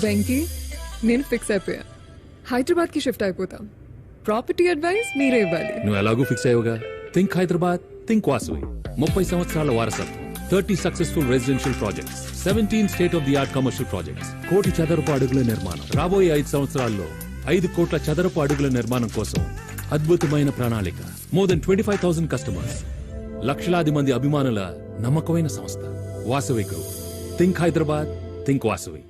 వెంకీ నేను ఫిక్స్ అయిపోయా హైదరాబాద్ కి షిఫ్ట్ అయిపోతాం ప్రాపర్టీ అడ్వైస్ మీరే ఇవ్వాలి నువ్వు ఎలాగూ ఫిక్స్ అయ్యోగా థింక్ హైదరాబాద్ థింక్ వాసవి 30 సంవత్సరాల వారసత్వం 30 successful residential projects 17 state of the art commercial projects 1 కోటి చదరపు అడుగుల నిర్మాణం రాబోయే 5 సంవత్సరాల్లో 5 కోట్ల చదరపు అడుగుల నిర్మాణం కోసం అద్భుతమైన ప్రణాళిక మోర్ దెన్ 25,000 కస్టమర్స్ లక్షలాది మంది అభిమానుల నమ్మకమైన సంస్థ Vasavi group think Hyderabad think Vasavi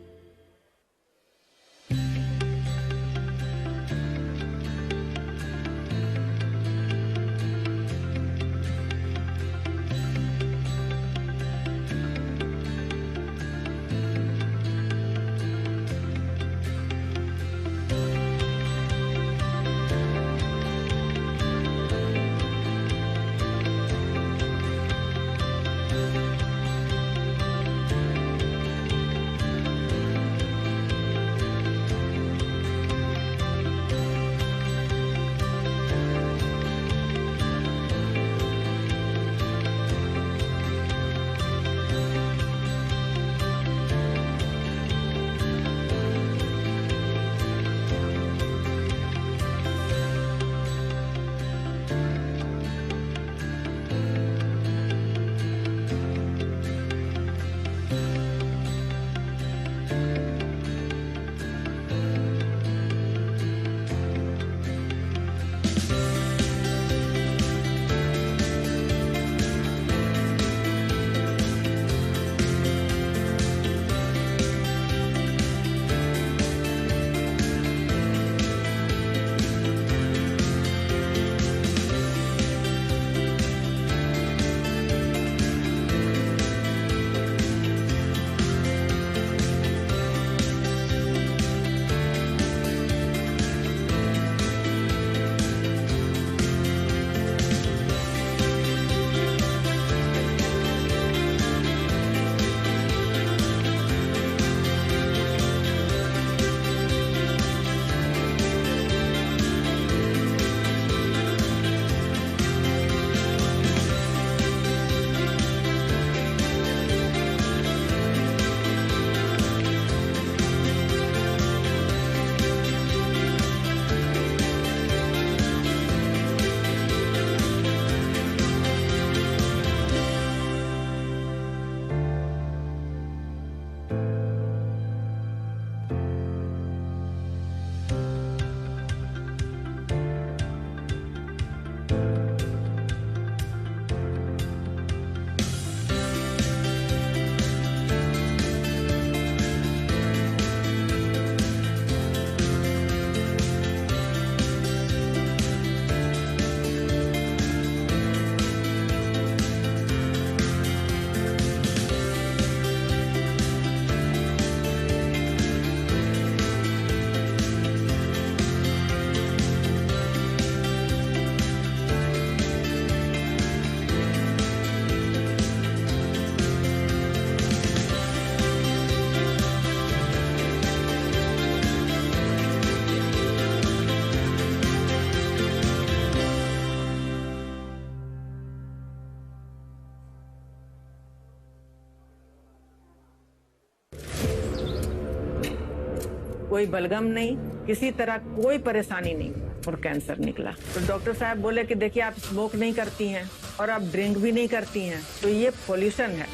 कोई बलगम नहीं, किसी तरह कोई परेशानी नहीं और कैंसर निकला। तो डॉक्टर साहब बोले कि देखिए आप स्मोक नहीं करती हैं और आप ड्रिंक भी नहीं करती हैं, तो ये पोल्यूशन है।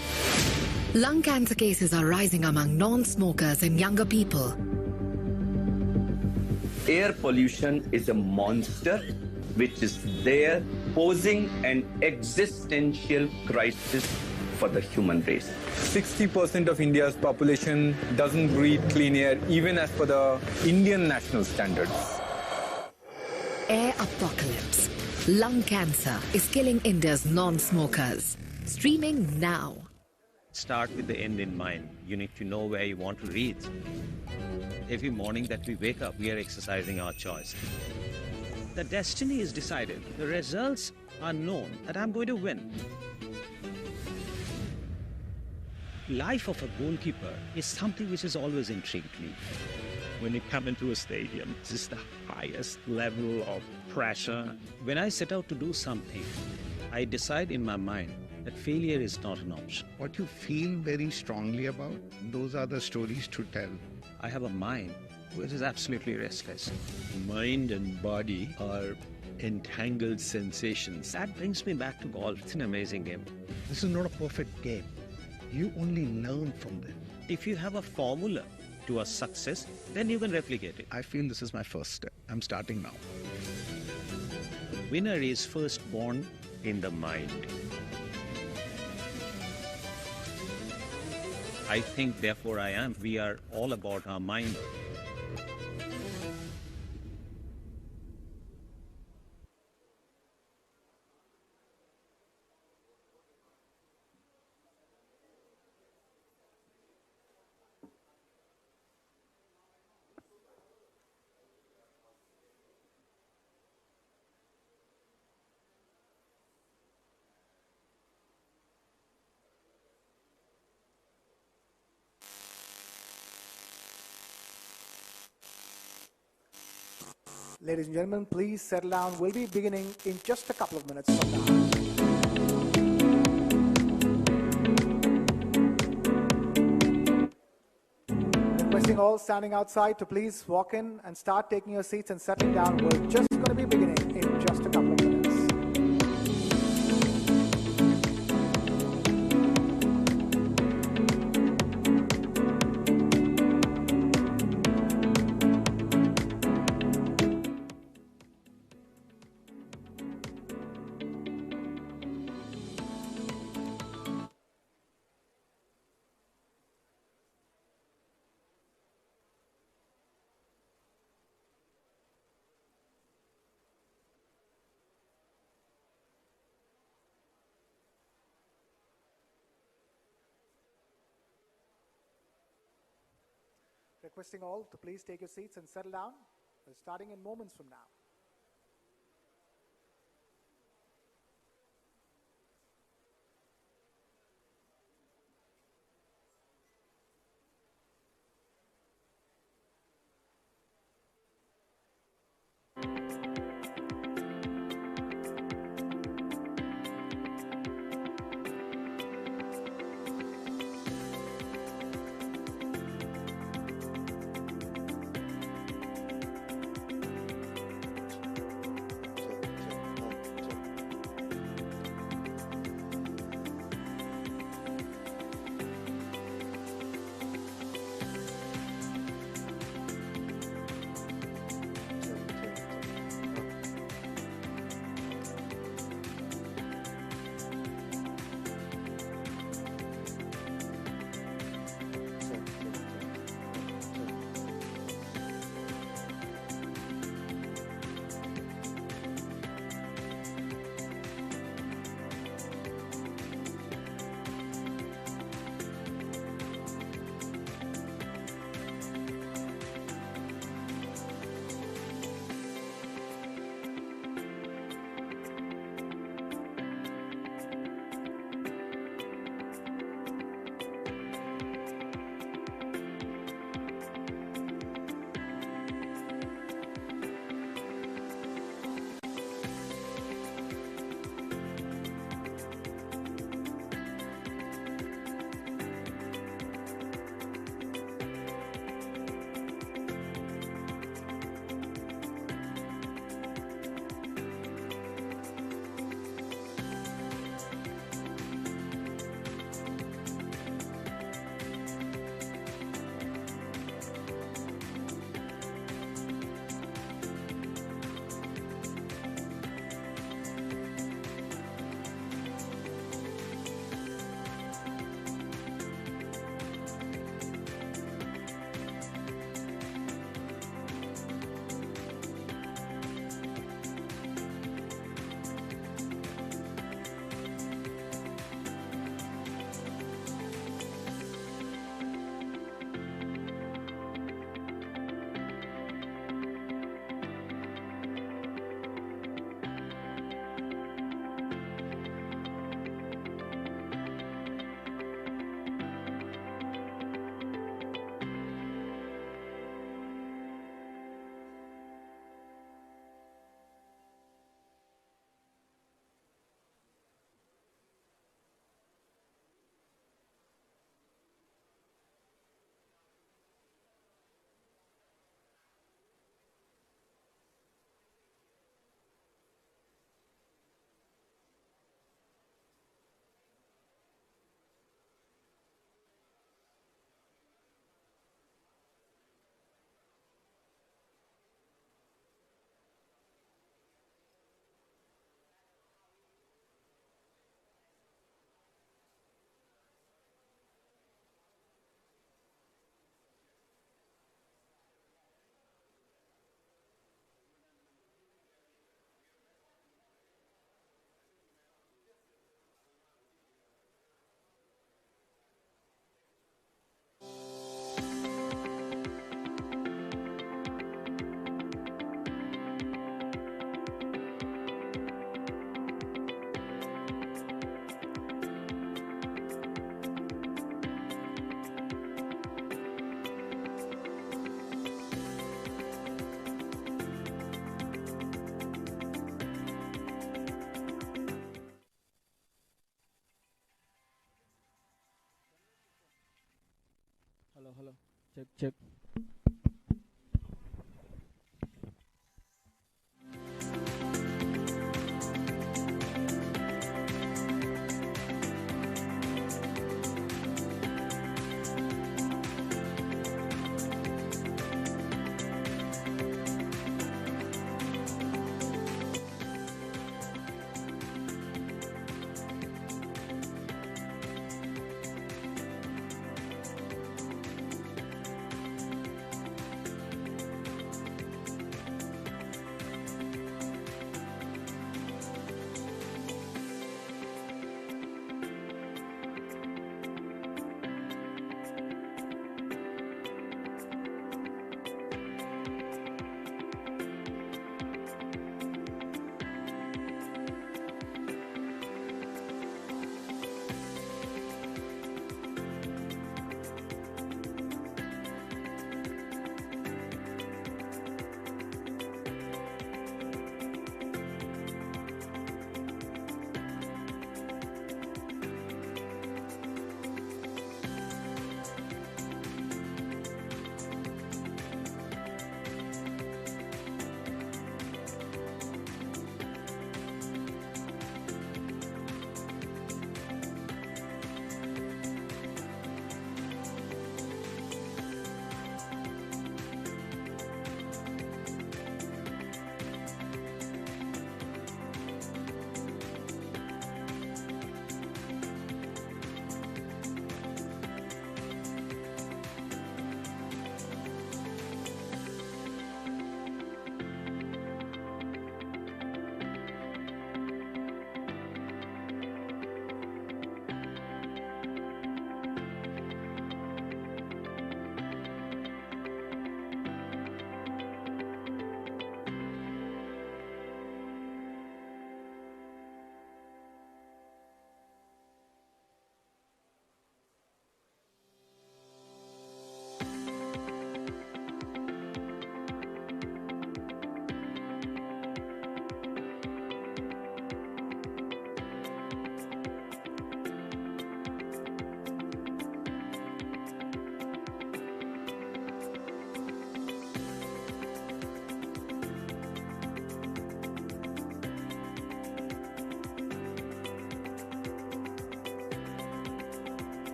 Lung cancer cases are rising among non-smokers and younger people. Air pollution is a monster which is there posing an existential crisis for the human race. 60% of India's population doesn't breathe clean air, even as per the Indian national standards. Air apocalypse. Lung cancer is killing India's non-smokers. Streaming now. Start with the end in mind. You need to know where you want to reach. Every morning that we wake up, we are exercising our choice. The destiny is decided. The results are known that I'm going to win. Life of a goalkeeper is something which has always intrigued me. When you come into a stadium, this is the highest level of pressure. When I set out to do something, I decide in my mind that failure is not an option. What you feel very strongly about, those are the stories to tell. I have a mind which is absolutely restless. Mind and body are entangled sensations. That brings me back to golf. It's an amazing game. This is not a perfect game. You only learn from them. If you have a formula to a success, then you can replicate it. I feel this is my first step. I'm starting now. Winner is first born in the mind. I think, therefore I am. We are all about our mind. Ladies and gentlemen, please settle down. We'll be beginning in just a couple of minutes from now. Requesting all standing outside to please walk in and start taking your seats and settling down. We're just going to be beginning in just a couple of minutes. Requesting all to please take your seats and settle down. We're starting in moments from now. Hello. Check.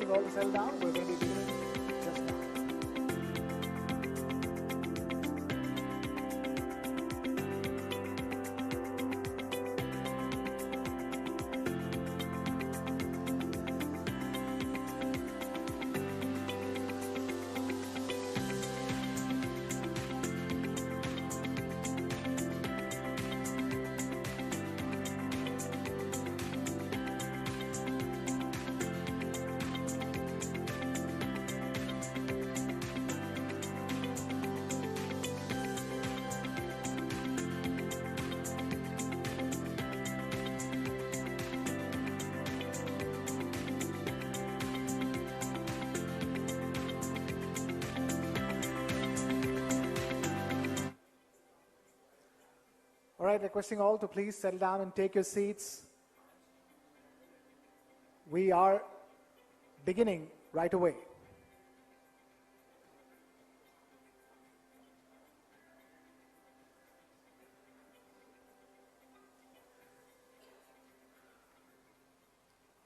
requesting all to settle down. We're going to be beginning just now. All right, requesting all to please settle down and take your seats. We are beginning right away.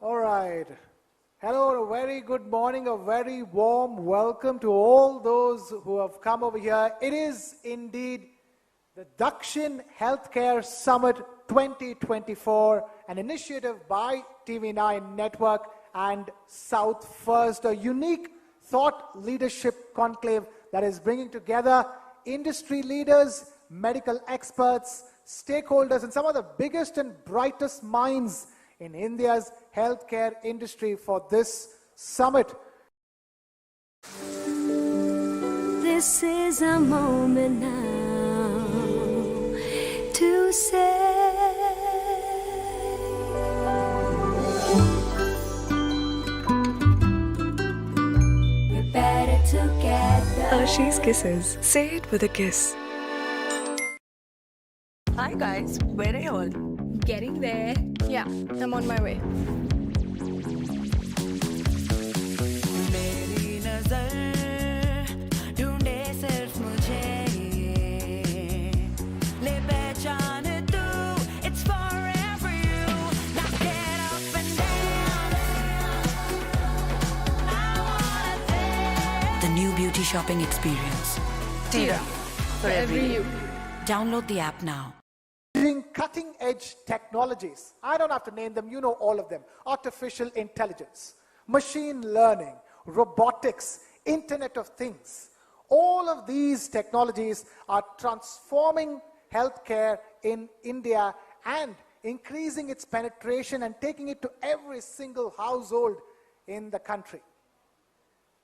All right. Hello, a very good morning, a very warm welcome to all those who have come over here. It is indeed the Dakshin Healthcare Summit 2024, an initiative by TV9 Network and South First, a unique thought leadership conclave that is bringing together industry leaders, medical experts, stakeholders, and some of the biggest and brightest minds in India's healthcare industry for this summit. This is a moment now to say we're better together. Hershey's Kisses. Say it with a kiss. Hi guys, where are you all? Getting there. Yeah, I'm on my way. The new beauty shopping experience. Tira, for every you. Download the app now. Using cutting-edge technologies. I don't have to name them, you know all of them. Artificial intelligence, machine learning, robotics, Internet of Things. All of these technologies are transforming healthcare in India and increasing its penetration and taking it to every single household in the country.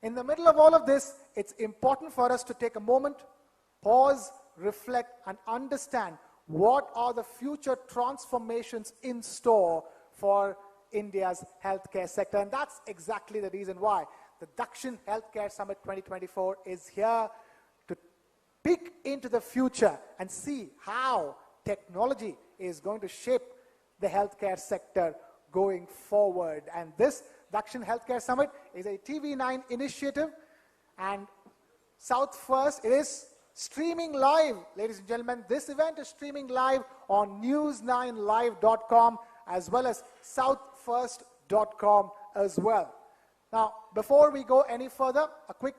In the middle of all of this, it's important for us to take a moment, pause, reflect, and understand what are the future transformations in store for India's healthcare sector. And that's exactly the reason why the Dakshin Healthcare Summit 2024 is here to peek into the future and see how technology is going to shape the healthcare sector going forward. And this Dakshin Healthcare Summit is a TV9 initiative, and South First, it is streaming live, ladies and gentlemen. This event is streaming live on news9live.com as well as southfirst.com as well. Now, before we go any further, a quick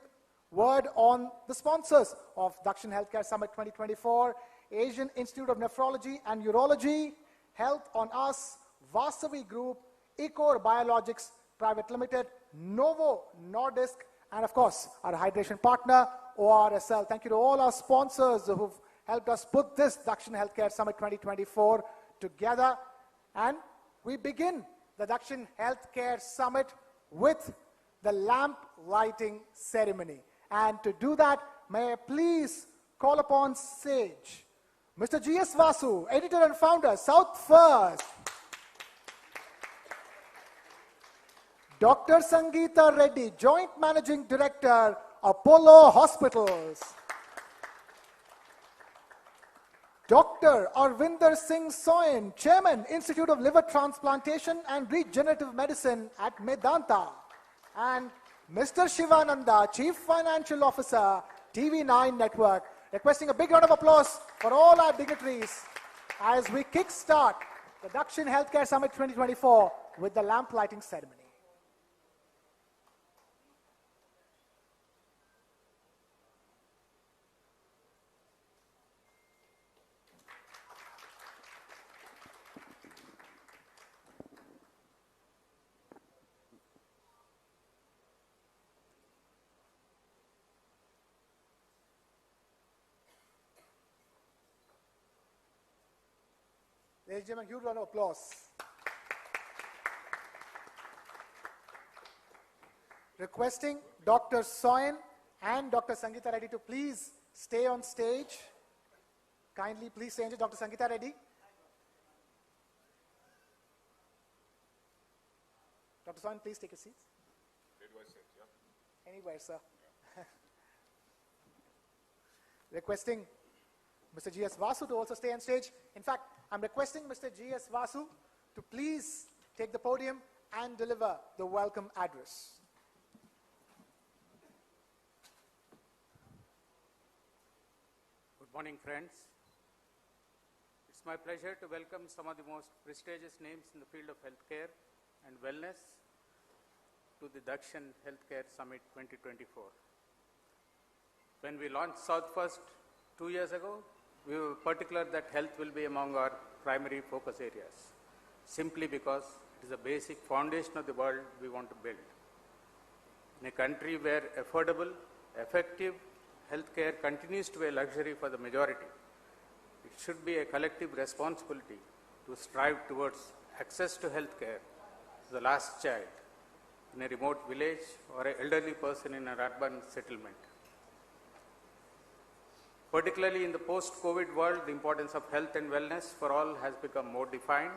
word on the sponsors of Dakshin Healthcare Summit 2024, Asian Institute of Nephrology and Urology, Health on Us, Vasavi Group, Ecor Biologics Private Limited, Novo Nordisk, and of course, our hydration partner, ORSL. Thank you to all our sponsors who've helped us put this Dakshin Healthcare Summit 2024 together. And we begin the Dakshin Healthcare Summit with the lamp lighting ceremony. And to do that, may I please call upon stage Mr. G.S. Vasu, editor and founder, South First. Dr. Sangeeta Reddy, Joint Managing Director, Apollo Hospitals. Dr. Arvinder Singh Soin, Chairman, Institute of Liver Transplantation and Regenerative Medicine at Medanta. And Mr. Shivananda, Chief Financial Officer, TV9 Network. Requesting a big round of applause for all our dignitaries as we kickstart the Dakshin Healthcare Summit 2024 with the lamp lighting ceremony. Ladies and gentlemen, huge round of applause. Requesting Dr. Soin and Dr. Sangeeta Reddy to please stay on stage. Kindly please stay on stage. Dr. Sangeeta Reddy. Dr. Soin, please take a seat. Where do I sit? Yeah. Anywhere, sir. Requesting Mr. G.S. Vasu to also stay on stage. In fact, I'm requesting Mr. G.S. Vasu to please take the podium and deliver the welcome address. Good morning, friends. It's my pleasure to welcome some of the most prestigious names in the field of healthcare and wellness to the Dakshin Healthcare Summit 2024. When we launched South First 2 years ago, we were particular that health will be among our primary focus areas, simply because it is a basic foundation of the world we want to build. In a country where affordable, effective healthcare continues to be a luxury for the majority, it should be a collective responsibility to strive towards access to healthcare to the last child in a remote village or an elderly person in an urban settlement. Particularly in the post-COVID world, the importance of health and wellness for all has become more defined.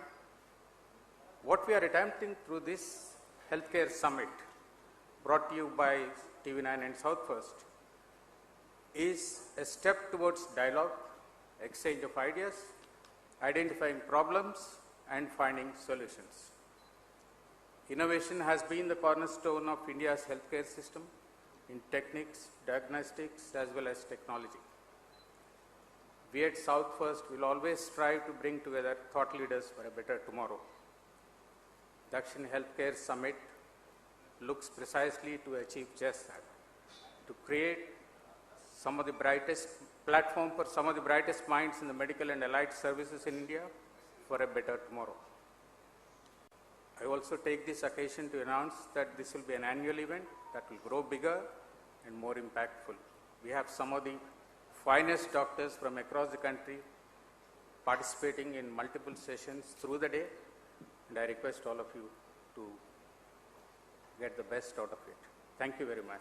What we are attempting through this healthcare summit, brought to you by TV9 and South First, is a step towards dialogue, exchange of ideas, identifying problems, and finding solutions. Innovation has been the cornerstone of India's healthcare system in techniques, diagnostics, as well as technology. We at South First will always strive to bring together thought leaders for a better tomorrow. Dakshin Healthcare Summit looks precisely to achieve just that, to create some of the brightest platform for some of the brightest minds in the medical and allied services in India for a better tomorrow. I also take this occasion to announce that this will be an annual event that will grow bigger and more impactful. We have some of the finest doctors from across the country participating in multiple sessions through the day, and I request all of you to get the best out of it. Thank you very much.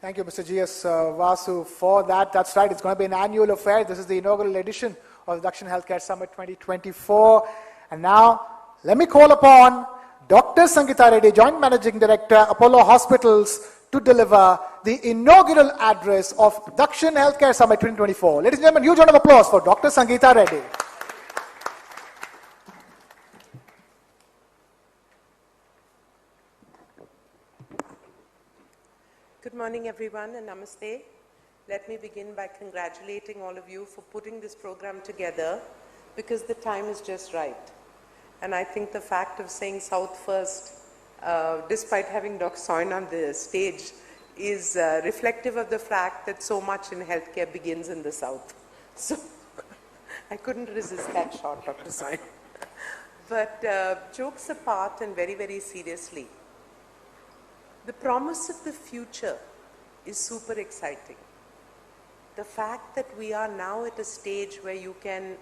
Thank you, Mr. G.S. Vasu, for that. That's right, it's going to be an annual affair. This is the inaugural edition of the Dakshin Healthcare Summit 2024. And now, let me call upon Dr. Sangeeta Reddy, Joint Managing Director, Apollo Hospitals, to deliver the inaugural address of Dakshin Healthcare Summit 2024. Ladies and gentlemen, huge round of applause for Dr. Sangeeta Reddy. Good morning, everyone, and namaste. Let me begin by congratulating all of you for putting this program together, because the time is just right. And I think the fact of saying South First, despite having Dr. Soin on the stage, is reflective of the fact that so much in healthcare begins in the South. So I couldn't resist that shot, Dr. Soin. But jokes apart, and very, very seriously, the promise of the future is super exciting. The fact that we are now at a stage where you can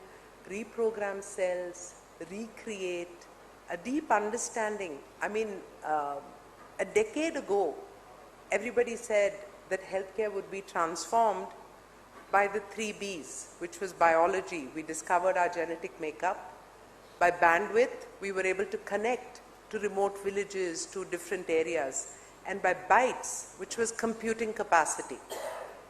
reprogram cells, recreate, a deep understanding. I mean, a decade ago, everybody said that healthcare would be transformed by the 3 Bs, which was biology. We discovered our genetic makeup. By bandwidth, we were able to connect to remote villages, to different areas. And by bytes, which was computing capacity.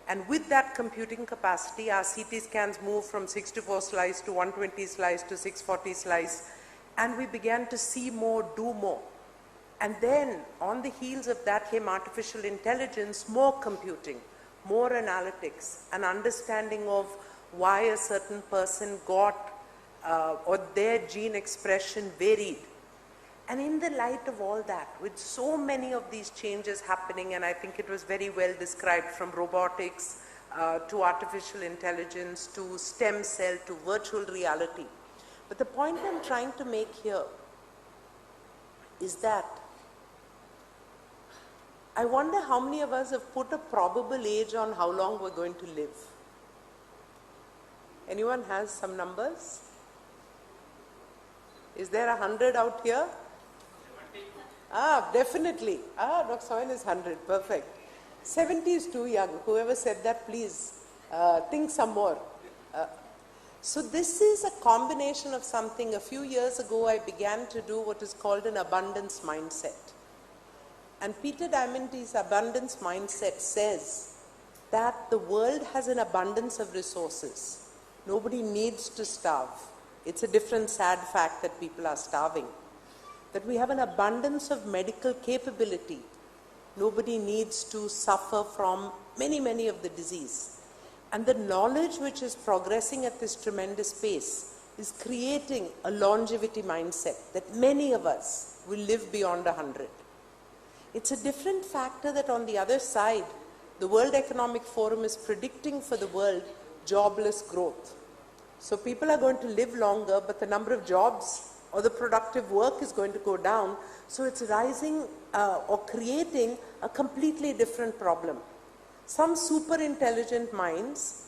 And with that computing capacity, our CT scans moved from 64 slice to 120 slice to 640 slice, and we began to see more, do more. And then, on the heels of that came artificial intelligence, more computing, more analytics, an understanding of why a certain person got, or their gene expression varied. And in the light of all that, with so many of these changes happening, and I think it was very well described, from robotics to artificial intelligence to stem cell to virtual reality. But the point I'm trying to make here is that I wonder how many of us have put a probable age on how long we're going to live. Anyone has some numbers? Is there 100 out here? 70. Definitely. Dr. Soin is 100. Perfect. 70 is too young. Whoever said that, please think some more. So this is a combination of something. A few years ago, I began to do what is called an abundance mindset. And Peter Diamandis' abundance mindset says that the world has an abundance of resources. Nobody needs to starve. It's a different sad fact that people are starving. That we have an abundance of medical capability. Nobody needs to suffer from many of the disease. And the knowledge which is progressing at this tremendous pace is creating a longevity mindset that many of us will live beyond 100. It's a different factor that on the other side, the World Economic Forum is predicting for the world jobless growth. So people are going to live longer, but the number of jobs or the productive work is going to go down. So it's rising or creating a completely different problem. Some super intelligent minds,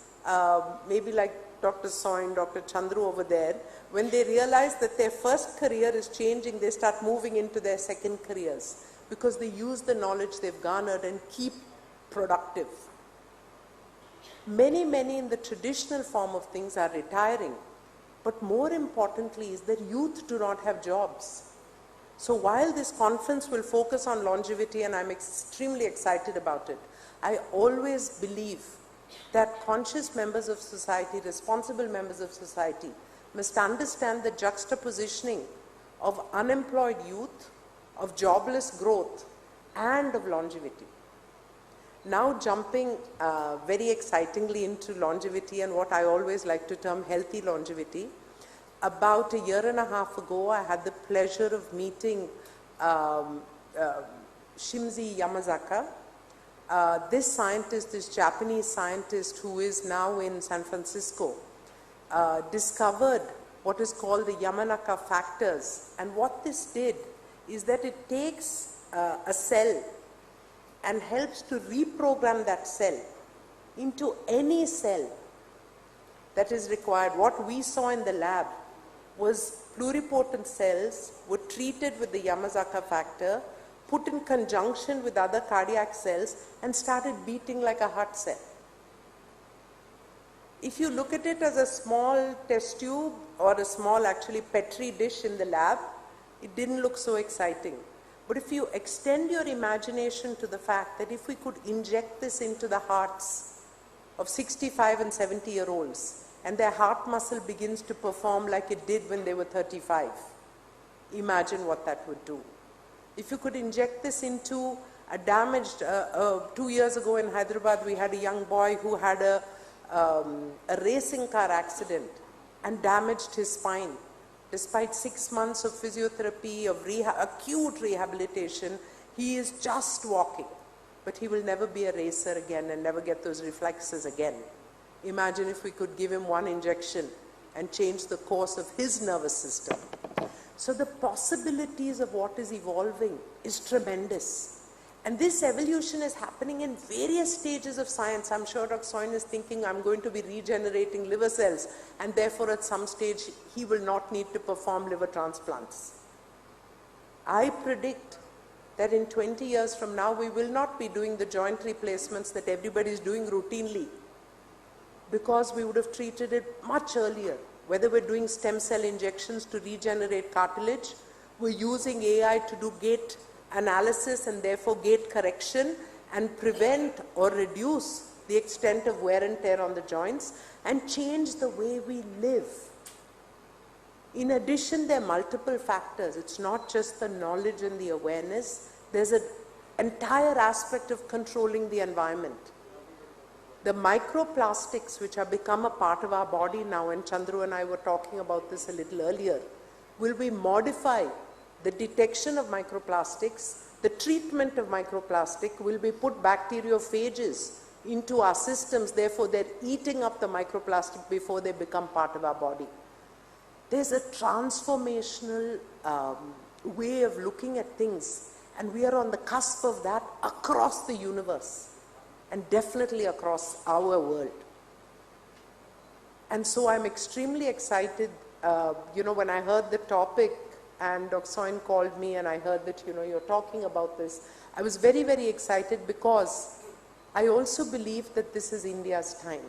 maybe like Dr. Soin, Dr. Chandru over there, when they realize that their first career is changing, they start moving into their second careers because they use the knowledge they've garnered and keep productive. Many in the traditional form of things are retiring, but more importantly is that youth do not have jobs. So while this conference will focus on longevity, and I'm extremely excited about it, I always believe that conscious members of society, responsible members of society, must understand the juxtapositioning of unemployed youth, of jobless growth, and of longevity. Now jumping very excitingly into longevity and what I always like to term healthy longevity. About a year and a half ago, I had the pleasure of meeting Shimizu Yamazaki. This scientist, this Japanese scientist who is now in San Francisco, discovered what is called the Yamanaka factors. And what this did is that it takes a cell and helps to reprogram that cell into any cell that is required. What we saw in the lab was pluripotent cells were treated with the Yamanaka factor, put in conjunction with other cardiac cells, and started beating like a heart cell. If you look at it as a small test tube or a small actually Petri dish in the lab, it didn't look so exciting. But if you extend your imagination to the fact that if we could inject this into the hearts of 65 and 70-year-olds, and their heart muscle begins to perform like it did when they were 35, imagine what that would do. If you could inject this into a damaged, 2 years ago in Hyderabad, we had a young boy who had a racing car accident and damaged his spine. Despite 6 months of physiotherapy, of acute rehabilitation, he is just walking. But he will never be a racer again and never get those reflexes again. Imagine if we could give him one injection and change the course of his nervous system. So the possibilities of what is evolving is tremendous. And this evolution is happening in various stages of science. I'm sure Dr. Soin is thinking, I'm going to be regenerating liver cells, and therefore at some stage he will not need to perform liver transplants. I predict that in 20 years from now, we will not be doing the joint replacements that everybody is doing routinely, because we would have treated it much earlier. Whether we're doing stem cell injections to regenerate cartilage, we're using AI to do gait analysis and therefore gait correction and prevent or reduce the extent of wear and tear on the joints and change the way we live. In addition, there are multiple factors. It's not just the knowledge and the awareness. There's an entire aspect of controlling the environment. The microplastics, which have become a part of our body now, and Chandru and I were talking about this a little earlier, will we modify the detection of microplastics, the treatment of microplastic, will be put bacteriophages into our systems, therefore they're eating up the microplastic before they become part of our body. There's a transformational way of looking at things, And we are on the cusp of that across the universe and definitely across our world. And so I'm extremely excited, when I heard the topic and Dr. Soin called me and I heard that, you're talking about this, I was very, very excited because I also believe that this is India's time.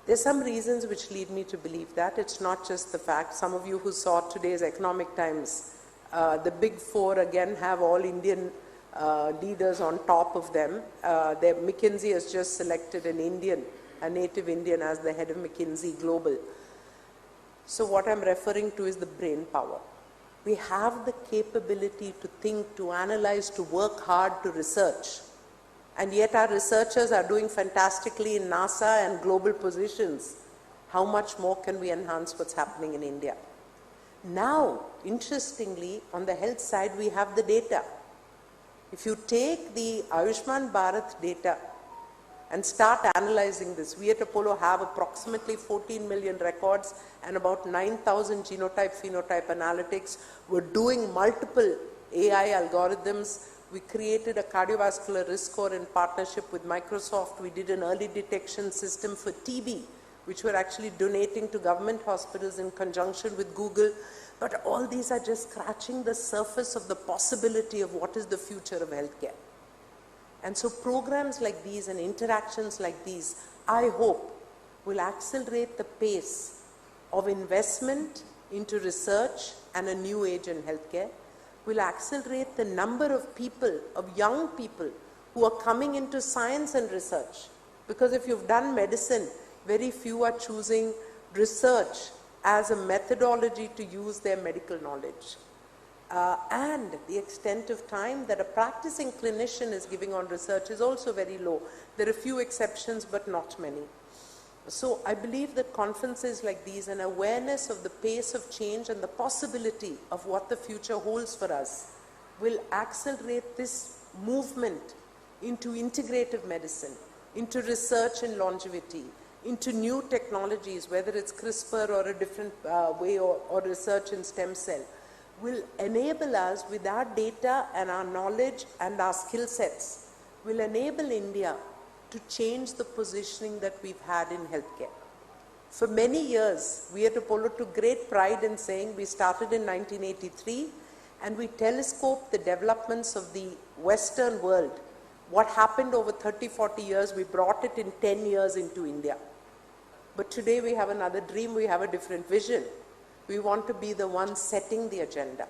There's some reasons which lead me to believe that. It's not just the fact. Some of you who saw today's Economic Times, the big four again have all Indian leaders on top of them. McKinsey has just selected an Indian, a native Indian, as the head of McKinsey Global. So what I'm referring to is the brain power. We have the capability to think, to analyze, to work hard, to research. And yet our researchers are doing fantastically in NASA and global positions. How much more can we enhance what's happening in India? Now, interestingly, on the health side, we have the data. If you take the Ayushman Bharat data and start analyzing this, we at Apollo have approximately 14 million records and about 9,000 genotype-phenotype analytics. We're doing multiple AI algorithms. We created a cardiovascular risk score in partnership with Microsoft. We did an early detection system for TB, which we're actually donating to government hospitals in conjunction with Google. But all these are just scratching the surface of the possibility of what is the future of healthcare. And so programs like these and interactions like these, I hope, will accelerate the pace of investment into research and a new age in healthcare, will accelerate the number of people, of young people, who are coming into science and research. Because if you've done medicine, very few are choosing research as a methodology to use their medical knowledge. And the extent of time that a practicing clinician is giving on research is also very low. There are a few exceptions, but not many. So I believe that conferences like these, and awareness of the pace of change and the possibility of what the future holds for us, will accelerate this movement into integrative medicine, into research and longevity, into new technologies, whether it's CRISPR or a different way, or research in stem cell, will enable us with our data and our knowledge and our skill sets, will enable India to change the positioning that we've had in healthcare. For many years, we at Apollo took great pride in saying we started in 1983 and we telescoped the developments of the Western world. What happened over 30, 40 years, we brought it in 10 years into India. But today we have another dream, we have a different vision. We want to be the ones setting the agenda.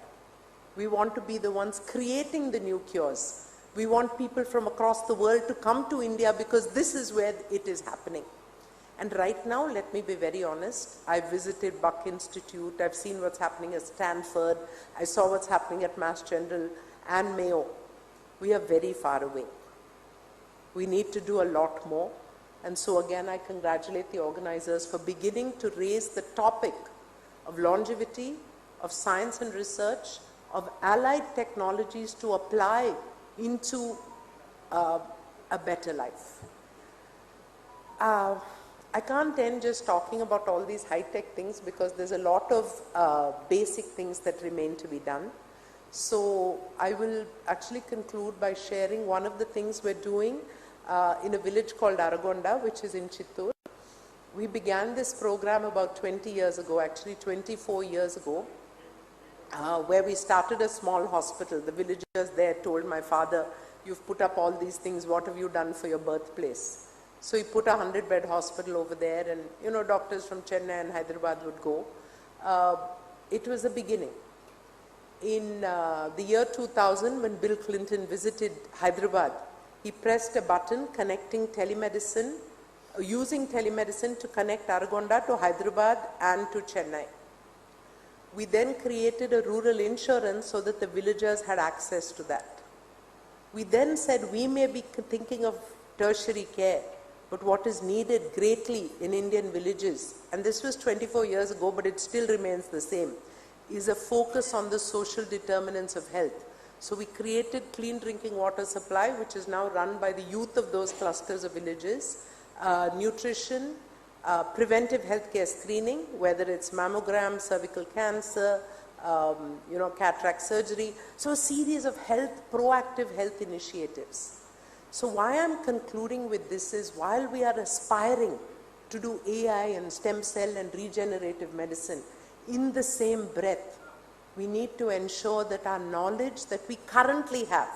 We want to be the ones creating the new cures. We want people from across the world to come to India because this is where it is happening. And right now, let me be very honest, I visited Buck Institute, I've seen what's happening at Stanford, I saw what's happening at Mass General and Mayo. We are very far away. We need to do a lot more. And so again, I congratulate the organizers for beginning to raise the topic of longevity, of science and research, of allied technologies to apply into a better life. I can't end just talking about all these high-tech things because there's a lot of basic things that remain to be done. So I will actually conclude by sharing one of the things we're doing in a village called Aragonda, which is in Chittoor. We began this program about 20 years ago, actually 24 years ago, where we started a small hospital. The villagers there told my father, "You've put up all these things, what have you done for your birthplace?" So he put a 100-bed hospital over there, and doctors from Chennai and Hyderabad would go. It was a beginning. In the year 2000, when Bill Clinton visited Hyderabad, he pressed a button connecting telemedicine, using telemedicine to connect Aragonda to Hyderabad and to Chennai. We then created a rural insurance so that the villagers had access to that. We then said we may be thinking of tertiary care, but what is needed greatly in Indian villages, and this was 24 years ago, but it still remains the same, is a focus on the social determinants of health. So we created clean drinking water supply, which is now run by the youth of those clusters of villages, nutrition, preventive healthcare screening, whether it's mammogram, cervical cancer, cataract surgery. So a series of proactive health initiatives. So why I'm concluding with this is, while we are aspiring to do AI and stem cell and regenerative medicine in the same breath, we need to ensure that our knowledge that we currently have,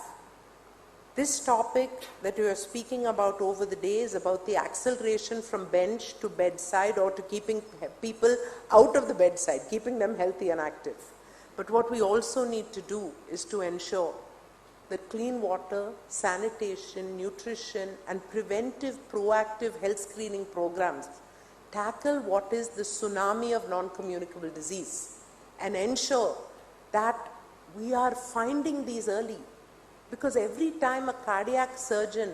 this topic that we are speaking about over the days, about the acceleration from bench to bedside, or to keeping people out of the bedside, keeping them healthy and active. But what we also need to do is to ensure that clean water, sanitation, nutrition, and preventive, proactive health screening programs tackle what is the tsunami of non-communicable disease and ensure that we are finding these early. Because every time a cardiac surgeon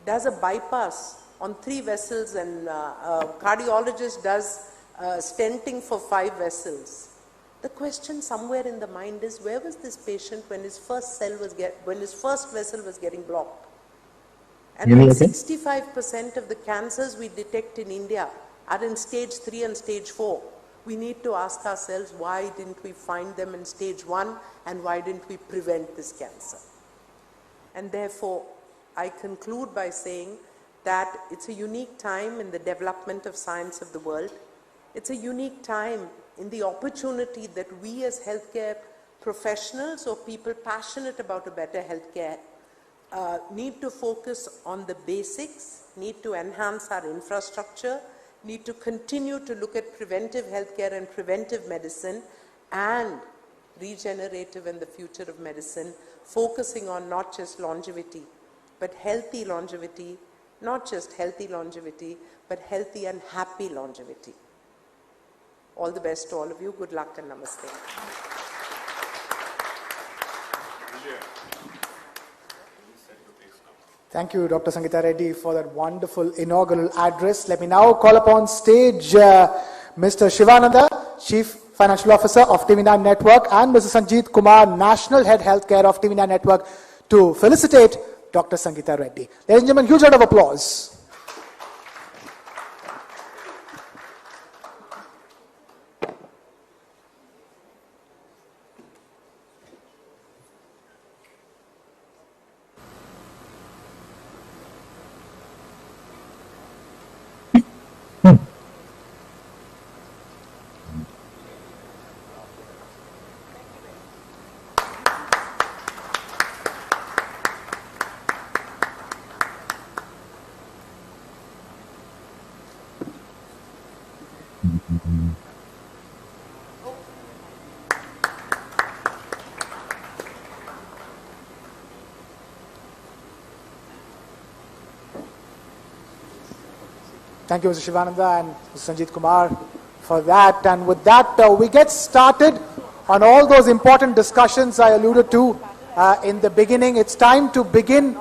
does a bypass on 3 vessels and a cardiologist does stenting for 5 vessels, the question somewhere in the mind is, where was this patient when his first vessel was getting blocked? And when 65% of the cancers we detect in India are in stage 3 and stage 4, we need to ask ourselves, why didn't we find them in stage 1, and why didn't we prevent this cancer? And therefore, I conclude by saying that it's a unique time in the development of science of the world. It's a unique time in the opportunity that we as healthcare professionals or people passionate about a better healthcare need to focus on the basics, need to enhance our infrastructure, need to continue to look at preventive healthcare and preventive medicine and regenerative and the future of medicine, focusing on not just longevity, but healthy longevity, not just healthy longevity, but healthy and happy longevity. All the best to all of you. Good luck and namaste. Thank you, Dr. Sangeeta Reddy, for that wonderful inaugural address. Let me now call upon stage Mr. Shivananda, Chief Financial Officer of TV9 Network, and Mr. Sanjeet Kumar, National Head Healthcare of TV9 Network, to felicitate Dr. Sangeeta Reddy. Ladies and gentlemen, huge round of applause. Thank you, Mr. Shivananda and Mr. Sanjeet Kumar, for that. And with that, we get started on all those important discussions I alluded to in the beginning. It's time to begin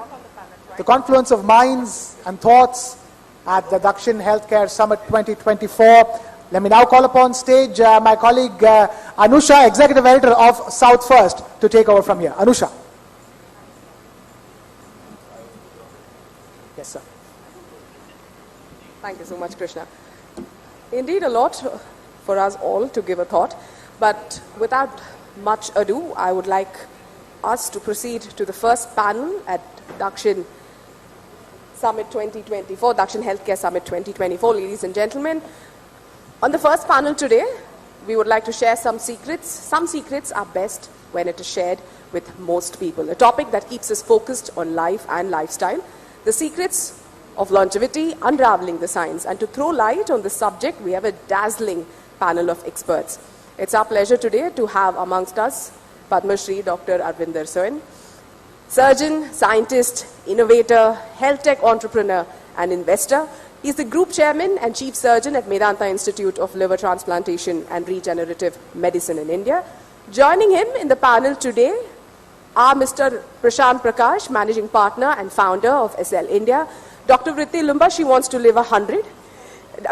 the confluence of minds and thoughts at the Dakshin Healthcare Summit 2024. Let me now call upon stage my colleague Anusha, Executive Editor of South First, to take over from here. Anusha. Yes, sir. Thank you so much, Krishna. Indeed, a lot for us all to give a thought, but without much ado, I would like us to proceed to the first panel at Dakshin Summit 2024, Dakshin Healthcare Summit 2024, ladies and gentlemen. On the first panel today, we would like to share some secrets. Some secrets are best when it is shared with most people. A topic that keeps us focused on life and lifestyle. The secrets of longevity, unraveling the science. And to throw light on the subject, we have a dazzling panel of experts. It's our pleasure today to have amongst us Padma Shri Dr. Arvinder Soin, surgeon, scientist, innovator, health tech entrepreneur and investor. He's the group chairman and chief surgeon at Medanta Institute of Liver Transplantation and Regenerative Medicine in India. Joining him in the panel today are Mr. Prashant Prakash, managing partner and founder of SL India. Dr. Vritti Lumba, she wants to live 100,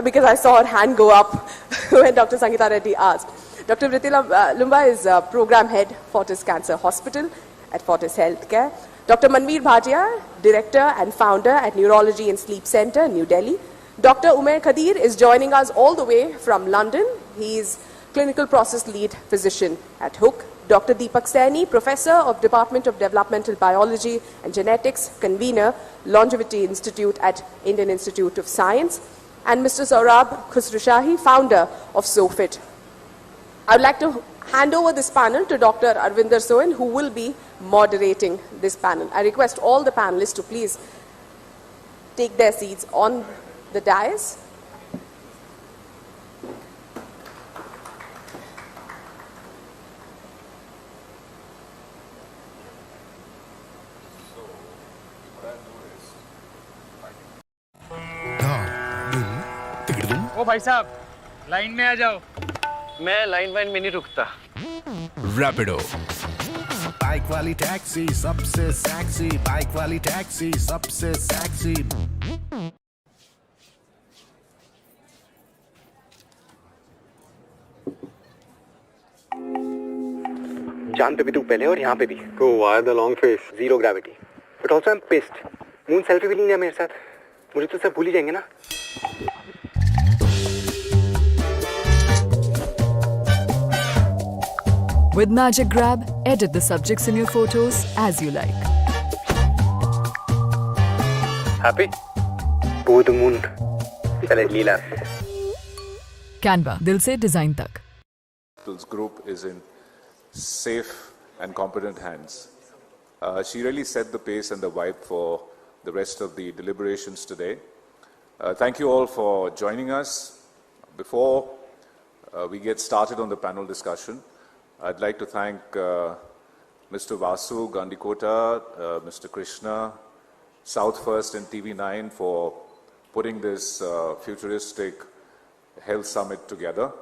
because I saw her hand go up when Dr. Sangeeta Reddy asked. Dr. Vritti Lumba is program head, Fortis Cancer Hospital at Fortis Healthcare. Dr. Manveer Bhatia, director and founder at Neurology and Sleep Center, New Delhi. Dr. Umair Khadir is joining us all the way from London. He's Clinical Process Lead Physician at Hook, Dr. Deepak Saini, Professor of Department of Developmental Biology and Genetics, Convener, Longevity Institute at Indian Institute of Science, and Mr. Saurabh Khusrushahi, Founder of SOFIT. I would like to hand over this panel to Dr. Arvinder Soin, who will be moderating this panel. I request all the panelists to please take their seats on the dais. ओ भाई साहब line में आ जाओ मैं line wine में नहीं रुकता Rapido bike वाली taxi सबसे सेक्सी बाइक वाली टैक्सी सबसे सेक्सी चांद पे भी तू पहले और यहाँ पे भी तो why the long face zero gravity but also I am pissed moon selfie भी नहीं लिया मेरे साथ मुझे तो सब भूल ही जाएंगे ना With Magic Grab, edit the subjects in your photos as you like. Happy? To the moon. Chale leela. Canva, dil se design tak. This group is in safe and competent hands. She really set the pace and the vibe for the rest of the deliberations today. Thank you all for joining us. Before we get started on the panel discussion, I'd like to thank Mr. Vasu Gandikota, Mr. Krishna, South First and TV9 for putting this futuristic health summit together.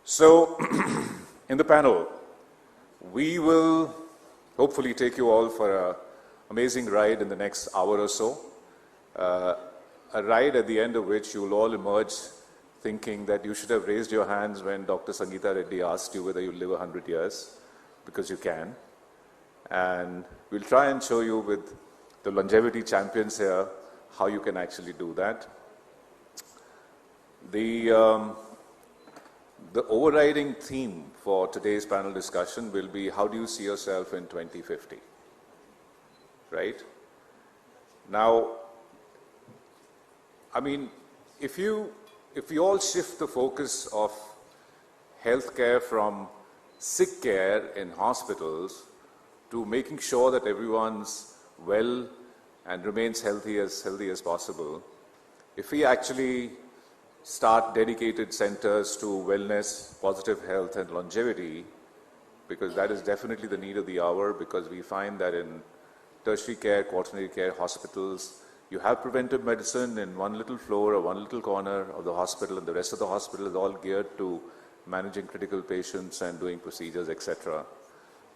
So, in the panel, we will hopefully take you all for an amazing ride in the next hour or so. A ride at the end of which you will all emerge thinking that you should have raised your hands when Dr. Sangeeta Reddy asked you whether you live 100 years, because you can. And we'll try and show you with the longevity champions here how you can actually do that. The overriding theme for today's panel discussion will be how do you see yourself in 2050, right? Now, I mean, if we all shift the focus of healthcare from sick care in hospitals to making sure that everyone's well and remains healthy as possible, if we actually start dedicated centers to wellness, positive health and longevity, because that is definitely the need of the hour, because we find that in tertiary care, quaternary care hospitals, you have preventive medicine in one little floor or one little corner of the hospital, and the rest of the hospital is all geared to managing critical patients and doing procedures, etc.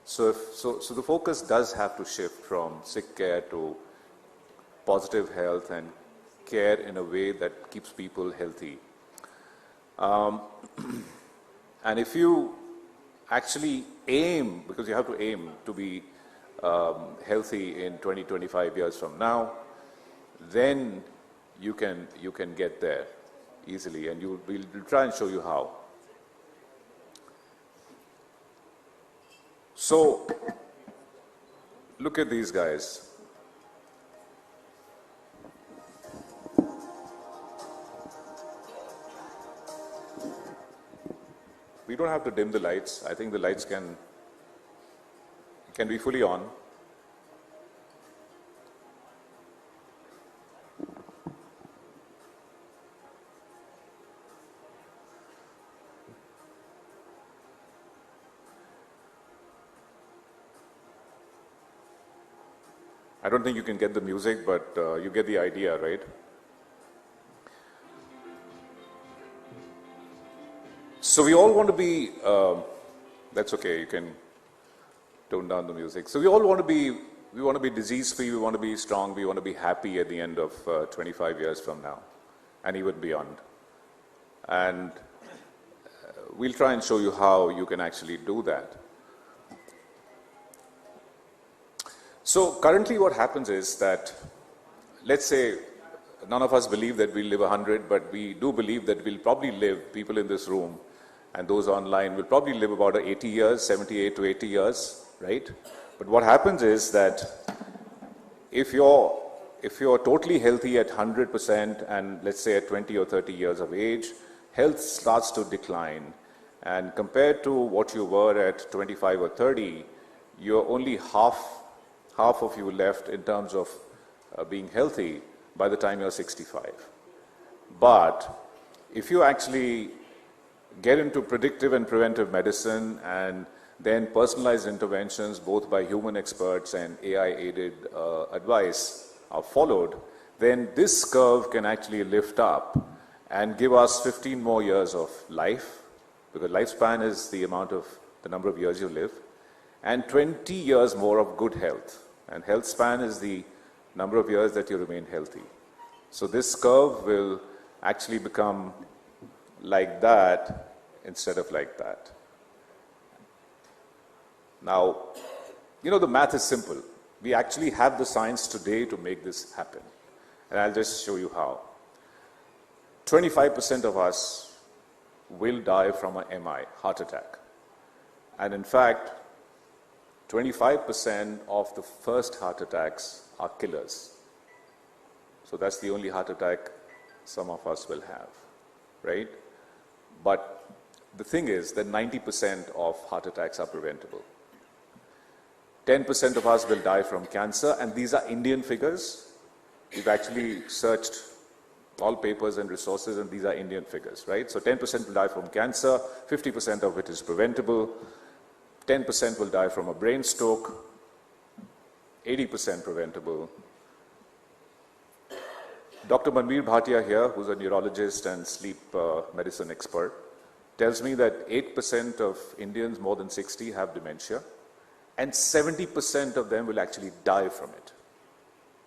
So the focus does have to shift from sick care to positive health and care in a way that keeps people healthy. And if you actually aim, because you have to aim to be healthy in 20-25 years from now, then you can get there easily, and we'll try and show you how. So, look at these guys. We don't have to dim the lights. I think the lights can be fully on. I don't think you can get the music, but you get the idea, right? So we all want to be, that's okay, you can tone down the music. So we all want to be disease-free, we want to be strong, we want to be happy at the end of 25 years from now, and even beyond. And we'll try and show you how you can actually do that. So currently what happens is that, let's say none of us believe that we'll live 100, but we do believe that we'll probably live, people in this room and those online will probably live about 80 years, 78 to 80 years, right? But what happens is that if you're totally healthy at 100% and let's say at 20 or 30 years of age, health starts to decline. And compared to what you were at 25 or 30, you're only half of you left in terms of being healthy by the time you're 65. But if you actually get into predictive and preventive medicine and then personalized interventions both by human experts and AI-aided advice are followed, then this curve can actually lift up and give us 15 more years of life, because lifespan is the number of years you live, and 20 years more of good health. And health span is the number of years that you remain healthy. So this curve will actually become like that instead of like that. Now, the math is simple. We actually have the science today to make this happen. And I'll just show you how. 25% of us will die from an MI, heart attack. And in fact, 25% of the first heart attacks are killers. So that's the only heart attack some of us will have, right? But the thing is that 90% of heart attacks are preventable. 10% of us will die from cancer, and these are Indian figures. We've actually searched all papers and resources, and these are Indian figures, right? So 10% will die from cancer, 50% of it is preventable, 10% will die from a brain stroke, 80% preventable. Dr. Manveer Bhatia here, who's a neurologist and sleep medicine expert, tells me that 8% of Indians more than 60 have dementia, and 70% of them will actually die from it.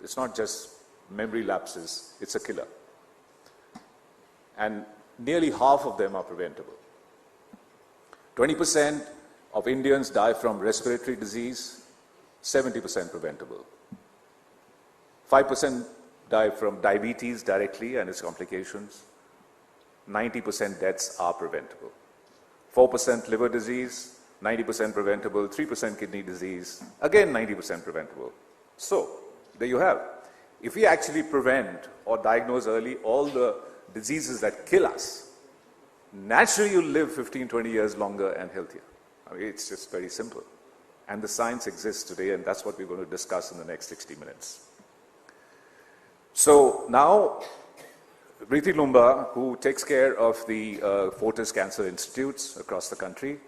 It's not just memory lapses, it's a killer. And nearly half of them are preventable. 20% of Indians die from respiratory disease, 70% preventable. 5% die from diabetes directly and its complications. 90% deaths are preventable. 4% liver disease, 90% preventable. 3% kidney disease, again 90% preventable. So, there you have. If we actually prevent or diagnose early all the diseases that kill us, naturally you'll live 15, 20 years longer and healthier. I mean, it's just very simple. And the science exists today, and that's what we're going to discuss in the next 60 minutes. So now, Preeti Lumba, who takes care of the Fortis Cancer Institutes across the country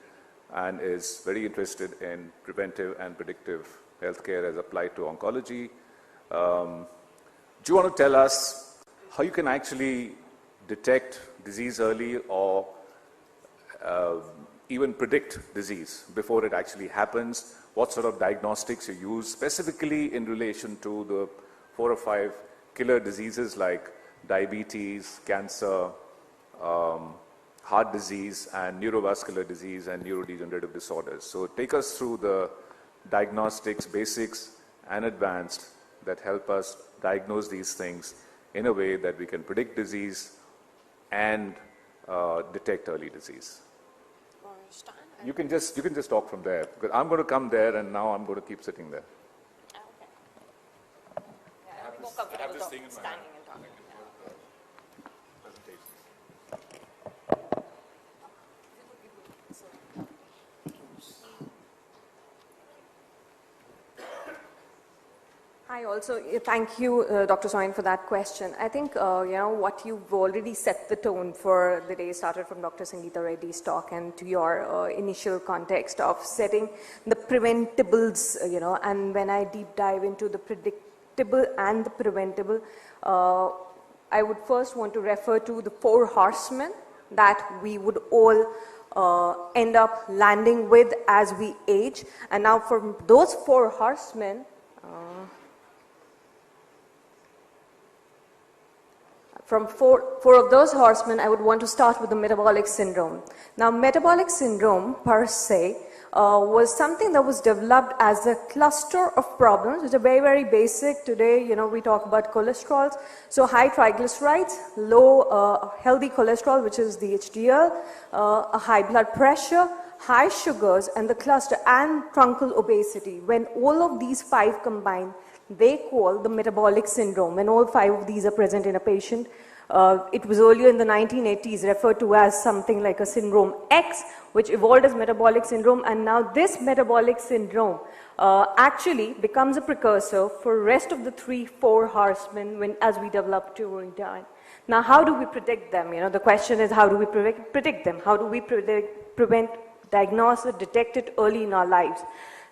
and is very interested in preventive and predictive healthcare as applied to oncology, do you want to tell us how you can actually detect disease early or even predict disease before it actually happens? What sort of diagnostics you use specifically in relation to the 4 or 5 killer diseases like diabetes, cancer, heart disease, and neurovascular disease and neurodegenerative disorders. So take us through the diagnostics, basics and advanced, that help us diagnose these things in a way that we can predict disease and detect early disease. You can just talk from there, because I'm going to come there and now I'm going to keep sitting there. I have this thing in my hand. Hi, also thank you, Dr. Soin, for that question. I think what you've already set the tone for the day started from Dr. Sangeeta Reddy's talk and to your initial context of setting the preventables, and when I deep dive into the predictable and the preventable, I would first want to refer to the 4 horsemen that we would all end up landing with as we age. And now from those 4 horsemen, from four of those horsemen, I would want to start with the metabolic syndrome. Now, metabolic syndrome per se was something that was developed as a cluster of problems, which are very, very basic. Today, we talk about cholesterols. So high triglycerides, low healthy cholesterol, which is the HDL, a high blood pressure, high sugars, and the cluster, and truncal obesity. When all of these 5 combine, they call the metabolic syndrome. When all 5 of these are present in a patient, it was earlier in the 1980s referred to as something like a syndrome X, which evolved as metabolic syndrome, and now this metabolic syndrome actually becomes a precursor for rest of the 3-4 horsemen as we develop during time. Now, how do we predict them? The question is, how do we predict them? How do we prevent, diagnose it, detect it early in our lives?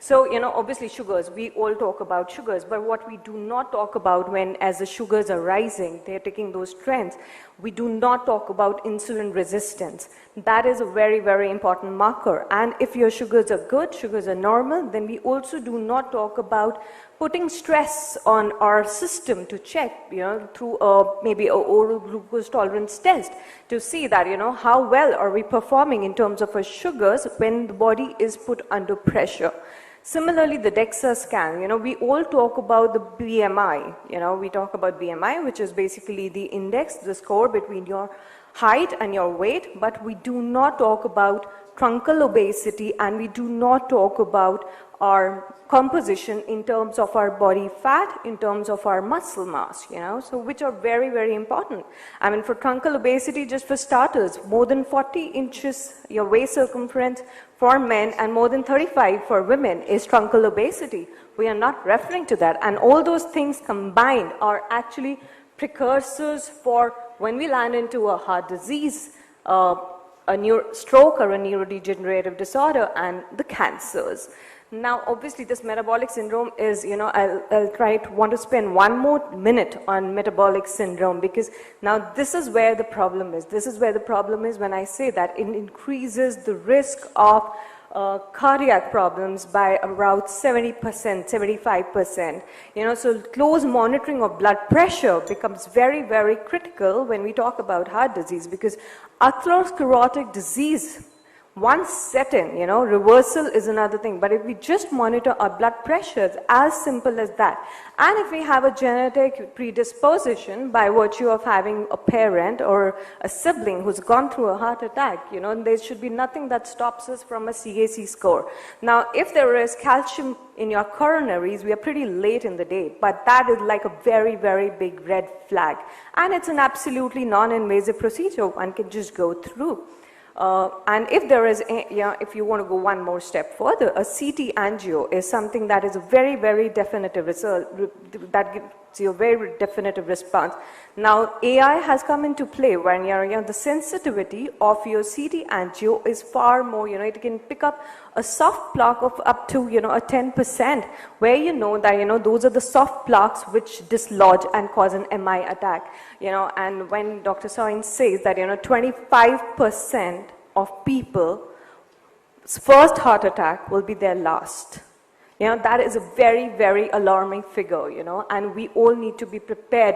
So, obviously sugars, we all talk about sugars, but what we do not talk about when as the sugars are rising, they're taking those trends, we do not talk about insulin resistance. That is a very, very important marker. And if your sugars are good, sugars are normal, then we also do not talk about putting stress on our system to check, through maybe an oral glucose tolerance test to see that, how well are we performing in terms of our sugars when the body is put under pressure. Similarly, the DEXA scan, we all talk about the BMI, we talk about BMI, which is basically the index, the score between your height and your weight, but we do not talk about truncal obesity, and we do not talk about our composition in terms of our body fat, in terms of our muscle mass, so which are very, very important. I mean, for truncal obesity, just for starters, more than 40 inches your waist circumference for men and more than 35 for women is truncal obesity. We are not referring to that, and all those things combined are actually precursors for when we land into a heart disease, a stroke or a neurodegenerative disorder, and the cancers. Now, obviously, this metabolic syndrome is, I'll want to spend 1 more minute on metabolic syndrome, because now this is where the problem is. This is where the problem is when I say that it increases the risk of cardiac problems by around 70%, 75%. So close monitoring of blood pressure becomes very, very critical when we talk about heart disease, because atherosclerotic disease, once set in, reversal is another thing. But if we just monitor our blood pressures, as simple as that, and if we have a genetic predisposition by virtue of having a parent or a sibling who's gone through a heart attack, there should be nothing that stops us from a CAC score. Now, if there is calcium in your coronaries, we are pretty late in the day, but that is like a very, very big red flag. And it's an absolutely non-invasive procedure. One can just go through. And if there is, if you want to go 1 more step further, a CT angio is something that is a very, very definitive result, that gives you a very definitive response. Now, AI has come into play when the sensitivity of your CT angio is far more, it can pick up a soft plaque of up to, a 10%, where that, those are the soft plaques which dislodge and cause an MI attack. And when Dr. Soin says that, 25% of people's first heart attack will be their last. That is a very, very alarming figure, and we all need to be prepared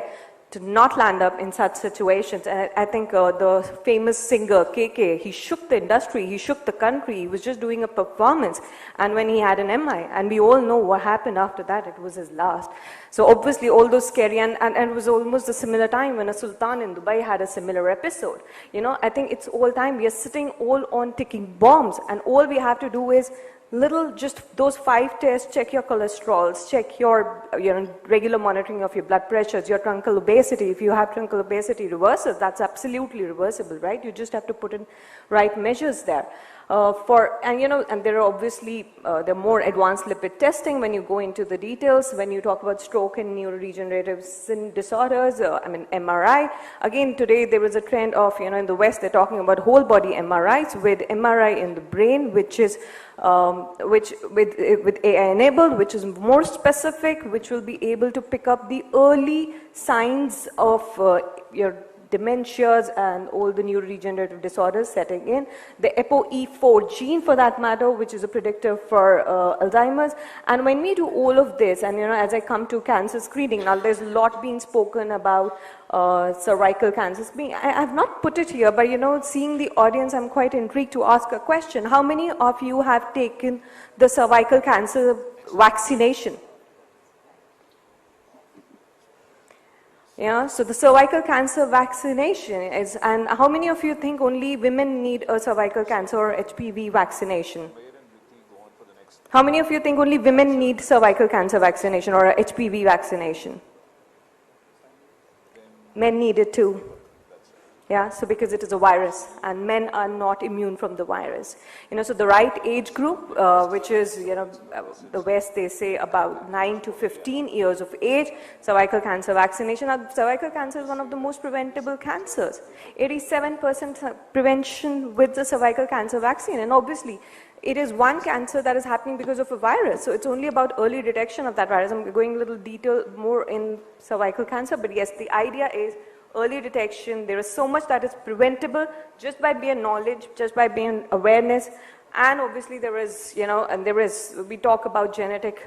to not land up in such situations. And I think the famous singer KK, he shook the industry, he shook the country, he was just doing a performance, and when he had an MI, and we all know what happened after that, it was his last. So obviously all those scary, and it was almost a similar time when a sultan in Dubai had a similar episode. I think it's all time, we are sitting all on ticking bombs, and all we have to do is just those 5 tests, check your cholesterols, check your regular monitoring of your blood pressures, your truncal obesity. If you have truncal obesity reversal, that's absolutely reversible, right? You just have to put in right measures there. And there are obviously there are more advanced lipid testing when you go into the details. When you talk about stroke and neurodegenerative disorders, MRI. Again, today there is a trend of, in the West, they're talking about whole body MRIs with MRI in the brain, which is with AI enabled, which is more specific, which will be able to pick up the early signs of your dementias and all the neurodegenerative disorders setting in. The ApoE4 gene, for that matter, which is a predictor for Alzheimer's. And when we do all of this, and as I come to cancer screening, now there's a lot being spoken about cervical cancers. I have not put it here, but seeing the audience, I'm quite intrigued to ask a question. How many of you have taken the cervical cancer vaccination? Yeah, so the cervical cancer vaccination is, and how many of you think only women need a cervical cancer or HPV vaccination? How many of you think only women need cervical cancer vaccination or a HPV vaccination? Men need it too. Yeah, so because it is a virus and men are not immune from the virus. So the right age group, which is, the West, they say about 9 to 15 years of age, cervical cancer vaccination. Now, cervical cancer is one of the most preventable cancers. 87% prevention with the cervical cancer vaccine. And obviously, it is one cancer that is happening because of a virus. So it's only about early detection of that virus. I'm going a little detail more in cervical cancer, but yes, the idea is early detection. There is so much that is preventable just by being knowledge, just by being awareness. And obviously there is, we talk about genetic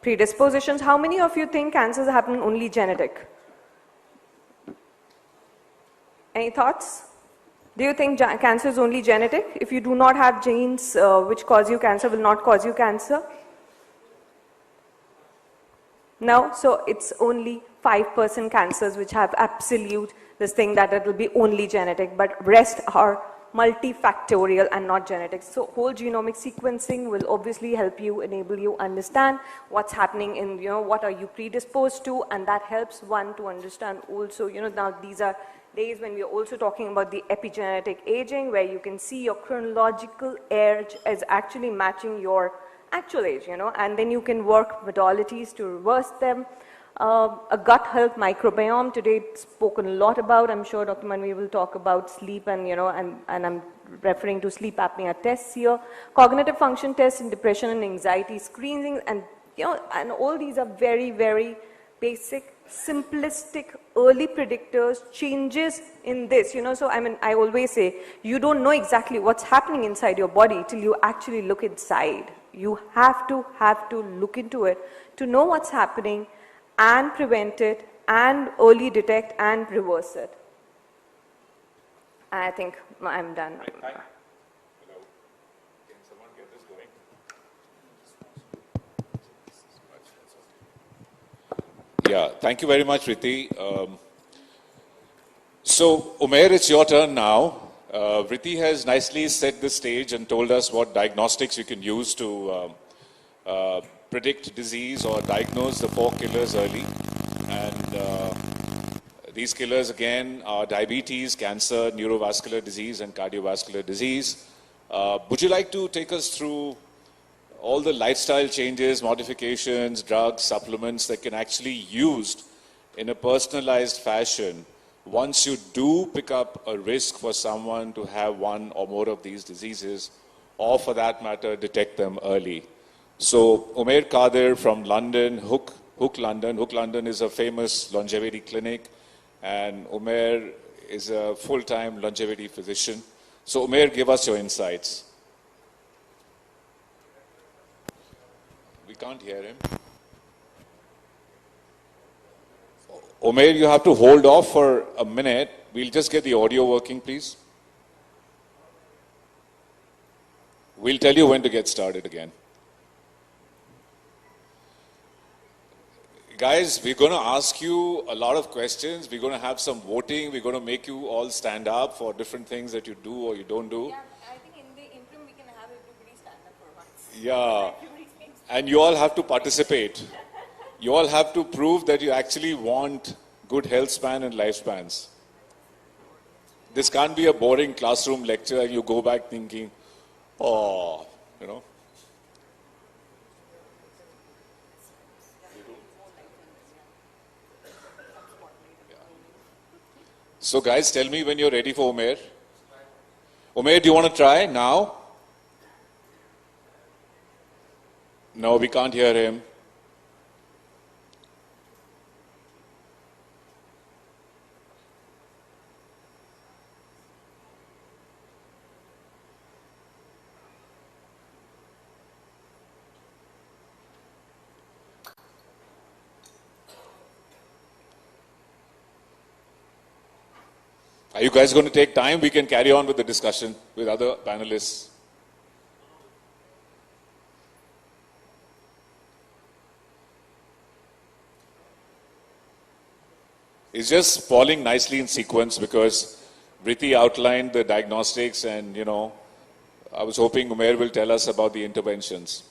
predispositions. How many of you think cancers happen only genetic? Any thoughts? Do you think cancer is only genetic? If you do not have genes which cause you cancer, will not cause you cancer? No, so it's only 5% cancers which have absolute this thing that it will be only genetic, but rest are multifactorial and not genetic. So whole genomic sequencing will obviously help you, enable you understand what's happening in, what are you predisposed to, and that helps one to understand also, now these are days when we are also talking about the epigenetic aging, where you can see your chronological age is actually matching your actual age, and then you can work modalities to reverse them. A gut health microbiome, today it's spoken a lot about. I'm sure Dr. Manvi will talk about sleep and, and I'm referring to sleep apnea tests here. Cognitive function tests in depression and anxiety screening, and, and all these are very, very basic, simplistic, early predictors, changes in this, so I always say, you don't know exactly what's happening inside your body till you actually look inside. You have to look into it to know what's happening and prevent it and early detect and reverse it. I think I'm done. Right, hello. Can someone get this going? Yeah, thank you very much, Riti. So, Umair, it's your turn now. Riti has nicely set the stage and told us what diagnostics you can use to predict disease or diagnose the 4 killers early. And these killers again are diabetes, cancer, neurovascular disease and cardiovascular disease. Would you like to take us through all the lifestyle changes, modifications, drugs, supplements that can actually used in a personalized fashion once you do pick up a risk for someone to have one or more of these diseases, or for that matter, detect them early? So, Umair Kadir from London, Hook London. Hook London is a famous longevity clinic, and Umair is a full-time longevity physician. So, Umair, give us your insights. We can't hear him. Umair, you have to hold off for a minute. We'll just get the audio working, please. We'll tell you when to get started again. Guys, we're going to ask you a lot of questions. We're going to have some voting. We're going to make you all stand up for different things that you do or you don't do. Yeah, I think in the interim we can have everybody stand up for once. Yeah, and you all have to participate. You all have to prove that you actually want good health span and lifespans. This can't be a boring classroom lecture and you go back thinking, oh, So guys, tell me when you're ready for Umair. Umair, do you want to try now? No, we can't hear him. Are you guys going to take time? We can carry on with the discussion with other panelists. It's just falling nicely in sequence because Vriti outlined the diagnostics and, I was hoping Umair will tell us about the interventions.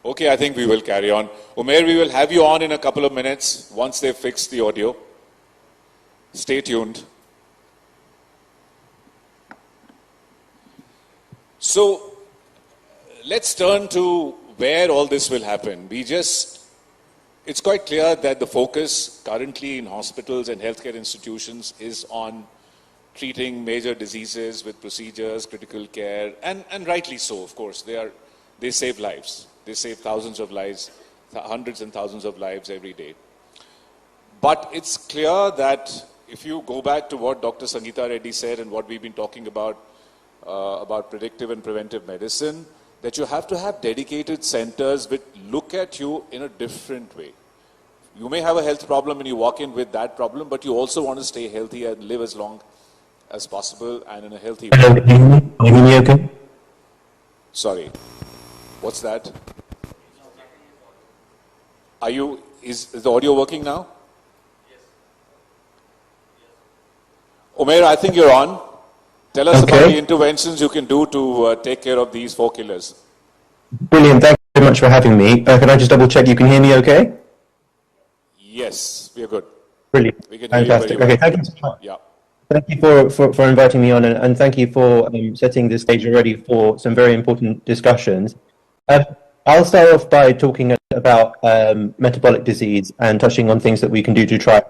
Okay, I think we will carry on. Umair, we will have you on in a couple of minutes once they've fixed the audio. Stay tuned. So, let's turn to where all this will happen. It's quite clear that the focus currently in hospitals and healthcare institutions is on treating major diseases with procedures, critical care, and rightly so, of course. They save lives. They save thousands of lives, hundreds and thousands of lives every day. But it's clear that if you go back to what Dr. Sangeeta Reddy said and what we've been talking about predictive and preventive medicine, that you have to have dedicated centers which look at you in a different way. You may have a health problem and you walk in with that problem, but you also want to stay healthy and live as long as possible and in a healthy way. Can you hear me okay? Sorry. What's that? Is the audio working now? Yes. Umair, I think you're on. Tell us about the interventions you can do to take care of these 4 killers. Brilliant. Thank you very much for having me. Can I just double check you can hear me okay? Yes, we are good. Brilliant. We can Fantastic. hear you very well. Okay, thank you so much. Yeah. Thank you for inviting me on, and thank you for setting the stage already for some very important discussions. I'll start off by talking about metabolic disease and touching on things that we can do to try.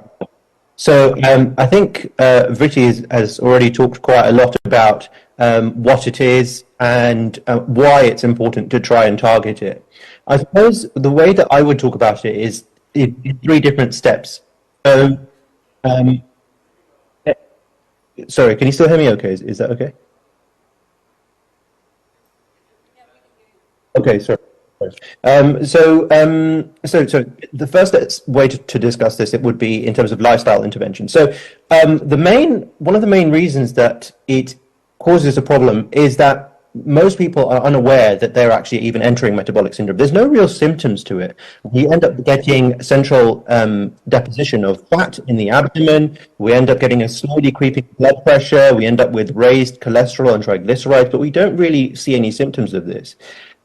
So I think Vriti has already talked quite a lot about what it is and why it's important to try and target it. I suppose the way that I would talk about it is in 3 different steps. So, sorry, can you still hear me okay? Is that okay? Okay, sorry. So the first way to discuss this, it would be in terms of lifestyle intervention. So one of the main reasons that it causes a problem is that most people are unaware that they're actually even entering metabolic syndrome. There's no real symptoms to it. We end up getting central deposition of fat in the abdomen. We end up getting a slowly creeping blood pressure. We end up with raised cholesterol and triglycerides, but we don't really see any symptoms of this.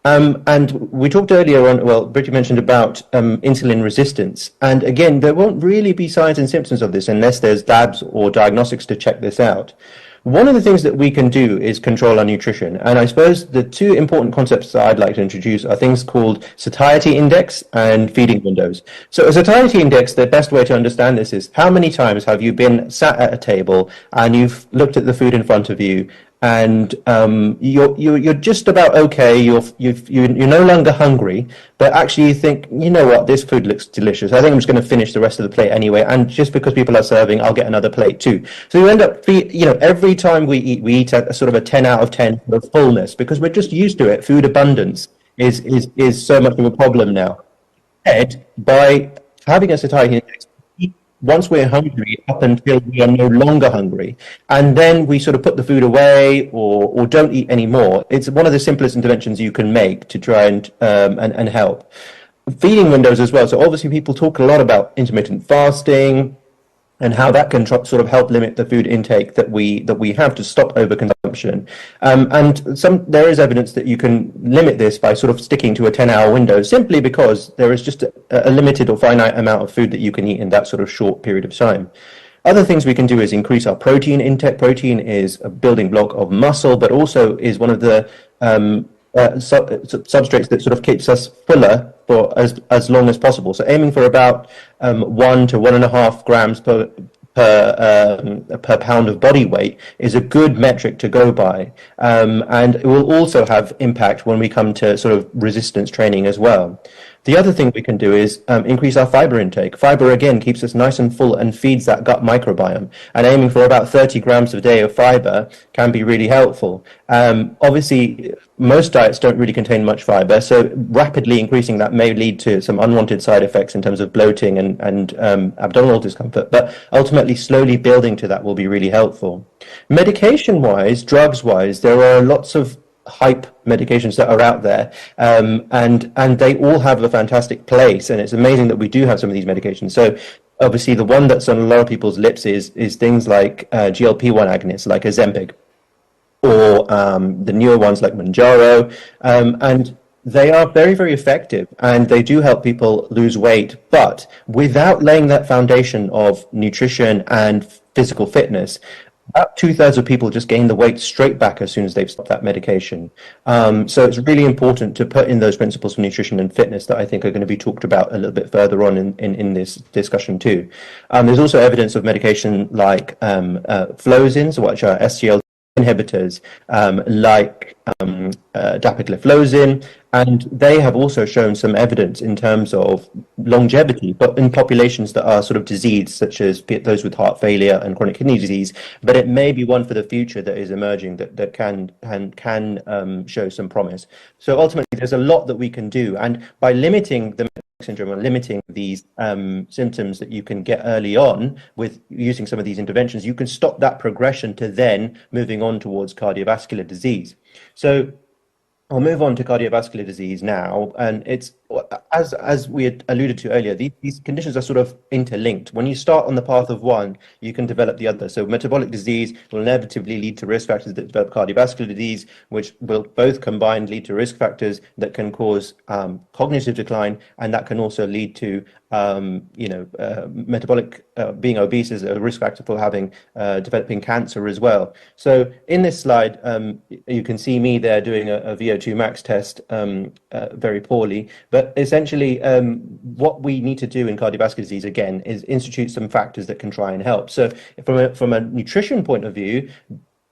And we talked earlier on, Brittany mentioned about insulin resistance. And again, there won't really be signs and symptoms of this unless there's labs or diagnostics to check this out. One of the things that we can do is control our nutrition. And I suppose the 2 important concepts that I'd like to introduce are things called satiety index and feeding windows. So a satiety index, the best way to understand this is how many times have you been sat at a table and you've looked at the food in front of you and you're just about okay, you're no longer hungry, but actually you think, you know what, this food looks delicious. I think I'm just going to finish the rest of the plate anyway, and just because people are serving, I'll get another plate too. So you end up, every time we eat at a sort of a 10 out of 10 sort of fullness, because we're just used to it. Food abundance is so much of a problem now. And by having a satiety index, once we're hungry up until we are no longer hungry, and then we sort of put the food away or don't eat anymore. It's one of the simplest interventions you can make to try and help. Feeding windows as well. So obviously people talk a lot about intermittent fasting and how that can sort of help limit the food intake that we have to stop overconsumption. And there is evidence that you can limit this by sort of sticking to a 10-hour window, simply because there is just a limited or finite amount of food that you can eat in that sort of short period of time. Other things we can do is increase our protein intake. Protein is a building block of muscle, but also is one of the substrates that sort of keeps us fuller for as long as possible. So aiming for about 1 to 1.5 grams per pound of body weight is a good metric to go by. And it will also have impact when we come to sort of resistance training as well. The other thing we can do is increase our fiber intake. Fiber, again, keeps us nice and full and feeds that gut microbiome. And aiming for about 30 grams a day of fiber can be really helpful. Obviously, most diets don't really contain much fiber, so rapidly increasing that may lead to some unwanted side effects in terms of bloating and abdominal discomfort. But ultimately, slowly building to that will be really helpful. Medication-wise, drugs-wise, there are lots of hype medications that are out there, and they all have a fantastic place, and it's amazing that we do have some of these medications. So obviously the one that's on a lot of people's lips is things like GLP-1 agonists like Ozempic, or the newer ones like Mounjaro, and they are very, very effective, and they do help people lose weight, but without laying that foundation of nutrition and physical fitness, about 2/3 of people just gain the weight straight back as soon as they've stopped that medication. So it's really important to put in those principles for nutrition and fitness that I think are going to be talked about a little bit further on in this discussion too. There's also evidence of medication like flozins, which are SGLT inhibitors, like dapagliflozin, and they have also shown some evidence in terms of longevity, but in populations that are sort of diseased, such as those with heart failure and chronic kidney disease. But it may be one for the future that is emerging that can show some promise. So ultimately, there's a lot that we can do, and by limiting the syndrome and limiting these symptoms that you can get early on with using some of these interventions, you can stop that progression to then moving on towards cardiovascular disease. So I'll move on to cardiovascular disease now, and it's as we had alluded to earlier, these conditions are sort of interlinked. When you start on the path of one, you can develop the other. So metabolic disease will inevitably lead to risk factors that develop cardiovascular disease, which will both combined lead to risk factors that can cause cognitive decline, and that can also lead to metabolic being obese is a risk factor for having developing cancer as well. So in this slide, you can see me there doing a VO2 max test very poorly. But essentially, what we need to do in cardiovascular disease, again, is institute some factors that can try and help. So from a nutrition point of view,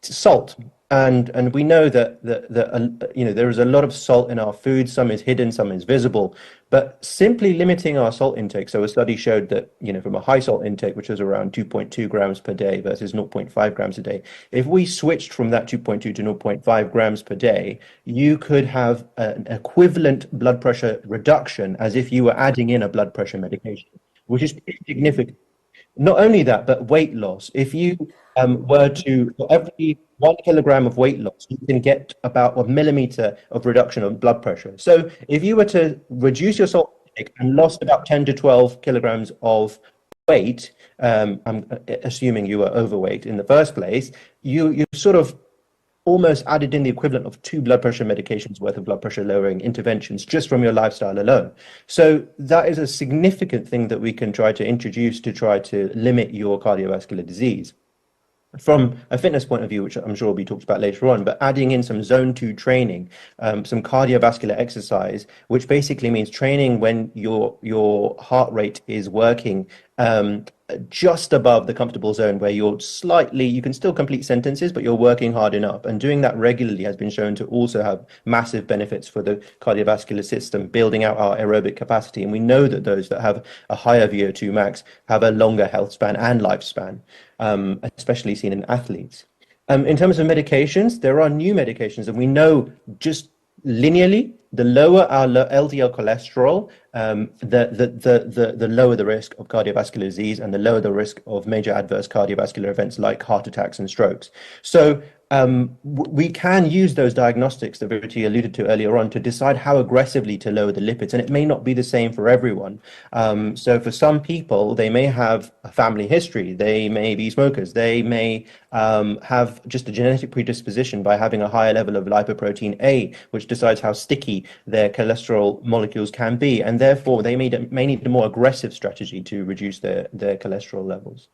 salt. And we know that there is a lot of salt in our food. Some is hidden, some is visible. But simply limiting our salt intake. So a study showed that from a high salt intake, which was around 2.2 grams per day versus 0.5 grams a day, if we switched from that 2.2 to 0.5 grams per day, you could have an equivalent blood pressure reduction as if you were adding in a blood pressure medication, which is significant. Not only that, but weight loss. If you were to, for every 1 kilogram of weight loss, you can get about a millimeter of reduction of blood pressure. So if you were to reduce your salt intake and lost about 10 to 12 kilograms of weight, I'm assuming you were overweight in the first place, you sort of almost added in the equivalent of 2 blood pressure medications worth of blood pressure lowering interventions just from your lifestyle alone. So that is a significant thing that we can try to introduce to try to limit your cardiovascular disease. From a fitness point of view, which I'm sure will be talked about later on, but adding in some zone 2 training, some cardiovascular exercise, which basically means training when your heart rate is working just above the comfortable zone, where you can still complete sentences, but you're working hard enough. And doing that regularly has been shown to also have massive benefits for the cardiovascular system, building out our aerobic capacity. And we know that those that have a higher VO2 max have a longer health span and lifespan, especially seen in athletes. In terms of medications, there are new medications, and we know just linearly, the lower our LDL cholesterol, the lower the risk of cardiovascular disease and the lower the risk of major adverse cardiovascular events like heart attacks and strokes. So we can use those diagnostics that Virti alluded to earlier on to decide how aggressively to lower the lipids, and it may not be the same for everyone. So for some people, they may have a family history, they may be smokers, they may have just a genetic predisposition by having a higher level of lipoprotein A, which decides how sticky their cholesterol molecules can be, and therefore they may need a more aggressive strategy to reduce their cholesterol levels.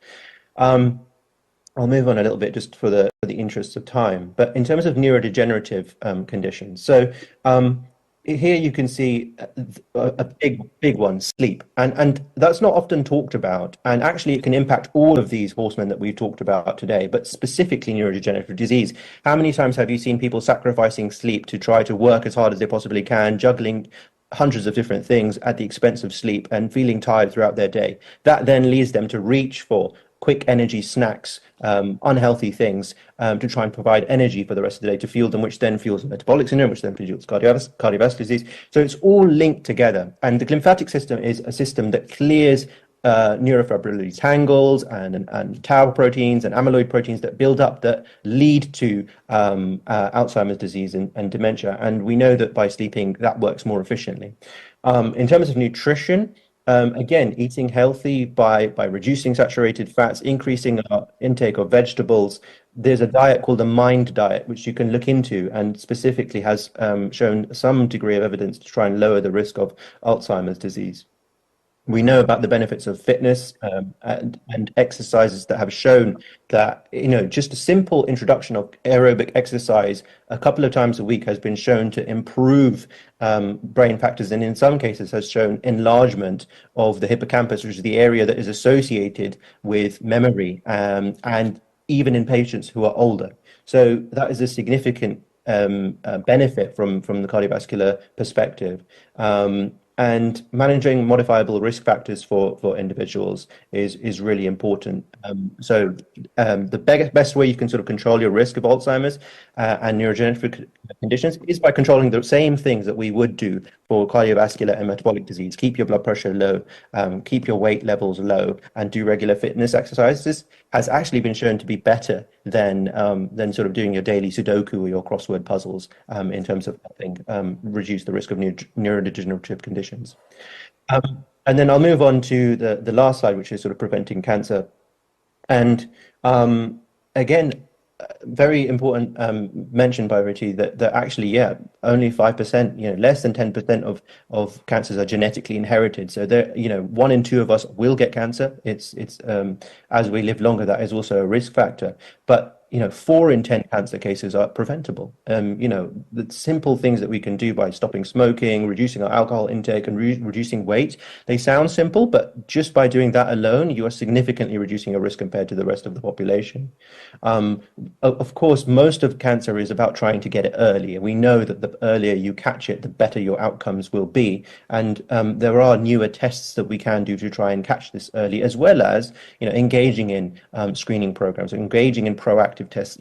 I'll move on a little bit just for the interests of time. But in terms of neurodegenerative conditions, so here you can see a big one, sleep. And that's not often talked about. And actually, it can impact all of these horsemen that we've talked about today, but specifically neurodegenerative disease. How many times have you seen people sacrificing sleep to try to work as hard as they possibly can, juggling hundreds of different things at the expense of sleep and feeling tired throughout their day. That then leads them to reach for quick energy snacks, unhealthy things, to try and provide energy for the rest of the day to fuel them, which then fuels metabolic syndrome, which then fuels cardiovascular disease. So it's all linked together. And the lymphatic system is a system that clears neurofibrillary tangles and tau proteins and amyloid proteins that build up that lead to Alzheimer's disease and dementia. And we know that by sleeping, that works more efficiently. In terms of nutrition, again, eating healthy by reducing saturated fats, increasing our intake of vegetables. There's a diet called the MIND diet, which you can look into and specifically has shown some degree of evidence to try and lower the risk of Alzheimer's disease. We know about the benefits of fitness and exercises that have shown that, just a simple introduction of aerobic exercise a couple of times a week has been shown to improve brain factors, and in some cases has shown enlargement of the hippocampus, which is the area that is associated with memory, and even in patients who are older. So that is a significant benefit from the cardiovascular perspective. And managing modifiable risk factors for individuals is really important. So the best way you can sort of control your risk of Alzheimer's and neurodegenerative conditions is by controlling the same things that we would do for cardiovascular and metabolic disease. Keep your blood pressure low, keep your weight levels low, and do regular fitness exercises. Has actually been shown to be better than sort of doing your daily Sudoku or your crossword puzzles in terms of helping reduce the risk of neurodegenerative conditions. And then I'll move on to the last slide, which is sort of preventing cancer. And again, very important mention by Ritu that actually, only 5%, less than 10% of cancers are genetically inherited. So there, 1 in 2 of us will get cancer. It's as we live longer, that is also a risk factor. But 4 in 10 cancer cases are preventable. The simple things that we can do by stopping smoking, reducing our alcohol intake, and reducing weight, they sound simple, but just by doing that alone, you are significantly reducing your risk compared to the rest of the population. Of course, most of cancer is about trying to get it early. And we know that the earlier you catch it, the better your outcomes will be. And there are newer tests that we can do to try and catch this early, as well as, engaging in screening programs, engaging in proactive tests,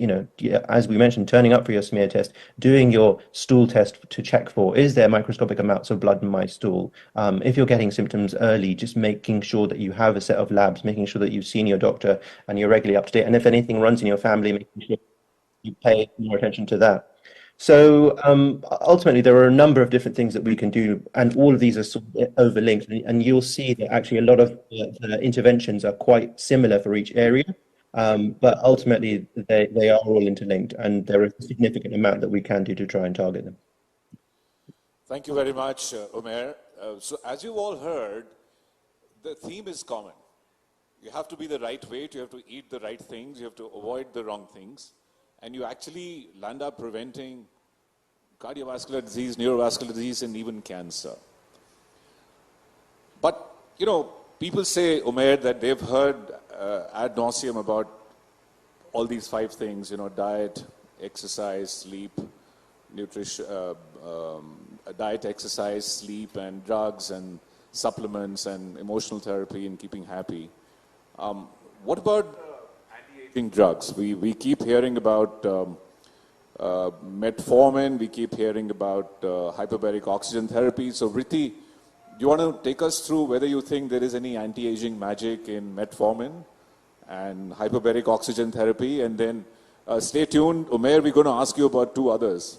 as we mentioned, turning up for your smear test, doing your stool test to check for, is there microscopic amounts of blood in my stool? If you're getting symptoms early, just making sure that you have a set of labs, making sure that you've seen your doctor and you're regularly up to date. And if anything runs in your family, making sure you pay more attention to that. So ultimately, there are a number of different things that we can do, and all of these are sort of overlinked. And you'll see that actually a lot of the interventions are quite similar for each area. But ultimately, they are all interlinked, and there is a significant amount that we can do to try and target them. Thank you very much, Umair. So as you've all heard, the theme is common. You have to be the right weight, you have to eat the right things, you have to avoid the wrong things, and you actually land up preventing cardiovascular disease, neurovascular disease, and even cancer. But, people say, Umair, that they've heard ad nauseum about all these 5 things, diet, exercise, sleep, nutrition, diet, exercise, sleep, and drugs, and supplements, and emotional therapy, and keeping happy. What about anti-aging drugs? We keep hearing about metformin, we keep hearing about hyperbaric oxygen therapy. So, Rithi, do you want to take us through whether you think there is any anti-aging magic in metformin and hyperbaric oxygen therapy? And then stay tuned. Umair, we're going to ask you about 2 others.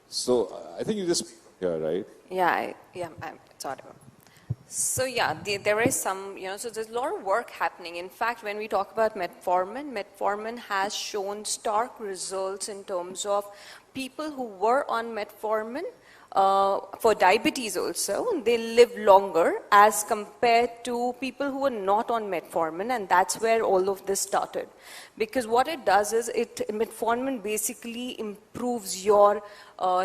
So I think you just here, right? Yeah, it's audible. So there is some, so there's a lot of work happening. In fact, when we talk about metformin has shown stark results in terms of people who were on metformin. For diabetes also, they live longer as compared to people who were not on metformin, and that's where all of this started. Because what it does is, metformin basically improves your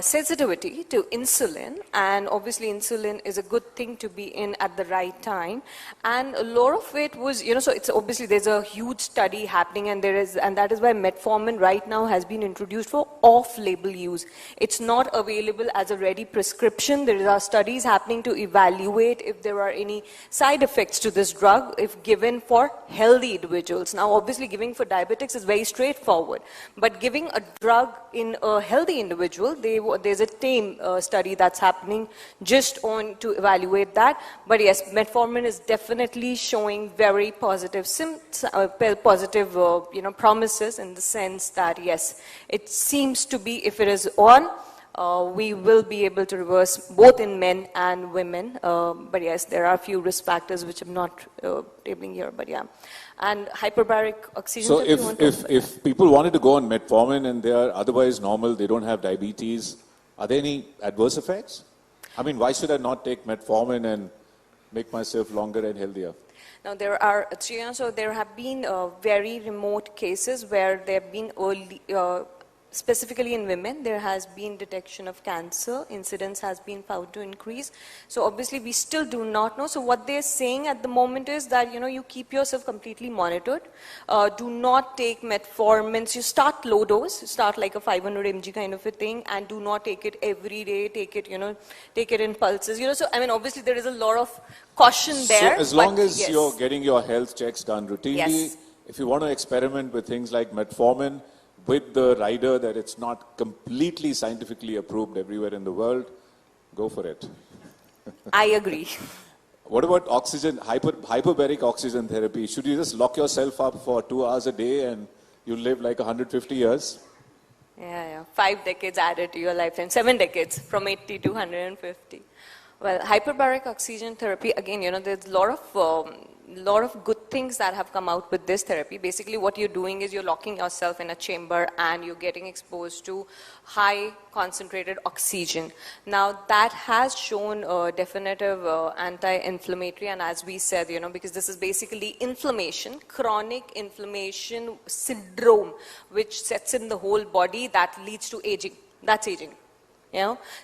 sensitivity to insulin, and obviously insulin is a good thing to be in at the right time. And a lot of it was, so it's obviously there's a huge study happening, and that is why metformin right now has been introduced for off-label use. It's not available as a ready already prescription. There are studies happening to evaluate if there are any side effects to this drug if given for healthy individuals. Now, obviously, giving for diabetics is very straightforward, but giving a drug in a healthy individual, there's a TAME study that's happening just on to evaluate that. But yes, metformin is definitely showing very positive promises in the sense that yes, it seems to be, if it is on, we will be able to reverse both in men and women. But yes, there are a few risk factors which I'm not tabling here, but yeah. And hyperbaric oxygen. So if people wanted to go on metformin and they are otherwise normal, they don't have diabetes, are there any adverse effects? I mean, why should I not take metformin and make myself longer and healthier? Now there are, so there have been very remote cases where there have been early, specifically in women, there has been detection of cancer, incidence has been found to increase. So obviously we still do not know. So what they're saying at the moment is that, you keep yourself completely monitored. Do not take metformin. You start low dose, start like a 500 mg kind of a thing, and do not take it every day, take it, take it in pulses. So I mean, obviously there is a lot of caution there. So as long as you're getting your health checks done routinely, if you want to experiment with things like metformin, with the rider that it's not completely scientifically approved everywhere in the world, go for it. I agree. What about oxygen, hyperbaric oxygen therapy? Should you just lock yourself up for 2 hours a day and you live like 150 years? Yeah. 5 decades added to your lifetime, 7 decades from 80 to 150. Well, hyperbaric oxygen therapy, again, there's a lot of good things that have come out with this therapy. Basically, what you're doing is you're locking yourself in a chamber and you're getting exposed to high concentrated oxygen. Now, that has shown a definitive anti-inflammatory, and as we said, because this is basically inflammation, chronic inflammation syndrome, which sets in the whole body that leads to aging. That's aging.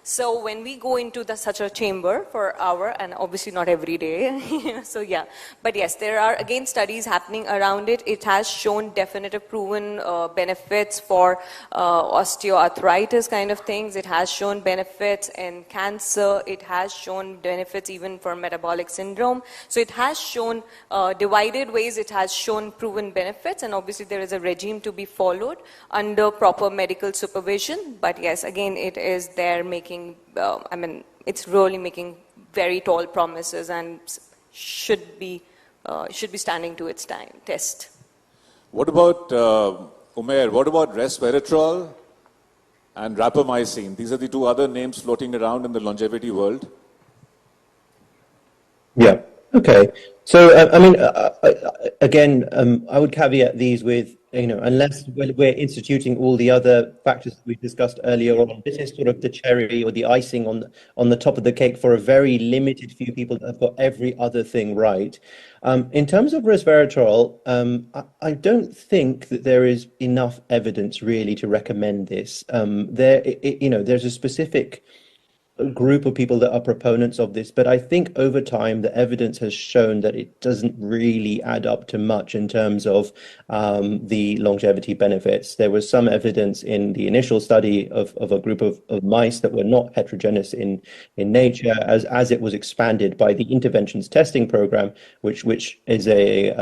So when we go into such a chamber for an hour, and obviously not every day, so yeah, but yes, there are again studies happening around it. It has shown definitive proven benefits for osteoarthritis kind of things. It has shown benefits in cancer. It has shown benefits even for metabolic syndrome. So it has shown divided ways. It has shown proven benefits, and obviously there is a regime to be followed under proper medical supervision. But yes, again, it is there making, it's really making very tall promises and should be standing to its test. What about, Umair, what about resveratrol and rapamycin? These are the two other names floating around in the longevity world. Yeah, okay. So, I would caveat these with, unless we're instituting all the other factors that we discussed earlier on, this is sort of the cherry or the icing on the top of the cake for a very limited few people that have got every other thing right. In terms of resveratrol, I don't think that there is enough evidence really to recommend this. There's a specific group of people that are proponents of this, but I think over time the evidence has shown that it doesn't really add up to much in terms of the longevity benefits. There was some evidence in the initial study of a group of mice that were not heterogeneous in nature as it was expanded by the interventions testing program, which is a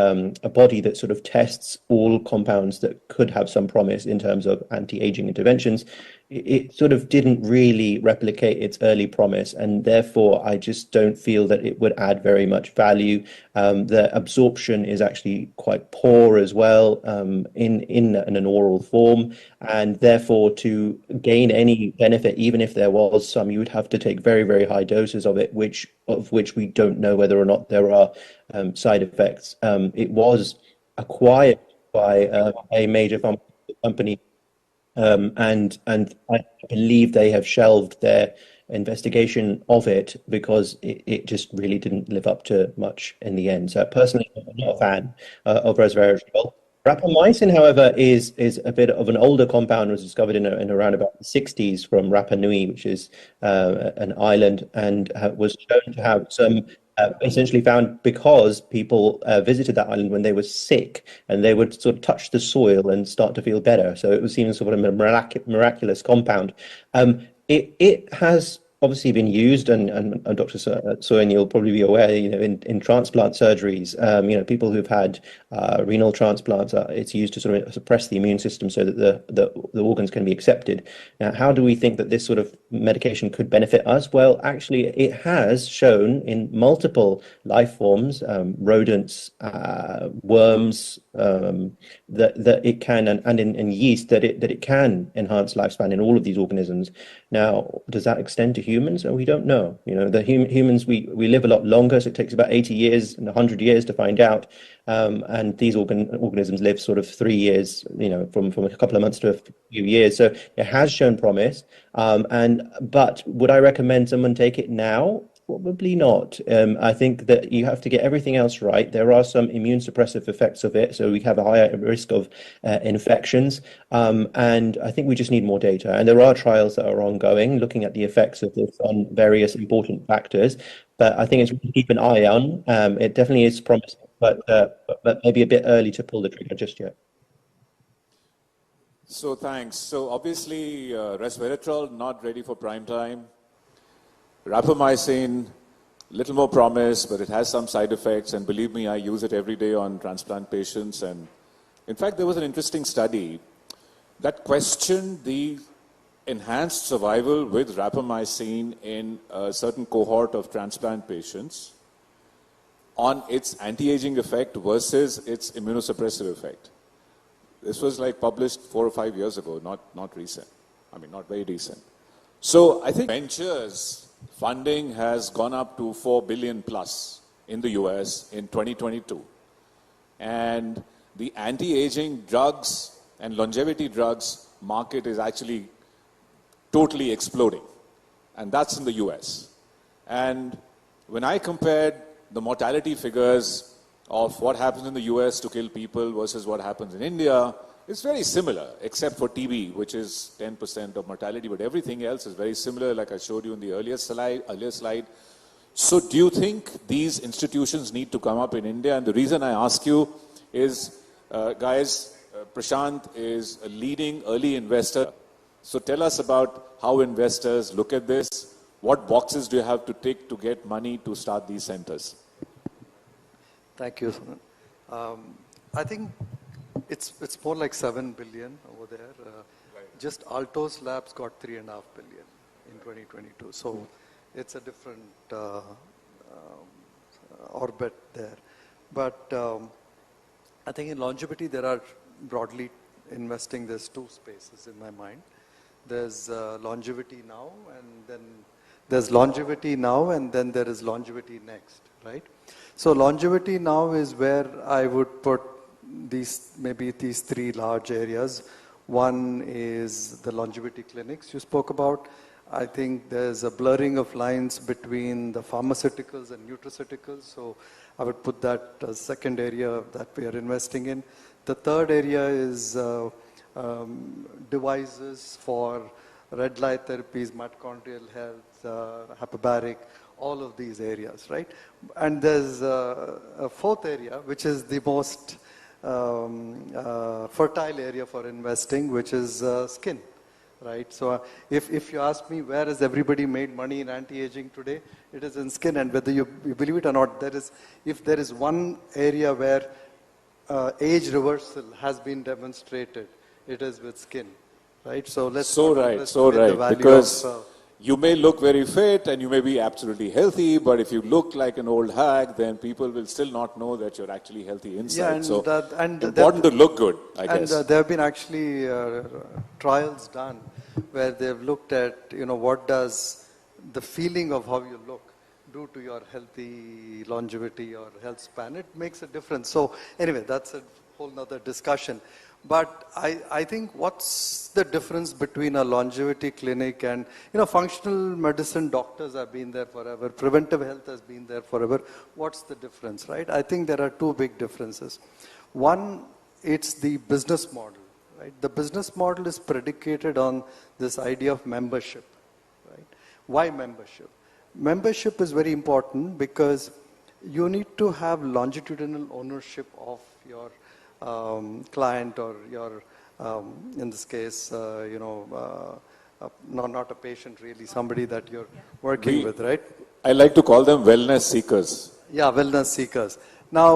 body that sort of tests all compounds that could have some promise in terms of anti-aging interventions. It sort of didn't really replicate its early promise, and therefore I just don't feel that it would add very much value. The absorption is actually quite poor as well in an oral form, and therefore to gain any benefit, even if there was some, you would have to take very, very high doses of it, which we don't know whether or not there are side effects. It was acquired by a major pharmaceutical company, and I believe they have shelved their investigation of it because it just really didn't live up to much in the end. So personally, I'm not a fan of resveratrol. Rapamycin, however, is a bit of an older compound. It was discovered in around about the 60s from Rapa Nui, which is an island, and was shown to have some essentially found because people visited that island when they were sick, and they would sort of touch the soil and start to feel better. So it was seen as sort of a miraculous compound. It has obviously been used, and Dr. Soin, you'll probably be aware, in transplant surgeries, people who've had renal transplants, it's used to sort of suppress the immune system so that the organs can be accepted. Now, how do we think that this sort of medication could benefit us? Well, actually, it has shown in multiple life forms, rodents, worms, that it can, and in yeast, that it can enhance lifespan in all of these organisms. Now, does that extend to humans? We don't know. The humans, we live a lot longer, so it takes about 80 years and 100 years to find out. And these organisms live sort of 3 years, from a couple of months to a few years. So it has shown promise. But would I recommend someone take it now? Probably not. I think that you have to get everything else right. There are some immune suppressive effects of it, so we have a higher risk of infections. And I think we just need more data. And there are trials that are ongoing looking at the effects of this on various important factors. But I think it's to keep an eye on. It definitely is promising, but maybe a bit early to pull the trigger just yet. So thanks. So obviously, resveratrol not ready for prime time. Rapamycin, little more promise, but it has some side effects. And believe me, I use it every day on transplant patients. And in fact, there was an interesting study that questioned the enhanced survival with rapamycin in a certain cohort of transplant patients on its anti-aging effect versus its immunosuppressive effect. This was like published 4 or 5 years ago, not recent. I mean, not very recent. So I think ventures funding has gone up to 4 billion plus in the US in 2022. And the anti-aging drugs and longevity drugs market is actually totally exploding. And that's in the US. And when I compared the mortality figures of what happens in the US to kill people versus what happens in India, it's very similar, except for TB, which is 10% of mortality, but everything else is very similar, like I showed you in the earlier slide. So do you think these institutions need to come up in India? And the reason I ask you is, guys, Prashant is a leading early investor. So tell us about how investors look at this. What boxes do you have to tick to get money to start these centers? Thank you, Sunan. I think it's more like 7 billion over there. Just Altos Labs got 3.5 billion in 2022. So it's a different orbit there. But I think in longevity, there are broadly investing, there's two spaces in my mind. There's longevity now, and then there's longevity now, and then there is longevity next, right? So longevity now is where I would put these 3 large areas. One is the longevity clinics you spoke about. I think there's a blurring of lines between the pharmaceuticals and nutraceuticals. So I would put that as second area that we are investing in. The third area is devices for red light therapies, mitochondrial health, hyperbaric, all of these areas, right? And there's a fourth area, which is the most fertile area for investing, which is skin, right? So if you ask me where has everybody made money in anti-aging today, it is in skin. And whether you believe it or not, if there is one area where age reversal has been demonstrated, it is with skin, right? So let's so right, because you may look very fit and you may be absolutely healthy, but if you look like an old hag, then people will still not know that you're actually healthy inside. Yeah, and important to look good, I guess. And there have been actually trials done where they've looked at, what does the feeling of how you look do to your healthy longevity or health span. It makes a difference. So anyway, that's a whole nother discussion. But I think what's the difference between a longevity clinic and, functional medicine doctors have been there forever. Preventive health has been there forever. What's the difference, right? I think there are two big differences. One, it's the business model, right? The business model is predicated on this idea of membership, right? Why membership? Membership is very important because you need to have longitudinal ownership of your client or your, in this case, not a patient really, somebody that you're working with, right? I like to call them wellness seekers. Yeah, wellness seekers. Now,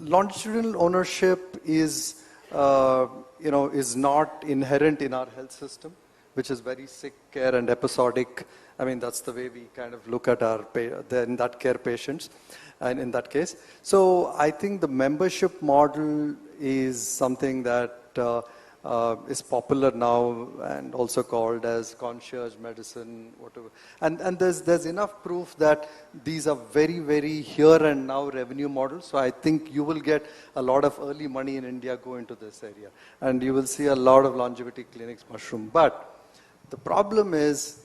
longitudinal ownership is, is not inherent in our health system, which is very sick care and episodic. I mean, that's the way we kind of look at our in that care patients, and in that case. So I think the membership model is something that is popular now and also called as concierge medicine, whatever. And there's enough proof that these are very, very here and now revenue models. So I think you will get a lot of early money in India go into this area. And you will see a lot of longevity clinics mushroom. But the problem is,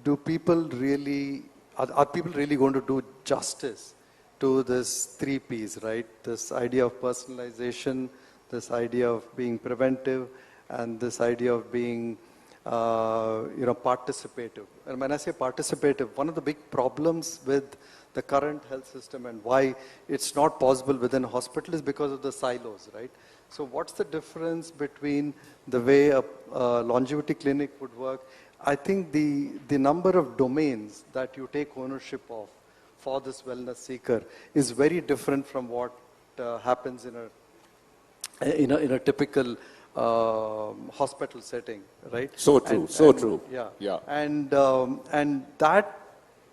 are people really going to do justice to this 3 Ps, right? This idea of personalization, this idea of being preventive, and this idea of being, participative. And when I say participative, one of the big problems with the current health system and why it's not possible within a hospital is because of the silos, right? So what's the difference between the way a longevity clinic would work? I think the number of domains that you take ownership of for this wellness seeker is very different from what happens in a typical hospital setting, right? So true, true. Yeah. And that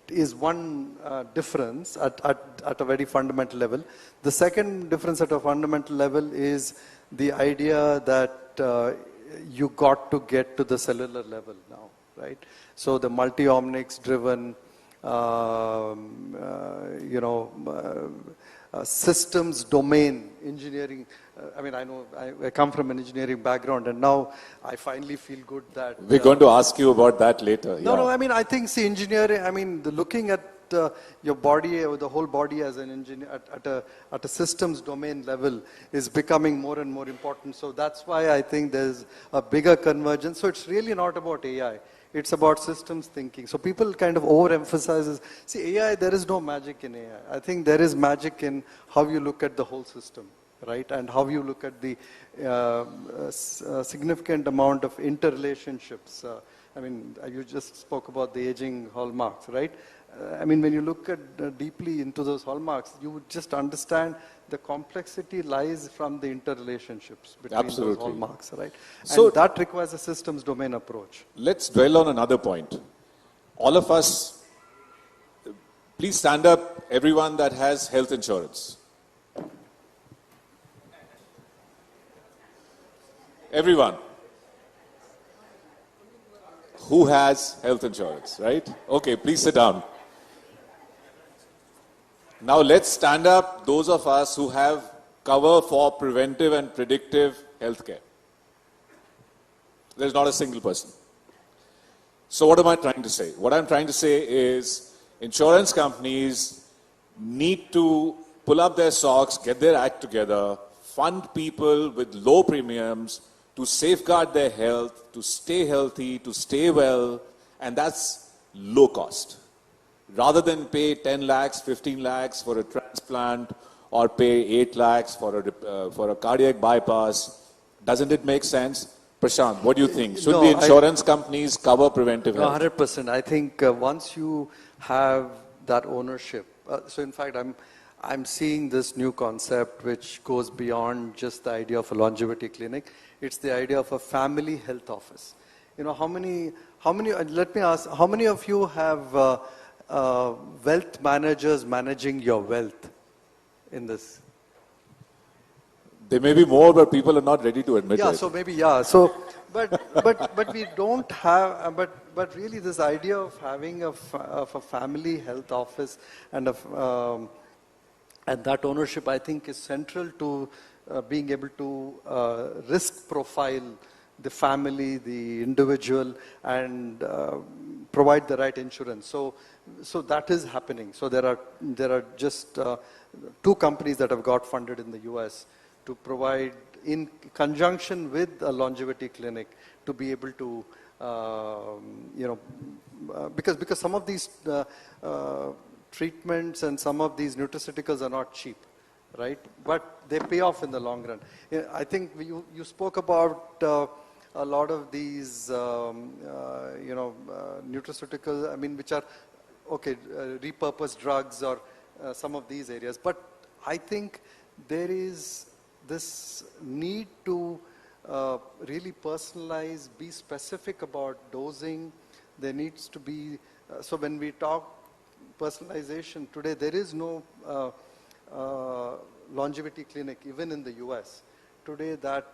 is one difference at a very fundamental level. The second difference at a fundamental level is the idea that you got to get to the cellular level now, right? So the multi-omics driven, systems domain engineering. I mean, I know I come from an engineering background, and now I finally feel good that we're going to ask you about that later. No, I mean, I think engineering. I mean, looking at your body or the whole body as an engineer at a systems domain level is becoming more and more important. So that's why I think there's a bigger convergence. So it's really not about AI. It's about systems thinking. So people kind of overemphasize. See, AI, there is no magic in AI. I think there is magic in how you look at the whole system, right? And how you look at the significant amount of interrelationships. I mean, you just spoke about the aging hallmarks, right? I mean, when you look at deeply into those hallmarks, you would just understand the complexity lies from the interrelationships between those hallmarks, right? So and that requires a systems domain approach. Let's dwell on another point. All of us, please stand up, everyone that has health insurance. Everyone who has health insurance, right? Okay, please sit down. Now let's stand up those of us who have cover for preventive and predictive healthcare. There's not a single person. So what am I trying to say? What I'm trying to say is insurance companies need to pull up their socks, get their act together, fund people with low premiums to safeguard their health, to stay healthy, to stay well, and that's low cost. Rather than pay 10 lakhs, 15 lakhs for a transplant or pay 8 lakhs for a cardiac bypass, doesn't it make sense? Prashant, what do you think? Should the insurance companies cover preventive health? 100%. I think once you have that ownership, so in fact, I'm seeing this new concept which goes beyond just the idea of a longevity clinic. It's the idea of a family health office. You know, how many, let me ask, how many of you have wealth managers managing your wealth in this? There may be more, but people are not ready to admit it. Yeah, so maybe, yeah. So, but we don't have, but really this idea of having a family health office and that ownership, I think, is central to being able to risk profile the family, the individual, and provide the right insurance. So that is happening. So there are just 2 companies that have got funded in the US to provide, in conjunction with a longevity clinic, to be able to, because some of these treatments and some of these nutraceuticals are not cheap, right? But they pay off in the long run. I think you spoke about a lot of these, nutraceutical, I mean, which are, okay, repurposed drugs or some of these areas. But I think there is this need to really personalize, be specific about dosing. There needs to be, so when we talk personalization today, there is no longevity clinic, even in the US, today that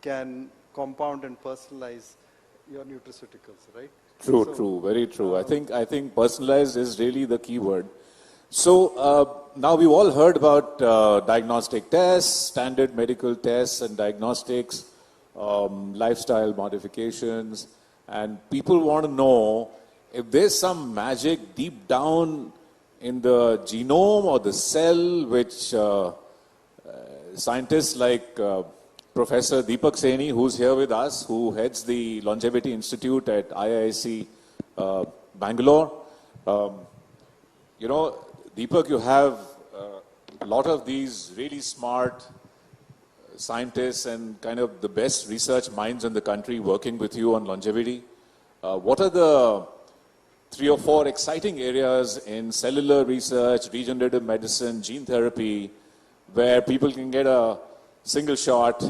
can compound and personalize your nutraceuticals, right? True, very true. I think personalized is really the key word. So now we've all heard about diagnostic tests, standard medical tests and diagnostics, lifestyle modifications, and people want to know if there's some magic deep down in the genome or the cell which scientists like Professor Deepak Saini, who's here with us, who heads the Longevity Institute at IISc Bangalore. Deepak, you have a lot of these really smart scientists and kind of the best research minds in the country working with you on longevity. What are the 3 or 4 exciting areas in cellular research, regenerative medicine, gene therapy, where people can get a single shot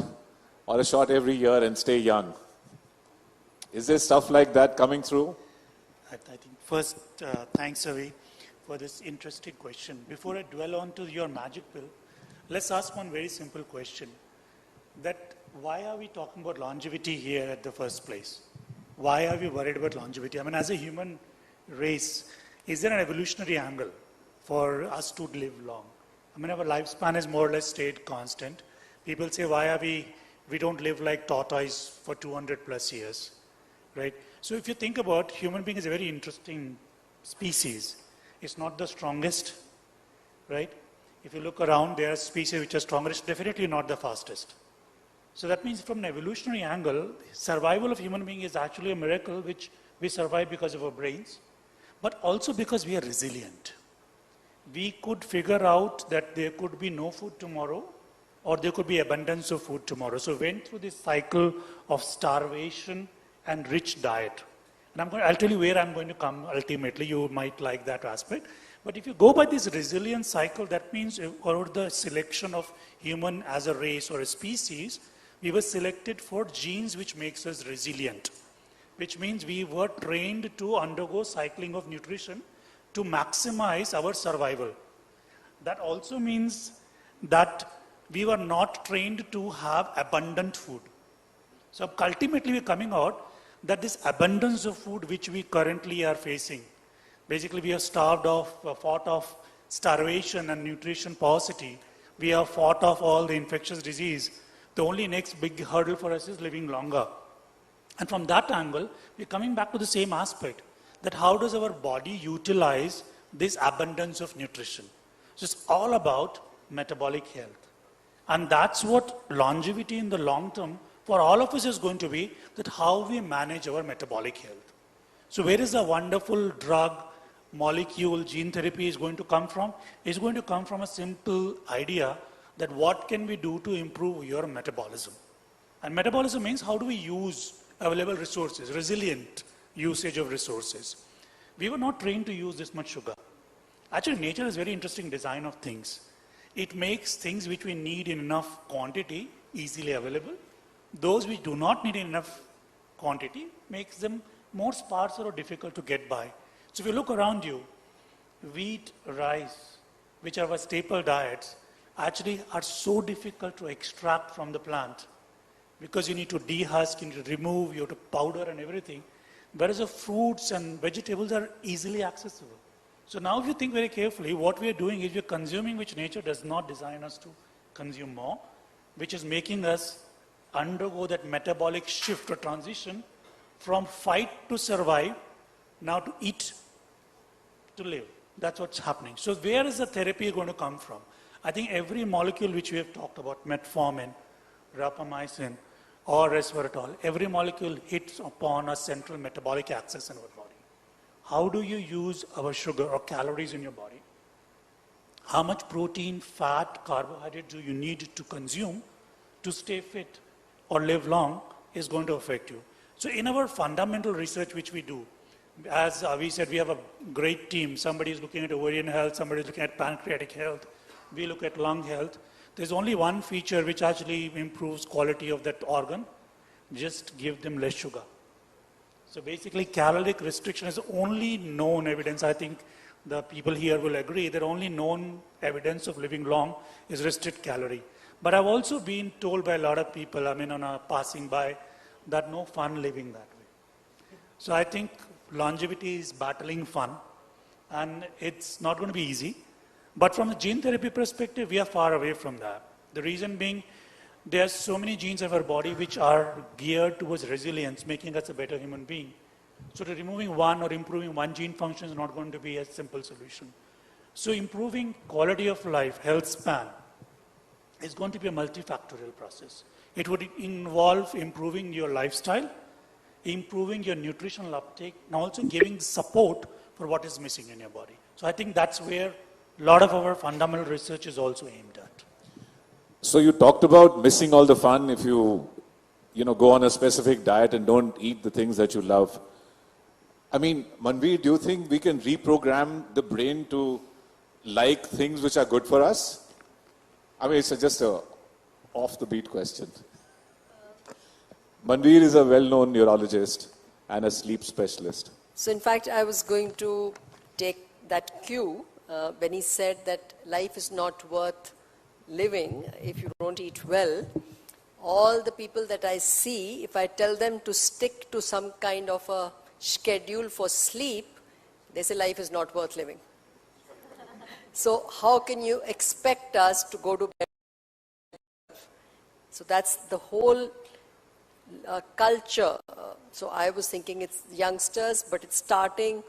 or a shot every year and stay young? Is there stuff like that coming through? I think first, thanks, Avi, for this interesting question. Before I dwell on to your magic pill, let's ask one very simple question. That why are we talking about longevity here at the first place? Why are we worried about longevity? I mean, as a human race, is there an evolutionary angle for us to live long? I mean, our lifespan has more or less stayed constant. People say, why are we don't live like tortoise for 200 plus years, right? So if you think about human being is a very interesting species. It's not the strongest, right? If you look around, there are species which are stronger. It's definitely not the fastest. So that means from an evolutionary angle, survival of human being is actually a miracle, which we survive because of our brains, but also because we are resilient. We could figure out that there could be no food tomorrow, or there could be abundance of food tomorrow. So we went through this cycle of starvation and rich diet. And I'll tell you where I'm going to come ultimately. You might like that aspect. But if you go by this resilience cycle, that means over the selection of human as a race or a species, we were selected for genes which makes us resilient, which means we were trained to undergo cycling of nutrition to maximize our survival. That also means that we were not trained to have abundant food. So ultimately we're coming out that this abundance of food which we currently are facing, basically we have fought off starvation and nutrition paucity. We have fought off all the infectious disease. The only next big hurdle for us is living longer. And from that angle, we're coming back to the same aspect, that how does our body utilize this abundance of nutrition? So it's all about metabolic health. And that's what longevity in the long term for all of us is going to be, that how we manage our metabolic health. So where is the wonderful drug, molecule, gene therapy is going to come from? It's going to come from a simple idea that what can we do to improve your metabolism? And metabolism means how do we use available resources, resilient usage of resources. We were not trained to use this much sugar. Actually, nature has very interesting design of things. It makes things which we need in enough quantity easily available. Those which do not need enough quantity makes them more sparse or difficult to get by. So if you look around you, wheat, rice, which are our staple diets, actually are so difficult to extract from the plant because you need to dehusk, you need to remove, you have to powder and everything. Whereas the fruits and vegetables are easily accessible. So now if you think very carefully, what we are doing is we are consuming which nature does not design us to consume more, which is making us undergo that metabolic shift or transition from fight to survive, now to eat to live. That's what's happening. So where is the therapy going to come from? I think every molecule which we have talked about, metformin, rapamycin, or resveratrol, every molecule hits upon a central metabolic axis in our body. How do you use our sugar or calories in your body? How much protein, fat, carbohydrate do you need to consume to stay fit or live long is going to affect you. So in our fundamental research which we do, as Avi said, we have a great team. Somebody is looking at ovarian health, somebody is looking at pancreatic health, we look at lung health. There's only one feature which actually improves quality of that organ. Just give them less sugar. So basically caloric restriction is only known evidence. I think the people here will agree that only known evidence of living long is restrict calorie. But I've also been told by a lot of people, I mean on a passing by, that no fun living that way. So I think longevity is battling fun, and it's not going to be easy. But from a gene therapy perspective, we are far away from that. The reason being, there are so many genes of our body which are geared towards resilience, making us a better human being. So removing one or improving one gene function is not going to be a simple solution. So improving quality of life, health span, is going to be a multifactorial process. It would involve improving your lifestyle, improving your nutritional uptake, and also giving support for what is missing in your body. So I think that's where a lot of our fundamental research is also aimed at. So you talked about missing all the fun if you go on a specific diet and don't eat the things that you love. I mean, Manveer, do you think we can reprogram the brain to like things which are good for us? I mean, it's just a off-the-beat question. Manveer is a well-known neurologist and a sleep specialist. So in fact, I was going to take that cue when he said that life is not worth living if you don't eat well. All the people that I see, if I tell them to stick to some kind of a schedule for sleep, they say life is not worth living. So how can you expect us to go to bed? So that's the whole culture. So I was thinking it's youngsters, but it's starting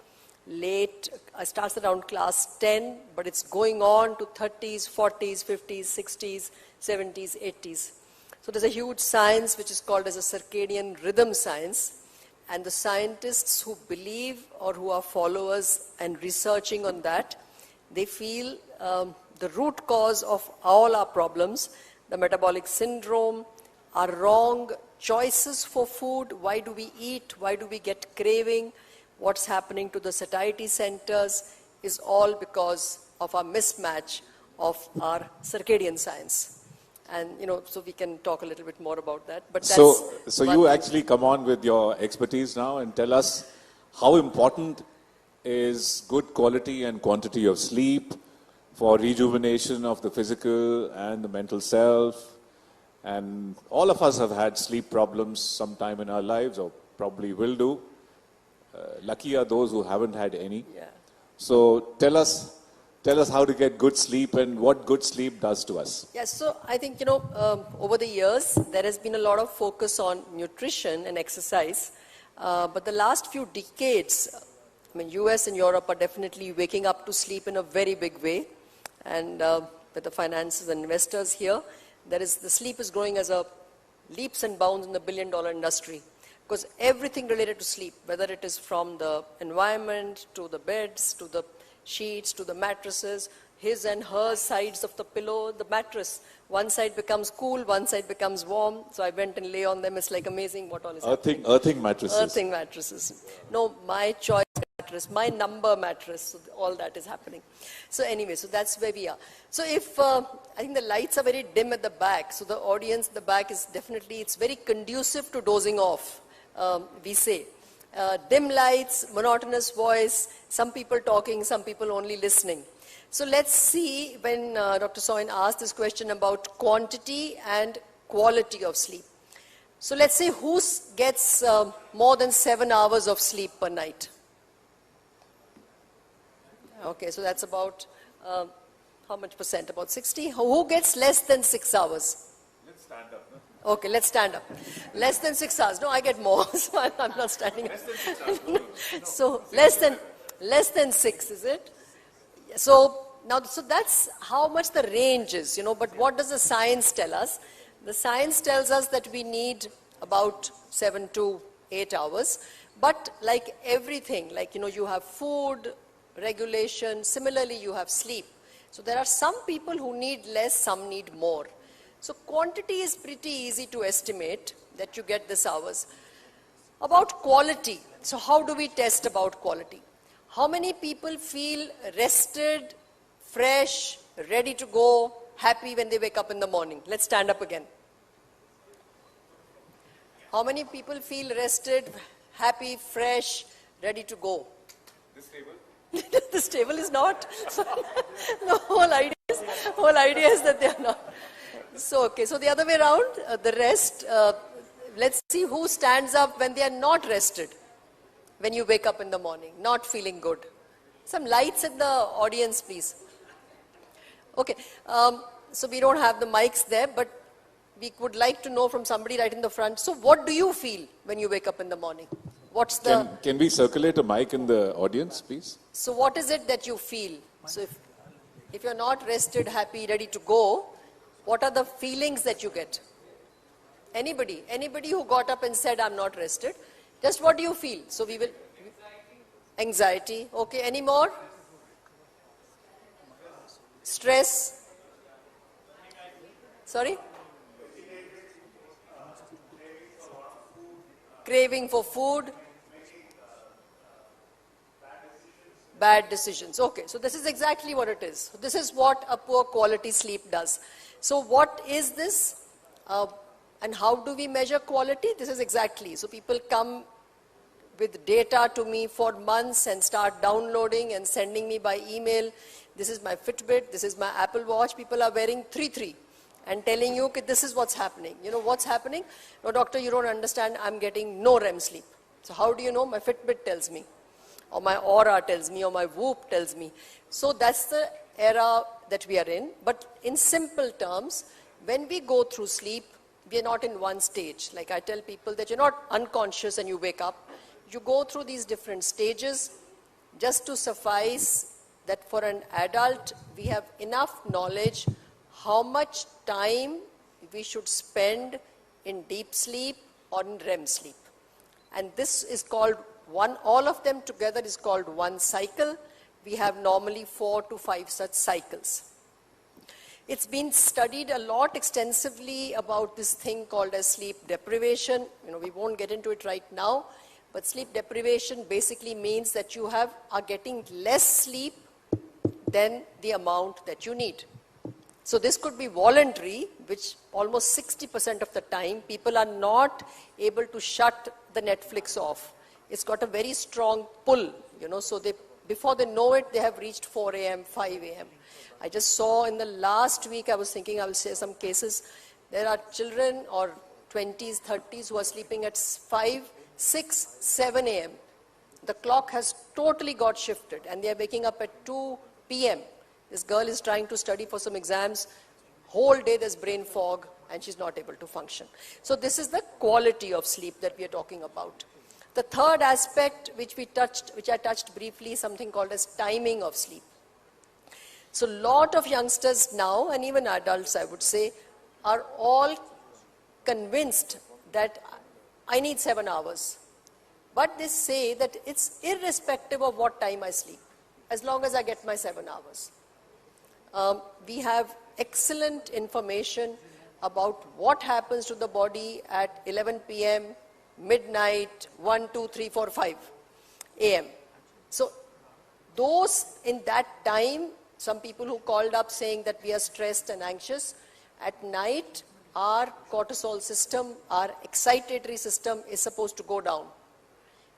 late. It starts around class 10, but it's going on to 30s, 40s, 50s, 60s, 70s, 80s. So there's a huge science which is called as a circadian rhythm science. And the scientists who believe or who are followers and researching on that, they feel the root cause of all our problems, the metabolic syndrome, our wrong choices for food, why do we eat, why do we get craving, what's happening to the satiety centers, is all because of our mismatch of our circadian science. And, so we can talk a little bit more about that. But that's so you actually come on with your expertise now and tell us how important is good quality and quantity of sleep for rejuvenation of the physical and the mental self. And all of us have had sleep problems sometime in our lives, or probably will do. Lucky are those who haven't had any. Yeah. So tell us how to get good sleep and what good sleep does to us. Yes, so I think, over the years, there has been a lot of focus on nutrition and exercise. But the last few decades, US and Europe are definitely waking up to sleep in a very big way. And with the finances and investors here, the sleep is growing as a leaps and bounds in the billion-dollar industry. Because everything related to sleep, whether it is from the environment, to the beds, to the sheets, to the mattresses, his and her sides of the pillow, the mattress. One side becomes cool, one side becomes warm. So I went and lay on them. It's like amazing what all is happening. Earthing mattresses. Earthing mattresses. No, my choice mattress, my number mattress. So all that is happening. So anyway, so that's where we are. So if, I think the lights are very dim at the back. So the audience at the back is definitely, it's very conducive to dozing off, we say. Dim lights, monotonous voice, some people talking, some people only listening. So let's see when Dr. Soin asked this question about quantity and quality of sleep. So let's say who gets more than 7 hours of sleep per night? Okay, so that's about, how much percent? About 60? Who gets less than 6 hours? Let's stand up. No? Okay, let's stand up. Less than 6 hours. No, I get more, so I'm not standing up. Less than 6 hours. No. So less than 6, is it? So now, so that's how much the range is, but what does the science tell us? The science tells us that we need about 7 to 8 hours. But like everything, like, you have food, regulation, similarly you have sleep. So there are some people who need less, some need more. So quantity is pretty easy to estimate. that you get this hours. About quality. So how do we test about quality? How many people feel rested, fresh, ready to go, happy when they wake up in the morning? Let's stand up again. How many people feel rested, happy, fresh, ready to go? This table? This table is not. The whole idea is that they are not. So, okay, so the other way around, the rest, let's see who stands up when they are not rested, when you wake up in the morning, not feeling good. Some lights in the audience, please. Okay, so we don't have the mics there, but we would like to know from somebody right in the front. So what do you feel when you wake up in the morning? What's the... Can we circulate a mic in the audience, please? So what is it that you feel? So if you're not rested, happy, ready to go, what are the feelings that you get? Anybody who got up and said, I'm not rested, just what do you feel? So we will... Anxiety. Okay, any more? Stress. Sorry? Craving for food. Bad decisions. Okay, so this is exactly what it is. This is what a poor quality sleep does. So what is this? And how do we measure quality? This is exactly. So people come with data to me for months and start downloading and sending me by email. This is my Fitbit, this is my Apple Watch. People are wearing 3 and telling you that this is what's happening. You know what's happening? No, doctor, you don't understand. I'm getting no REM sleep. So how do you know? My Fitbit tells me, or my Aura tells me, or my Whoop tells me. So that's the era that we are in. But in simple terms, when we go through sleep, we are not in one stage. Like I tell people that you're not unconscious and you wake up. You go through these different stages. Just to suffice that for an adult, we have enough knowledge how much time we should spend in deep sleep or in REM sleep. And this is called all of them together is called one cycle. We have normally 4 to 5 such cycles. It's been studied a lot extensively about this thing called as sleep deprivation. You know, we won't get into it right now, but sleep deprivation basically means that you are getting less sleep than the amount that you need. So this could be voluntary, which almost 60% of the time people are not able to shut the Netflix off. It's got a very strong pull, you know, so before they know it, they have reached 4 a.m., 5 a.m. I just saw in the last week, I was thinking I will share some cases. There are children or 20s, 30s who are sleeping at 5, 6, 7 a.m. The clock has totally got shifted and they are waking up at 2 p.m. This girl is trying to study for some exams. Whole day there's brain fog and she's not able to function. So this is the quality of sleep that we are talking about. The third aspect which I touched briefly, is something called as timing of sleep. So a lot of youngsters now, and even adults I would say, are all convinced that I need 7 hours. But they say that it's irrespective of what time I sleep, as long as I get my 7 hours. We have excellent information about what happens to the body at 11 p.m., midnight, 1, 2, 3, 4, 5 a.m. So those in that time, some people who called up saying that we are stressed and anxious, at night our cortisol system, our excitatory system is supposed to go down.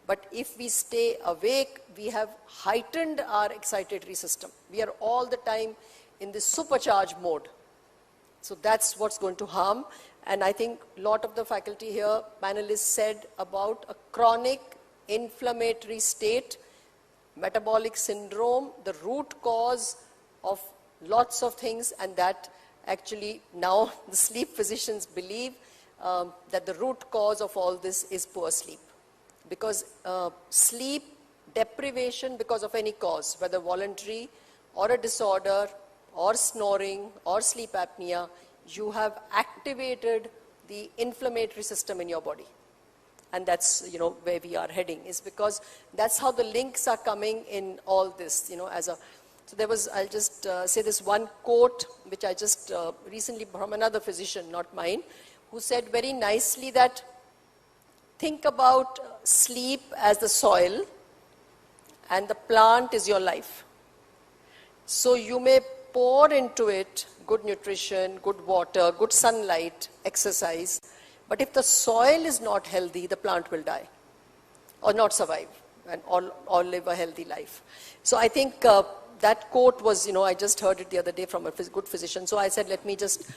But if we stay awake, we have heightened our excitatory system. We are all the time in this supercharged mode. So that's what's going to harm. And I think a lot of the faculty here, panelists said about a chronic inflammatory state, metabolic syndrome, the root cause of lots of things, and that actually now the sleep physicians believe that the root cause of all this is poor sleep. Because sleep deprivation because of any cause, whether voluntary or a disorder or snoring or sleep apnea, you have activated the inflammatory system in your body. And that's, you know, where we are heading, is because that's how the links are coming in all this, you know, so there was, I'll just say this one quote, which I just recently from another physician, not mine, who said very nicely that think about sleep as the soil and the plant is your life. So you may pour into it good nutrition, good water, good sunlight, exercise, but if the soil is not healthy, the plant will die or not survive and or live a healthy life. So I think that quote was, I just heard it the other day from a good physician. So I said, let me just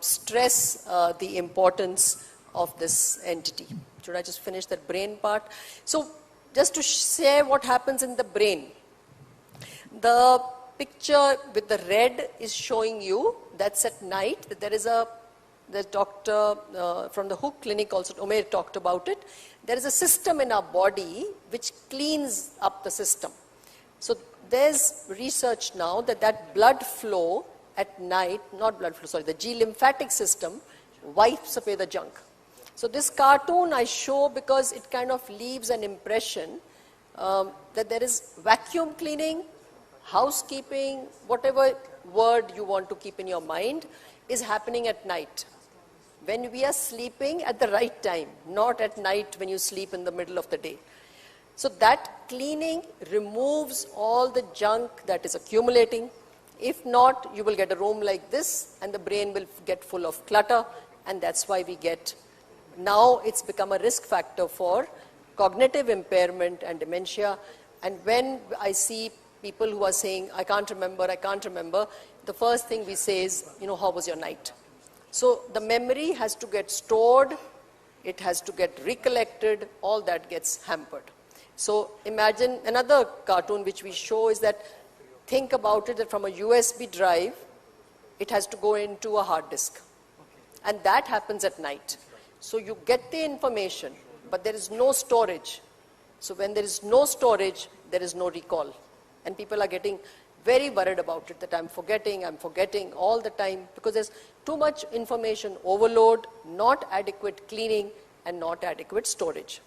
stress the importance of this entity. Should I just finish that brain part? So just to share what happens in the brain. The picture with the red is showing you that's at night. There is the doctor from the Hook Clinic also, Umair talked about it. There is a system in our body which cleans up the system. So there's research now that blood flow at night, not blood flow, sorry, the G lymphatic system wipes away the junk. So this cartoon I show because it kind of leaves an impression that there is vacuum cleaning, housekeeping, whatever word you want to keep in your mind is happening at night. When we are sleeping at the right time, not at night when you sleep in the middle of the day. So that cleaning removes all the junk that is accumulating. If not, you will get a room like this and the brain will get full of clutter, and that's why we get, now it's become a risk factor for cognitive impairment and dementia. And when I see people who are saying, I can't remember, the first thing we say is, how was your night? So the memory has to get stored, it has to get recollected, all that gets hampered. So imagine another cartoon which we show is that, think about it that from a USB drive, it has to go into a hard disk. And that happens at night. So you get the information, but there is no storage. So when there is no storage, there is no recall. And people are getting very worried about it, that I'm forgetting all the time, because there's too much information overload, not adequate cleaning, and not adequate storage.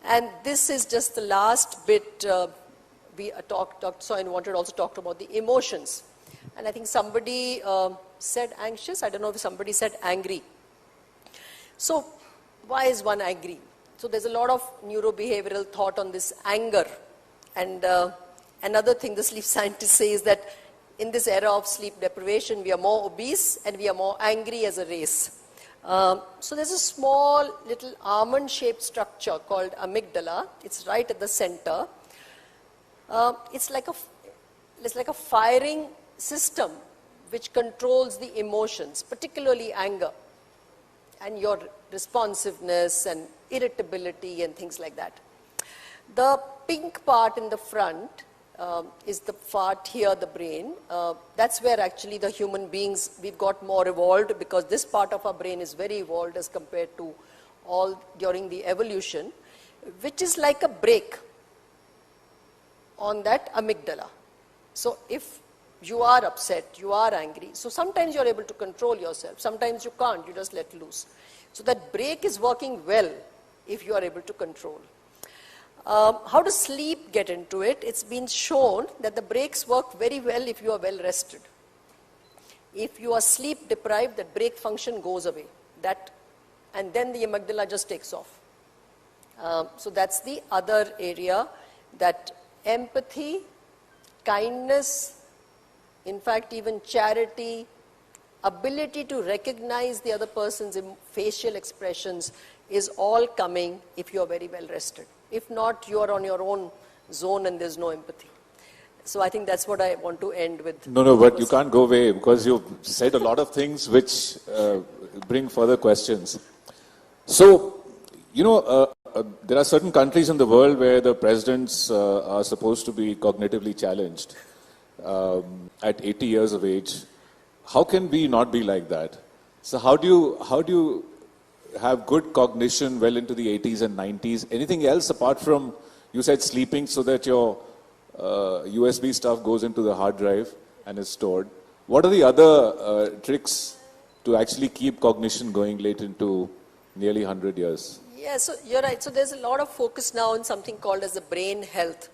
And this is just the last bit we talked, so I wanted to also talk about the emotions. And I think somebody said anxious, I don't know if somebody said angry. So why is one angry? So there's a lot of neurobehavioral thought on this anger. And another thing the sleep scientists say is that in this era of sleep deprivation, we are more obese and we are more angry as a race. So there's a small little almond-shaped structure called amygdala. It's right at the center. It's like a firing system which controls the emotions, particularly anger, and your responsiveness and irritability and things like that. The pink part in the front is the part here, the brain. That's where actually the human beings, we've got more evolved, because this part of our brain is very evolved as compared to all during the evolution, which is like a brake on that amygdala. So if you are upset, you are angry, so sometimes you're able to control yourself, sometimes you can't, you just let loose. So that brake is working well if you are able to control. How does sleep get into it? It's been shown that the brakes work very well if you are well rested. If you are sleep deprived, that brake function goes away. And then the amygdala just takes off. So that's the other area, that empathy, kindness, in fact even charity, ability to recognize the other person's facial expressions is all coming if you are very well rested. If not, you are on your own zone and there's no empathy. So I think that's what I want to end with. No, but you can't go away, because you've said a lot of things which bring further questions. So, there are certain countries in the world where the presidents are supposed to be cognitively challenged at 80 years of age. How can we not be like that? So how do you have good cognition well into the 80s and 90s? Anything else apart from, you said sleeping so that your USB stuff goes into the hard drive and is stored. What are the other tricks to actually keep cognition going late into nearly 100 years? Yeah, so you're right. So there's a lot of focus now on something called as the brain health.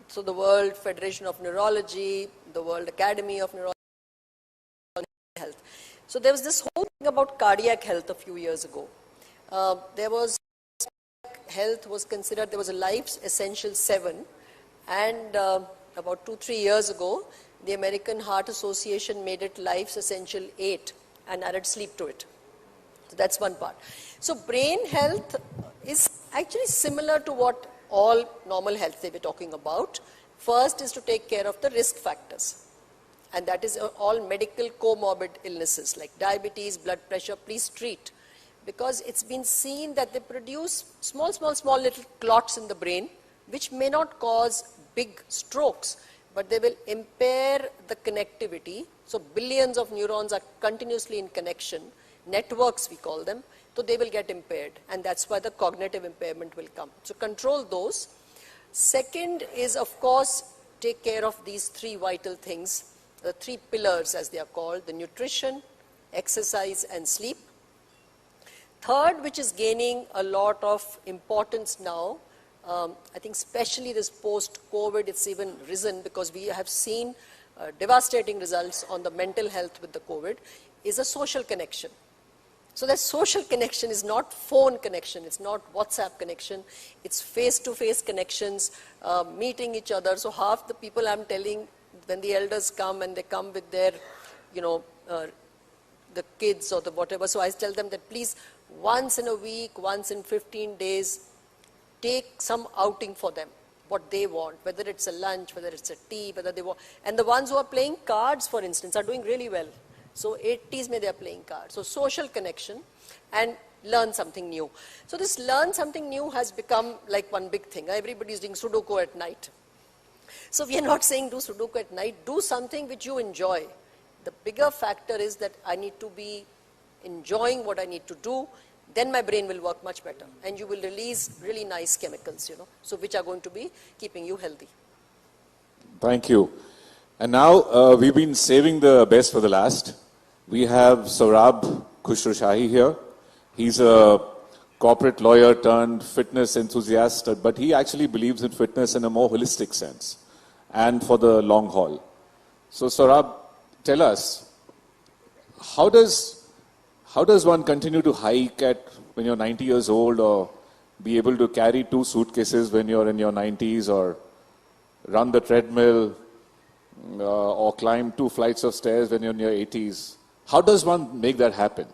So the World Federation of Neurology, the World Academy of Neurology, health. So there was this whole thing about cardiac health a few years ago. There was health was considered, there was a Life's Essential 7, and about 2-3 years ago, the American Heart Association made it Life's Essential 8 and added sleep to it. So that's one part. So brain health is actually similar to what all normal health they were talking about. First is to take care of the risk factors. And that is all medical comorbid illnesses like diabetes, blood pressure, please treat. Because it's been seen that they produce small little clots in the brain, which may not cause big strokes, but they will impair the connectivity. So billions of neurons are continuously in connection, networks we call them, so they will get impaired, and that's why the cognitive impairment will come. So control those. Second is, of course, take care of these 3 vital things, the 3 pillars as they are called, the nutrition, exercise and sleep. Third, which is gaining a lot of importance now, I think especially this post-COVID, it's even risen because we have seen devastating results on the mental health with the COVID, is a social connection. So that social connection is not phone connection, it's not WhatsApp connection, it's face-to-face connections, meeting each other. So half the people I'm telling, when the elders come and they come with their, the kids or the whatever, so I tell them that please, once in a week, once in 15 days, take some outing for them, what they want, whether it's a lunch, whether it's a tea, whether they want. And the ones who are playing cards, for instance, are doing really well. So 80s may they are playing cards. So social connection and learn something new. So this learn something new has become like one big thing. Everybody is doing Sudoku at night. So we are not saying do Sudoku at night, do something which you enjoy. The bigger factor is that I need to be enjoying what I need to do, then my brain will work much better and you will release really nice chemicals, so which are going to be keeping you healthy. Thank you. And now we've been saving the best for the last. We have Saurabh Khusroshahi here. He's a corporate lawyer turned fitness enthusiast, but he actually believes in fitness in a more holistic sense and for the long haul. So Saurabh, tell us, how does one continue to hike when you're 90 years old, or be able to carry 2 suitcases when you're in your 90s, or run the treadmill, or climb 2 flights of stairs when you're in your 80s? How does one make that happen?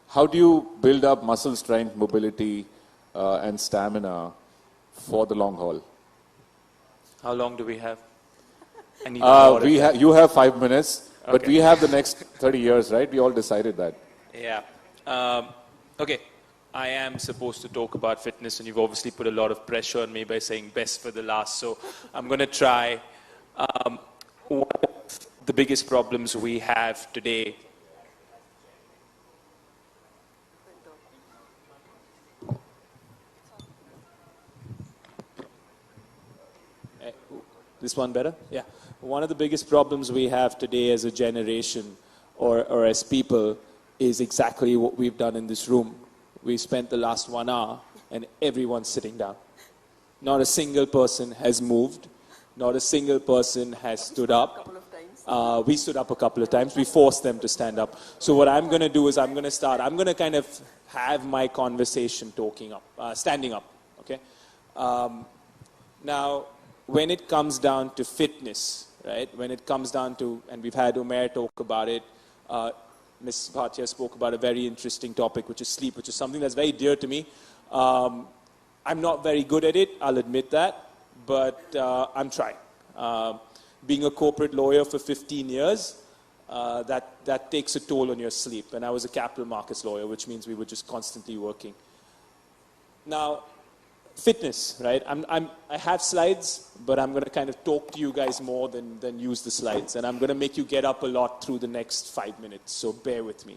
How do you build up muscle strength, mobility, and stamina for the long haul? How long do we have? You have 5 minutes, but Okay. we have the next 30 years, right? We all decided that. Yeah. Okay. I am supposed to talk about fitness, and you've obviously put a lot of pressure on me by saying best for the last. So I'm going to try. One of the biggest problems we have today This one better? Yeah. One of the biggest problems we have today as a generation or as people is exactly what we've done in this room. We spent the last 1 hour and everyone's sitting down. Not a single person has moved. Not a single person has stood up. We stood up a couple of times. We forced them to stand up. So what I'm going to do is I'm going to kind of have my conversation standing up. Okay? Now, when it comes down to fitness, right? When it comes down to, and we've had Umair talk about it, Ms. Bhatia spoke about a very interesting topic, which is sleep, which is something that's very dear to me. I'm not very good at it, I'll admit that, but I'm trying. Being a corporate lawyer for 15 years, that takes a toll on your sleep. And I was a capital markets lawyer, which means we were just constantly working. Now, fitness, right? I have slides, but I'm going to kind of talk to you guys more than use the slides. And I'm going to make you get up a lot through the next 5 minutes, so bear with me.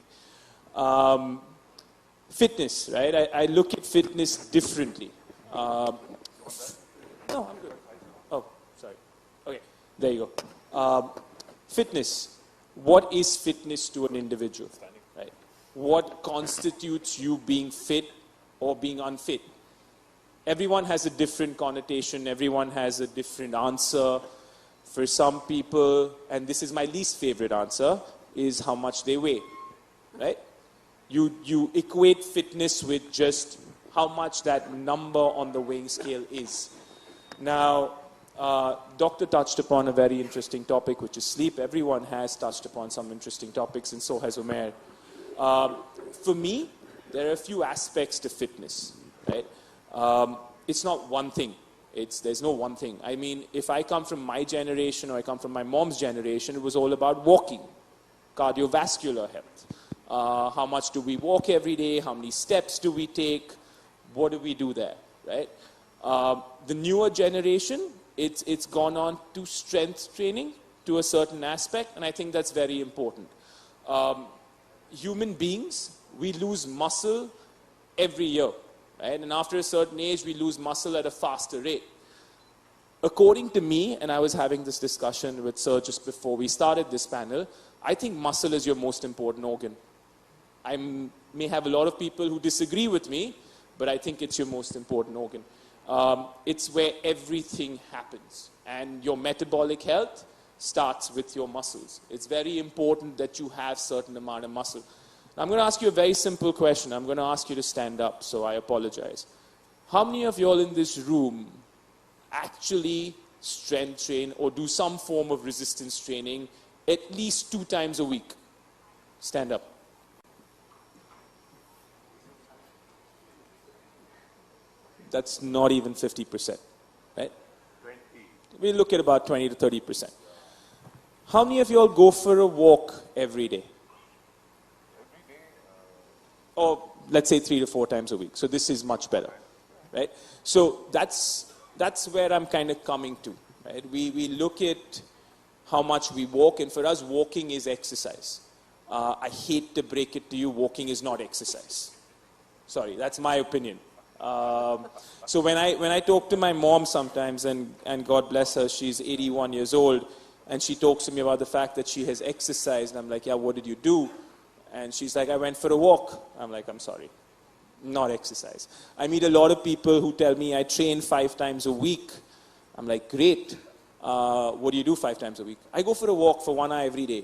Fitness, right? I look at fitness differently. No, I'm good. Oh, sorry. Okay, there you go. Fitness. What is fitness to an individual? Right? What constitutes you being fit or being unfit? Everyone has a different connotation. Everyone has a different answer. For some people, and this is my least favorite answer, is how much they weigh, right? You equate fitness with just how much that number on the weighing scale is. Now, Doctor touched upon a very interesting topic, which is sleep. Everyone has touched upon some interesting topics, and so has Umair. For me, there are a few aspects to fitness, right? It's not one thing. There's no one thing. I mean, if I come from my generation or I come from my mom's generation, it was all about walking, cardiovascular health. How much do we walk every day? How many steps do we take? What do we do there, right? The newer generation, it's gone on to strength training to a certain aspect, and I think that's very important. Human beings, we lose muscle every year, right? And after a certain age, we lose muscle at a faster rate. According to me, and I was having this discussion with Sir just before we started this panel, I think muscle is your most important organ. I may have a lot of people who disagree with me, but I think it's your most important organ. It's where everything happens, and your metabolic health starts with your muscles. It's very important that you have certain amount of muscle. Now, I'm going to ask you a very simple question. I'm going to ask you to stand up, so I apologize. How many of you all in this room actually strength train or do some form of resistance training at least 2 times a week? Stand up. That's not even 50%, right? 20. We look at about 20 to 30%. How many of you all go for a walk every day? Or let's say 3 to 4 times a week. So this is much better, right? So that's where I'm kind of coming to, right? We look at how much we walk, and for us, walking is exercise. I hate to break it to you, walking is not exercise. Sorry, that's my opinion. So when I talk to my mom sometimes, and God bless her, she's 81 years old, and she talks to me about the fact that she has exercised, and I'm like, yeah, what did you do? And she's like, I went for a walk. I'm like, I'm sorry, not exercise. I meet a lot of people who tell me I train 5 times a week. I'm like, great. What do you do 5 times a week? I go for a walk for 1 hour every day.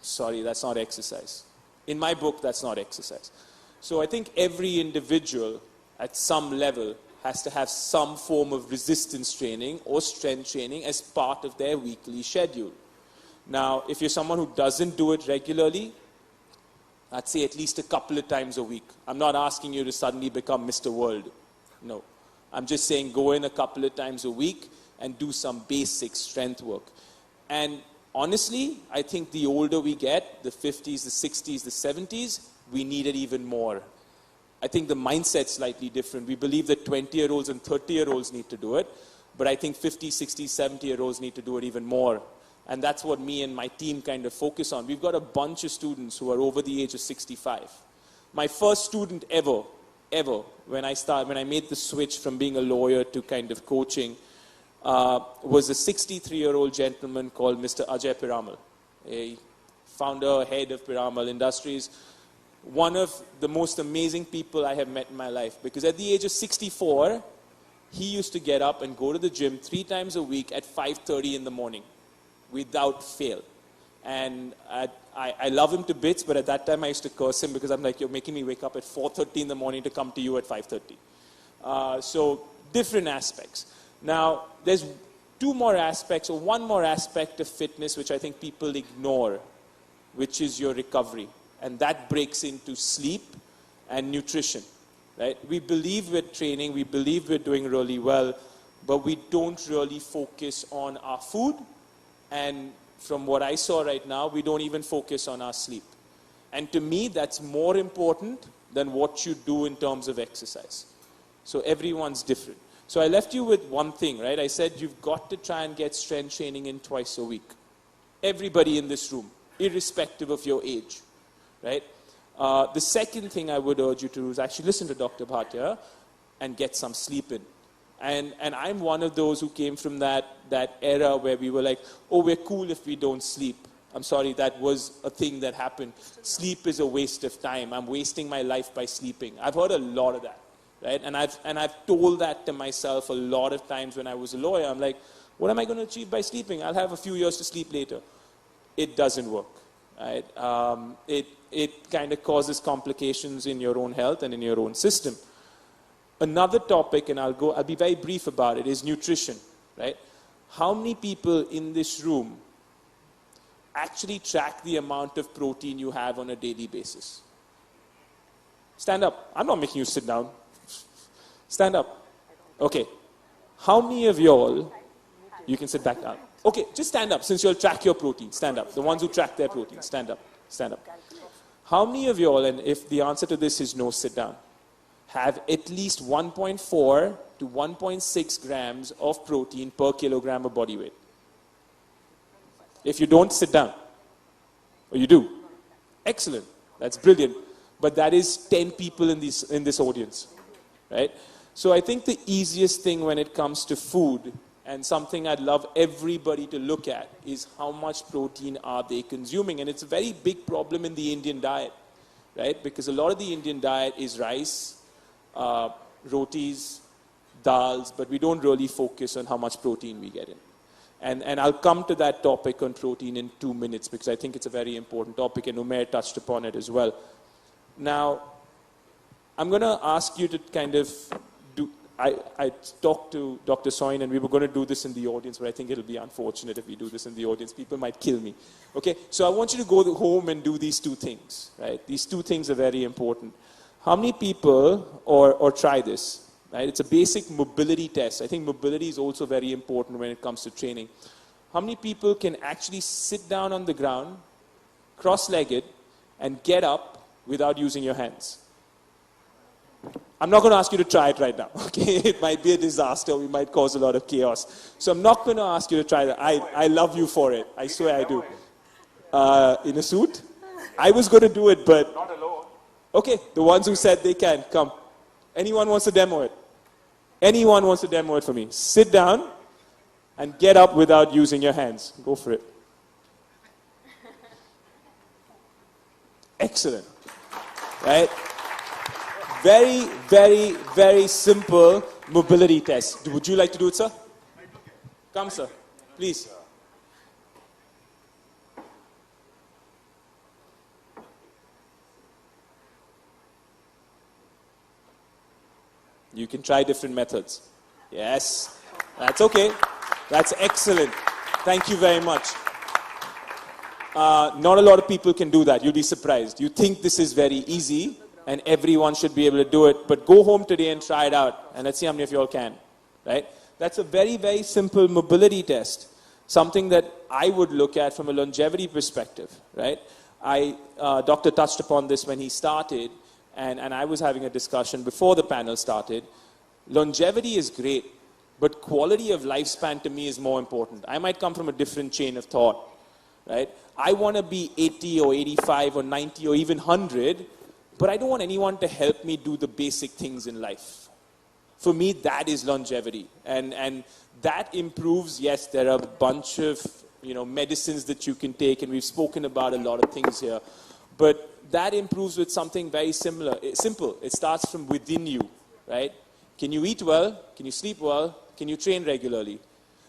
Sorry, that's not exercise. In my book, that's not exercise. So I think every individual at some level has to have some form of resistance training or strength training as part of their weekly schedule. Now, if you're someone who doesn't do it regularly, I'd say at least a couple of times a week. I'm not asking you to suddenly become Mr. World. No. I'm just saying go in a couple of times a week and do some basic strength work. And honestly, I think the older we get, the 50s, the 60s, the 70s, we need it even more. I think the mindset's slightly different. We believe that 20-year-olds and 30-year-olds need to do it, but I think 50, 60, 70-year-olds need to do it even more. And that's what me and my team kind of focus on. We've got a bunch of students who are over the age of 65. My first student ever, when I made the switch from being a lawyer to kind of coaching, was a 63-year-old gentleman called Mr. Ajay Piramal, a founder, head of Piramal Industries. One of the most amazing people I have met in my life, because at the age of 64, he used to get up and go to the gym 3 times a week at 5:30 in the morning without fail. And I love him to bits, but at that time I used to curse him because I'm like, you're making me wake up at 4:30 in the morning to come to you at 5:30. So different aspects. Now, there's 2 more aspects, or 1 more aspect of fitness which I think people ignore, which is your recovery. And that breaks into sleep and nutrition, right? We believe we're training, we believe we're doing really well, but we don't really focus on our food. And from what I saw right now, we don't even focus on our sleep. And to me, that's more important than what you do in terms of exercise. So everyone's different. So I left you with one thing, right? I said you've got to try and get strength training in twice a week. Everybody in this room, irrespective of your age, right? The second thing I would urge you to do is actually listen to Dr. Bhatia and get some sleep in. And I'm one of those who came from that era where we were like, oh, we're cool if we don't sleep. I'm sorry, that was a thing that happened. Sleep is a waste of time. I'm wasting my life by sleeping. I've heard a lot of that, right? And I've told that to myself a lot of times when I was a lawyer. I'm like, what am I going to achieve by sleeping? I'll have a few years to sleep later. It doesn't work, right? It kind of causes complications in your own health and in your own system. Another topic, and I'll be very brief about it, is nutrition, right? How many people in this room actually track the amount of protein you have on a daily basis? Stand up. I'm not making you sit down. Stand up. Okay. How many of y'all, you can sit back down. Okay, just stand up since you'll track your protein. Stand up. The ones who track their protein, stand up. Stand up. How many of y'all, and if the answer to this is no, sit down, have at least 1.4 to 1.6 grams of protein per kilogram of body weight? If you don't, sit down. Or you do. Excellent. That's brilliant. But that is 10 people in this audience, right? So I think the easiest thing when it comes to food, and something I'd love everybody to look at, is how much protein are they consuming. And it's a very big problem in the Indian diet, right? Because a lot of the Indian diet is rice, rotis, dals, but we don't really focus on how much protein we get in. And I'll come to that topic on protein in 2 minutes, because I think it's a very important topic, and Umair touched upon it as well. Now, I'm going to ask you to kind of do, I talked to Dr. Soin, and we were going to do this in the audience, but I think it'll be unfortunate if we do this in the audience. People might kill me. Okay, so I want you to go home and do these 2 things, right? These 2 things are very important. How many people, or try this, right? It's a basic mobility test. I think mobility is also very important when it comes to training. How many people can actually sit down on the ground, cross-legged, and get up without using your hands? I'm not going to ask you to try it right now, okay? It might be a disaster. We might cause a lot of chaos. So I'm not going to ask you to try that. I love you for it. I swear I do. In a suit? I was going to do it, but... Not alone. Okay, the ones who said they can, come. Anyone wants to demo it? Anyone wants to demo it for me? Sit down and get up without using your hands. Go for it. Excellent. Right? Very, very, very simple mobility test. Would you like to do it, sir? Come, sir. Please. You can try different methods. Yes. That's okay. That's excellent. Thank you very much. Not a lot of people can do that. You'll be surprised. You think this is very easy, and everyone should be able to do it. But go home today and try it out. And let's see how many of you all can. Right? That's a very, very simple mobility test. Something that I would look at from a longevity perspective. Right? Doctor touched upon this when he started. And I was having a discussion before the panel started. Longevity is great, but quality of lifespan to me is more important. I might come from a different chain of thought, right? I want to be 80 or 85 or 90 or even 100, but I don't want anyone to help me do the basic things in life. For me, that is longevity. And that improves, yes, there are a bunch of medicines that you can take, and we've spoken about a lot of things here. But that improves with something very simple. It starts from within you, right? Can you eat well? Can you sleep well? Can you train regularly?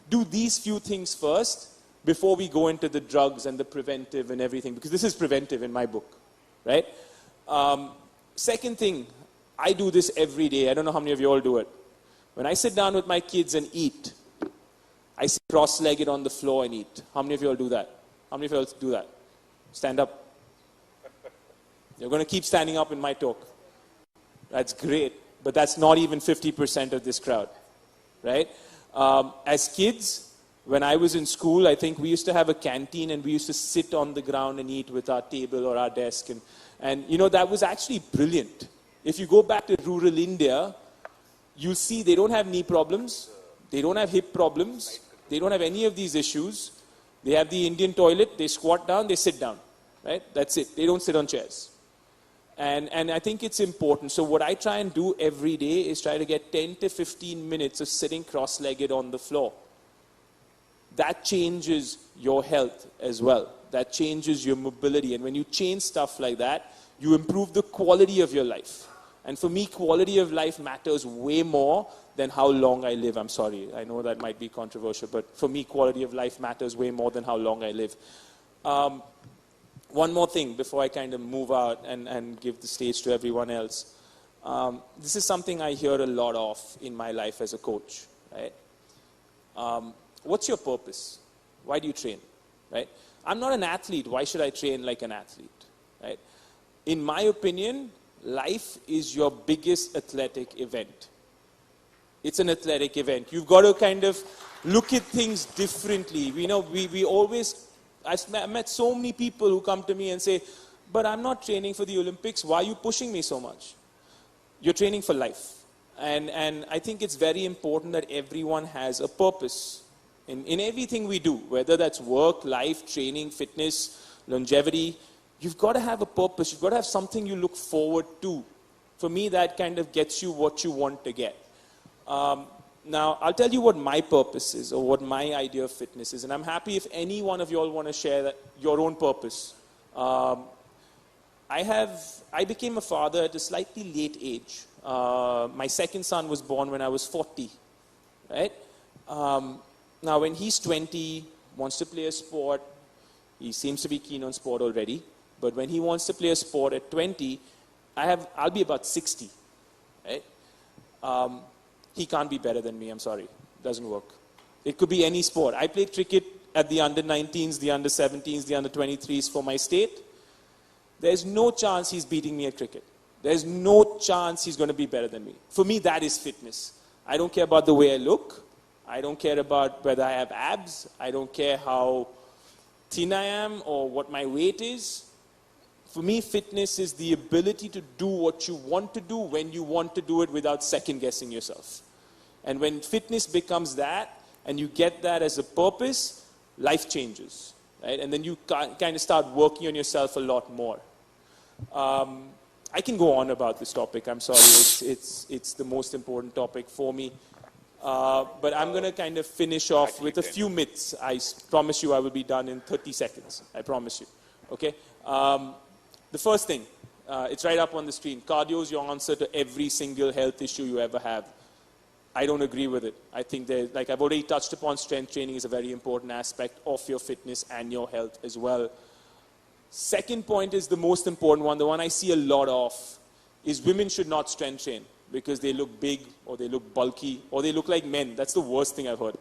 Do these few things first before we go into the drugs and the preventive and everything, because this is preventive in my book, right? Second thing, I do this every day. I don't know how many of you all do it. When I sit down with my kids and eat, I sit cross-legged on the floor and eat. How many of you all do that? How many of you all do that? Stand up. You're going to keep standing up in my talk. That's great, but that's not even 50% of this crowd, right? As kids, when I was in school, I think we used to have a canteen, and we used to sit on the ground and eat with our table or our desk. And that was actually brilliant. If you go back to rural India, you'll see they don't have knee problems. They don't have hip problems. They don't have any of these issues. They have the Indian toilet. They squat down. They sit down, right? That's it. They don't sit on chairs. And I think it's important. So what I try and do every day is try to get 10 to 15 minutes of sitting cross-legged on the floor. That changes your health as well. That changes your mobility. And when you change stuff like that, you improve the quality of your life. And for me, quality of life matters way more than how long I live. I'm sorry. I know that might be controversial, but for me, quality of life matters way more than how long I live. One more thing before I kind of move out and give the stage to everyone else. This is something I hear a lot of in my life as a coach, right? What's your purpose? Why do you train, right? I'm not an athlete. Why should I train like an athlete, right? In my opinion, life is your biggest athletic event. It's an athletic event. You've got to kind of look at things differently. We always, I've met so many people who come to me and say, but I'm not training for the Olympics. Why are you pushing me so much? You're training for life. And I think it's very important that everyone has a purpose in everything we do, whether that's work, life, training, fitness, longevity. You've got to have a purpose. You've got to have something you look forward to. For me, that kind of gets you what you want to get. Now, I'll tell you what my purpose is, or what my idea of fitness is, and I'm happy if any one of you all want to share your own purpose. I became a father at a slightly late age. My second son was born when I was 40, right? Now, when he's 20, wants to play a sport, he seems to be keen on sport already, but when he wants to play a sport at 20, I'll be about 60, right? He can't be better than me, I'm sorry. Doesn't work. It could be any sport. I played cricket at the under-19s, the under-17s, the under-23s for my state. There's no chance he's beating me at cricket. There's no chance he's going to be better than me. For me, that is fitness. I don't care about the way I look. I don't care about whether I have abs. I don't care how thin I am or what my weight is. For me, fitness is the ability to do what you want to do when you want to do it without second-guessing yourself. And when fitness becomes that, and you get that as a purpose, life changes, right? And then you kind of start working on yourself a lot more. I can go on about this topic. I'm sorry, it's the most important topic for me. But I'm going to kind of finish off with a few myths. I promise you I will be done in 30 seconds. I promise you. Okay? The first thing, it's right up on the screen. Cardio is your answer to every single health issue you ever have. I don't agree with it. I think like I've already touched upon, strength training is a very important aspect of your fitness and your health as well. Second point is the most important one, the one I see a lot of, is women should not strength train because they look big or they look bulky or they look like men. That's the worst thing I've heard.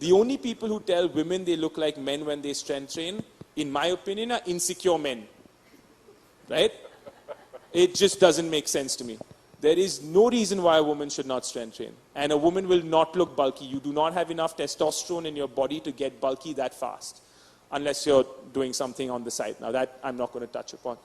The only people who tell women they look like men when they strength train, in my opinion, are insecure men. Right? It just doesn't make sense to me. There is no reason why a woman should not strength train. And a woman will not look bulky. You do not have enough testosterone in your body to get bulky that fast. Unless you're doing something on the side. Now that I'm not going to touch upon.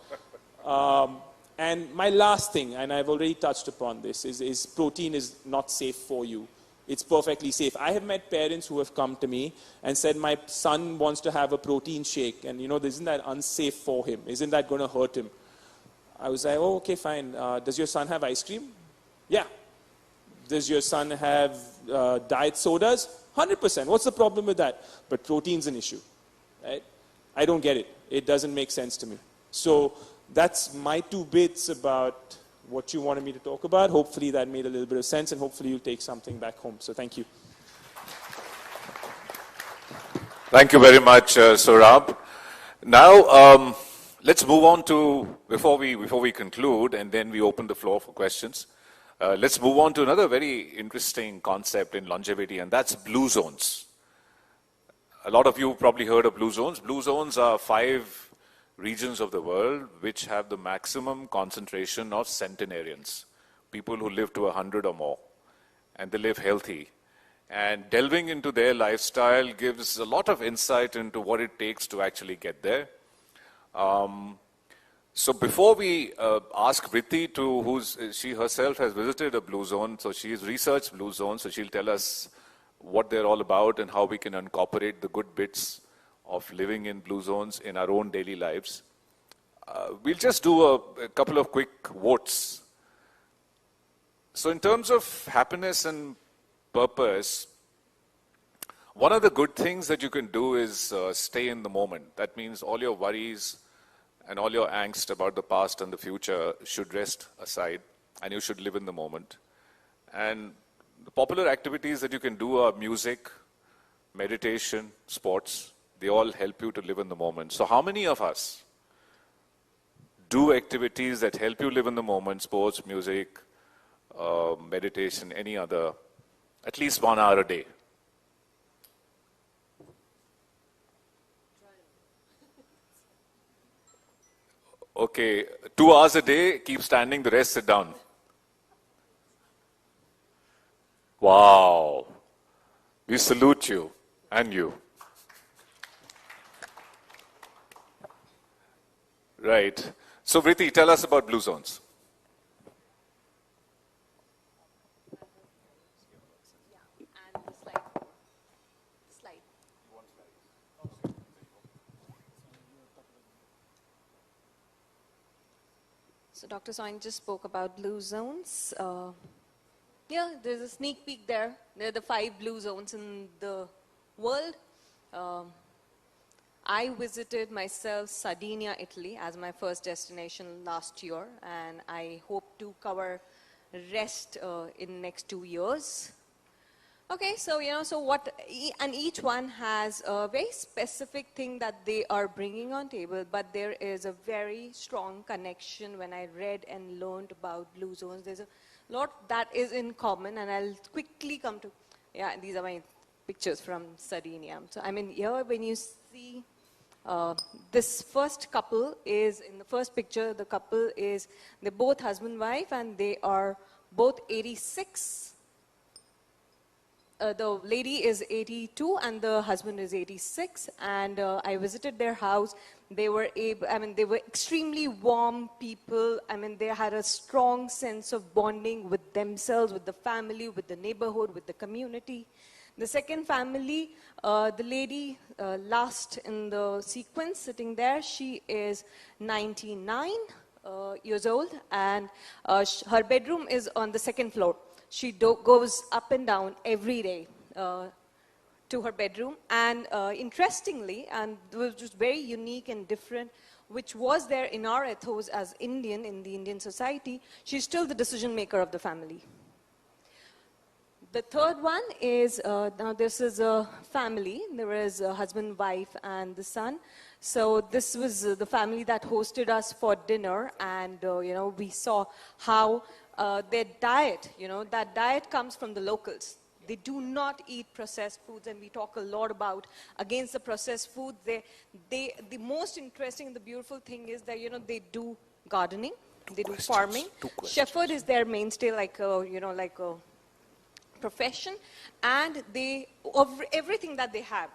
And my last thing, and I've already touched upon this, is protein is not safe for you. It's perfectly safe. I have met parents who have come to me and said, my son wants to have a protein shake. And isn't that unsafe for him? Isn't that going to hurt him? I was like, oh, okay, fine. Does your son have ice cream? Yeah. Does your son have diet sodas? 100%. What's the problem with that? But protein's an issue. Right? I don't get it. It doesn't make sense to me. So that's my 2 bits about what you wanted me to talk about. Hopefully that made a little bit of sense, and hopefully you'll take something back home. So thank you. Thank you very much, Saurabh. Now, let's move on to, before we conclude, and then we open the floor for questions, let's move on to another very interesting concept in longevity, and that's blue zones. A lot of you have probably heard of blue zones. Blue zones are 5 regions of the world which have the maximum concentration of centenarians, people who live to 100 or more, and they live healthy. And delving into their lifestyle gives a lot of insight into what it takes to actually get there. So before we ask Vritti she herself has visited a blue zone, so she's researched blue zones, so she'll tell us what they're all about and how we can incorporate the good bits of living in blue zones in our own daily lives. We'll just do a couple of quick votes. So in terms of happiness and purpose, one of the good things that you can do is stay in the moment. That means all your worries and all your angst about the past and the future should rest aside, and you should live in the moment. And the popular activities that you can do are music, meditation, sports. They all help you to live in the moment. So how many of us do activities that help you live in the moment, sports, music, meditation, any other, at least 1 hour a day. Okay, 2 hours a day, keep standing, the rest sit down. Wow. We salute you and you. Right. So, Vriti, tell us about blue zones. So Dr. Soin just spoke about blue zones. Yeah, there's a sneak peek there. There are the 5 blue zones in the world. I visited myself Sardinia, Italy as my first destination last year, and I hope to cover rest in next 2 years. Okay, so and each one has a very specific thing that they are bringing on table, but there is a very strong connection when I read and learned about blue zones. There's a lot that is in common, and I'll quickly come to, yeah, these are my pictures from Sardinia. So I mean, here when you see this first couple is, in the first picture, the couple is, they're both husband and wife, and they are both 86. The lady is 82 and the husband is 86, and I visited their house. They were they were extremely warm people. I mean, they had a strong sense of bonding with themselves, with the family, with the neighborhood, with the community. The second family, the lady last in the sequence sitting there, she is 99 years old, and her bedroom is on the second floor. She goes up and down every day to her bedroom. And interestingly, and it was just very unique and different, which was there in our ethos as Indian, in the Indian society, she's still the decision maker of the family. The third one is, now this is a family. There is a husband, wife, and the son. So this was the family that hosted us for dinner, and we saw how their diet, that diet comes from the locals. They do not eat processed foods, and we talk a lot about against the processed food. The most interesting, the beautiful thing is that, they do gardening, they do farming. Shepherd is their mainstay, like a profession, and everything that they have,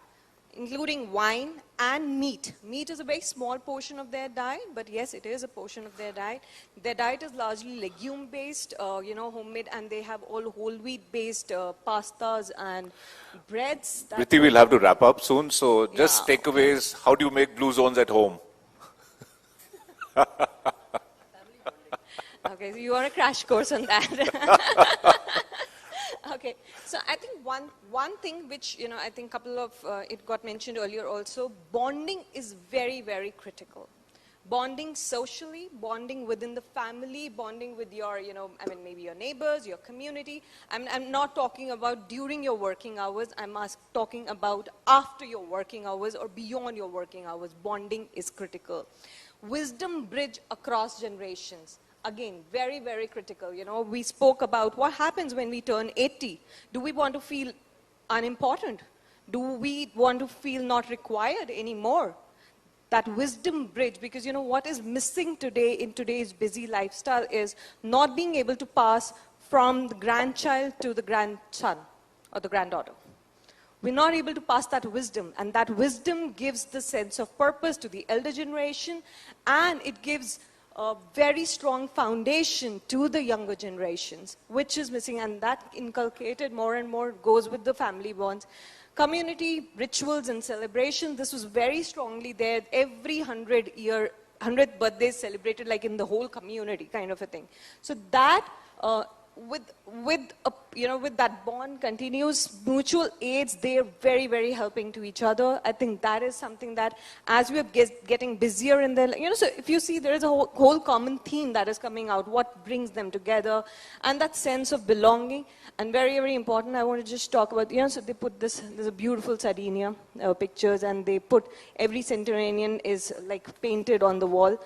including wine and meat. Meat is a very small portion of their diet, but yes, it is a portion of their diet. Their diet is largely legume-based, homemade, and they have all whole wheat-based pastas and breads. Vriti, we'll have to wrap up soon, so just takeaways. How do you make blue zones at home? Okay, so you want a crash course on that. Okay, so I think one thing which, I think couple of, it got mentioned earlier also, bonding is very, very critical. Bonding socially, bonding within the family, bonding with your, maybe your neighbors, your community. I'm not talking about during your working hours, I'm talking about after your working hours or beyond your working hours. Bonding is critical. Wisdom bridge across generations. Again, very, very critical. We spoke about what happens when we turn 80. Do we want to feel unimportant? Do we want to feel not required anymore? That wisdom bridge, because what is missing today in today's busy lifestyle is not being able to pass from the grandchild to the grandson or the granddaughter. We're not able to pass that wisdom, and that wisdom gives the sense of purpose to the elder generation, and it gives a very strong foundation to the younger generations, which is missing, and that inculcated more and more goes with the family bonds. Community rituals and celebration, this was very strongly there. Every 100th birthday is celebrated like in the whole community kind of a thing. So that with that bond continues, mutual aids, they're very, very helping to each other. I think that is something that as we are getting busier in the, so if you see there is a whole common theme that is coming out, what brings them together, and that sense of belonging. And very, very important, I want to just talk about, so they put this, there's a beautiful Sardinia pictures, and they put every centenarian is like painted on the wall.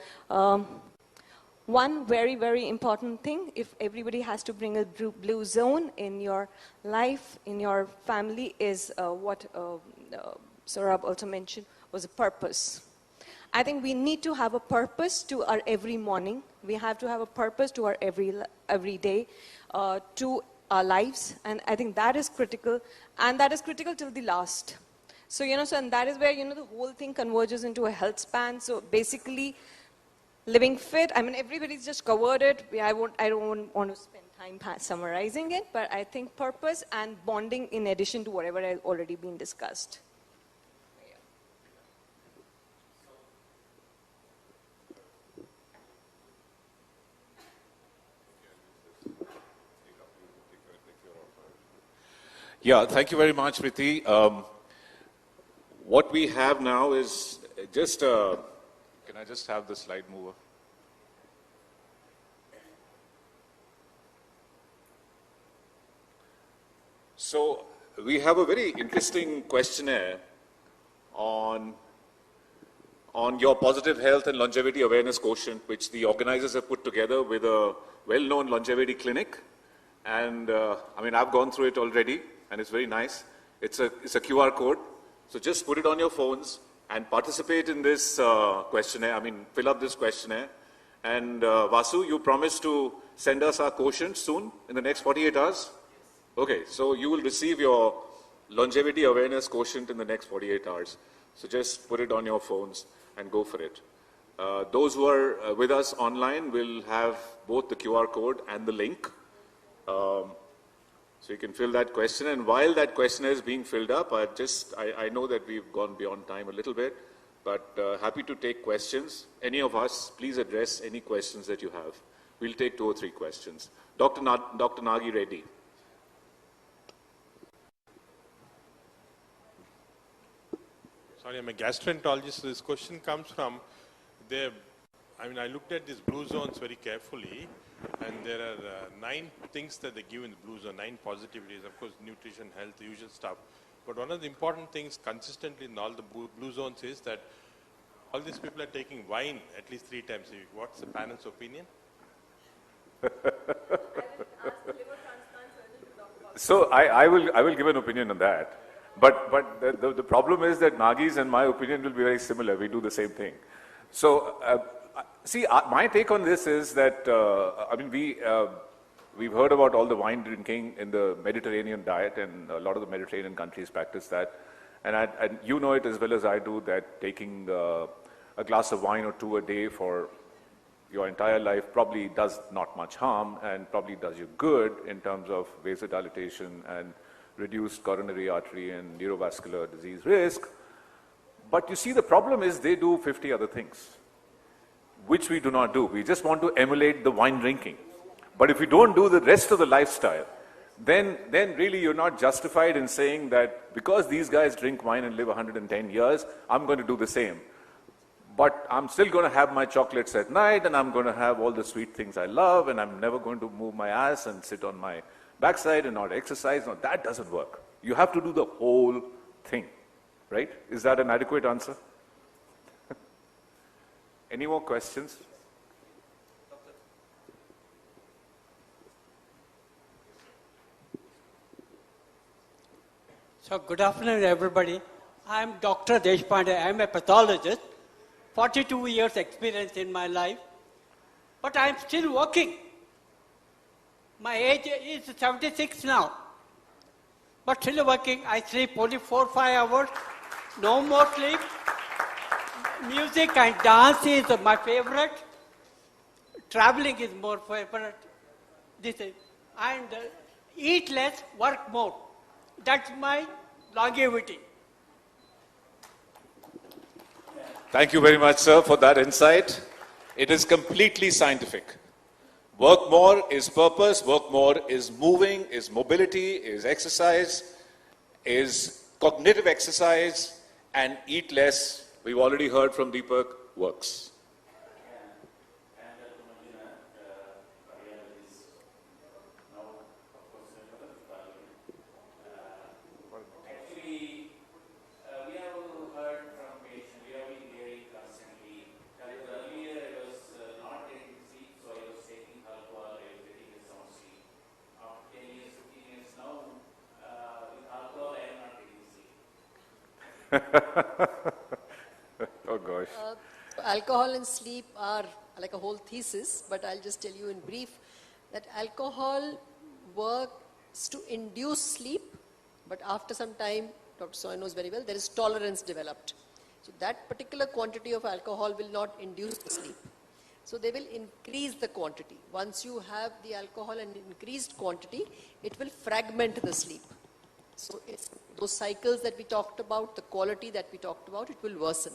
One very, very important thing, if everybody has to bring a blue zone in your life, in your family, is what Saurabh also mentioned, was a purpose. I think we need to have a purpose to our every morning. We have to have a purpose to our every day, to our lives. And I think that is critical. And that is critical till the last. So, and that is where, the whole thing converges into a health span. So basically, living fit, I mean, everybody's just covered it. I don't want to spend time summarizing it, but I think purpose and bonding in addition to whatever has already been discussed. Yeah, thank you very much, Priti. What we have now is just, can I just have the slide mover? So we have a very interesting questionnaire on your positive health and longevity awareness quotient, which the organizers have put together with a well-known longevity clinic. And I mean, I've gone through it already, and it's very nice. It's a QR code. So just put it on your phones and participate in this questionnaire. I mean, fill up this questionnaire. And Vasu, you promised to send us our quotient soon, in the next 48 hours? Okay, so you will receive your longevity awareness quotient in the next 48 hours. So just put it on your phones and go for it. Those who are with us online will have both the QR code and the link. So you can fill that question, and while that questionnaire is being filled up, I know that we've gone beyond time a little bit, but happy to take questions. Any of us, please address any questions that you have. We'll take 2 or 3 questions. Dr. Nagi Reddy. Sorry, I'm a gastroenterologist, so this question comes from I looked at these blue zones very carefully, and there are 9 things that they give in the blue zone, 9 positivities, of course, nutrition, health, the usual stuff. But one of the important things consistently in all the blue zones is that all these people are taking wine at least 3 times a week. What's the panel's opinion? So I will give an opinion on that. But the problem is that Nagi's and my opinion will be very similar. We do the same thing. So see, my take on this is that we've heard about all the wine drinking in the Mediterranean diet, and a lot of the Mediterranean countries practice that. And you know it as well as I do that taking a glass of wine or 2 a day for your entire life probably does not much harm and probably does you good in terms of vasodilatation and reduced coronary artery and neurovascular disease risk. But you see, the problem is they do 50 other things, which we do not do. We just want to emulate the wine drinking. But if you don't do the rest of the lifestyle, then really you're not justified in saying that because these guys drink wine and live 110 years, I'm going to do the same. But I'm still going to have my chocolates at night, and I'm going to have all the sweet things I love, and I'm never going to move my ass and sit on my backside and not exercise. No, that doesn't work. You have to do the whole thing, right? Is that an adequate answer? Any more questions? So good afternoon, everybody. I'm Dr. Deshpande. I'm a pathologist. 42 years experience in my life. But I'm still working. My age is 76 now. But still working. I sleep only 4-5 hours. No more sleep. Music and dance is my favorite. Traveling is more favorite. And eat less, work more. That's my longevity. Thank you very much, sir, for that insight. It is completely scientific. Work more is purpose, work more is moving, is mobility, is exercise, is cognitive exercise, and eat less, we've already heard from Deepak, works. Oh gosh. Alcohol and sleep are like a whole thesis, but I'll just tell you in brief that alcohol works to induce sleep, but after some time, Dr. Soy knows very well, there is tolerance developed. So that particular quantity of alcohol will not induce the sleep. So they will increase the quantity. Once you have the alcohol in increased quantity, it will fragment the sleep. So it's those cycles that we talked about, the quality that we talked about, it will worsen.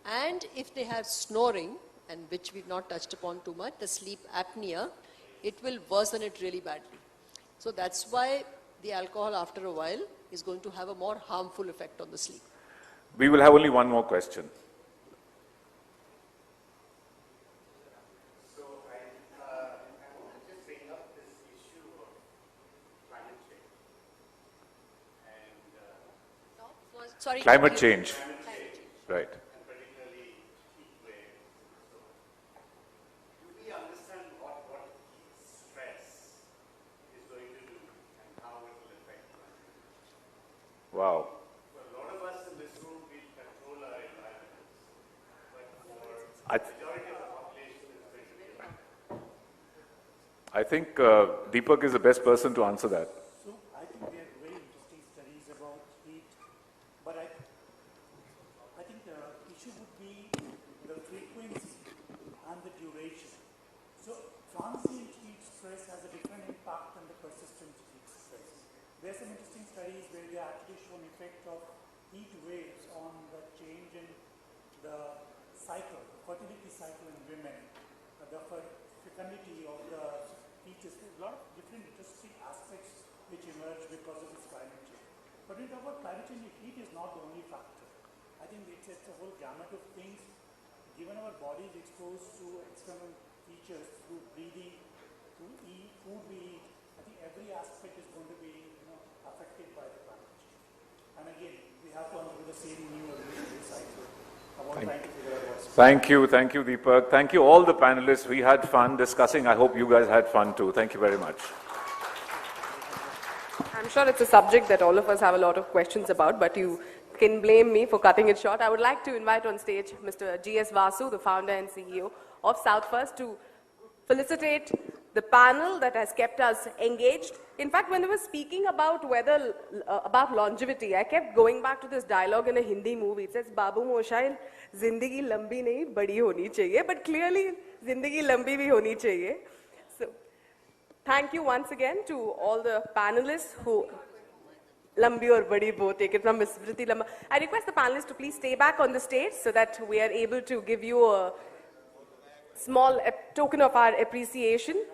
And if they have snoring, and which we've not touched upon too much, the sleep apnea, it will worsen it really badly. So that's why the alcohol after a while is going to have a more harmful effect on the sleep. We will have only one more question. Sorry. Climate change. Right. Wow. For a lot of us in this room, we control our environments. But for the majority of the population, it's going to be I think Deepak is the best person to answer that. So I think there are very interesting studies about heat, but I think the issue would be the frequency and the duration. So transient heat stress has a different impact than the persistent heat stress. There are some interesting studies where they actually show an effect of heat waves on the change in the cycle, the fertility cycle in women, the fecundity of the fetus. There's a lot of different interesting aspects which emerge because of this climate change. But when we talk about climate change, heat is not the only factor. I think it's a whole gamut of things. Given our body is exposed to external features through breathing, through food we eat, I think every aspect is going to be affected by the climate change. And again, we have to undergo the same new evolutionary cycle about trying to figure out what's Thank you, Deepak. Thank you all the panelists. We had fun discussing. I hope you guys had fun too. Thank you very much. I'm sure it's a subject that all of us have a lot of questions about, but you can blame me for cutting it short. I would like to invite on stage Mr. G.S. Vasu, the founder and CEO of South First, to felicitate the panel that has kept us engaged. In fact, when they were speaking about about longevity, I kept going back to this dialogue in a Hindi movie. It says, Babu Moshail, Zindagi lambi nahi, badi honi chahiye. But clearly, Zindagi lambi bhi honi chahiye. So, thank you once again to all the panelists who... Lambi or badi both, take it from Ms. Vriti Lamba. I request the panelists to please stay back on the stage so that we are able to give you a small token of our appreciation.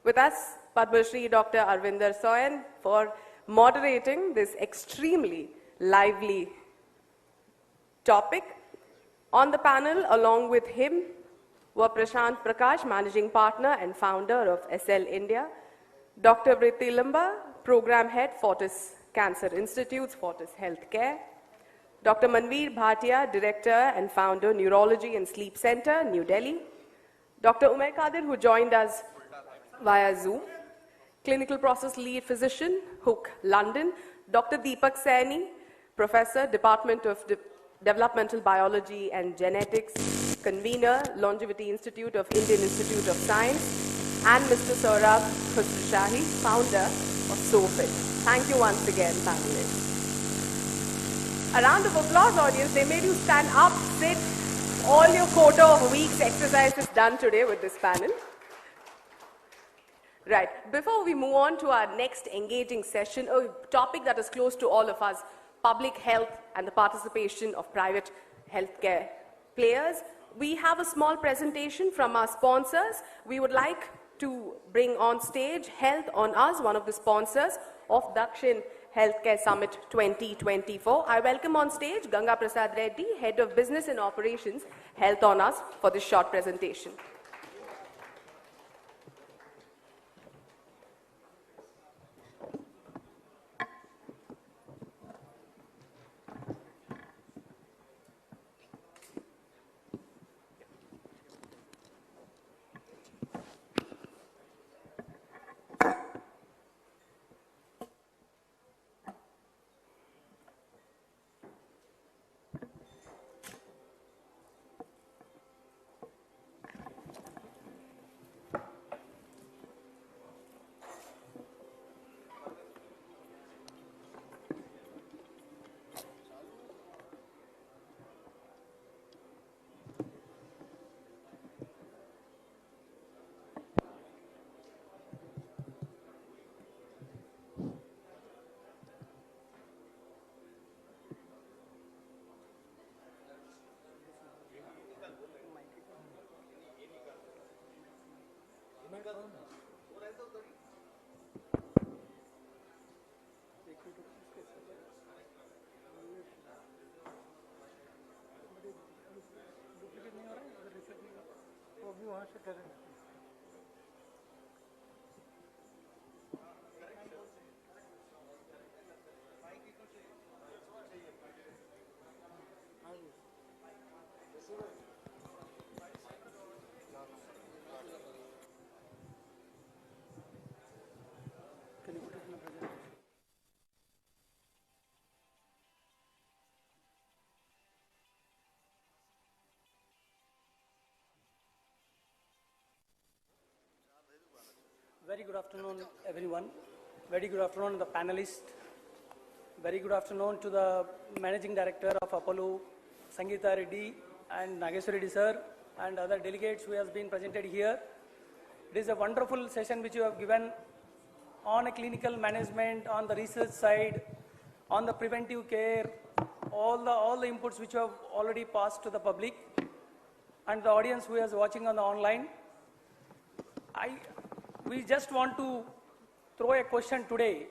With us, Padma Shri Dr. Arvinder Soyan for moderating this extremely lively topic. On the panel, along with him, were Prashant Prakash, Managing Partner and Founder of SL India, Dr. Vriti Lamba, Program Head, Fortis Cancer Institutes, Fortis Healthcare, Dr. Manveer Bhatia, Director and Founder, Neurology and Sleep Center, New Delhi, Dr. Umair Qadir, who joined us via Zoom, Clinical Process Lead Physician, Hook, London, Dr. Deepak Saini, Professor, Department of Developmental Biology and Genetics, Convener, Longevity Institute of Indian Institute of Science, and Mr. Saurabh Khusroshahi, Founder of SOFIT. Thank you once again, panelists. A round of applause, audience. They made you stand up, sit. All your quota of week's exercise is done today with this panel. Right. Before we move on to our next engaging session, a topic that is close to all of us, public health and the participation of private healthcare players, we have a small presentation from our sponsors. We would like to bring on stage Health on Us, one of the sponsors of Dakshin Healthcare Summit 2024. I welcome on stage Ganga Prasad Reddy, Head of Business and Operations, Health on Us, for this short presentation. Very good afternoon, everyone. Very good afternoon, the panelists. Very good afternoon to the Managing Director of Apollo, Sangeeta Reddy, and Nageswar Reddy sir, and other delegates who has been presented here. It is a wonderful session which you have given on a clinical management, on the research side, on the preventive care, all the inputs which you have already passed to the public and the audience who is watching on the online. We just want to throw a question today.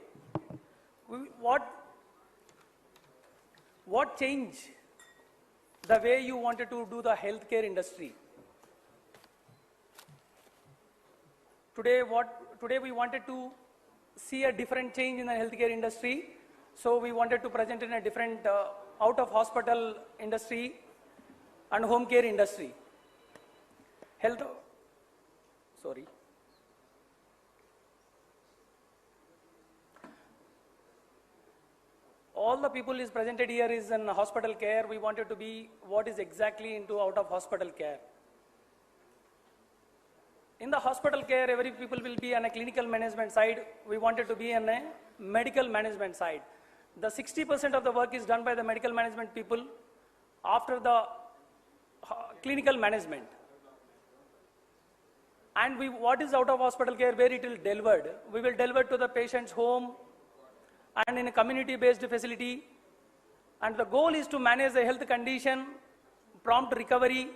What changed the way you wanted to do the healthcare industry? Today we wanted to see a different change in the healthcare industry. So we wanted to present in a different out of hospital industry and home care industry. All the people is presented here is in hospital care. We wanted to be what is exactly into out of hospital care. In the hospital care, every people will be on a clinical management side. We wanted to be on a medical management side. The 60% of the work is done by the medical management people after the clinical management. And what is out of hospital care, where it will delivered? We will deliver to the patient's home and in a community-based facility. And the goal is to manage the health condition, prompt recovery,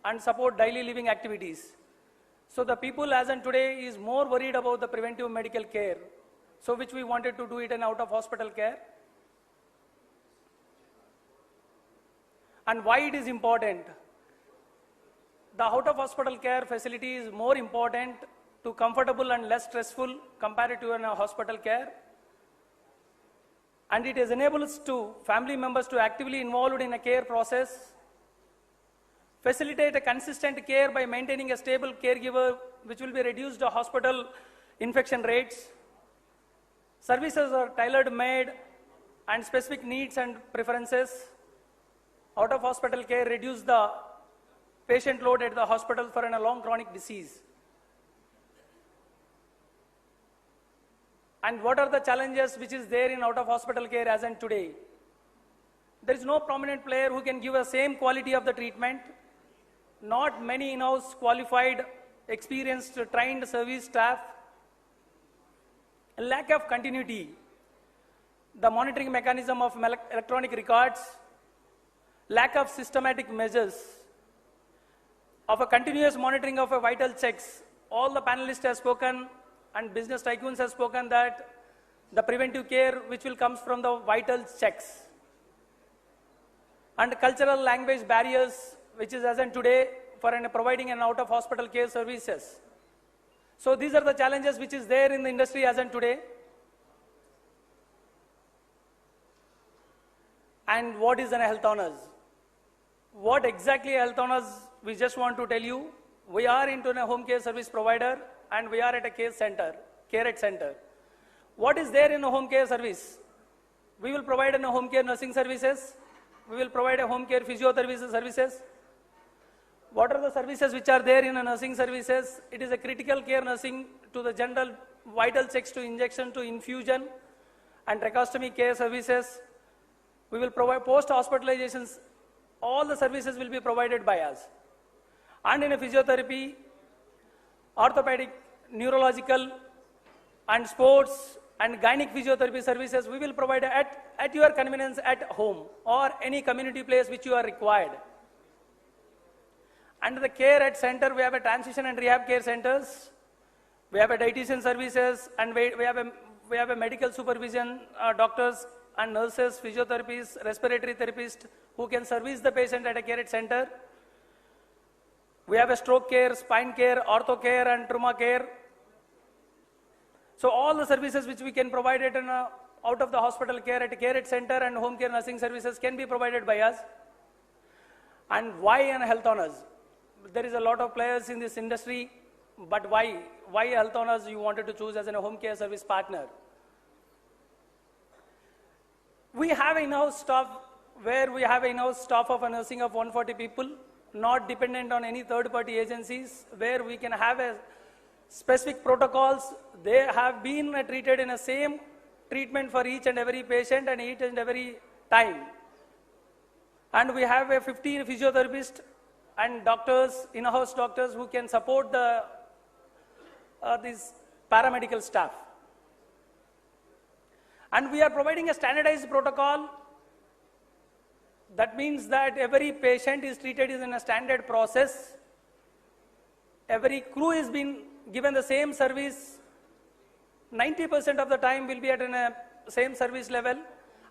and support daily living activities. So the people as on today is more worried about the preventive medical care, so which we wanted to do it in out of hospital care. And why it is important? The out of hospital care facility is more important to comfortable and less stressful compared to a hospital care. And it enables to family members to actively involved in a care process, facilitate a consistent care by maintaining a stable caregiver, which will be reduced the hospital infection rates. Services are tailored made and specific needs and preferences. Out of hospital care reduce the patient load at the hospital for a long chronic disease. And what are the challenges which is there in out of hospital care as in today? There is no prominent player who can give the same quality of the treatment. Not many in-house qualified, experienced, trained service staff. A lack of continuity. The monitoring mechanism of electronic records. Lack of systematic measures. Of a continuous monitoring of a vital checks. All the panelists have spoken and business tycoons have spoken that the preventive care which will comes from the vital checks. And cultural language barriers which is as in today for providing an out of hospital care services. So these are the challenges which is there in the industry as in today. And what is a health honors? What exactly health honors? We just want to tell you, we are into a home care service provider and we are at a care at center. What is there in a home care service? We will provide a home care nursing services. We will provide a home care physiotherapy services. What are the services which are there in a nursing services? It is a critical care nursing to the general vital checks to injection to infusion and tracheostomy care services. We will provide post-hospitalizations. All the services will be provided by us. And in a physiotherapy, orthopedic, neurological, and sports and gynec physiotherapy services, we will provide at your convenience at home or any community place which you are required. And the care at center, we have a transition and rehab care centers We have a dietitian services, and we have a medical supervision, doctors and nurses, physiotherapists, respiratory therapists who can service the patient at a care center. We have a stroke care, spine care, ortho care, and trauma care. So all the services which we can provide it in out of the hospital care at a care center and home care nursing services can be provided by us. And why an health honors? There is a lot of players in this industry, but why? Why health honors you wanted to choose as a home care service partner? We have in-house staff where we have in-house staff of a nursing of 140 people, not dependent on any third-party agencies, where we can have a specific protocols. They have been treated in the same treatment for each and every patient and each and every time. And we have a 15 physiotherapists and doctors, in-house doctors who can support the these paramedical staff. And we are providing a standardized protocol. That means that every patient is treated in a standard process. Every crew is being given the same service. 90% of the time will be at a same service level,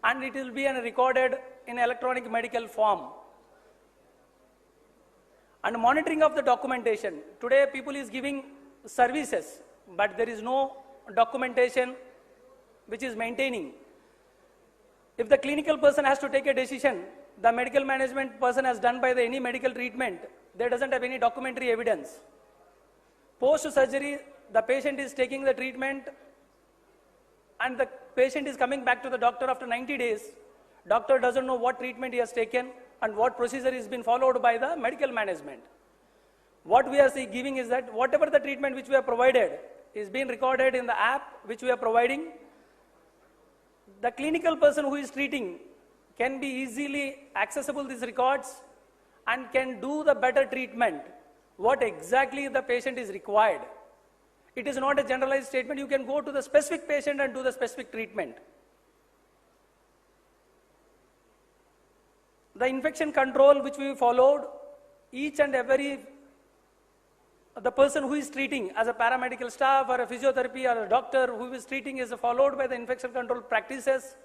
and it will be recorded in electronic medical form. And monitoring of the documentation. Today people is giving services, but there is no documentation which is maintaining. If the clinical person has to take a decision, the medical management person has done by any medical treatment, there doesn't have any documentary evidence. Post-surgery, the patient is taking the treatment and the patient is coming back to the doctor after 90 days. Doctor doesn't know what treatment he has taken and what procedure is been followed by the medical management. What we are giving is that whatever the treatment which we have provided is being recorded in the app which we are providing. The clinical person who is treating can be easily accessible these records and can do the better treatment, what exactly the patient is required. It is not a generalized statement. You can go to the specific patient and do the specific treatment. The infection control which we followed, each and every the person who is treating as a paramedical staff or a physiotherapy or a doctor who is treating is followed by the infection control practices.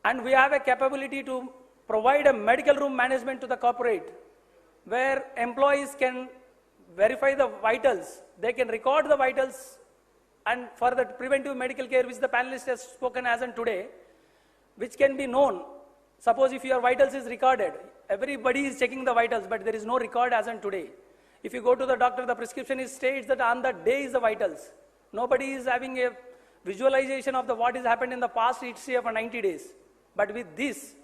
And we have a capability to provide a medical room management to the corporate where employees can verify the vitals. They can record the vitals, and for the preventive medical care which the panelist has spoken as on today, which can be known. Suppose if your vitals is recorded, everybody is checking the vitals, but there is no record as on today. If you go to the doctor, the prescription states that on that day is the vitals. Nobody is having a visualization of what has happened in the past history for 90 days. But with this,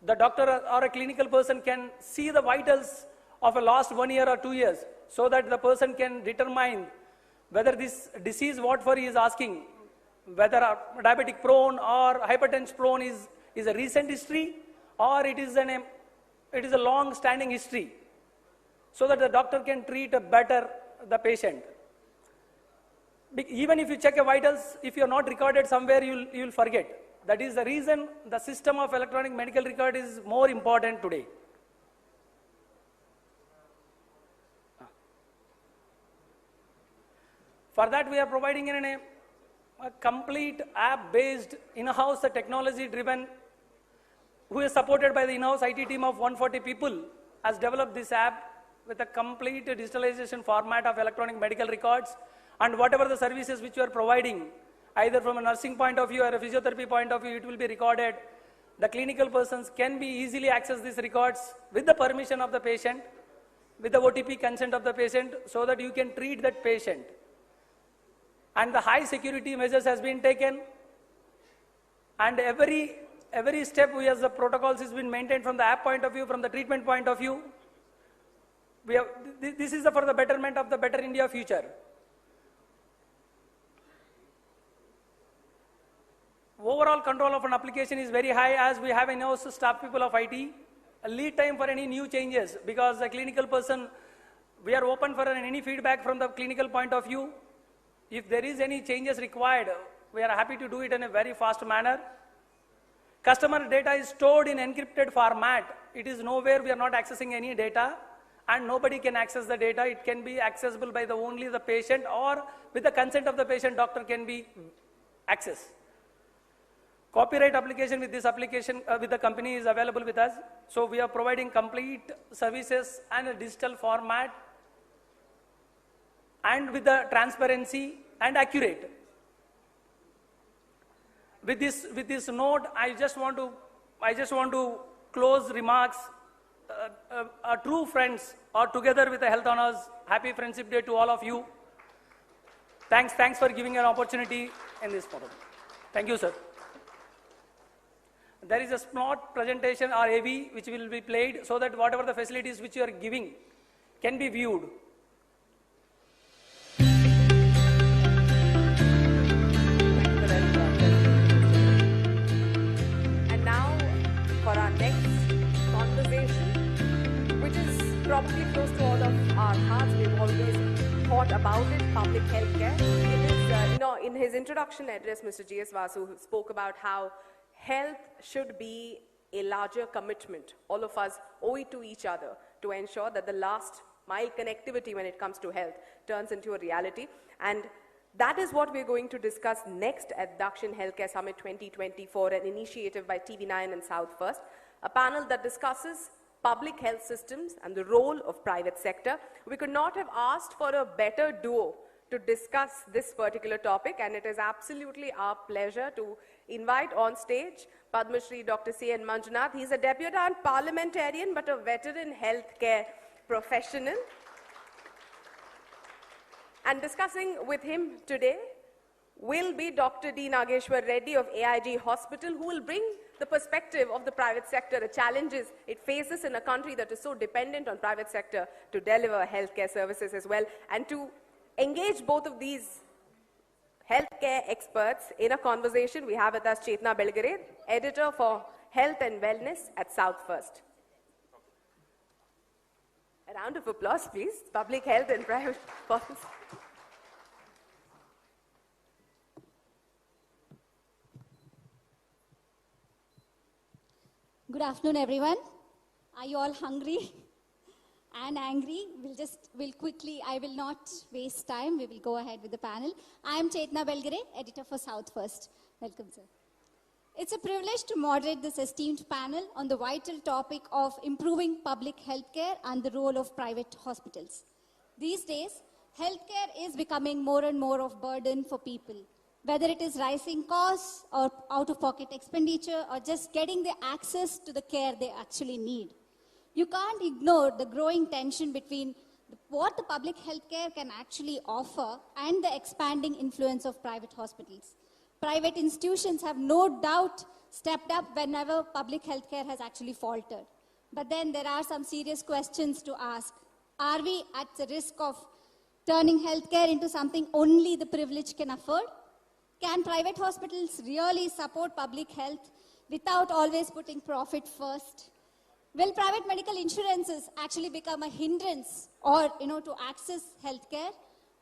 the doctor or a clinical person can see the vitals of a last 1 year or 2 years, so that the person can determine whether this disease what for he is asking, whether diabetic prone or hypertension prone is a recent history or it is a long standing history, so that the doctor can treat better the patient. Even if you check a vitals, if you are not recorded somewhere, you will forget. That is the reason the system of electronic medical record is more important today. For that, we are providing a complete app-based, in-house technology-driven, who is supported by the in-house IT team of 140 people, has developed this app with a complete digitalization format of electronic medical records, and whatever the services which you are providing, either from a nursing point of view or a physiotherapy point of view, it will be recorded. The clinical persons can be easily access these records with the permission of the patient, with the OTP consent of the patient, so that you can treat that patient. And the high security measures has been taken, and every step we as the protocols has been maintained from the app point of view, from the treatment point of view. This is for the betterment of the better India future. Overall control of an application is very high, as we have in-house staff people of IT. A lead time for any new changes, because the clinical person, we are open for any feedback from the clinical point of view. If there is any changes required, we are happy to do it in a very fast manner. Customer data is stored in encrypted format. It is nowhere, we are not accessing any data. and nobody can access the data. It can be accessible by only the patient, or with the consent of the patient, doctor can be accessed. Copyright application with this application with the company is available with us. So we are providing complete services and a digital format, and with the transparency and accurate. With this note, I just want to close remarks. Our true friends are together with the Health Honors. Happy Friendship Day to all of you. Thanks for giving an opportunity in this forum. Thank you, sir. There is a smart presentation or AV which will be played so that whatever the facilities which you are giving can be viewed. And now for our next conversation, which is probably close to all of our hearts. We've always thought about it, public healthcare. In his introduction address, Mr. G.S. Vasu spoke about how health should be a larger commitment. All of us owe it to each other to ensure that the last mile connectivity when it comes to health turns into a reality. And that is what we're going to discuss next at Dakshin Healthcare Summit 2024, an initiative by TV9 and South First, a panel that discusses public health systems and the role of private sector. We could not have asked for a better duo to discuss this particular topic, and it is absolutely our pleasure to invite on stage Padma Shri Dr. C.N. Manjunath. He's a debutant parliamentarian but a veteran healthcare professional. And discussing with him today will be Dr. D. Nageshwar Reddy of AIG Hospital, who will bring the perspective of the private sector, the challenges it faces in a country that is so dependent on private sector to deliver healthcare services as well, and to engage both of these healthcare experts in a conversation. We have with us Chetna Belgare, editor for Health and Wellness at South First. A round of applause, please. Public health and private policy. Good afternoon, everyone. Are you all hungry and angry? I will not waste time. We will go ahead with the panel. I am Chetna Belgare, editor for South First. Welcome, sir. It's a privilege to moderate this esteemed panel on the vital topic of improving public healthcare and the role of private hospitals. These days, healthcare is becoming more and more of burden for people, whether it is rising costs or out-of-pocket expenditure or just getting the access to the care they actually need. You can't ignore the growing tension between what the public healthcare can actually offer and the expanding influence of private hospitals. Private institutions have no doubt stepped up whenever public healthcare has actually faltered. But then there are some serious questions to ask. Are we at the risk of turning healthcare into something only the privileged can afford? Can private hospitals really support public health without always putting profit first? Will private medical insurances actually become a hindrance or, to access healthcare?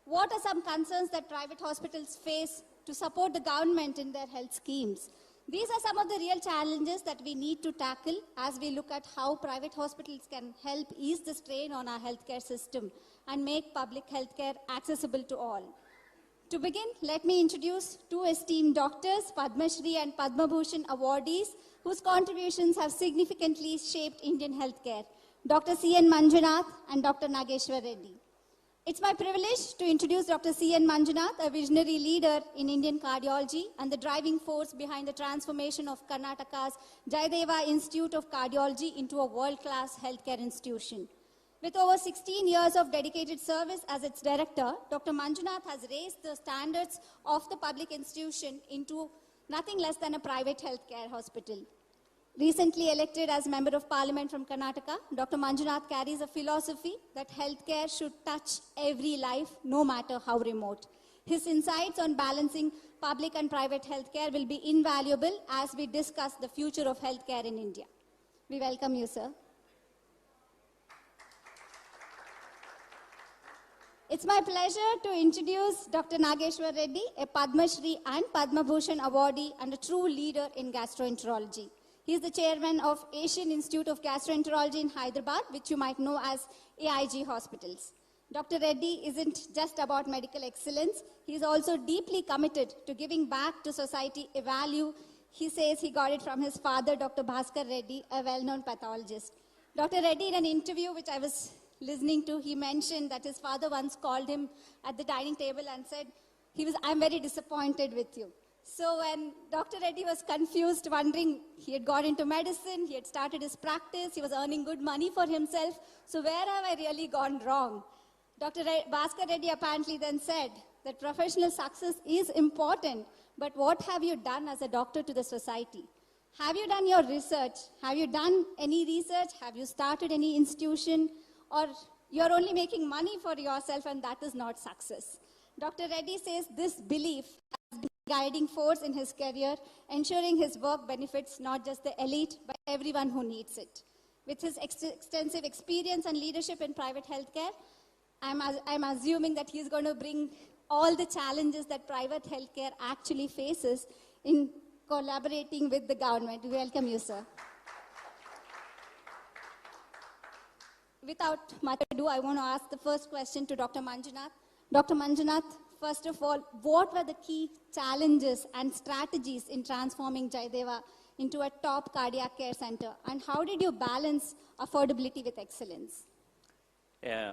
What are some concerns that private hospitals face to support the government in their health schemes? These are some of the real challenges that we need to tackle as we look at how private hospitals can help ease the strain on our healthcare system and make public healthcare accessible to all. To begin, let me introduce two esteemed doctors, Padma Shri and Padma Bhushan awardees, whose contributions have significantly shaped Indian healthcare, Dr. C.N. Manjunath and Dr. Nageshwar Reddy. It's my privilege to introduce Dr. C.N. Manjunath, a visionary leader in Indian cardiology and the driving force behind the transformation of Karnataka's Jayadeva Institute of Cardiology into a world-class healthcare institution. With over 16 years of dedicated service as its director, Dr. Manjunath has raised the standards of the public institution into nothing less than a private healthcare hospital. Recently elected as Member of Parliament from Karnataka, Dr. Manjunath carries a philosophy that healthcare should touch every life, no matter how remote. His insights on balancing public and private healthcare will be invaluable as we discuss the future of healthcare in India. We welcome you, sir. It's my pleasure to introduce Dr. Nageshwar Reddy, a Padma Shri and Padma Bhushan awardee and a true leader in gastroenterology. He is the chairman of Asian Institute of Gastroenterology in Hyderabad, which you might know as AIG Hospitals. Dr. Reddy isn't just about medical excellence. He is also deeply committed to giving back to society a value. He says he got it from his father, Dr. Bhaskar Reddy, a well-known pathologist. Dr. Reddy, in an interview which I was listening to, he mentioned that his father once called him at the dining table and said, I'm very disappointed with you. So when Dr. Reddy was confused, wondering, he had gone into medicine, he had started his practice, he was earning good money for himself, so where have I really gone wrong? Dr. Bhaskar Reddy apparently then said that professional success is important, but what have you done as a doctor to the society? Have you done your research? Have you done any research? Have you started any institution? Or you're only making money for yourself and that is not success? Dr. Reddy says this belief has been a guiding force in his career, ensuring his work benefits not just the elite, but everyone who needs it. With his extensive experience and leadership in private healthcare, I'm assuming that he's going to bring all the challenges that private healthcare actually faces in collaborating with the government. We welcome you, sir. Without much ado, I want to ask the first question to Dr. Manjunath. Dr. Manjunath, first of all, what were the key challenges and strategies in transforming Jaideva into a top cardiac care center? And how did you balance affordability with excellence? Yeah.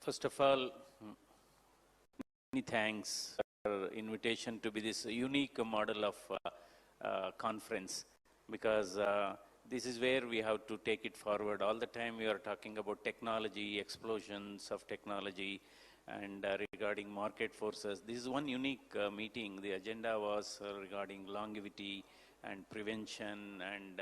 First of all, many thanks for invitation to be this unique model of conference, because this is where we have to take it forward. All the time we are talking about technology, explosions of technology, and regarding market forces. This is one unique meeting. The agenda was regarding longevity and prevention, and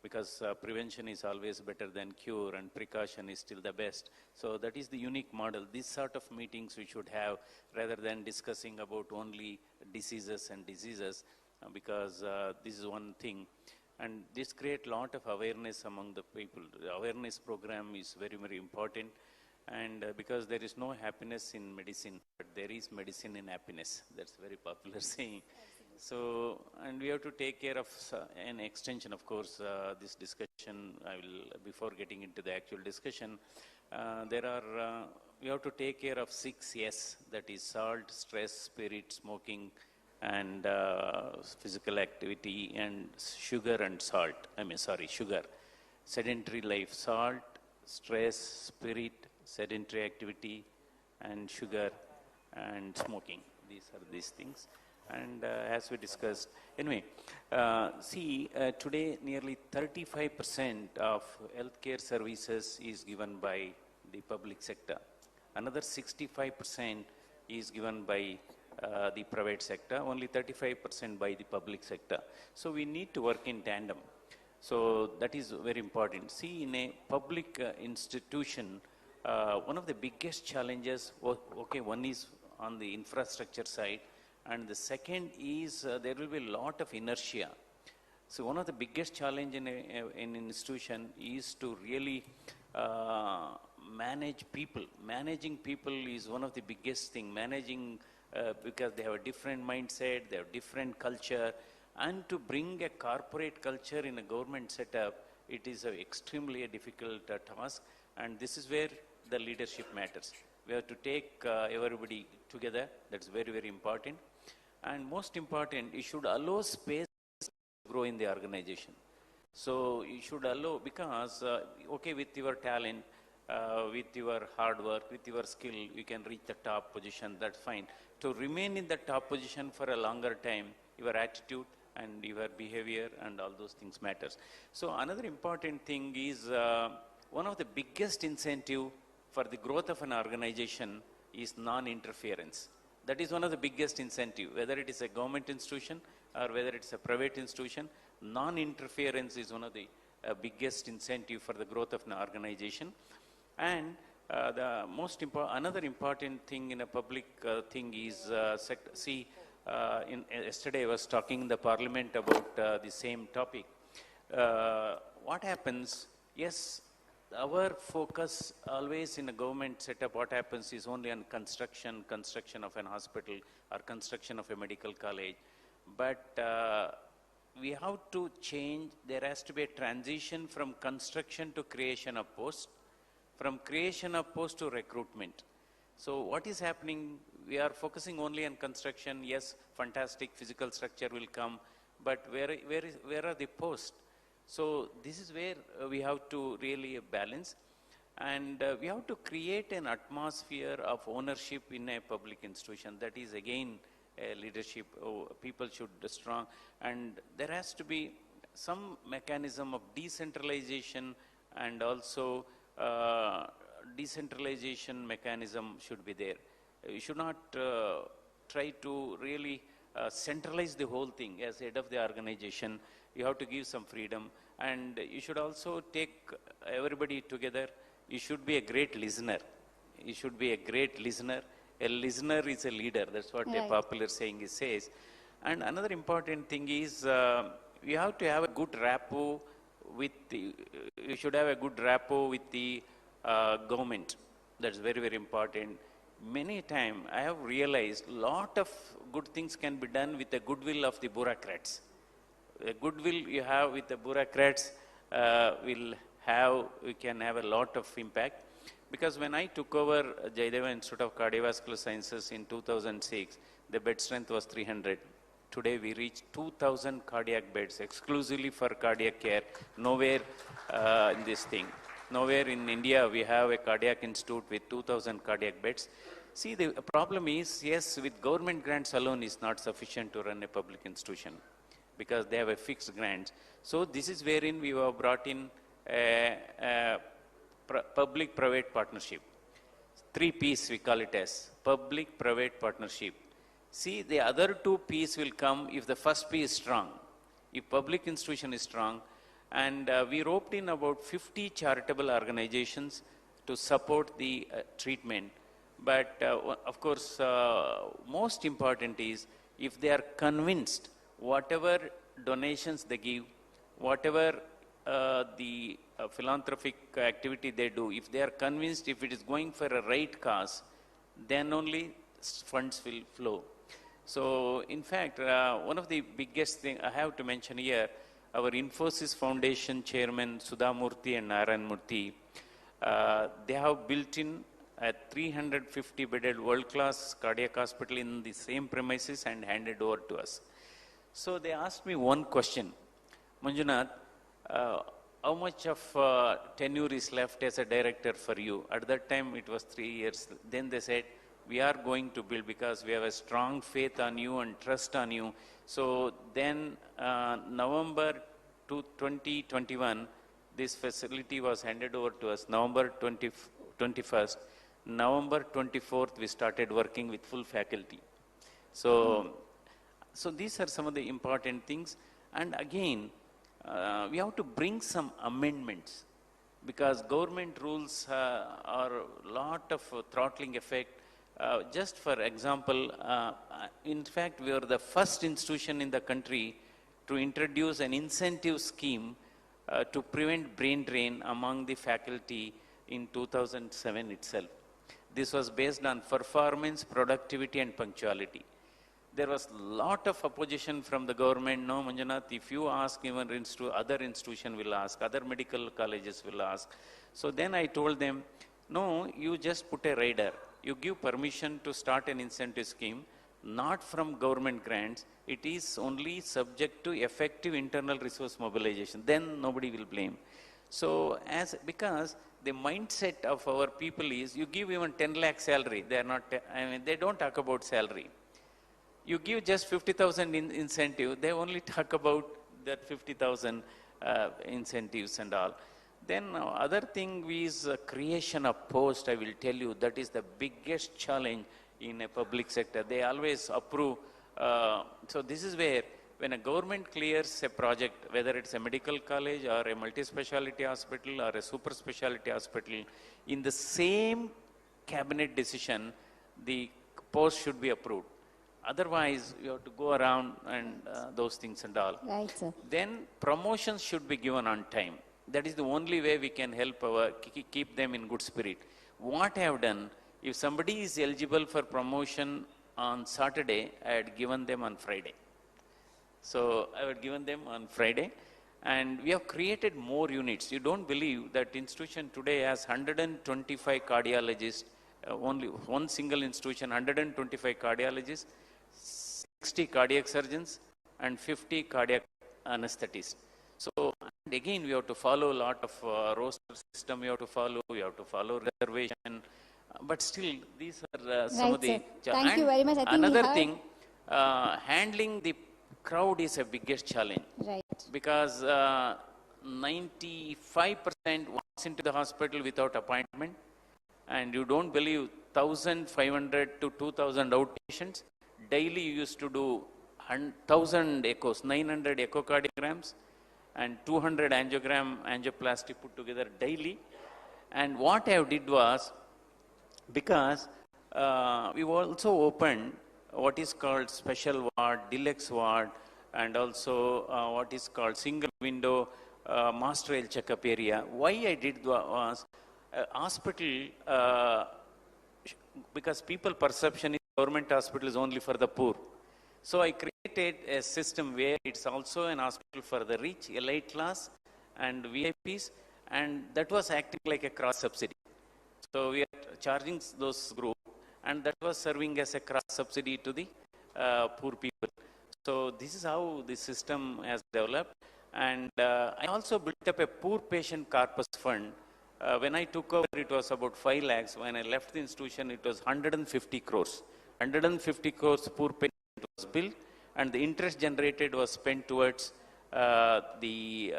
because prevention is always better than cure and precaution is still the best. So that is the unique model. This sort of meetings we should have rather than discussing about only diseases and diseases, because this is one thing. And this creates a lot of awareness among the people. The awareness program is very, very important. And because there is no happiness in medicine, but there is medicine in happiness. That's a very popular saying. So, and we have to take care of an extension, of course, this discussion, before getting into the actual discussion, we have to take care of 6 S, that is salt, stress, spirit, smoking, and physical activity, and sugar and salt. Sugar. Sedentary life, salt, stress, spirit, sedentary activity, and sugar, and smoking. These are these things. And as we discussed, anyway, today nearly 35% of healthcare services is given by the public sector. Another 65% is given by the private sector, only 35% by the public sector. So we need to work in tandem. So that is very important. See, in a public institution, one of the biggest challenges, one is on the infrastructure side, and the second is there will be a lot of inertia. So one of the biggest challenge in an institution is to really manage people. Managing people is one of the biggest thing. Managing because they have a different mindset, they have different culture, and to bring a corporate culture in a government setup, it is extremely a difficult task, and this is where the leadership matters. We have to take everybody together. That's very, very important. And most important, you should allow space to grow in the organization. So you should allow, because, with your talent, with your hard work, with your skill, you can reach the top position, that's fine. To remain in the top position for a longer time, your attitude and your behavior and all those things matters. So another important thing is, one of the biggest incentive for the growth of an organization is non-interference. That is one of the biggest incentive, whether it is a government institution or whether it's a private institution. Non-interference is one of the biggest incentive for the growth of an organization. And another important thing in a public thing is, yesterday I was talking in the parliament about the same topic. What happens, yes, our focus always in a government setup, what happens is only on construction of an hospital or construction of a medical college. But we have to change, there has to be a transition from construction to creation of posts, from creation of posts to recruitment. So what is happening, we are focusing only on construction. Yes, fantastic physical structure will come, but where are the posts? So this is where we have to really balance, and we have to create an atmosphere of ownership in a public institution. That is again leadership. People should be strong, and there has to be some mechanism of decentralization, and also decentralization mechanism should be there. You should not try to really centralize the whole thing as head of the organization. You have to give some freedom, and you should also take everybody together. You should be a great listener. You should be a great listener. A listener is a leader. That's what a popular saying says. And another important thing is you have to have a good rapport with the, you should have a good rapport with the government. That's very, very important. Many times I have realized a lot of good things can be done with the goodwill of the bureaucrats. The goodwill you have with the bureaucrats we can have a lot of impact. Because when I took over Jayadeva Institute of Cardiovascular Sciences in 2006, the bed strength was 300. Today we reach 2,000 cardiac beds exclusively for cardiac care. Nowhere in this thing. Nowhere in India we have a cardiac institute with 2,000 cardiac beds. See, the problem is, yes, with government grants alone is not sufficient to run a public institution because they have a fixed grant. So this is wherein we have brought in a public-private partnership. 3 P's we call it as public-private partnership. See, the other 2 P's will come if the first P is strong. If public institution is strong, and we roped in about 50 charitable organizations to support the treatment. But of course, most important is if they are convinced whatever donations they give, whatever the philanthropic activity they do, if they are convinced if it is going for a right cause, then only funds will flow. So in fact, one of the biggest thing I have to mention here, our Infosys Foundation chairman Sudha Murthy and Narayan Murthy, they have built in a 350-bedded world-class cardiac hospital in the same premises and handed over to us. So they asked me one question, Manjunath, how much of tenure is left as a director for you? At that time it was 3 years. Then they said, we are going to build because we have a strong faith on you and trust on you. So then November 2021, this facility was handed over to us, November 21st. November 24th, we started working with full faculty. So these are some of the important things. And again, we have to bring some amendments because government rules are a lot of throttling effect. Just for example, in fact, we are the first institution in the country to introduce an incentive scheme to prevent brain drain among the faculty in 2007 itself. This was based on performance, productivity, and punctuality. There was a lot of opposition from the government. No, Manjunath, if you ask, even other institution will ask, other medical colleges will ask. So then I told them, no, you just put a rider. You give permission to start an incentive scheme, not from government grants. It is only subject to effective internal resource mobilization. Then nobody will blame. So because the mindset of our people is, you give even 10 lakh salary. They are not, they don't talk about salary. You give just 50,000 incentive, they only talk about that 50,000 incentives and all. Then other thing is creation of post. I will tell you, that is the biggest challenge in a public sector. They always approve. So this is where when a government clears a project, whether it's a medical college or a multi-speciality hospital or a super speciality hospital, in the same cabinet decision, the post should be approved. Otherwise, you have to go around and those things and all. Right, sir. Then promotions should be given on time. That is the only way we can help keep them in good spirit. What I have done, if somebody is eligible for promotion on Saturday, I had given them on Friday. So I had given them on Friday. And we have created more units. You don't believe that institution today has 125 cardiologists, only one single institution, 125 cardiologists, 60 cardiac surgeons, and 50 cardiac anesthetists. So and again, we have to follow a lot of roster system. We have to follow reservation. But still, these are some of the. Thank you very much. I think another thing, handling the crowd is a biggest challenge. Right. Because 95% walks into the hospital without appointment, and you don't believe 1,500 to 2,000 outpatients. Daily you used to do 1,000 echoes, 900 echocardiograms, and 200 angioplasty put together daily. And what I did was, because we also opened what is called special ward, deluxe ward, and also what is called single window master rail checkup area. Why I did was hospital, because people perception is government hospital is only for the poor. So I created a system where it's also an hospital for the rich, elite class, and VIPs, and that was acting like a cross subsidy. So we are charging those groups, and that was serving as a cross subsidy to the poor people. So this is how the system has developed. And I also built up a poor patient corpus fund. When I took over, it was about 5 lakhs. When I left the institution, it was 150 crores. 150 crores poor patient was built, and the interest generated was spent towards the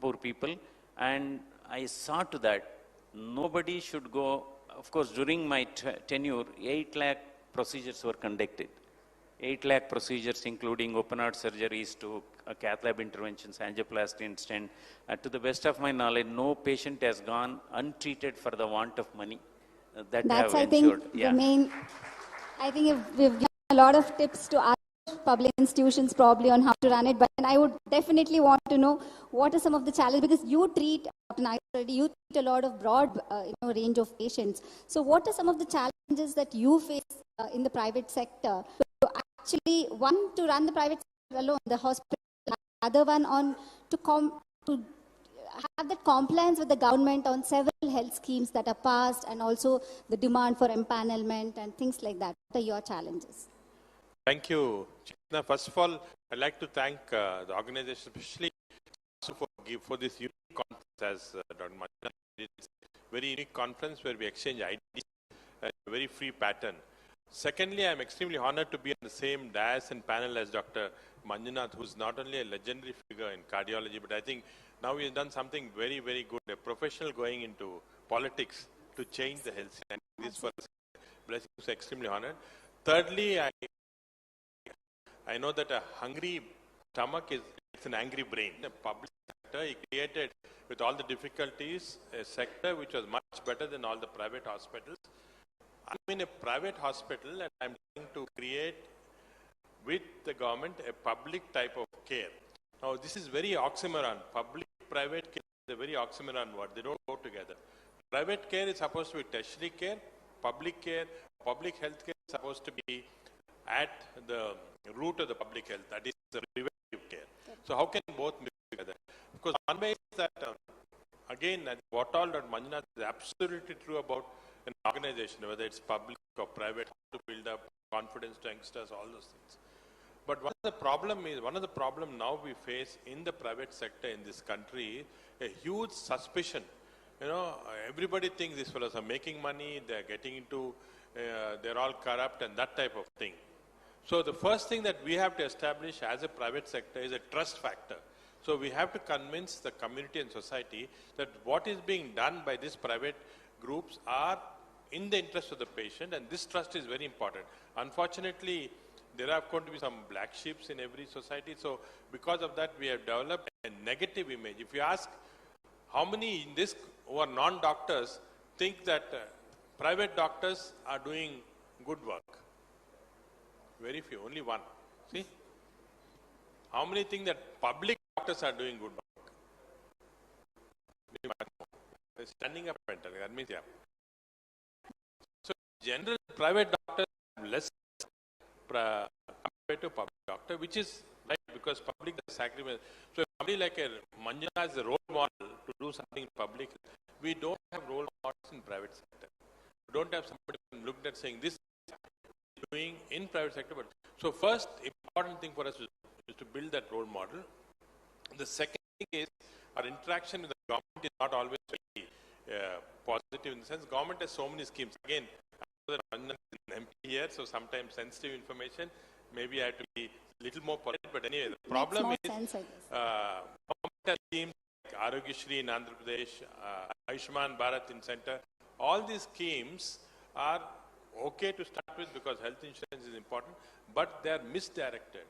poor people. And I saw to that nobody should go. Of course, during my tenure, 8 lakh procedures were conducted. 8 lakh procedures, including open heart surgeries to cath lab interventions, angioplasty and stent. To the best of my knowledge, no patient has gone untreated for the want of money. That's, I think, the main. I think we've given a lot of tips to other public institutions probably on how to run it, but I would definitely want to know what are some of the challenges, because you treat, you treat a lot of broad range of patients. So what are some of the challenges that you face in the private sector? So actually, one, to run the private sector alone, the hospital, the other one on to have that compliance with the government on several health schemes that are passed, and also the demand for empanelment and things like that. What are your challenges? Thank you, Chetna. First of all, I'd like to thank the organization, especially for this unique conference, as Dr. Manjuna did. It's a very unique conference where we exchange ideas in a very free pattern. Secondly, I'm extremely honored to be on the same dais and panel as Dr. Manjunath, who's not only a legendary figure in cardiology, but I think now he has done something very, very good, a professional going into politics to change the health system. This was blessing, so extremely honored. Thirdly, I know that a hungry stomach is an angry brain. The public sector, he created, with all the difficulties, a sector which was much better than all the private hospitals. I'm in a private hospital and I'm trying to create with the government a public type of care. Now this is very oxymoron. Public-private care is a very oxymoron word. They don't go together. Private care is supposed to be tertiary care. Public health care is supposed to be at the root of the public health. That is the preventive care. So how can both mix together? Of course, one way is that, again, what all Dr. Manjunath is absolutely true about an organization, whether it's public or private, to build up confidence to youngsters, all those things. But one of the problem now we face in the private sector in this country, a huge suspicion. You know, everybody thinks these fellows are making money, they're getting into, they're all corrupt and that type of thing. So the first thing that we have to establish as a private sector is a trust factor. So we have to convince the community and society that what is being done by these private groups are in the interest of the patient, and this trust is very important. Unfortunately, there are going to be some black sheep in every society. So because of that, we have developed a negative image. If you ask how many in this who are non-doctors think that private doctors are doing good work? Very few, only one. See? How many think that public doctors are doing good work? They're standing up and telling, that means, yeah. So, general private doctors have less compared to public doctor, which is right, because public is sacrifice. So if somebody like a Manjuna is a role model to do something in public, we don't have role models in private sector. We don't have somebody who looked at saying this is doing in private sector. But so first important thing for us is to build that role model. The second thing is our interaction with the government is not always very positive in the sense government has so many schemes. Again, I'm an MP here, so sometimes sensitive information, maybe I have to be a little more polite, but anyway, the problem is government has schemes like Arogyashri in Andhra Pradesh, Ayushman Bharat in center. All these schemes are okay to start with because health insurance is important, but they are misdirected.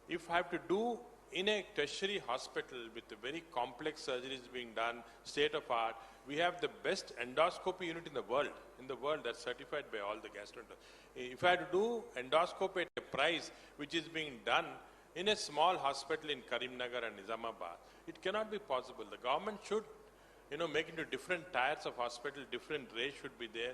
If I have to do in a tertiary hospital with the very complex surgeries being done, state of art, we have the best endoscopy unit in the world that's certified by all the gastroenterologists. If I had to do endoscopy at a price which is being done in a small hospital in Karimnagar and Nizamabad, it cannot be possible. The government should, make into different tiers of hospital, different rates should be there.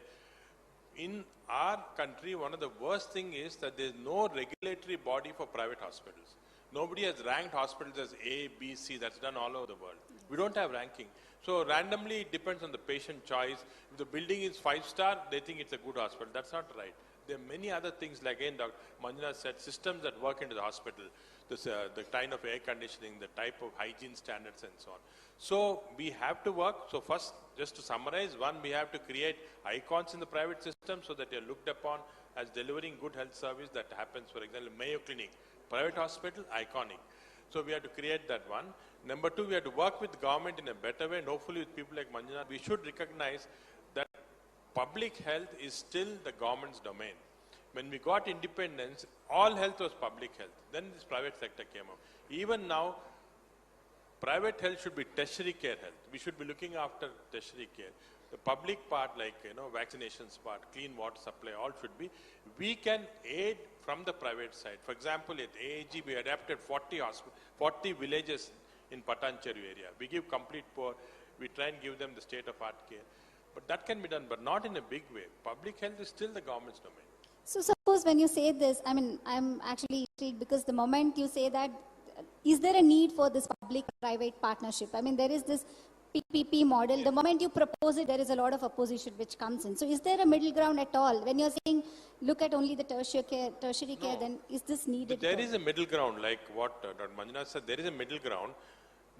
In our country, one of the worst things is that there is no regulatory body for private hospitals. Nobody has ranked hospitals as A, B, C. That's done all over the world. We don't have ranking. So randomly, it depends on the patient choice. If the building is 5-star, they think it's a good hospital. That's not right. There are many other things, like again, Dr. Manjuna said, systems that work into the hospital, the kind of air conditioning, the type of hygiene standards, and so on. So we have to work. So first, just to summarize, one, we have to create icons in the private system so that you're looked upon as delivering good health service that happens. For example, Mayo Clinic, private hospital, iconic. So we have to create that one. Number two, we have to work with government in a better way, and hopefully with people like Manjuna. We should recognize that public health is still the government's domain. When we got independence, all health was public health. Then this private sector came up. Even now, private health should be tertiary care health. We should be looking after tertiary care. The public part, like vaccinations part, clean water supply, all should be. We can aid from the private side. For example, at AAG, we adapted 40 villages in Patancheru area. We give complete poor. We try and give them the state-of-art care. But that can be done, but not in a big way. Public health is still the government's domain. So suppose when you say this, I'm actually intrigued because the moment you say that, is there a need for this public-private partnership? There is this PPP model. The moment you propose it, there is a lot of opposition which comes in. So is there a middle ground at all? When you're saying, look at only the tertiary care, then is this needed? There is a middle ground, like what Dr. Manjuna said, there is a middle ground.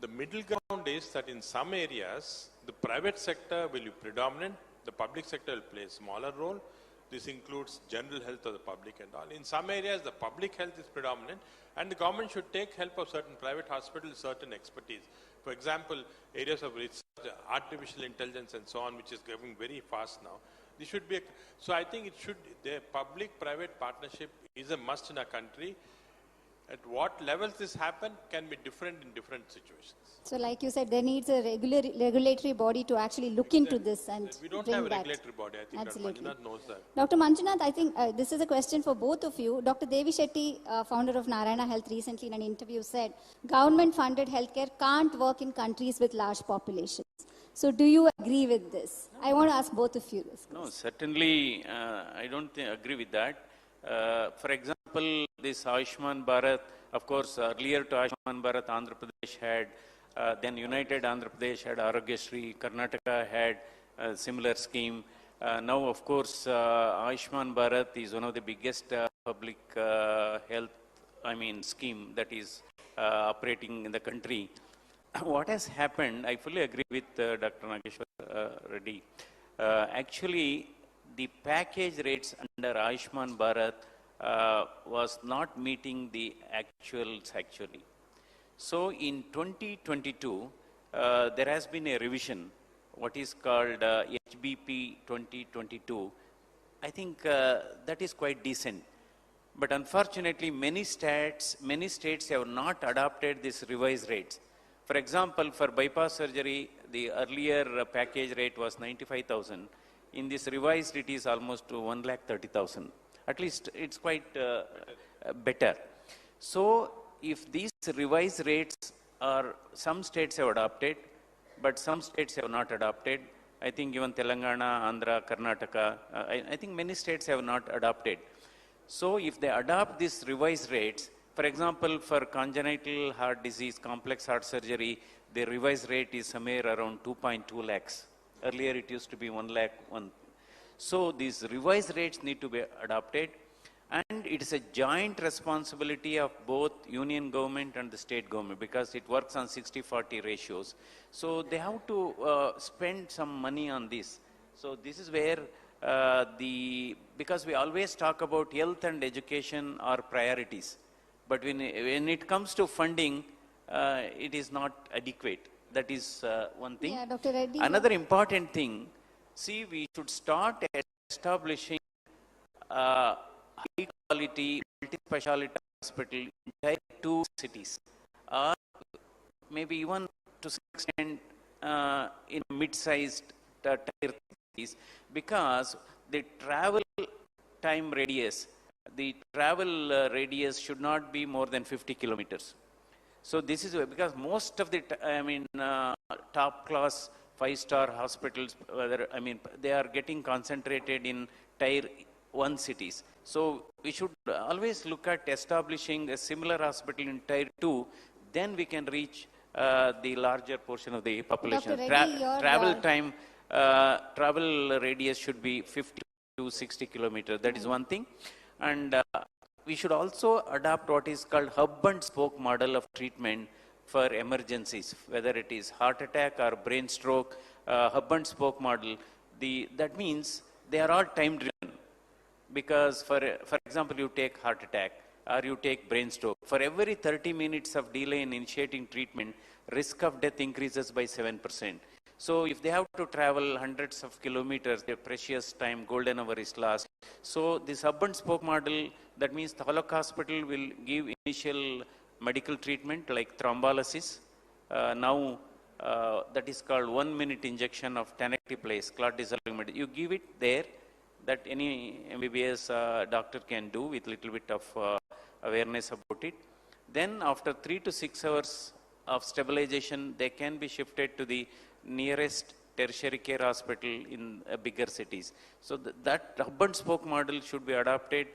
The middle ground is that in some areas, the private sector will be predominant, the public sector will play a smaller role. This includes general health of the public and all. In some areas, the public health is predominant, and the government should take help of certain private hospitals, certain expertise. For example, areas of research, artificial intelligence and so on, which is going very fast now. This should be, so I think the public-private partnership is a must in our country. At what levels this happen can be different in different situations. So like you said, there needs a regulatory body to actually look into this and we don't bring have a that. regulatory body. I think Dr. Manjunath knows that. Dr. Manjunath, I think this is a question for both of you. Dr. Devi Shetty, founder of Narayana Health, recently in an interview said, government-funded healthcare can't work in countries with large populations. So do you agree with this? I want to ask both of you this question. No, certainly I don't agree with that. For example, this Ayushman Bharat, of course, earlier to Ayushman Bharat, Andhra Pradesh had, then United Andhra Pradesh had Arogyashri, Karnataka had a similar scheme. Now, of course, Ayushman Bharat is one of the biggest public health, scheme that is operating in the country. What has happened, I fully agree with Dr. Nageshwar Reddy. Actually, the package rates under Ayushman Bharat was not meeting the actuals actually. So in 2022, there has been a revision, what is called HBP 2022. I think that is quite decent. But unfortunately, many states have not adopted these revised rates. For example, for bypass surgery, the earlier package rate was 95,000. In this revised, it is almost 1,30,000. At least it's quite better. So if these revised rates are, some states have adopted, but some states have not adopted. I think even Telangana, Andhra, Karnataka, I think many states have not adopted. So if they adopt these revised rates, For example, for congenital heart disease, complex heart surgery, the revised rate is somewhere around 2.2 lakhs. Earlier it used to be 1 lakh. So these revised rates need to be adopted, and it is a joint responsibility of both union government and the state government, because it works on 60-40 ratios. So they have to spend some money on this. So this is where because we always talk about health and education are priorities, but when it comes to funding, it is not adequate. That is one thing. Yeah, Dr. Reddy. Another important thing, see, we should start establishing high quality multi-speciality hospital in tier 2 cities, or maybe even to some extent in mid-sized tier 3 cities, because the travel time radius, should not be more than 50 kilometers. So this is because most of the, top class 5-star hospitals, they are getting concentrated in tier 1 cities. So we should always look at establishing a similar hospital in tier 2, then we can reach the larger portion of the population. Travel radius should be 50 to 60 kilometers. That is one thing. And we should also adopt what is called hub and spoke model of treatment for emergencies, whether it is heart attack or brain stroke. Hub and spoke model, that means they are all time driven, because for example, you take heart attack or you take brain stroke, for every 30 minutes of delay in initiating treatment, risk of death increases by 7%. So if they have to travel hundreds of kilometers, their precious time, golden hour is lost. So this hub and spoke model, that means the Taluk hospital will give initial medical treatment like thrombolysis. Now that is called 1-minute injection of tenecteplase, clot dissolving medicine. You give it there, that any MBBS doctor can do with little bit of awareness about it. Then after 3 to 6 hours of stabilization, they can be shifted to the nearest tertiary care hospital in bigger cities. So that hub and spoke model should be adopted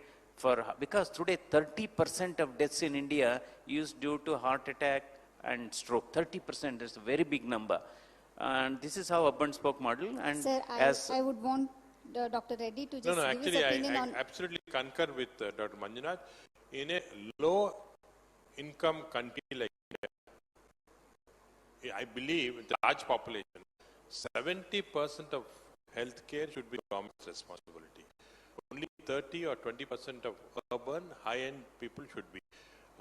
because today 30% of deaths in India is due to heart attack and stroke. 30% is a very big number. And this is how hub and spoke model. And Sir, I would want Dr. Reddy to just give his opinion on... I absolutely concur with Dr. Manjunath. In a low income country like India, I believe the large population, 70% of healthcare should be government's responsibility. Only 30 or 20% of urban high-end people should be.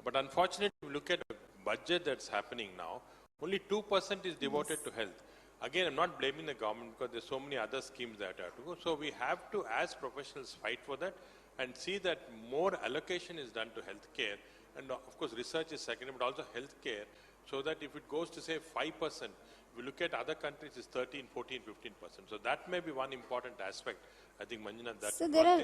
But unfortunately, if you look at the budget that's happening now, only 2% is devoted to health. Again, I'm not blaming the government because there's so many other schemes that have to go. So we have to, as professionals, fight for that and see that more allocation is done to healthcare. And of course, research is secondary, but also healthcare, so that if it goes to say 5%, if we look at other countries, it's 13, 14, 15%. So that may be one important aspect. I think, Manjunath, that's so there are,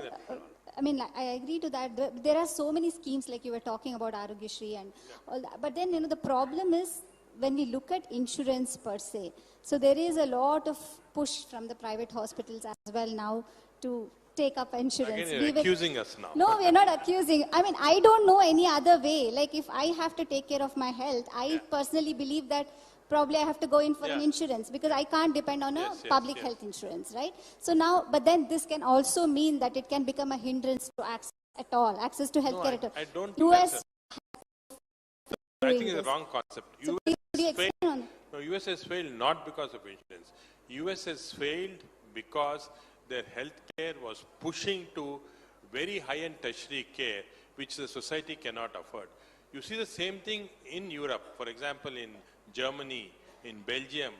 I agree to that. There are so many schemes, like you were talking about Arogyashri and all that. But then, the problem is when we look at insurance per se. So there is a lot of push from the private hospitals as well now to take up insurance. Again, you're accusing us now. No, we're not accusing. I don't know any other way. Like if I have to take care of my health, I personally believe that probably I have to go in for an insurance because I can't depend on a public health insurance, right? So now, but then this can also mean that it can become a hindrance to access to healthcare at all. I don't think I think it's a wrong concept. US has failed not because of insurance. US has failed because their healthcare was pushing to very high-end tertiary care, which the society cannot afford. You see the same thing in Europe. For example, in Germany, in Belgium,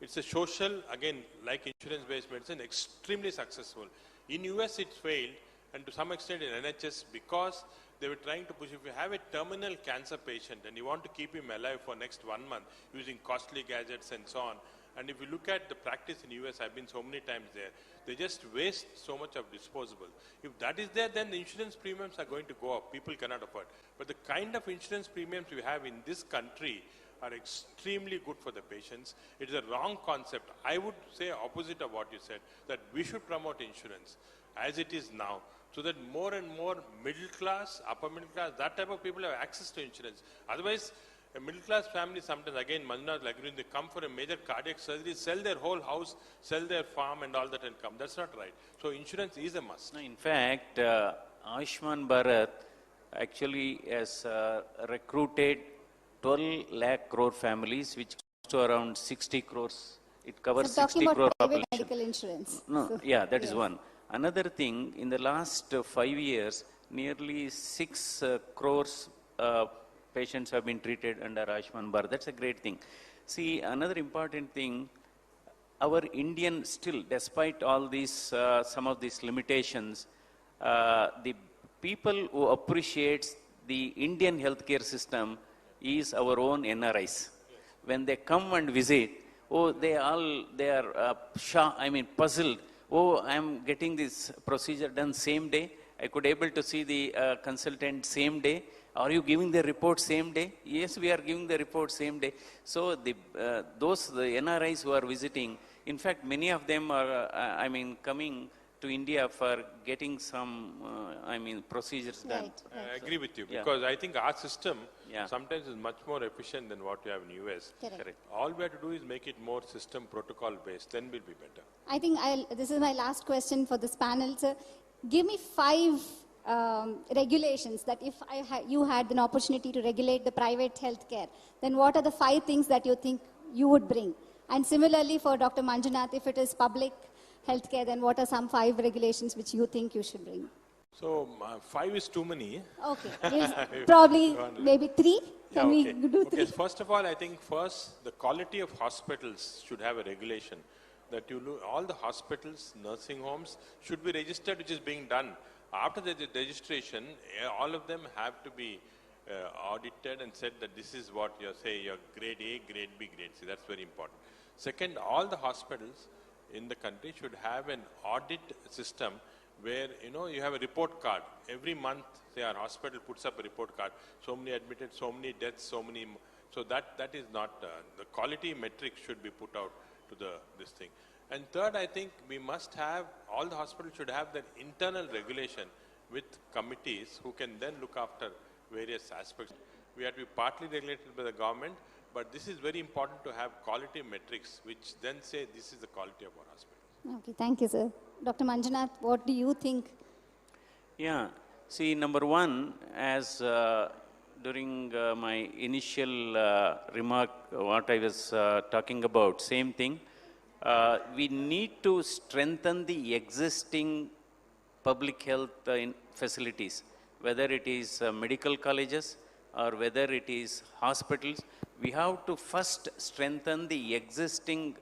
it's a social, again, like insurance-based medicine, extremely successful. In US, it failed, and to some extent in NHS, because they were trying to push, if you have a terminal cancer patient and you want to keep him alive for next 1 month using costly gadgets and so on, and if you look at the practice in US, I've been so many times there, they just waste so much of disposable. If that is there, then the insurance premiums are going to go up. People cannot afford. But the kind of insurance premiums we have in this country are extremely good for the patients. It is a wrong concept. I would say opposite of what you said, that we should promote insurance as it is now, so that more and more middle class, upper middle class, that type of people have access to insurance. Otherwise, a middle class family sometimes, again, Manjunath, like when they come for a major cardiac surgery, sell their whole house, sell their farm and all that and come. That's not right. So insurance is a must. No, in fact, Ayushman Bharat actually has recruited 12 lakh crore families, which comes to around 60 crores. It covers So 60 talking crore about private population. medical insurance. No, So, yeah, that is yes. one. Another thing, in the last 5 years, nearly 6 crores patients have been treated under Ayushman Bharat. That's a great thing. See, another important thing, our Indian still, despite all these, some of these limitations, the people who appreciates the Indian healthcare system is our own NRIs. When they come and visit, oh, they are puzzled. Oh, I'm getting this procedure done same day. I could able to see the consultant same day. Are you giving the report same day? Yes, we are giving the report same day. So the NRIs who are visiting, in fact, many of them are, coming to India for getting some, procedures done. I agree with you, Yeah. because I think our system Yeah. sometimes is much more efficient than what you have in US. Correct. All we have to do is make it more system protocol based, then we'll be better. I think this is my last question for this panel. So give me 5 regulations that if you had an opportunity to regulate the private healthcare, then what are the 5 things that you think you would bring? And similarly for Dr. Manjunath, if it is public healthcare, then what are some 5 regulations which you think you should bring? So 5 is too many. Okay, probably maybe 3. Can Yeah, we okay. do 3? Okay, first of all, I think first the quality of hospitals should have a regulation that all the hospitals, nursing homes should be registered, which is being done. After the registration, all of them have to be audited and said that this is what you're saying, your grade A, grade B, grade C. That's very important. Second, all the hospitals in the country should have an audit system where, you have a report card. Every month, say our hospital puts up a report card. So many admitted, so many deaths, so many. So that is not, the quality metric should be put out to this thing. And third, I think we must have, all the hospitals should have their internal regulation with committees who can then look after various aspects. We have to be partly regulated by the government, but this is very important to have quality metrics which then say this is the quality of our hospital. Okay, thank you, sir. Dr. Manjunath, what do you think? Yeah, see, number one, as during my initial remark, what I was talking about, same thing. We need to strengthen the existing public health facilities, whether it is medical colleges or whether it is hospitals. We have to first strengthen the existing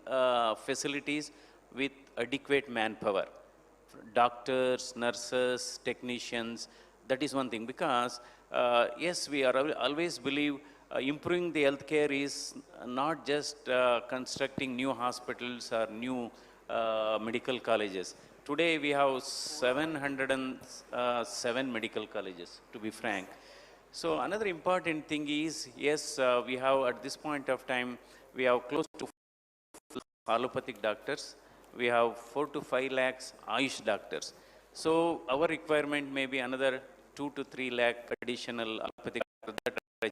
facilities with adequate manpower. Doctors, nurses, technicians, that is one thing. Because, yes, we are always believe improving the healthcare is not just constructing new hospitals or new medical colleges. Today we have 707 medical colleges, to be frank. So another important thing is, yes, we have at this point of time, we have close to allopathic doctors. We have 4 to 5 lakhs Ayush doctors. So our requirement may be another 2 to 3 lakh additional allopathic doctors.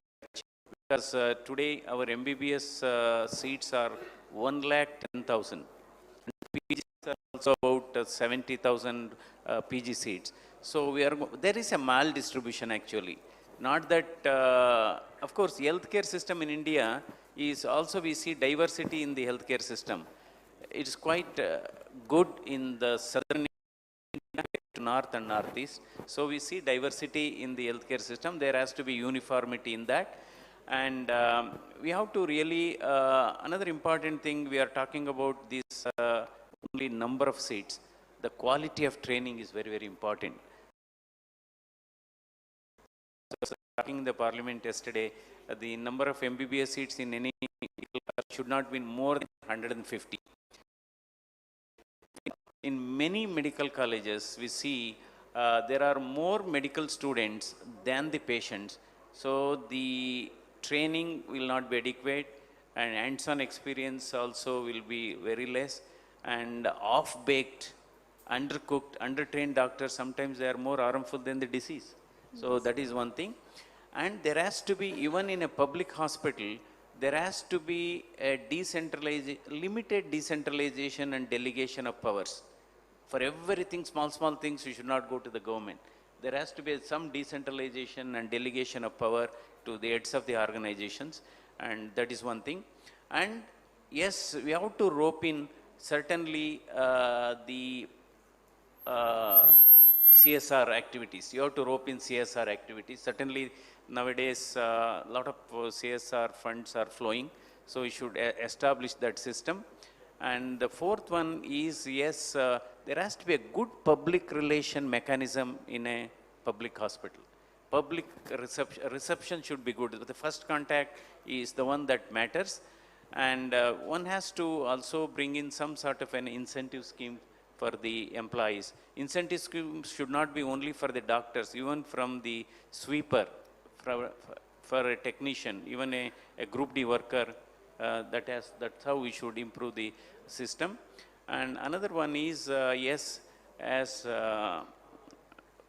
Because today our MBBS seats are 1,10,000. PGs are also about 70,000 PG seats. So there is a maldistribution actually. Not that, of course, healthcare system in India is also, we see diversity in the healthcare system. It's quite good in the southern India, to north and northeast. So we see diversity in the healthcare system. There has to be uniformity in that. And we have to really, another important thing, we are talking about this only number of seats. The quality of training is very, very important. So, talking in the parliament yesterday, the number of MBBS seats in any should not be more than 150. In many medical colleges, we see there are more medical students than the patients. So the training will not be adequate, and hands-on experience also will be very less, and off-baked. undercooked, undertrained doctors, sometimes they are more harmful than the disease. So that is one thing. And there has to be, even in a public hospital, there has to be a limited decentralization and delegation of powers. For everything, small things, you should not go to the government. There has to be some decentralization and delegation of power to the heads of the organizations, and that is one thing. And yes, we have to rope in certainly the CSR activities. You have to rope in CSR activities. Certainly nowadays a lot of CSR funds are flowing, so we should establish that system. And the fourth one is, yes, there has to be a good public relation mechanism in a public hospital. Public reception should be good. The first contact is the one that matters. And one has to also bring in some sort of an incentive scheme for the employees. Incentive schemes should not be only for the doctors, even from the sweeper, for a technician, even a Group D worker. That's how we should improve the system. And another one is, yes, as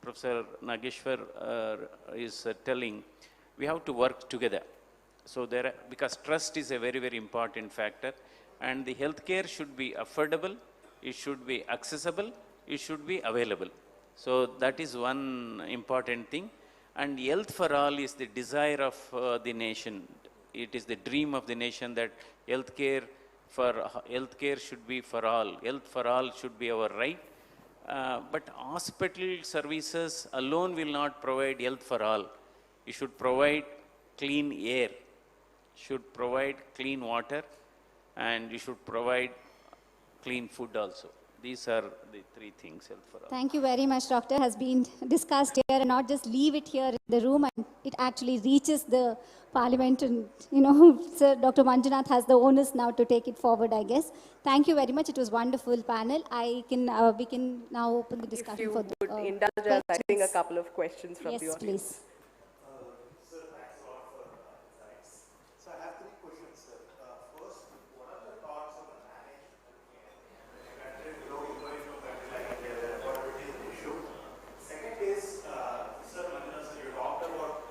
Professor Nageshwar is telling, we have to work together. So because trust is a very, very important factor, and the healthcare should be affordable, it should be accessible, it should be available. So that is one important thing. And health for all is the desire of the nation. It is the dream of the nation that healthcare should be for all. Health for all should be our right. But hospital services alone will not provide health for all. You should provide clean air, should provide clean water, and you should provide clean food also. These are the three things, health for all. Thank you very much, Doctor. Has been discussed here, and not just leave it here in the room, and it actually reaches the Parliament, and Sir Dr. Manjunath has the onus now to take it forward, I guess. Thank you very much. It was a wonderful panel. We can now open the discussion for the would indulge us, I think, a couple of questions from the audience. Yes, please. Sir, thanks a lot for insights. So I have three questions, sir. First, what are the thoughts on the managed healthcare? In a country below, even in a country like India, where affordability is an issue. Second is, Sir Manjunath, sir, you talked about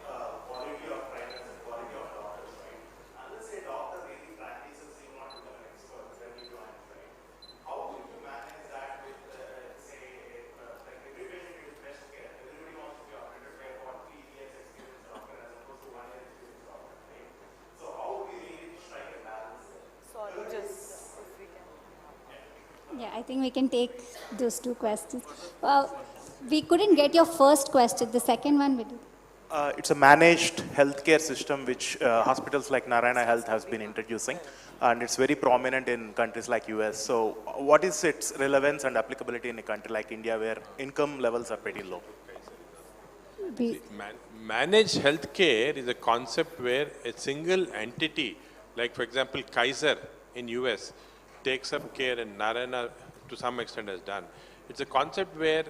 quality of practice and quality of doctors, right? Unless a doctor really practices, he will not become an expert when he joins, right? How will you manage that with, say, like every patient needs best care? Everybody wants to be operated by a 40 years experienced doctor as opposed to 1 year experienced doctor, right? So how would we really strike a balance there? Sorry, just if we can. Yeah, I think we can take those two questions. We couldn't get your first question. The second one we do. It's a managed healthcare system which hospitals like Narayana Health has been introducing, and it's very prominent in countries like US. So what is its relevance and applicability in a country like India where income levels are pretty low? Managed healthcare is a concept where a single entity, like for example Kaiser in US, takes up care, and Narayana to some extent has done. It's a concept where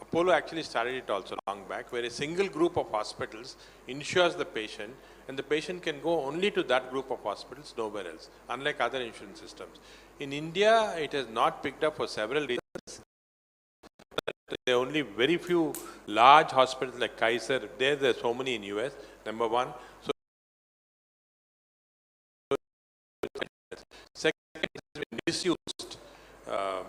Apollo actually started it also long back, where a single group of hospitals insures the patient, and the patient can go only to that group of hospitals, nowhere else, unlike other insurance systems. In India, it has not picked up for several reasons. There are only very few large hospitals like Kaiser. There are so many in US, number one. So second, it has been misused.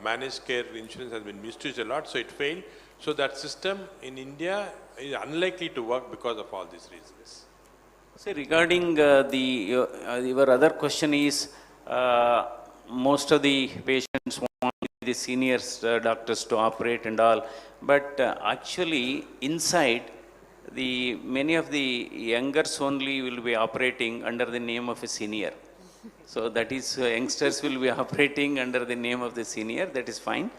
Managed care insurance has been misused a lot, so it failed. So that system in India is unlikely to work because of all these reasons. See, regarding your other question is, most of the patients want the senior doctors to operate and all, but actually inside, many of the youngers only will be operating under the name of a senior. So that is, youngsters will be operating under the name of the senior, that is fine.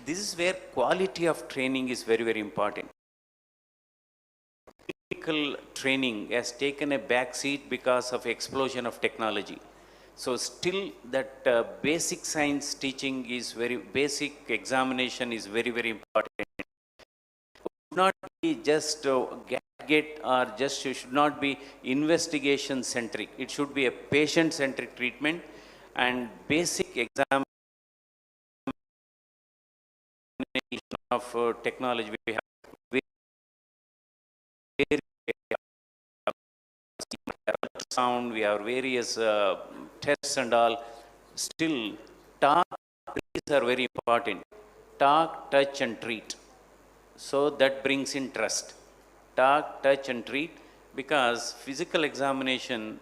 This is where quality of training is very, very important. Clinical training has taken a back seat because of explosion of technology. So still that basic science teaching is basic examination is very, very important. It should not be just gadget or just, it should not be investigation centric. It should be a patient centric treatment, and basic exam combination of technology. We have ultrasound, we have various tests and all. Still, talk, trees are very important. Talk, touch and treat. So that brings in trust. Talk, touch and treat, because physical examination,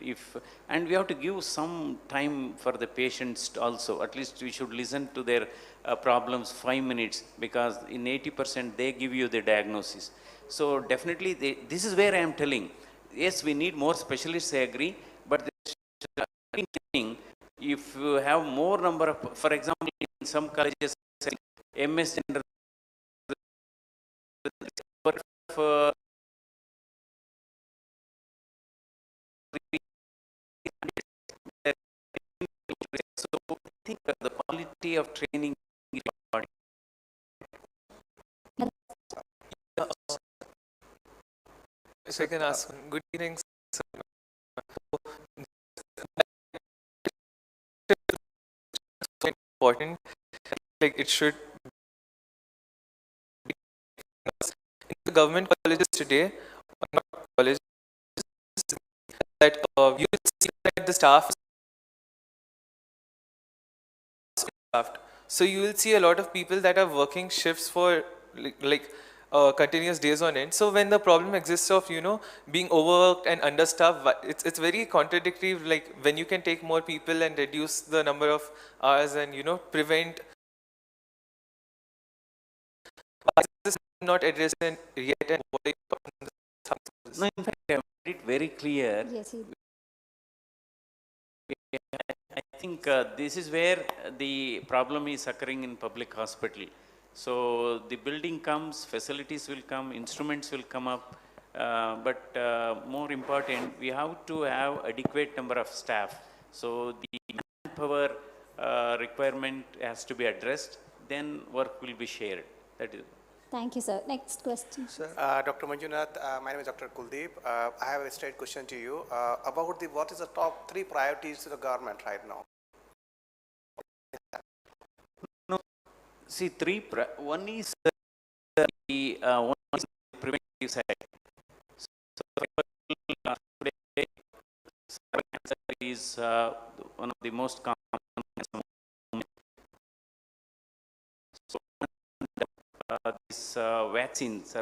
and we have to give some time for the patients also. At least we should listen to their problems 5 minutes, because in 80% they give you the diagnosis. So definitely this is where I am telling, yes, we need more specialists, I agree, but if you have more number of, for example, in some colleges, MS General, so I think the quality of training is important. If I can ask, good evening, sir. So important, like it should be in the government colleges today, or not colleges, that you will see that the staff. So you will see a lot of people that are working shifts for continuous days on end. So when the problem exists of being overworked and understaffed, it's very contradictory. Like when you can take more people and reduce the number of hours and prevent. Why is this not addressed yet? And what is no, in fact, I made it very clear. Yes, I think this is where the problem is occurring in public hospital. So the building comes, facilities will come, instruments will come up, but more important, we have to have adequate number of staff. So the manpower requirement has to be addressed, then work will be shared. That is. Thank you, sir. Next question. Sir, Dr. Manjunath, my name is Dr. Kuldeep. I have a straight question to you about what is the top 3 priorities to the government right now? No, see, one is the preventive side. So, today, cancer is one of the most common. So, these vaccines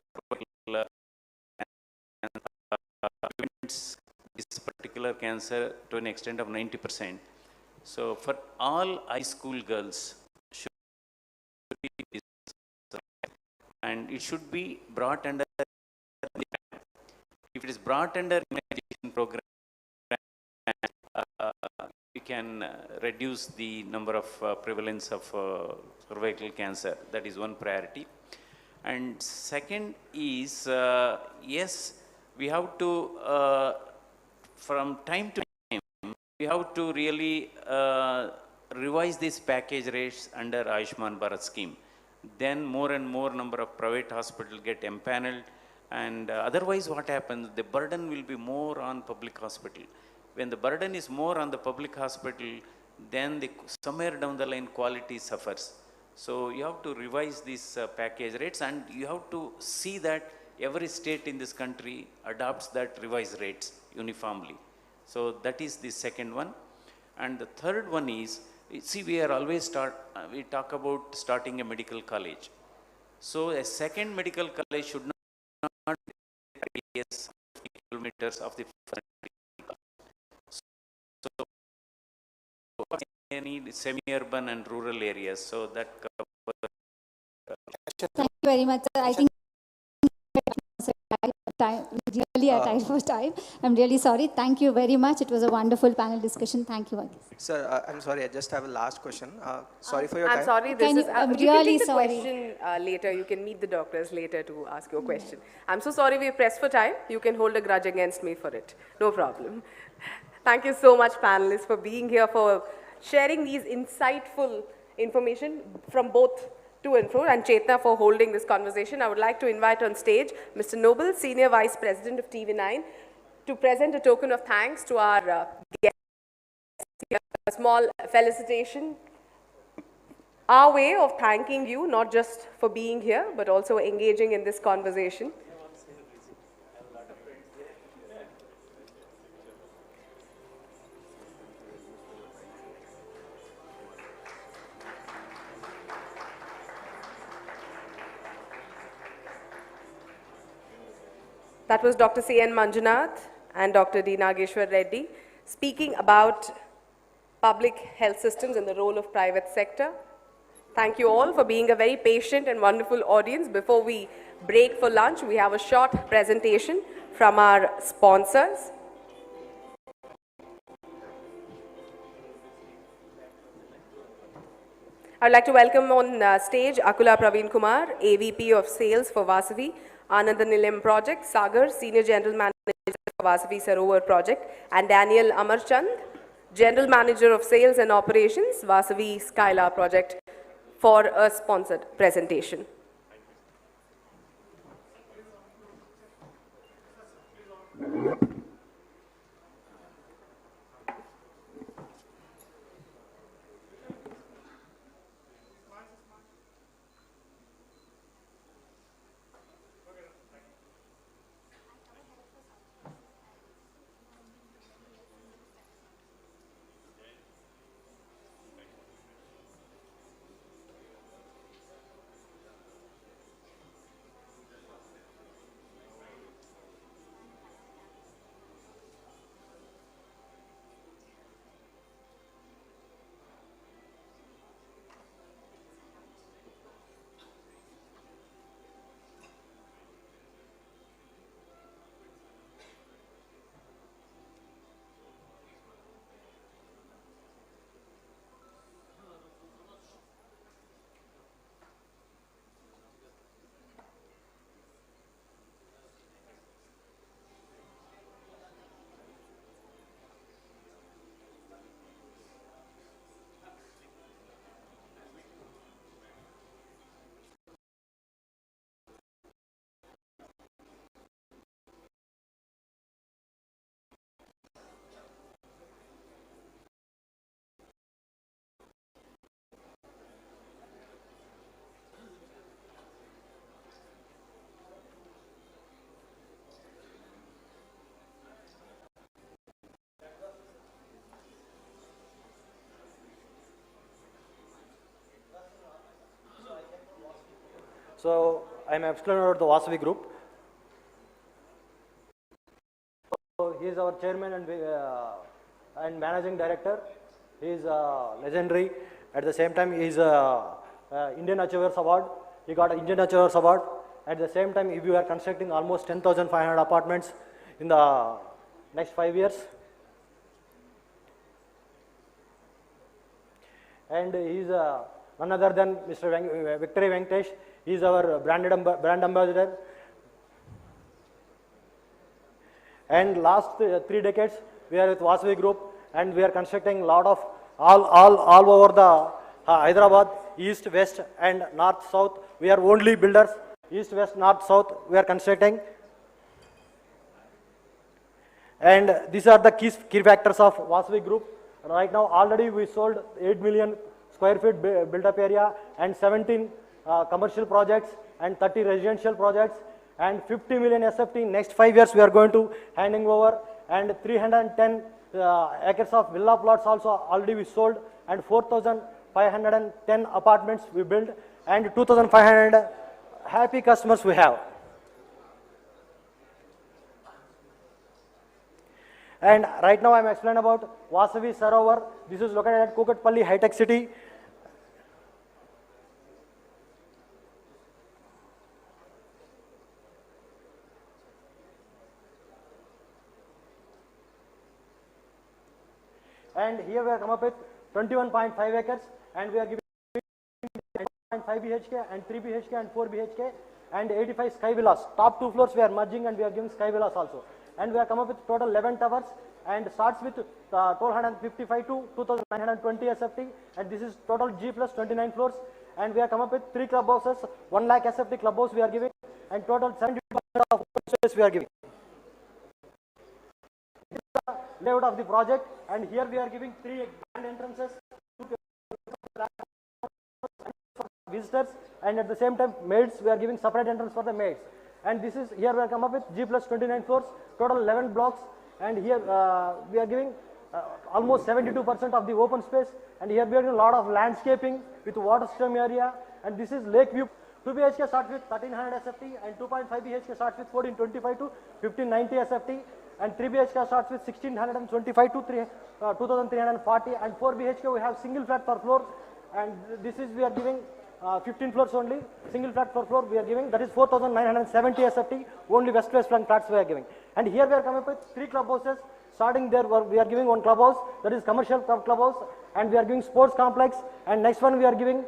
prevents this particular cancer to an extent of 90%. So for all high school girls, should be and it should be brought under. If it is brought under immunization program, we can reduce the number of prevalence of cervical cancer. That is one priority. And second is, yes, we have to, from time to time, we have to really revise these package rates under Ayushman Bharat scheme. Then more and more number of private hospitals get empaneled, and otherwise what happens, the burden will be more on public hospital. When the burden is more on the public hospital, then somewhere down the line quality suffers. So you have to revise these package rates, and you have to see that every state in this country adopts that revised rates uniformly. So that is the second one. And the third one is, see, we are always we talk about starting a medical college. So a second medical college should not be 50 kilometers of the first. So any semi-urban and rural areas, so that Thank you very much, sir. I think really are tight for time. I'm really sorry. Thank you very much. It was a wonderful panel discussion. Thank you. Sir, I'm sorry. I just have a last question. Sorry for your time. I'm sorry. I'm you really can take the sorry. question later. You can meet the doctors later to ask your question. I'm so sorry we're pressed for time. You can hold a grudge against me for it. No problem. Thank you so much, panelists, for being here, for sharing these insightful information from both to and fro, and Chetna for holding this conversation. I would like to invite on stage Mr. Noble, Senior Vice President of TV9, to present a token of thanks to our guests. A small felicitation. our way of thanking you, not just for being here, but also engaging in this conversation. That was Dr. C.N. Manjunath and Dr. D. Nageshwar Reddy speaking about public health systems and the role of private sector. Thank you all for being a very patient and wonderful audience. Before we break for lunch, we have a short presentation from our sponsors. I'd like to welcome on stage Akula Praveen Kumar, AVP of Sales for Vasavi, Anand Nilayam Project, Sagar, Senior General Manager for Vasavi Sarovar Project, and Daniel Amarchand, General Manager of Sales and Operations, Vasavi Skylar Project, for a sponsored presentation. So I'm explaining about the Vasavi Group. So he is our chairman and managing director. He is legendary. At the same time, he is Indian Achievers Award. He got an Indian Achievers Award. At the same time, we are constructing almost 10,500 apartments in the next 5 years. And he is none other than Mr. Victory Venkatesh. He is our brand ambassador. And last 3 decades, we are with Vasavi Group, and we are constructing a lot of all over the Hyderabad, east, west, and north, south. We are only builders, east, west, north, south. We are constructing. And these are the key factors of Vasavi Group. Right now, already we sold 8 million square feet built-up area and 17 commercial projects and 30 residential projects and 50 million SFT. Next 5 years, we are going to handing over, and 310 acres of villa plots also already we sold, and 4,510 apartments we built, and 2,500 happy customers we have. And right now I am explaining about Vasavi Sarovar. This is located at Kukatpalli High Tech City. And here we have come up with 21.5 acres, and we are giving 5 BHK and 3 BHK and 4 BHK and 85 sky villas. Top 2 floors we are merging, and we are giving sky villas also. And we have come up with total 11 towers, and starts with 1255 to 2920 SFT, and this is total G plus 29 floors. And we have come up with 3 clubhouses, 1 lakh SFT clubhouse we are giving, and total 70% of space we are giving. This is the layout of the project, and here we are giving 3 grand entrances, 2 visitors, and at the same time maids, we are giving separate entrance for the maids. And this is, here we have come up with G plus 29 floors, total 11 blocks, and here we are giving almost 72% of the open space, and here we are doing a lot of landscaping with water stream area, and this is lake view. 2 BHK starts with 1300 SFT, and 2.5 BHK starts with 1425 to 1590 SFT, and 3 BHK starts with 1625 to 2340, and 4 BHK we have single flat per floor, and this is we are giving 15 floors only, single flat per floor we are giving, that is 4970 SFT, only west-west front flats we are giving. And here we are coming up with 3 clubhouses. Starting there, we are giving one clubhouse, that is commercial clubhouse, and we are giving sports complex, and next one we are giving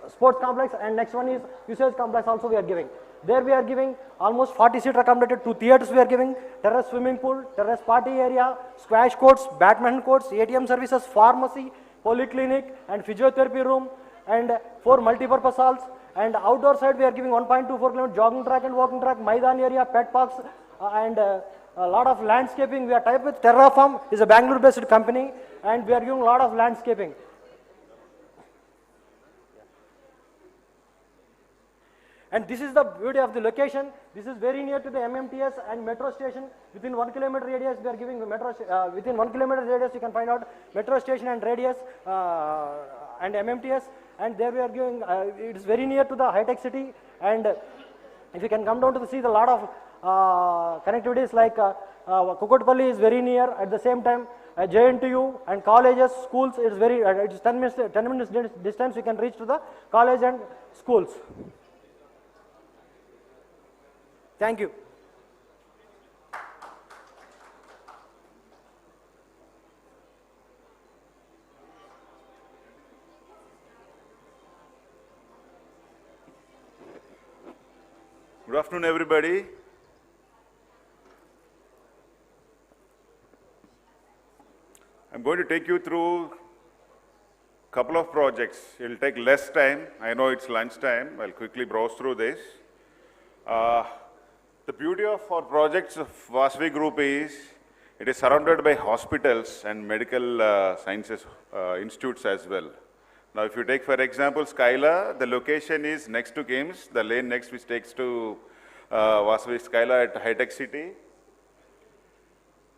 sports complex, and next one is usage complex also we are giving. There we are giving almost 40-seater accommodated, 2 theatres we are giving, terrace swimming pool, terrace party area, squash courts, badminton courts, ATM services, pharmacy, polyclinic, and physiotherapy room, and 4 multi-purpose halls. And outdoor side we are giving 1.24 km jogging track and walking track, Maidan area, pet parks, and a lot of landscaping. We are tied with Terraform, is a Bangalore-based company, and we are giving a lot of landscaping. And this is the beauty of the location. This is very near to the MMTS and metro station. Within 1 kilometer radius, we are giving metro. Within 1 kilometer radius, you can find out metro station and radius and MMTS. And there we are giving. It is very near to the high-tech city. And if you can come down to see the lot of connectivities like Kukutpalli is very near. At the same time, JNTU and colleges, schools. It is very. It is 10 minutes distance. You can reach to the college and schools. Thank you. Good afternoon, everybody. I'm going to take you through a couple of projects. It will take less time. I know it's lunchtime. I'll quickly browse through this. The beauty of our projects of Vasavi Group is it is surrounded by hospitals and medical sciences institutes as well. Now, if you take, for example, Skyla, the location is next to KIMS, the lane next which takes to Vasavi Skyla at High-Tech City.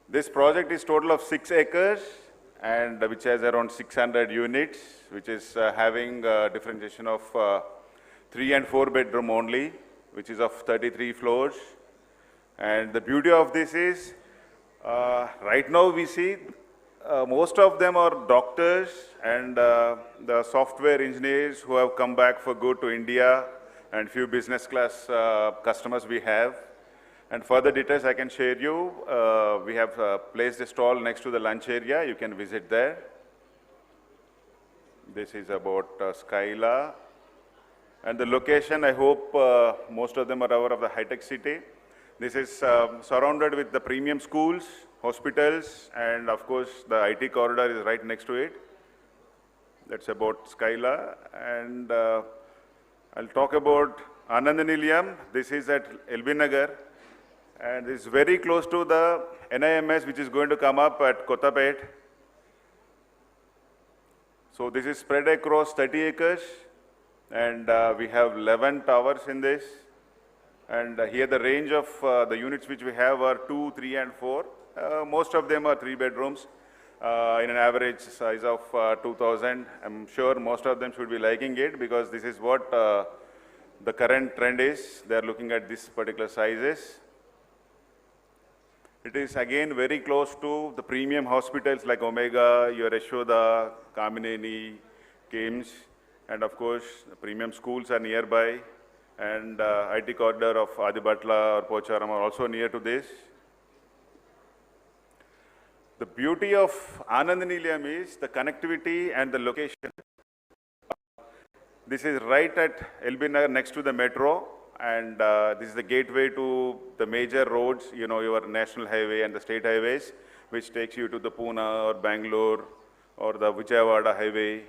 This project is total of 6 acres and which has around 600 units, which is having differentiation of 3 and 4 bedroom only, which is of 33 floors. And the beauty of this is, right now we see most of them are doctors and the software engineers who have come back for good to India, and few business class customers we have. And further details I can share you. We have placed a stall next to the lunch area. You can visit there. This is about Skyla. And the location, I hope most of them are aware of the high-tech city. This is surrounded with the premium schools, hospitals, and of course the IT corridor is right next to it. That's about Skyla. And I'll talk about Anandanilayam. This is at LB Nagar. And it's very close to the NIMS, which is going to come up at Kottapet. So this is spread across 30 acres. And we have 11 towers in this. And here the range of the units which we have are 2, 3, and 4. Most of them are 3 bedrooms in an average size of 2,000. I'm sure most of them should be liking it because this is what the current trend is. They are looking at this particular sizes. It is again very close to the premium hospitals like Omega, your Yashoda, Kamineni, KIMS, and of course the premium schools are nearby. And IT corridor of Adibatla or Pocharam are also near to this. The beauty of Anandanilayam is the connectivity and the location. This is right at LB Nagar next to the metro, and this is the gateway to the major roads, you know, your national highway and the state highways, which takes you to the Pune or Bangalore or the Vijayawada highway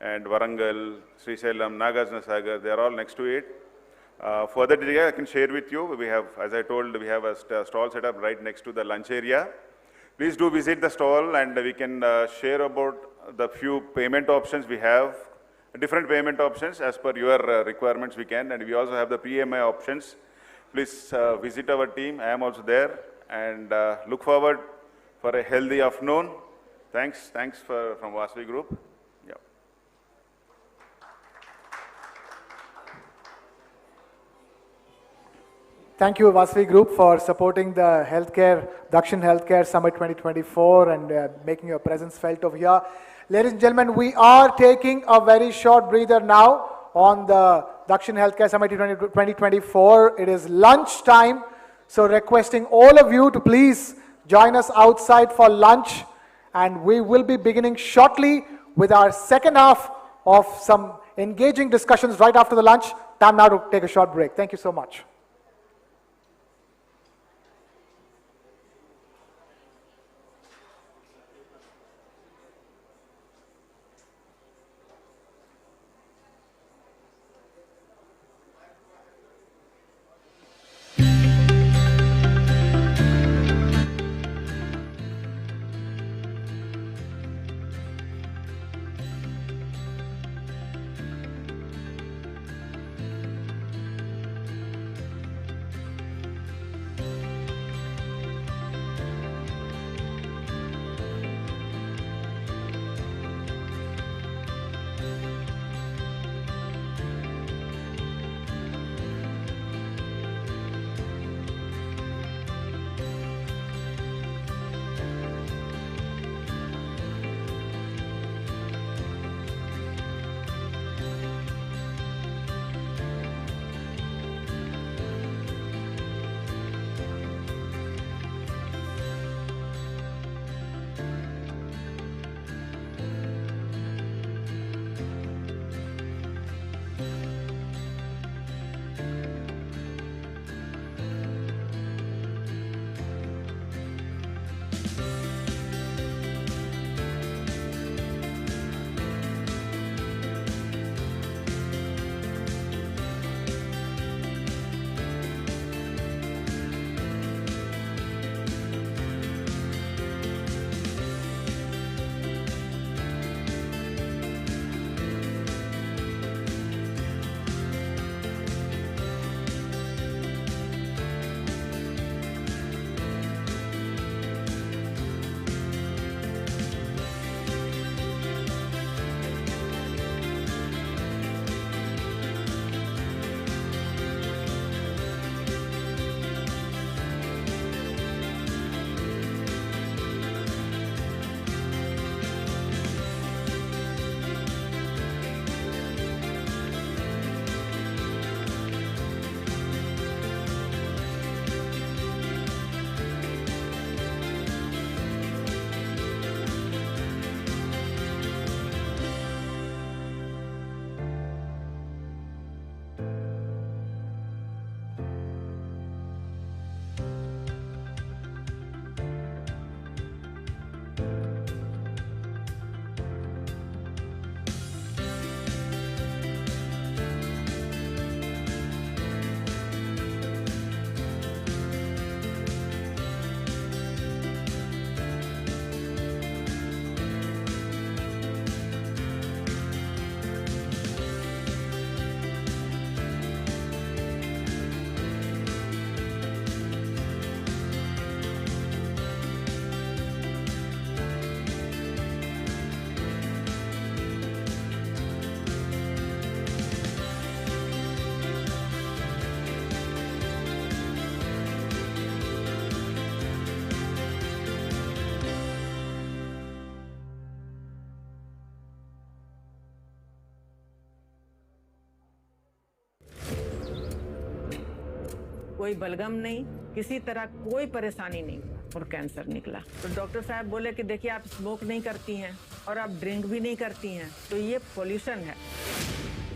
and Warangal, Srisailam, Nagarjuna Sagar, they are all next to it. Further detail I can share with you. We have, as I told, we have a stall set up right next to the lunch area. Please do visit the stall and we can share about the few payment options we have different payment options as per your requirements we can, and we also have the PMI options. Please visit our team. I am also there, and look forward for a healthy afternoon. Thanks from Vasavi Group. Yeah. Thank you, Vasavi Group, for supporting the Dakshin Healthcare Summit 2024 and making your presence felt over here. Ladies and gentlemen, we are taking a very short breather now on the Dakshin Healthcare Summit 2024. It is lunch time, so requesting all of you to please join us outside for lunch, and we will be beginning shortly with our second half of some engaging discussions right after the lunch. Time now to take a short break. Thank you so much. कोई बलगम नहीं, किसी तरह कोई परेशानी नहीं और cancer निकला। तो डॉक्टर साहब बोले कि देखिए आप स्मोक नहीं करती हैं और आप ड्रिंक भी नहीं करती हैं, तो ये पोल्यूशन है।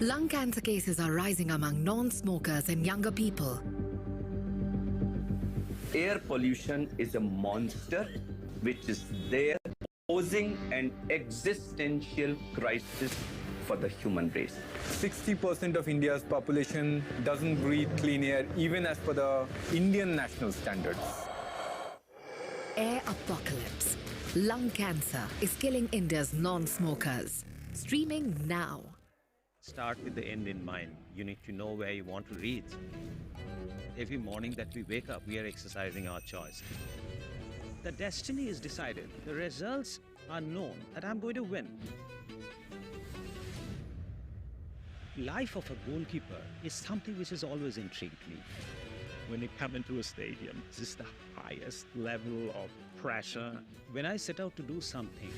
Lung cancer cases are rising among non-smokers and younger people. Air pollution is a monster which is there posing an existential crisis for the human race. 60% of India's population doesn't breathe clean air even as per the Indian national standards. Air apocalypse. Lung cancer is killing India's non-smokers. Streaming now. Start with the end in mind. You need to know where you want to reach. Every morning that we wake up, we are exercising our choice. The destiny is decided. The results are known that I'm going to win. Life of a goalkeeper is something which has always intrigued me. When you come into a stadium, this is the highest level of pressure. When I set out to do something,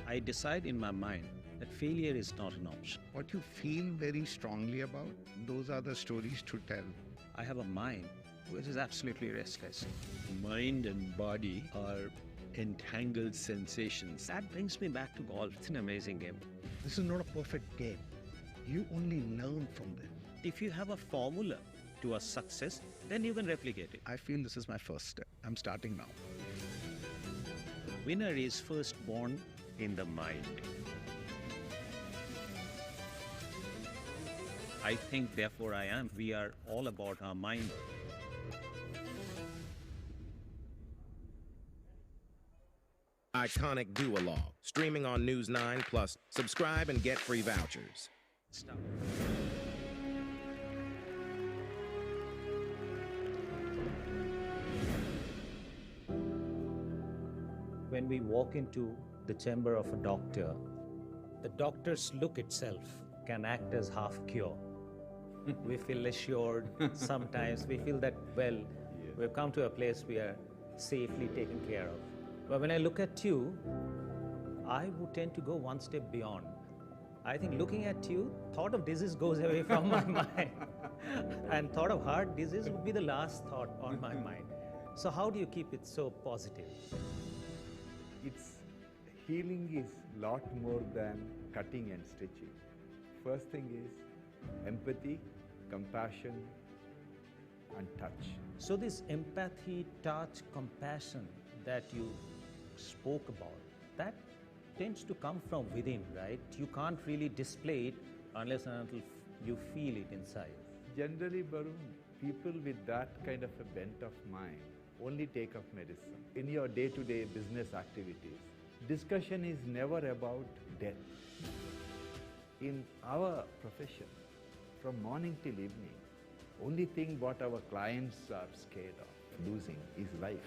I decide in my mind that failure is not an option. What you feel very strongly about, those are the stories to tell. I have a mind which is absolutely restless. Mind and body are entangled sensations. That brings me back to golf. It's an amazing game. This is not a perfect game. You only learn from them. If you have a formula to a success, then you can replicate it. I feel this is my first step. I'm starting now. Winner is first born in the mind. I think, therefore I am. We are all about our mind. Iconic Duologue, streaming on News 9 Plus. Subscribe and get free vouchers. Stop. When we walk into the chamber of a doctor, the doctor's look itself can act as half cure. We feel assured. Sometimes we feel that, well, we've come to a place we are safely taken care of. But when I look at you, I would tend to go one step beyond. I think looking at you, thought of disease goes away from my mind. And thought of heart disease would be the last thought on my mind. So how do you keep it so positive? Healing is a lot more than cutting and stitching. First thing is empathy, compassion, and touch. So this empathy, touch, compassion that you spoke about, that tends to come from within, right? You can't really display it unless and until you feel it inside. Generally, Barun, people with that kind of a bent of mind only take up medicine. In your day-to-day business activities, discussion is never about death. In our profession, from morning till evening, only thing what our clients are scared of losing is life.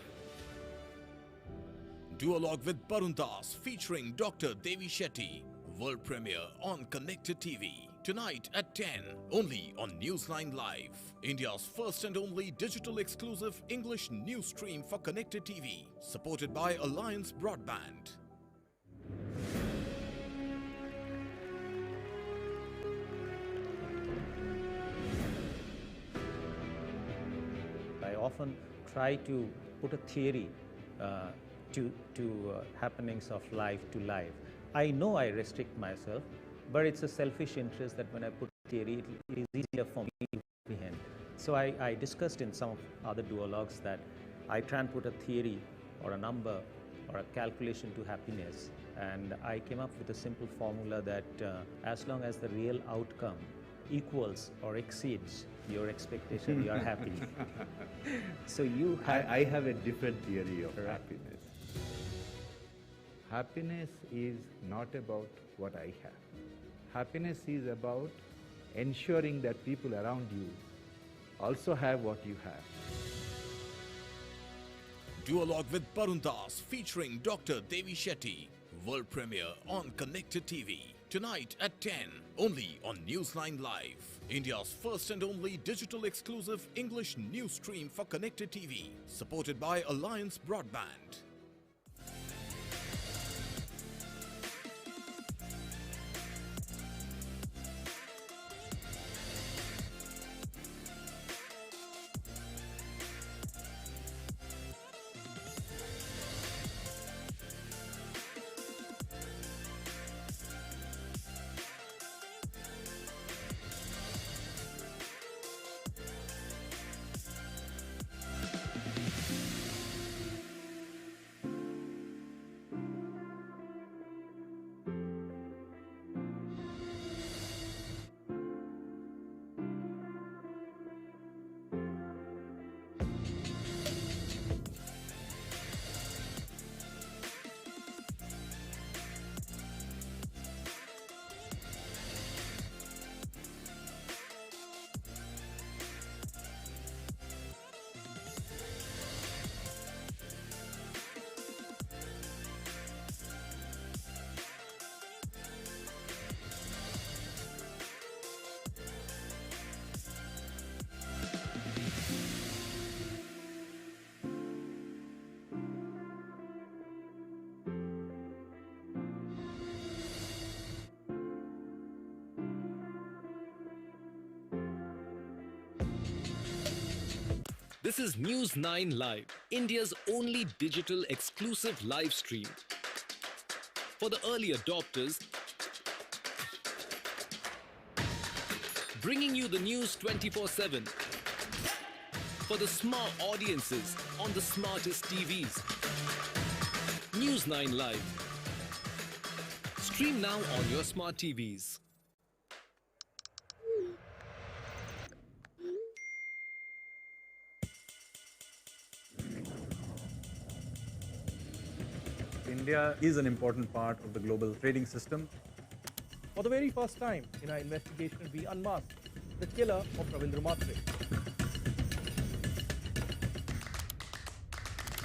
Duologue with Barun Das featuring Dr. Devi Shetty. World premiere on Connected TV. Tonight at 10, only on Newsline Live. India's first and only digital exclusive English news stream for Connected TV. Supported by Alliance Broadband. I often try to put a theory to happenings of life to life. I know I restrict myself, but it's a selfish interest that when I put theory, it is easier for me to comprehend. So I discussed in some other duologues that I try and put a theory or a number or a calculation to happiness. And I came up with a simple formula that as long as the real outcome equals or exceeds your expectation, you are happy. So you have... I have a different theory of happiness. Happiness is not about what I have. Happiness is about ensuring that people around you also have what you have. Duologue with Barun Das featuring Dr. Devi Shetty. World premiere on Connected TV. Tonight at 10, only on Newsline Live. India's first and only digital exclusive English news stream for Connected TV. Supported by Alliance Broadband. This is News 9 Live, India's only digital exclusive live stream. For the early adopters, bringing you the news 24/7. For the smart audiences on the smartest TVs. News 9 Live. Stream now on your smart TVs. India is an important part of the global trading system. For the very first time in our investigation, we unmasked the killer of Ravindra Matre.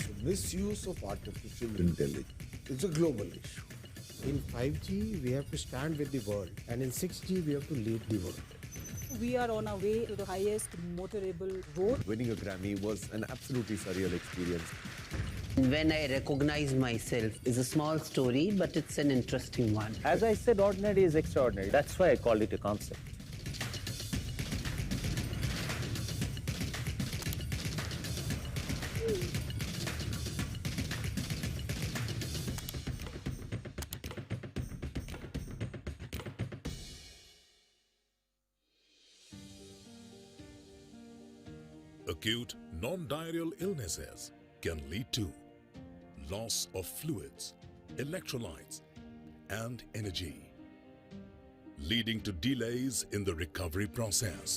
The misuse of artificial intelligence is a global issue. In 5G, we have to stand with the world, and in 6G, we have to lead the world. We are on our way to the highest motorable road. Winning a Grammy was an absolutely surreal experience. When I recognize myself is a small story, but it's an interesting one. As I said, ordinary is extraordinary. That's why I called it a concept. Acute non-diarrheal illnesses can lead to loss of fluids, electrolytes, and energy, leading to delays in the recovery process.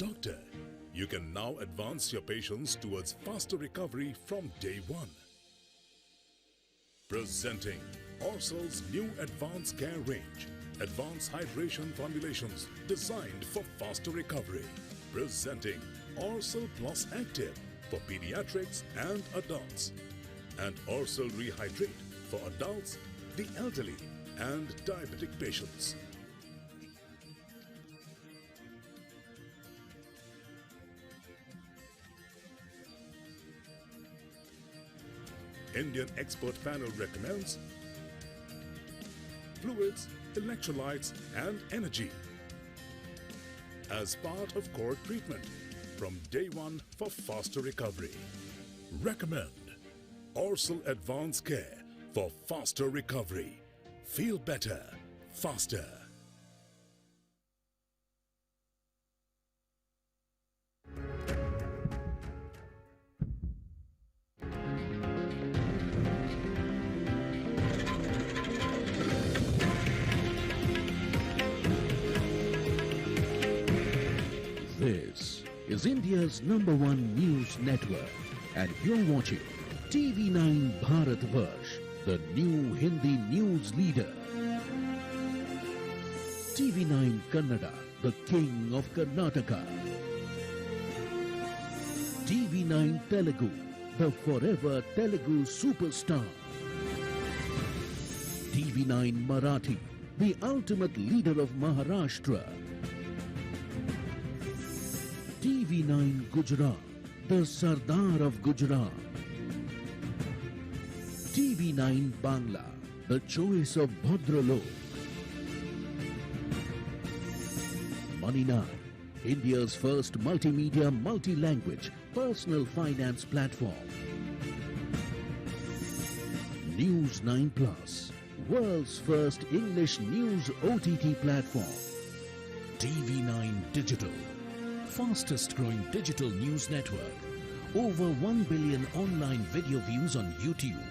Doctor, you can now advance your patients towards faster recovery from day one. Presenting Orsol's new advanced care range, advanced hydration formulations designed for faster recovery. Presenting Orsol Plus Active for pediatrics and adults, and Orsol Rehydrate for adults, the elderly, and diabetic patients. Indian expert panel recommends fluids, electrolytes, and energy as part of core treatment from day one for faster recovery. Recommend Orsol Advanced Care for faster recovery. Feel better, faster. This is India's #1 news network, and you're watching TV9 Bharatvarsh, the new Hindi news leader. TV9 Kannada, the king of Karnataka. TV9 Telugu, the forever Telugu superstar. TV9 Marathi, the ultimate leader of Maharashtra. TV9 Gujarat, the Sardar of Gujarat. TV9 Bangla, the choice of Bhadralok. Money 9, India's first multimedia, multi-language, personal finance platform. News 9 Plus, world's first English news OTT platform. TV9 Digital, fastest growing digital news network. Over 1 billion online video views on YouTube.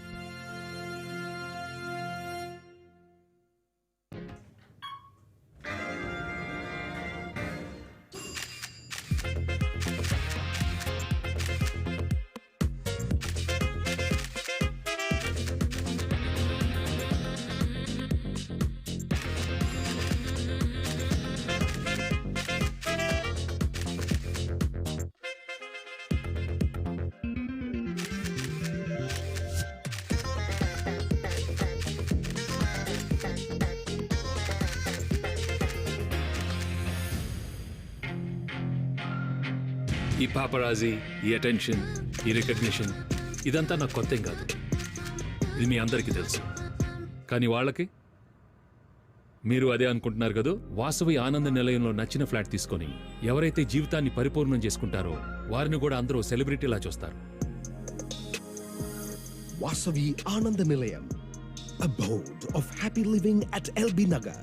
ఈ paparazzi, ఈ attention, ఈ recognition ఇదంతా నాకు కొత్తేం కాదు. ఇది మీ అందరికీ తెలుసు. కానీ వాళ్ళకి మీరు అదే అనుకుంటున్నారు కదా? వాసవి ఆనంద నిలయంలో నచ్చిన ఫ్లాట్ తీసుకొని ఎవరైతే జీవితాన్ని పరిపూర్ణం చేసుకుంటారో వారిని కూడా అందరూ సెలబ్రిటీలా చూస్తారు. Vasavi Anand Nilayam, abode of happy living at LB Nagar.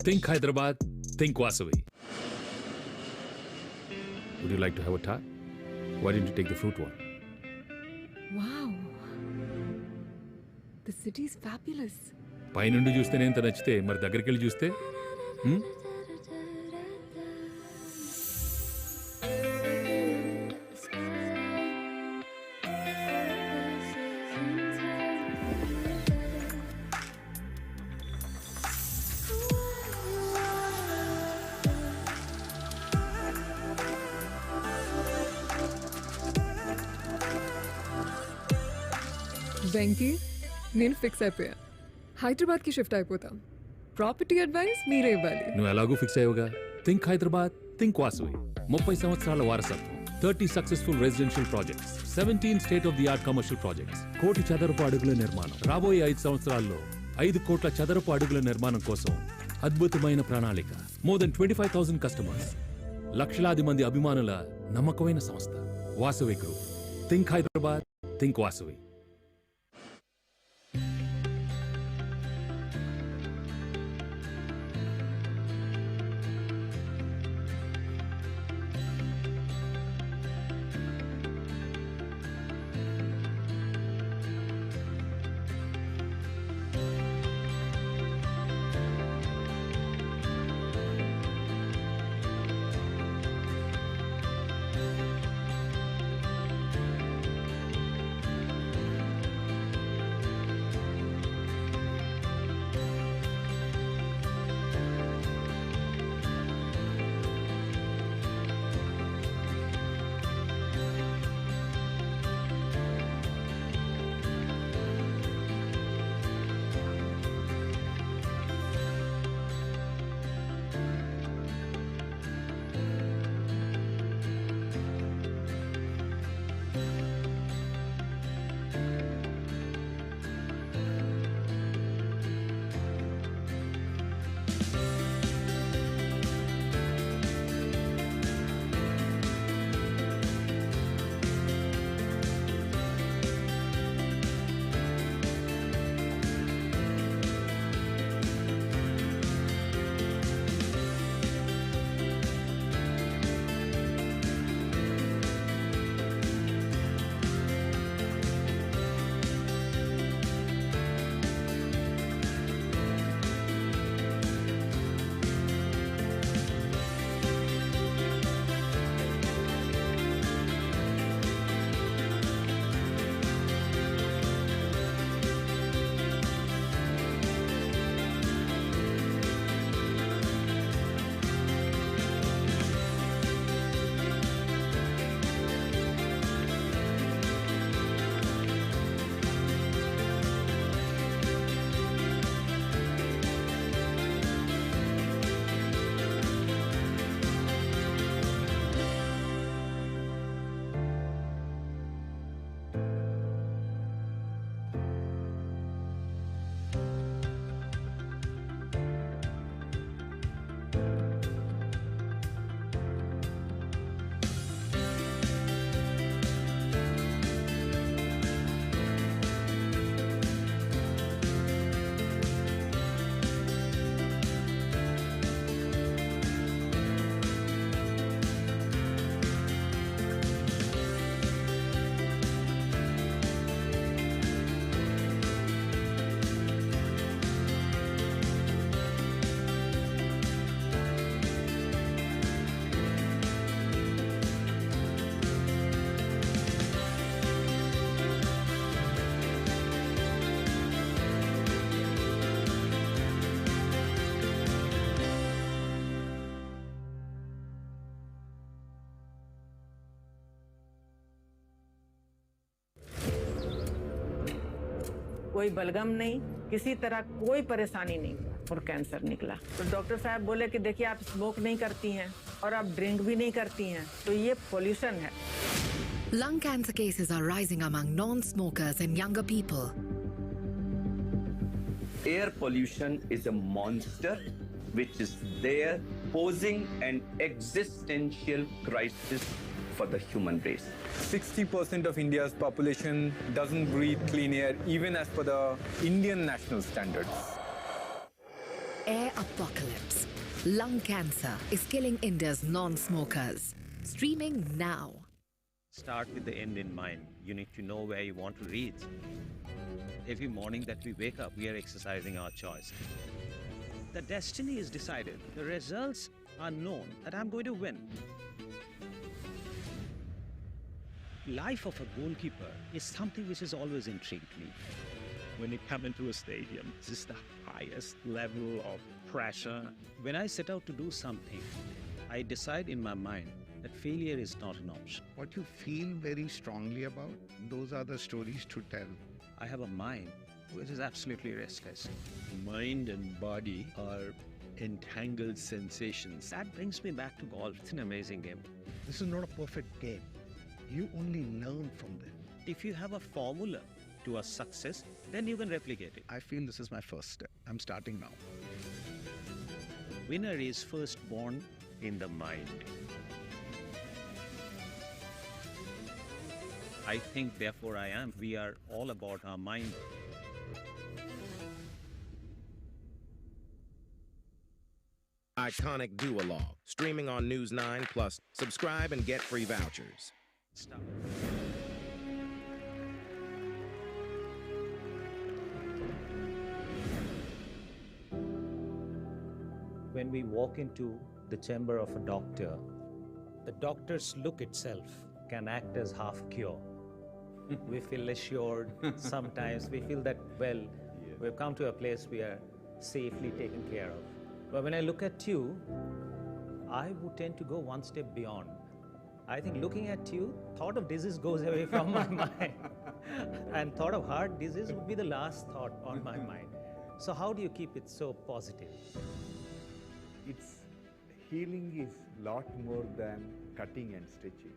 Think Hyderabad, think Vasavi. Would you like to have a tie? Why didn't you take the fruit one? Wow. The city is fabulous. పైనుండి చూస్తేనే ఎంత నచ్చితే మరి దగ్గరికి వెళ్ళి చూస్తే వెంకీ నేను fix అయిపోయా. హైదరాబాద్కి షిఫ్ట్ అయిపోతాం. ప్రాపర్టీ అడ్వైస్ మీరే ఇవ్వాలి. నువ్వు ఎలాగూ ఫిక్స్ అయ్యోగా. Think Hyderabad, think Vasavi. 30 సంవత్సరాల వారసత్వం, 30 successful residential projects, 17 state of the art commercial projects, 1 కోటి చదరపు అడుగుల నిర్మాణం. రాబోయే 5 సంవత్సరాల్లో 5 కోట్ల చదరపు అడుగుల నిర్మాణం కోసం అద్భుతమైన ప్రణాళిక. మోర్ దెన్ 25,000 కస్టమర్స్, లక్షలాది మంది అభిమానుల నమ్మకమైన సంస్థ Vasavi group. Think Hyderabad, think Vasavi. कोई बलगम नहीं, किसी तरह कोई परेशानी नहीं और कैंसर निकला। तो डॉक्टर साहब बोले कि देखिए आप स्मोक नहीं करती हैं और आप ड्रिंक भी नहीं करती हैं, तो ये पोल्यूशन है। Lung cancer cases are rising among non-smokers and younger people. Air pollution is a monster which is there posing an existential crisis for the human race. 60% of India's population doesn't breathe clean air, even as per the Indian national standards. Air apocalypse. Lung cancer is killing India's non-smokers. Streaming now. Start with the end in mind. You need to know where you want to reach. Every morning that we wake up, we are exercising our choice. The destiny is decided. The results are known that I'm going to win. Life of a goalkeeper is something which has always intrigued me. When you come into a stadium, this is the highest level of pressure. When I set out to do something, I decide in my mind that failure is not an option. What you feel very strongly about, those are the stories to tell. I have a mind which is absolutely restless. Mind and body are entangled sensations. That brings me back to golf. It's an amazing game. This is not a perfect game. You only learn from them. If you have a formula to a success, then you can replicate it. I feel this is my first step. I'm starting now. Winner is first born in the mind. I think, therefore I am. We are all about our mind. Iconic duologue, streaming on News 9 Plus. Subscribe and get free vouchers. Stop. When we walk into the chamber of a doctor, the doctor's look itself can act as half cure. We feel assured. Sometimes we feel that, well, we've come to a place we are safely taken care of. But when I look at you, I would tend to go one step beyond. I think looking at you, thought of disease goes away from my mind. And thought of heart disease would be the last thought on my mind. So how do you keep it so positive? Healing is a lot more than cutting and stitching.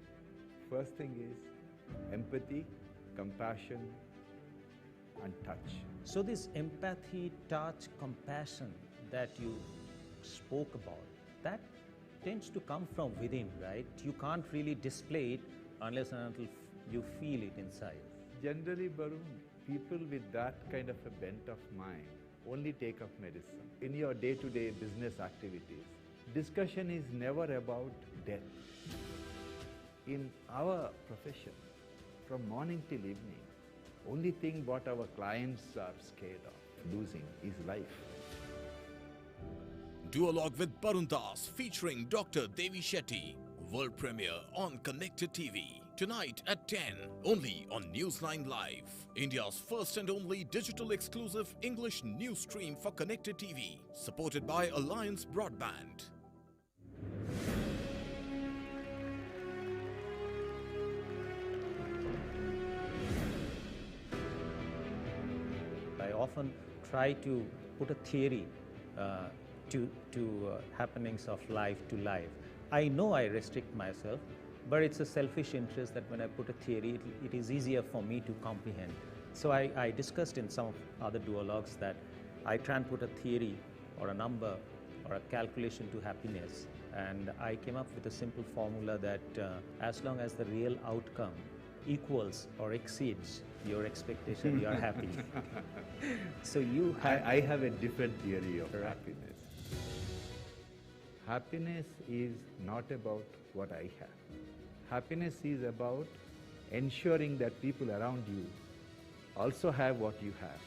First thing is empathy, compassion, and touch. So this empathy, touch, compassion that you spoke about, that tends to come from within, right? You can't really display it unless and until you feel it inside. Generally, Barun, people with that kind of a bent of mind only take up medicine. In your day-to-day business activities, discussion is never about death. In our profession, from morning till evening, only thing what our clients are scared of losing is life. Duologue with Barun Das featuring Dr. Devi Shetty. World premiere on Connected TV. Tonight at 10, only on Newsline Live. India's first and only digital exclusive English news stream for Connected TV. Supported by Alliance Broadband. I often try to put a theory to happenings of life to life. I know I restrict myself, but it's a selfish interest that when I put a theory, it is easier for me to comprehend. So I discussed in some other duologues that I try and put a theory or a number or a calculation to happiness. And I came up with a simple formula that as long as the real outcome equals or exceeds your expectation, you are happy. So you have... I have a different theory of happiness. Happiness is not about what I have. Happiness is about ensuring that people around you also have what you have.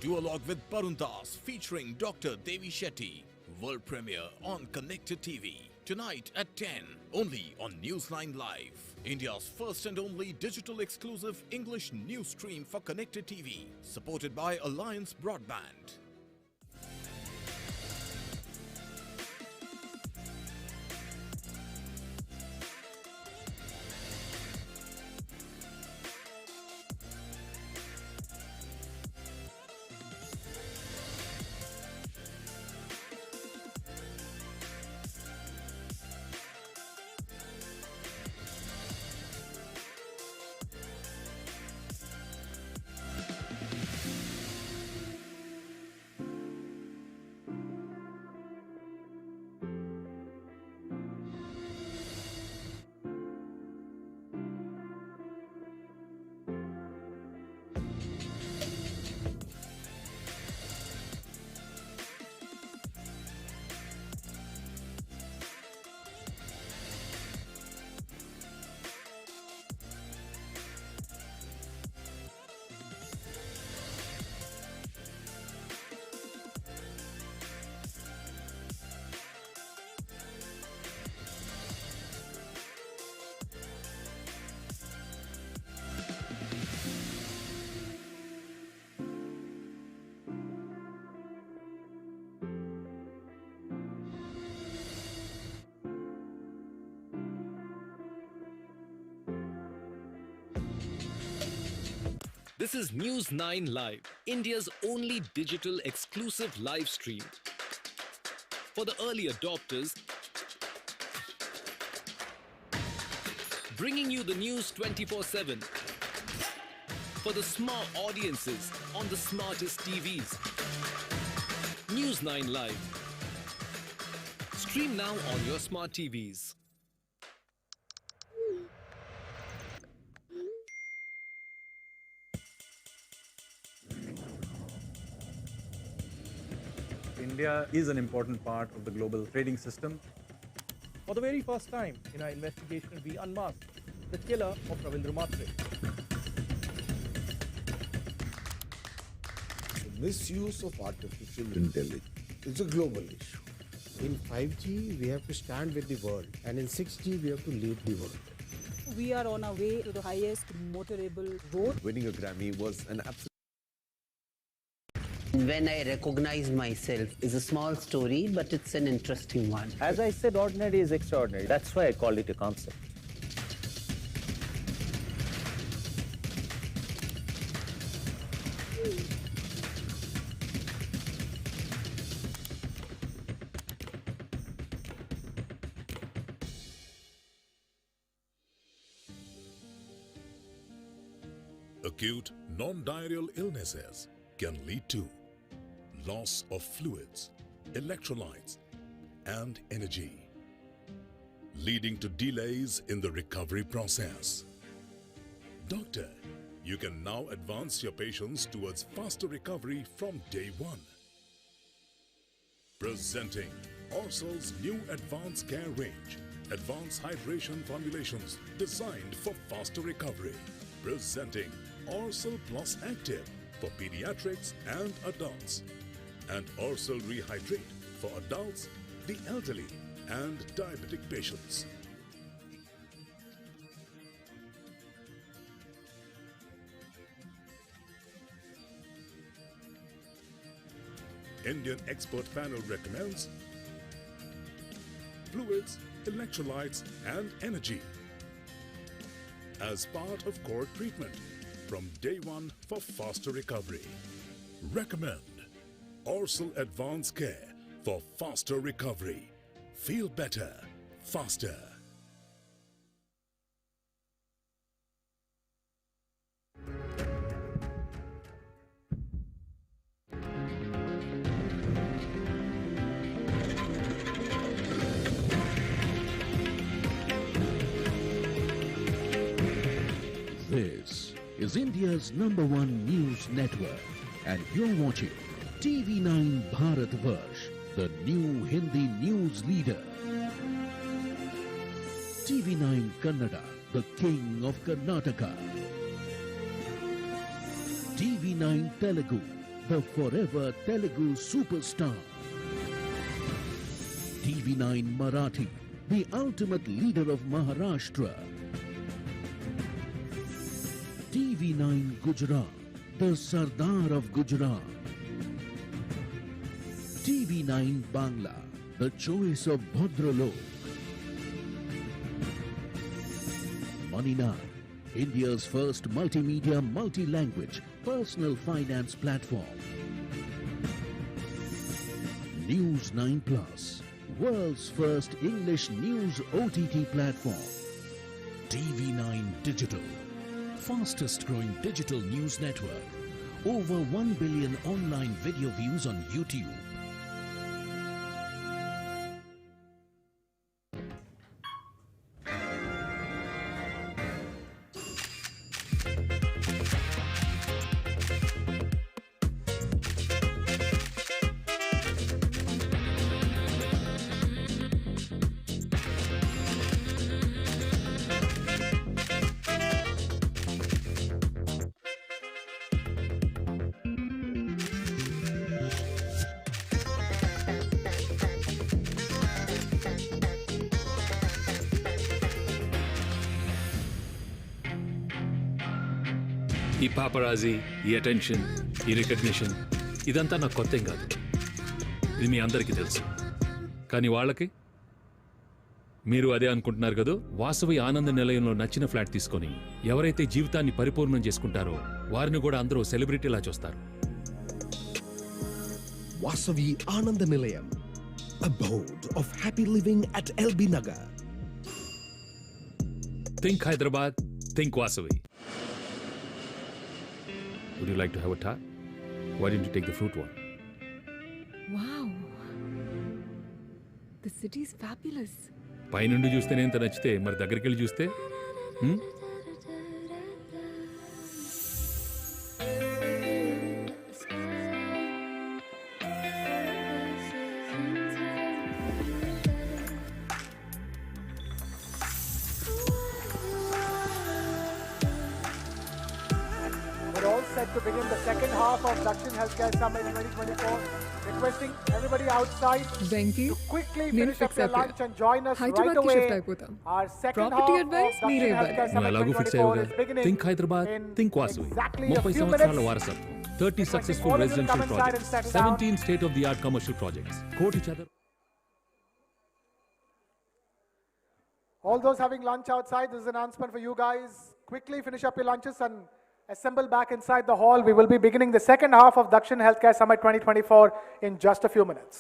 Duologue with Barun Das featuring Dr. Devi Shetty. World premiere on Connected TV. Tonight at 10, only on Newsline Live. India's first and only digital exclusive English news stream for Connected TV. Supported by Alliance Broadband. This is News 9 Live, India's only digital exclusive live stream. For the early adopters, bringing you the news 24/7. For the smart audiences on the smartest TVs. News 9 Live. Stream now on your smart TVs. India is an important part of the global trading system. For the very first time in our investigation, we unmasked the killer of Ravindra Matre. The misuse of artificial intelligence is a global issue. In 5G, we have to stand with the world, and in 6G, we have to lead the world. We are on our way to the highest motorable road. Winning a Grammy was an absolute. When I recognize myself is a small story, but it's an interesting one. As I said, ordinary is extraordinary. That's why I called it a concept. Acute non-diarrheal illnesses can lead to loss of fluids, electrolytes, and energy, leading to delays in the recovery process. Doctor, you can now advance your patients towards faster recovery from day one. Presenting Orsol's new advanced care range, advanced hydration formulations designed for faster recovery. Presenting Orsol Plus Active for pediatrics and adults, and Orsol Rehydrate for adults, the elderly, and diabetic patients. Indian expert panel recommends fluids, electrolytes, and energy as part of core treatment from day one for faster recovery. Recommend Orsol Advanced Care for faster recovery. Feel better, faster. This is India's #1 news network, and you're watching TV9 Bharatvarsh, the new Hindi news leader. TV9 Kannada, the king of Karnataka. TV9 Telugu, the forever Telugu superstar. TV9 Marathi, the ultimate leader of Maharashtra. TV9 Gujarat, the Sardar of Gujarat. TV9 Bangla, the choice of Bhadralok. Money9, India's first multimedia, multi-language, personal finance platform. News 9 Plus, world's first English news OTT platform. TV9 Digital, fastest growing digital news network. Over 1 billion online video views on YouTube. ఈ paparazzi, ఈ attention, ఈ recognition ఇదంతా నాకు కొత్త ఏం కాదు. ఇది మీ అందరికీ తెలుసు. కానీ వాళ్ళకి మీరు అదే అనుకుంటున్నారు కదా? వాసవి ఆనంద నిలయంలో నచ్చిన ఫ్లాట్ తీసుకొని ఎవరైతే జీవితాన్ని పరిపూర్ణం చేసుకుంటారో వారిని కూడా అందరూ సెలబ్రిటీలా చూస్తారు. Vasavi Ananda Nilayam, abode of happy living at LB Nagar. Think Hyderabad, think Vasavi. Would you like to have a tart? Why didn't you take the fruit one? Wow. The city is fabulous. పైనుండి చూస్తేనే ఎంత నచ్చితే మరి దగ్గరికి వెళ్ళి చూస్తే We're all set to begin the second half of Dakshin Healthcare Summit 2024. Requesting everybody outside Venki, to quickly నేను finish up fix their అయిపోయా. lunch and join us right Hyderabad కి away. షిఫ్ట్ అయిపోతాం. Our second property half advice of మీరే Dakshin ఇవ్వాలి. Healthcare నువ్వు Summit ఎలాగో fix 2024 అయ్యావుగా. is beginning think Hyderabad, in think Vasavi. exactly a 30 few సంవత్సరాల minutes. వారసత్వం, 30 successful all of you to residential come inside and projects, settle down. 17 state of the art commercial projects, కోటి చదరపు. All those having lunch outside, this is an announcement for you guys. Quickly finish up your lunches and assemble back inside the hall. We will be beginning the second half of Dakshin Healthcare Summit 2024 in just a few minutes.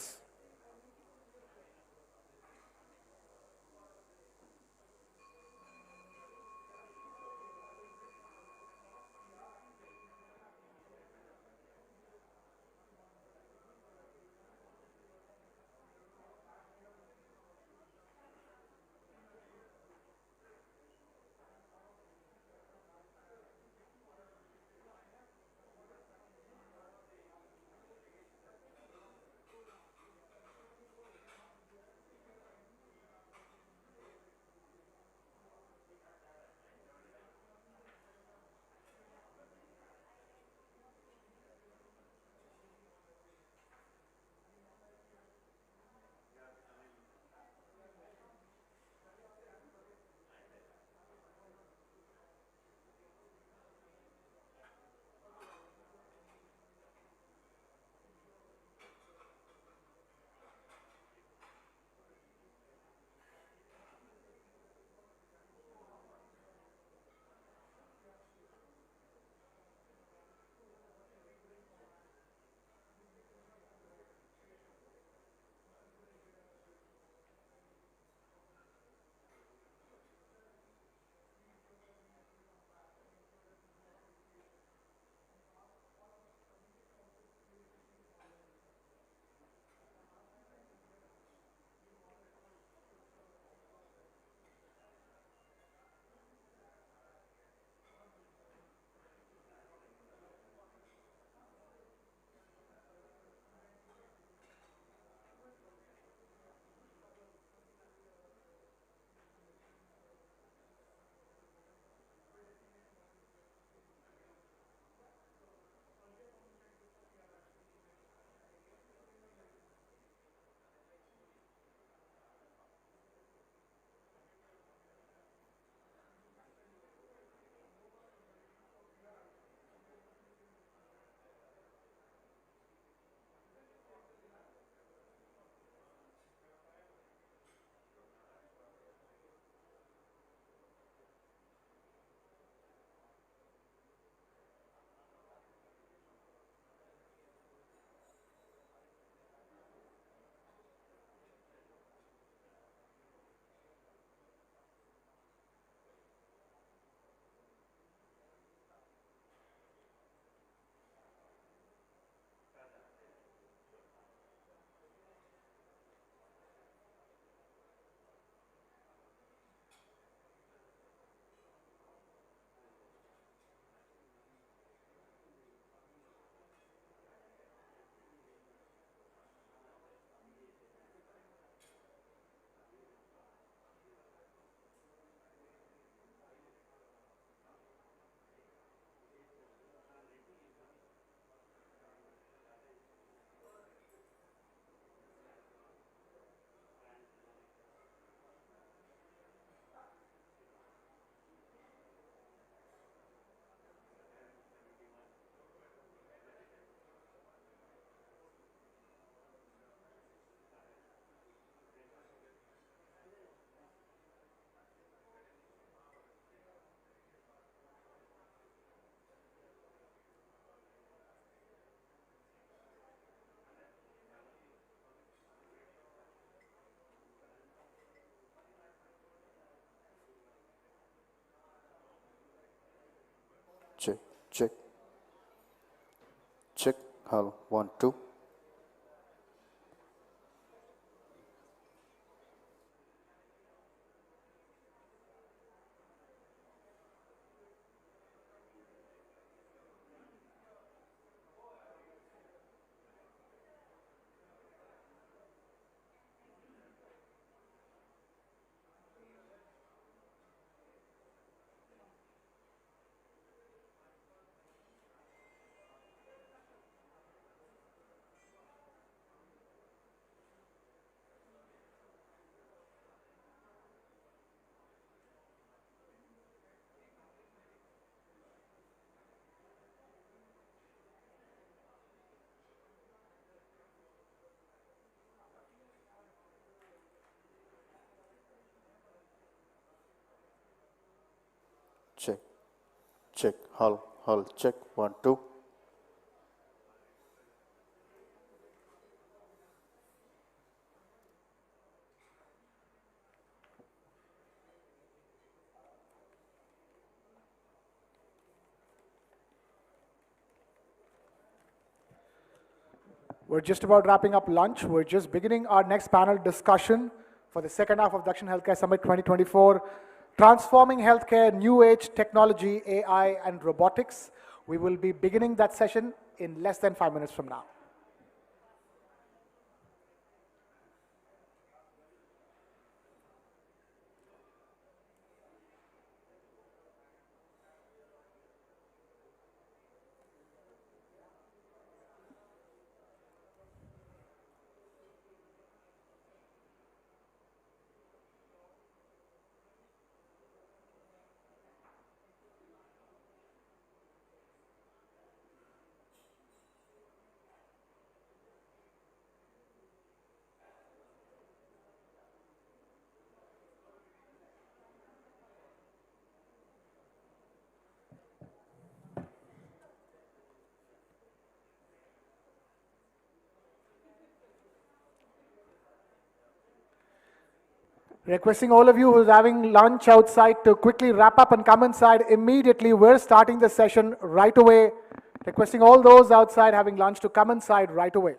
Check. Check. Hello. 1, 2. Check. Check. Hull. Check. 1, 2. We're just about wrapping up lunch. We're just beginning our next panel discussion for the second half of Dakshin Healthcare Summit 2024. Transforming Healthcare, New Age, Technology, AI, and Robotics. We will be beginning that session in less than 5 minutes from now. Requesting all of you who's having lunch outside to quickly wrap up and come inside immediately. We're starting the session right away. Requesting all those outside having lunch to come inside right away.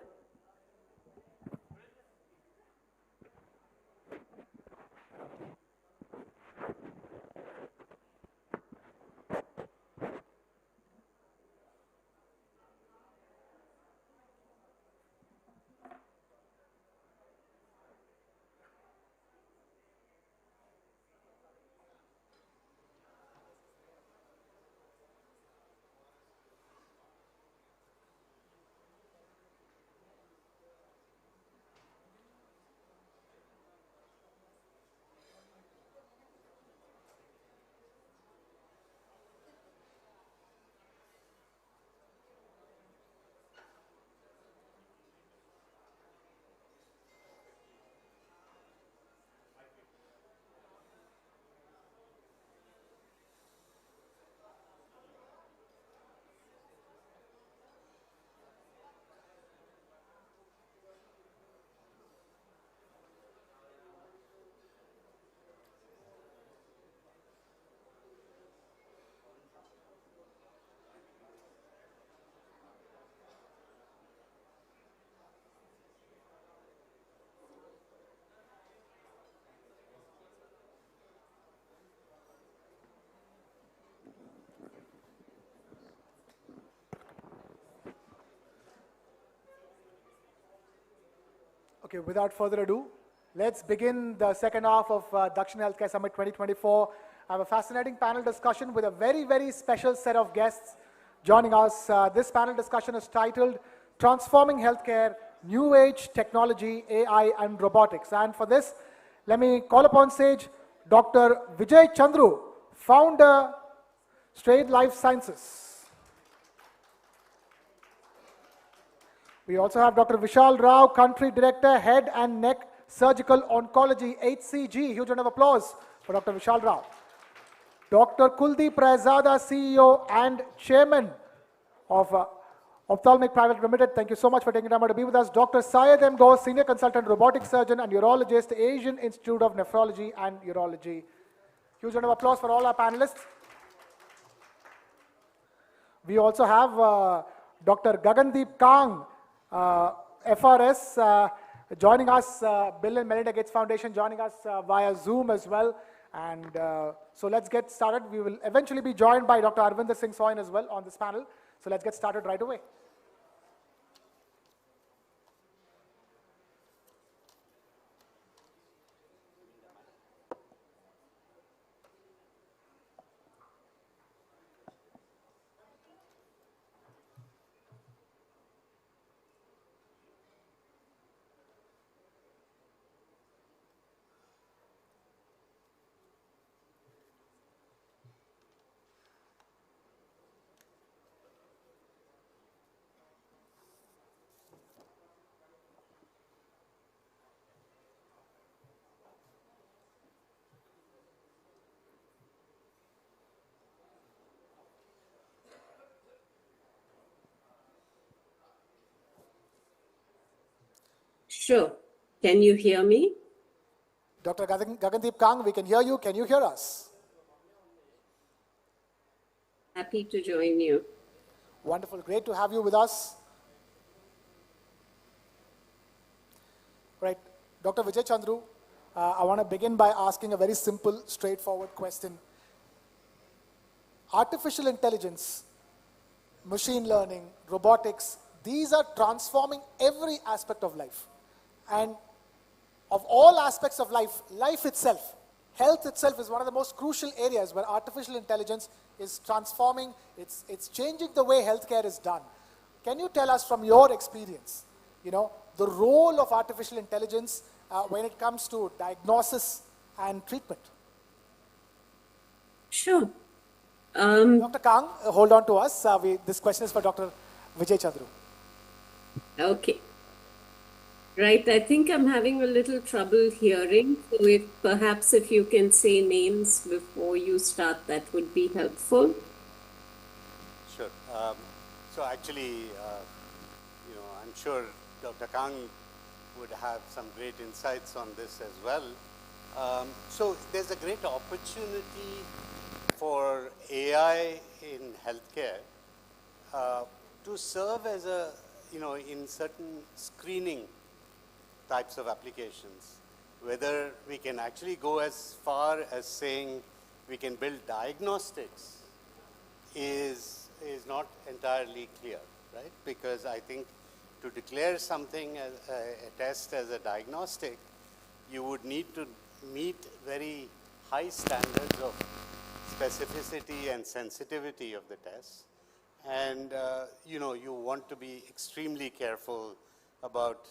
Okay, without further ado, let's begin the second half of Dakshin Healthcare Summit 2024. I have a fascinating panel discussion with a very, very special set of guests joining us. This panel discussion is titled Transforming Healthcare, New Age, Technology, AI, and Robotics. And for this, let me call upon stage Dr. Vijay Chandru, founder, Straight Life Sciences. We also have Dr. Vishal Rao, Country Director, Head and Neck Surgical Oncology, HCG. Huge round of applause for Dr. Vishal Rao. Dr. Kuldeep Raizada, CEO and Chairman of Ophthalmic Private Limited. Thank you so much for taking time out to be with us. Dr. Syed M. Ghosh, Senior Consultant, Robotic Surgeon and Urologist, Asian Institute of Nephrology and Urology. Huge round of applause for all our panelists. We also have Dr. Gagandeep Kang, FRS, joining us, Bill and Melinda Gates Foundation, joining us via Zoom as well. And so let's get started. We will eventually be joined by Dr. Arvinder Singh Soin as well on this panel. So let's get started right away. Sure. Can you hear me? Dr. Gagandeep Kang, we can hear you. Can you hear us? Happy to join you. Wonderful. Great to have you with us. Right. Dr. Vijay Chandru, I want to begin by asking a very simple, straightforward question. Artificial intelligence, machine learning, robotics, these are transforming every aspect of life. And of all aspects of life, life itself, health itself is one of the most crucial areas where artificial intelligence is transforming, it's changing the way healthcare is done. Can you tell us from your experience, the role of artificial intelligence when it comes to diagnosis and treatment? Sure. Dr. Kang, hold on to us. This question is for Dr. Vijay Chandru. Okay. Right, I think I'm having a little trouble hearing, so perhaps if you can say names before you start, that would be helpful. Sure. So actually, I'm sure Dr. Kang would have some great insights on this as well. So there's a great opportunity for AI in healthcare to serve as a, in certain screening types of applications. Whether we can actually go as far as saying we can build diagnostics is not entirely clear, right? Because I think to declare something as a test as a diagnostic, you would need to meet very high standards of specificity and sensitivity of the test. And you want to be extremely careful about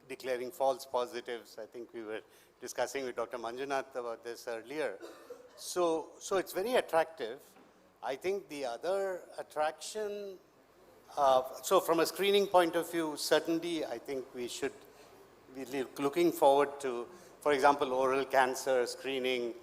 declaring false positives. I think we were discussing with Dr. Manjunath about this earlier. So it's very attractive. I think the other attraction, so from a screening point of view, certainly I think we should be looking forward to, for example, oral cancer screening,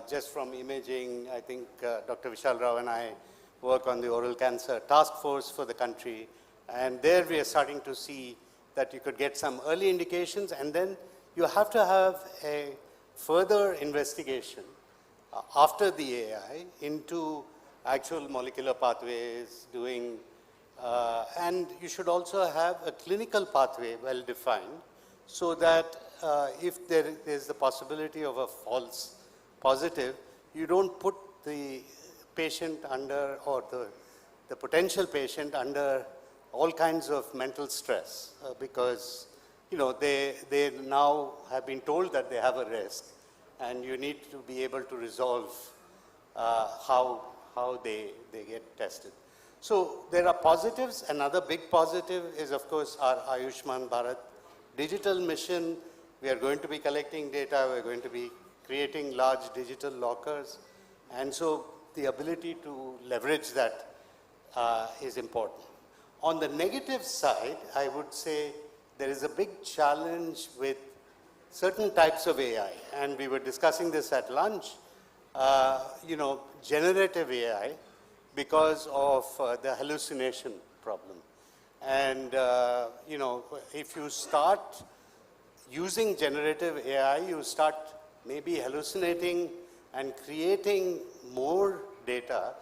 just from imaging. I think Dr. Vishal Rao and I work on the oral cancer task force for the country. And there we are starting to see that you could get some early indications, and then you have to have a further investigation after the AI into actual molecular pathways, and you should also have a clinical pathway well defined, so that if there is the possibility of a false positive, you don't put the patient under, or the potential patient under all kinds of mental stress, because they now have been told that they have a risk, and you need to be able to resolve how they get tested. So there are positives. Another big positive is, of course, our Ayushman Bharat digital mission. We are going to be collecting data. We're going to be creating large digital lockers, and so the ability to leverage that is important. On the negative side, I would say there is a big challenge with certain types of AI, and we were discussing this at lunch, generative AI, because of the hallucination problem. And, if you start using generative AI, you start maybe hallucinating and creating more data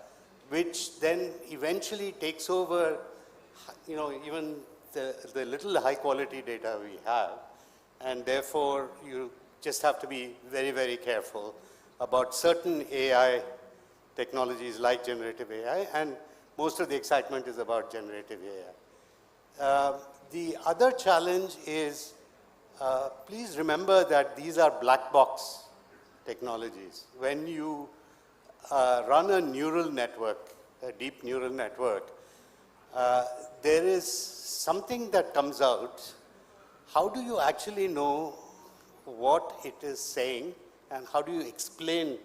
which then eventually takes over, even the little high quality data we have, and therefore you just have to be very, very careful about certain AI technologies like generative AI, and most of the excitement is about generative AI. The other challenge is, please remember that these are black box technologies. When you run a neural network, a deep neural network, there is something that comes out. How do you actually know what it is saying, and how do you explain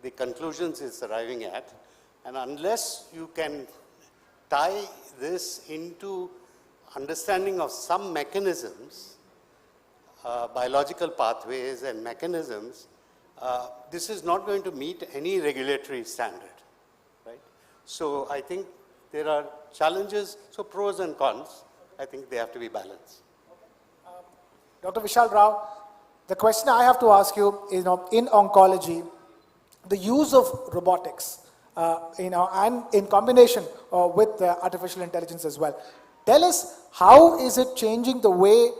the conclusions it's arriving at? And unless you can tie this into understanding of some mechanisms, biological pathways and mechanisms, this is not going to meet any regulatory standard, right? So I think there are challenges, so pros and cons, I think they have to be balanced. Dr. Vishal Rao, the question I have to ask you is, in oncology, the use of robotics, and in combination with artificial intelligence as well. Tell us, how is it changing the way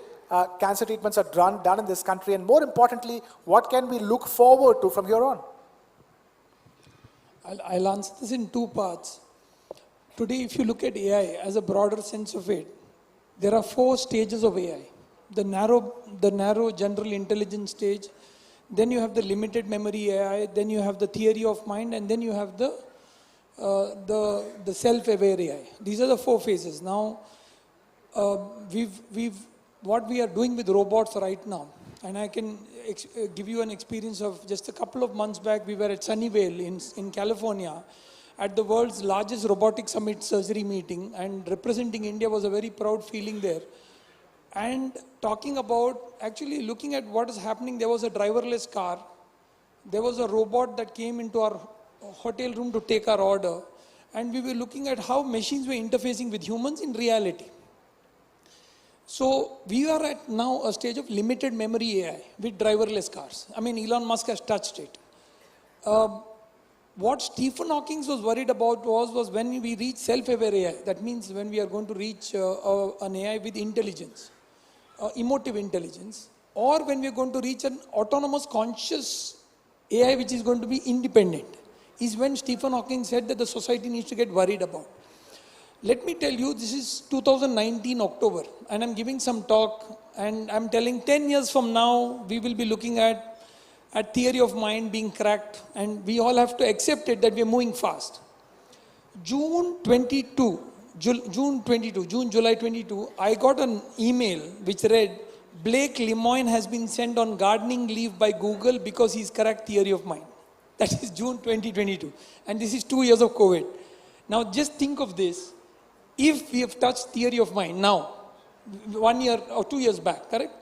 cancer treatments are done in this country, and more importantly, what can we look forward to from here on? I'll answer this in two parts. Today, if you look at AI as a broader sense of it, there are 4 stages of AI. The narrow general intelligence stage, then you have the limited memory AI, then you have the theory of mind, and then you have the self-aware AI. These are the 4 phases. Now, what we are doing with robots right now, and I can give you an experience of just a couple of months back. We were at Sunnyvale in California at the world's largest robotic summit surgery meeting, and representing India was a very proud feeling there. And talking about, actually looking at what is happening, there was a driverless car. There was a robot that came into our hotel room to take our order. And we were looking at how machines were interfacing with humans in reality. So we are at now a stage of limited memory AI with driverless cars. I mean, Elon Musk has touched it. What Stephen Hawking was worried about was when we reach self-aware AI. That means when we are going to reach an AI with intelligence. Emotive intelligence, or when we are going to reach an autonomous conscious AI which is going to be independent, is when Stephen Hawking said that the society needs to get worried about. Let me tell you, this is 2019 October, and I'm giving some talk, and I'm telling 10 years from now, we will be looking at theory of mind being cracked, and we all have to accept it that we are moving fast. June, July 22, I got an email which read, Blake Lemoine has been sent on gardening leave by Google because he's cracked theory of mind. That is June 2022. And this is 2 years of COVID. Now just think of this. If we have touched theory of mind now, 1 year or 2 years back, correct?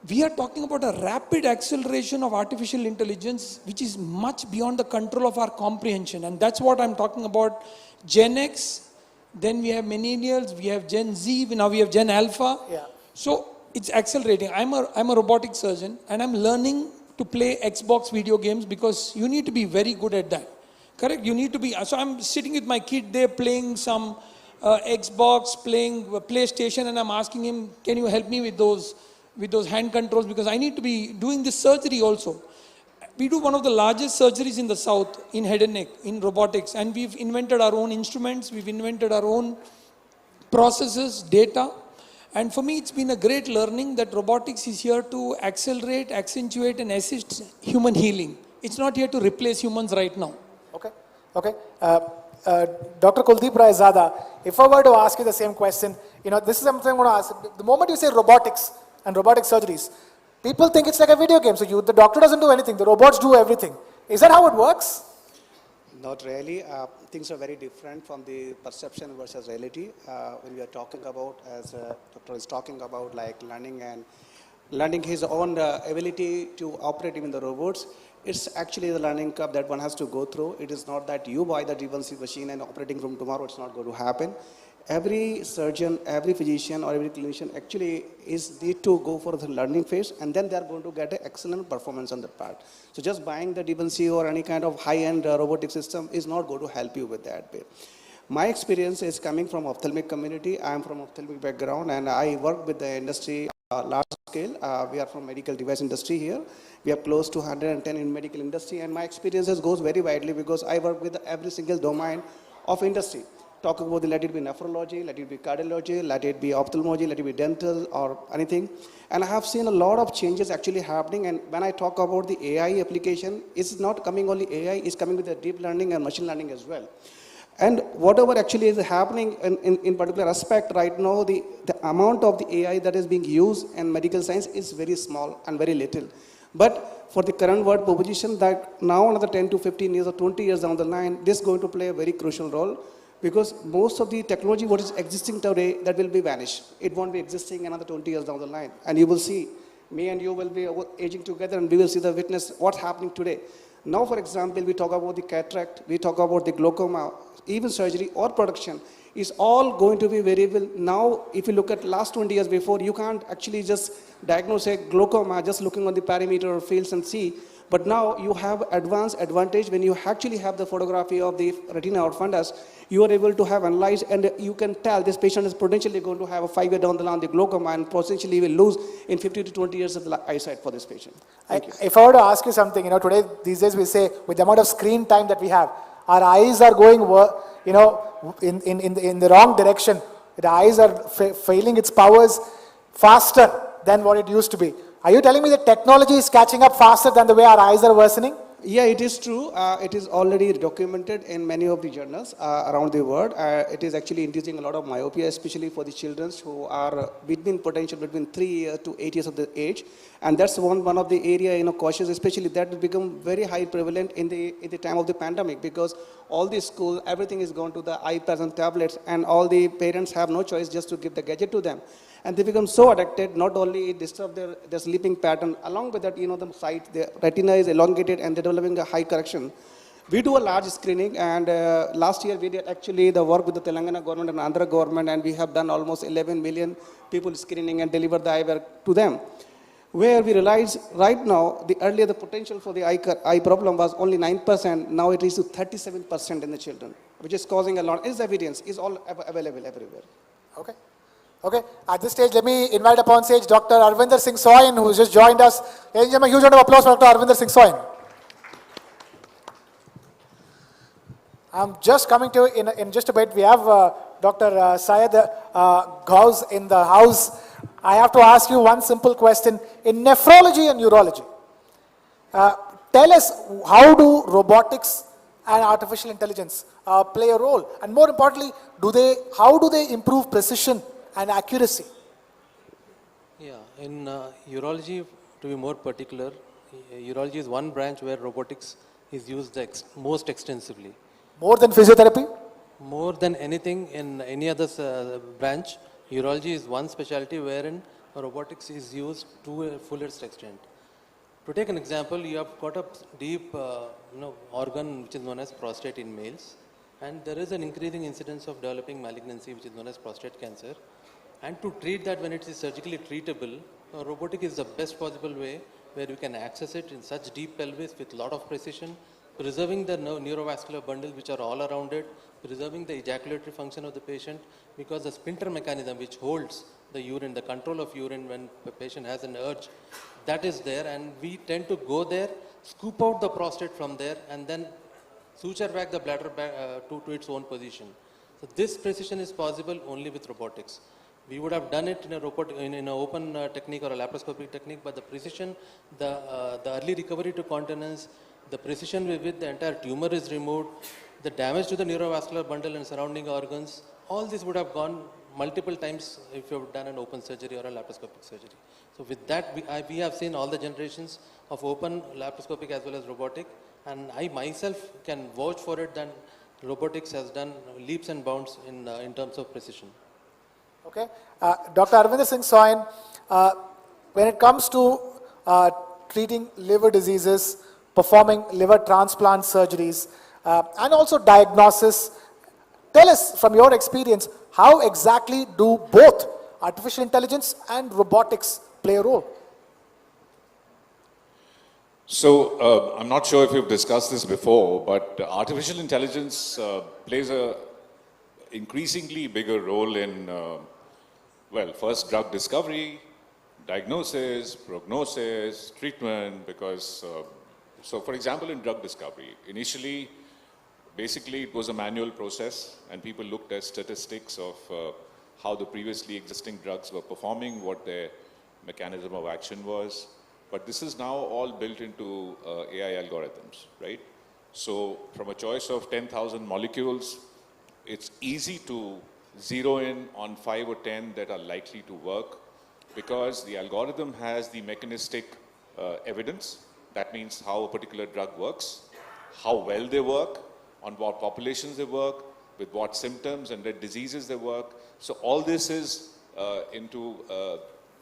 We are talking about a rapid acceleration of artificial intelligence, which is much beyond the control of our comprehension. And that's what I'm talking about. Gen X, then we have millennials, we have Gen Z, now we have Gen Alpha. Yeah. So it's accelerating. I'm a robotic surgeon, and I'm learning to play Xbox video games because you need to be very good at that. Correct? You need to be, so I'm sitting with my kid there playing some Xbox, playing PlayStation, and I'm asking him, can you help me with those hand controls, because I need to be doing this surgery also. We do one of the largest surgeries in the south in head and neck, in robotics, and we've invented our own instruments, we've invented our own processes, data, and for me it's been a great learning that robotics is here to accelerate, accentuate and assist human healing. It's not here to replace humans right now. Okay. Dr. Kuldeep Rai Zada, if I were to ask you the same question, this is something I'm going to ask. The moment you say robotics and robotic surgeries, people think it's like a video game. So the doctor doesn't do anything, the robots do everything. Is that how it works? Not really. Things are very different from the perception versus reality. When we are talking about, as doctor is talking about, like learning his own ability to operate even the robots, it's actually the learning curve that one has to go through. It is not that you buy the DeepSeek machine and operating from tomorrow, it's not going to happen. every surgeon, every physician or every clinician actually need to go for the learning phase, and then they are going to get an excellent performance on that part. So just buying the DBNC or any kind of high-end robotic system is not going to help you with that way. My experience is coming from ophthalmic community. I am from ophthalmic background, and I work with the industry large scale. We are from medical device industry here. We are close to 110 in medical industry, and my experiences goes very widely because I work with every single domain of industry. Talk about let it be nephrology, let it be cardiology, let it be ophthalmology, let it be dental or anything. And I have seen a lot of changes actually happening. And when I talk about the AI application, it's not coming only AI, it's coming with the deep learning and machine learning as well. And whatever actually is happening in particular aspect right now, the amount of the AI that is being used in medical science is very small and very little. But for the current world proposition that now another 10 to 15 years or 20 years down the line, this is going to play a very crucial role. Because most of the technology what is existing today, that will be vanished. It won't be existing another 20 years down the line. And you will see, me and you will be aging together and we will see the witness what's happening today. Now, for example, we talk about the cataract, we talk about the glaucoma, even surgery or production is all going to be variable. Now, if you look at last 20 years before, you can't actually just diagnose a glaucoma just looking on the parameter or fields and see. But now you have advanced advantage when you actually have the photography of the retina or fundus, you are able to have analyzed and you can tell this patient is potentially going to have a 5 year down the line the glaucoma and potentially will lose in 50 to 20 years of the eyesight for this patient. Thank you. If I were to ask you something, today, these days we say with the amount of screen time that we have, our eyes are going, in the wrong direction. The eyes are failing its powers faster than what it used to be. Are you telling me that technology is catching up faster than the way our eyes are worsening? Yeah, it is true. It is already documented in many of the journals around the world. It is actually inducing a lot of myopia, especially for the children who are between 3 years to 8 years of the age. And that's one of the area, cautious, especially that will become very high prevalent in the time of the pandemic, because all the school, everything is gone to the iPads and tablets, and all the parents have no choice just to give the gadget to them. And they become so addicted, not only it disturbs their sleeping pattern, along with that, the sight, the retina is elongated and they're developing a high correction. We do a large screening, and last year we did actually the work with the Telangana government and Andhra government, and we have done almost 11 million people screening and delivered the eyewear to them. Where we realize right now, earlier the potential for the eye problem was only 9%, now it is to 37% in the children, which is causing a lot. It's evidence, it's all available everywhere. Okay. Okay, at this stage, let me invite upon stage Dr. Arvinder Singh Soin, who has just joined us. Ladies and gentlemen, a huge round of applause for Dr. Arvinder Singh Soin. I'm just coming to in just a bit. We have Dr. Syed Ghaus in the house. I have to ask you one simple question. In nephrology and urology, tell us, how do robotics and artificial intelligence play a role? And more importantly, how do they improve precision and accuracy? Yeah, in urology, to be more particular, urology is one branch where robotics is used most extensively. More than physiotherapy? More than anything in any other branch, urology is one specialty wherein robotics is used to a fullest extent. To take an example, you have got a deep organ which is known as prostate in males, and there is an increasing incidence of developing malignancy which is known as prostate cancer. And to treat that when it is surgically treatable, robotic is the best possible way where you can access it in such deep pelvis with a lot of precision, preserving the neurovascular bundles which are all around it, preserving the ejaculatory function of the patient, because the sphincter mechanism which holds the urine, the control of urine when the patient has an urge, that is there, and we tend to go there, scoop out the prostate from there, and then suture back the bladder back, to its own position. So this precision is possible only with robotics. We would have done it in an open technique or a laparoscopic technique, but the precision, the early recovery to continence, the precision with the entire tumor is removed, the damage to the neurovascular bundle and surrounding organs, all this would have gone multiple times if you have done an open surgery or a laparoscopic surgery. So with that, we have seen all the generations of open, laparoscopic as well as robotic, and I myself can vouch for it that robotics has done leaps and bounds in terms of precision. Okay. Dr. Arvinder Singh Soin, when it comes to treating liver diseases, performing liver transplant surgeries, and also diagnosis, tell us from your experience, How exactly do both artificial intelligence and robotics play a role? So I'm not sure if you've discussed this before, but artificial intelligence plays a increasingly bigger role in, well, first drug discovery, diagnosis, prognosis, treatment, because, so for example, in drug discovery, initially, basically it was a manual process and people looked at statistics of how the previously existing drugs were performing, what their mechanism of action was. But this is now all built into AI algorithms, right? So from a choice of 10,000 molecules, it's easy to zero in on 5 or 10 that are likely to work because the algorithm has the mechanistic evidence. That means how a particular drug works, how well they work, on what populations they work, with what symptoms and what diseases they work. So all this is into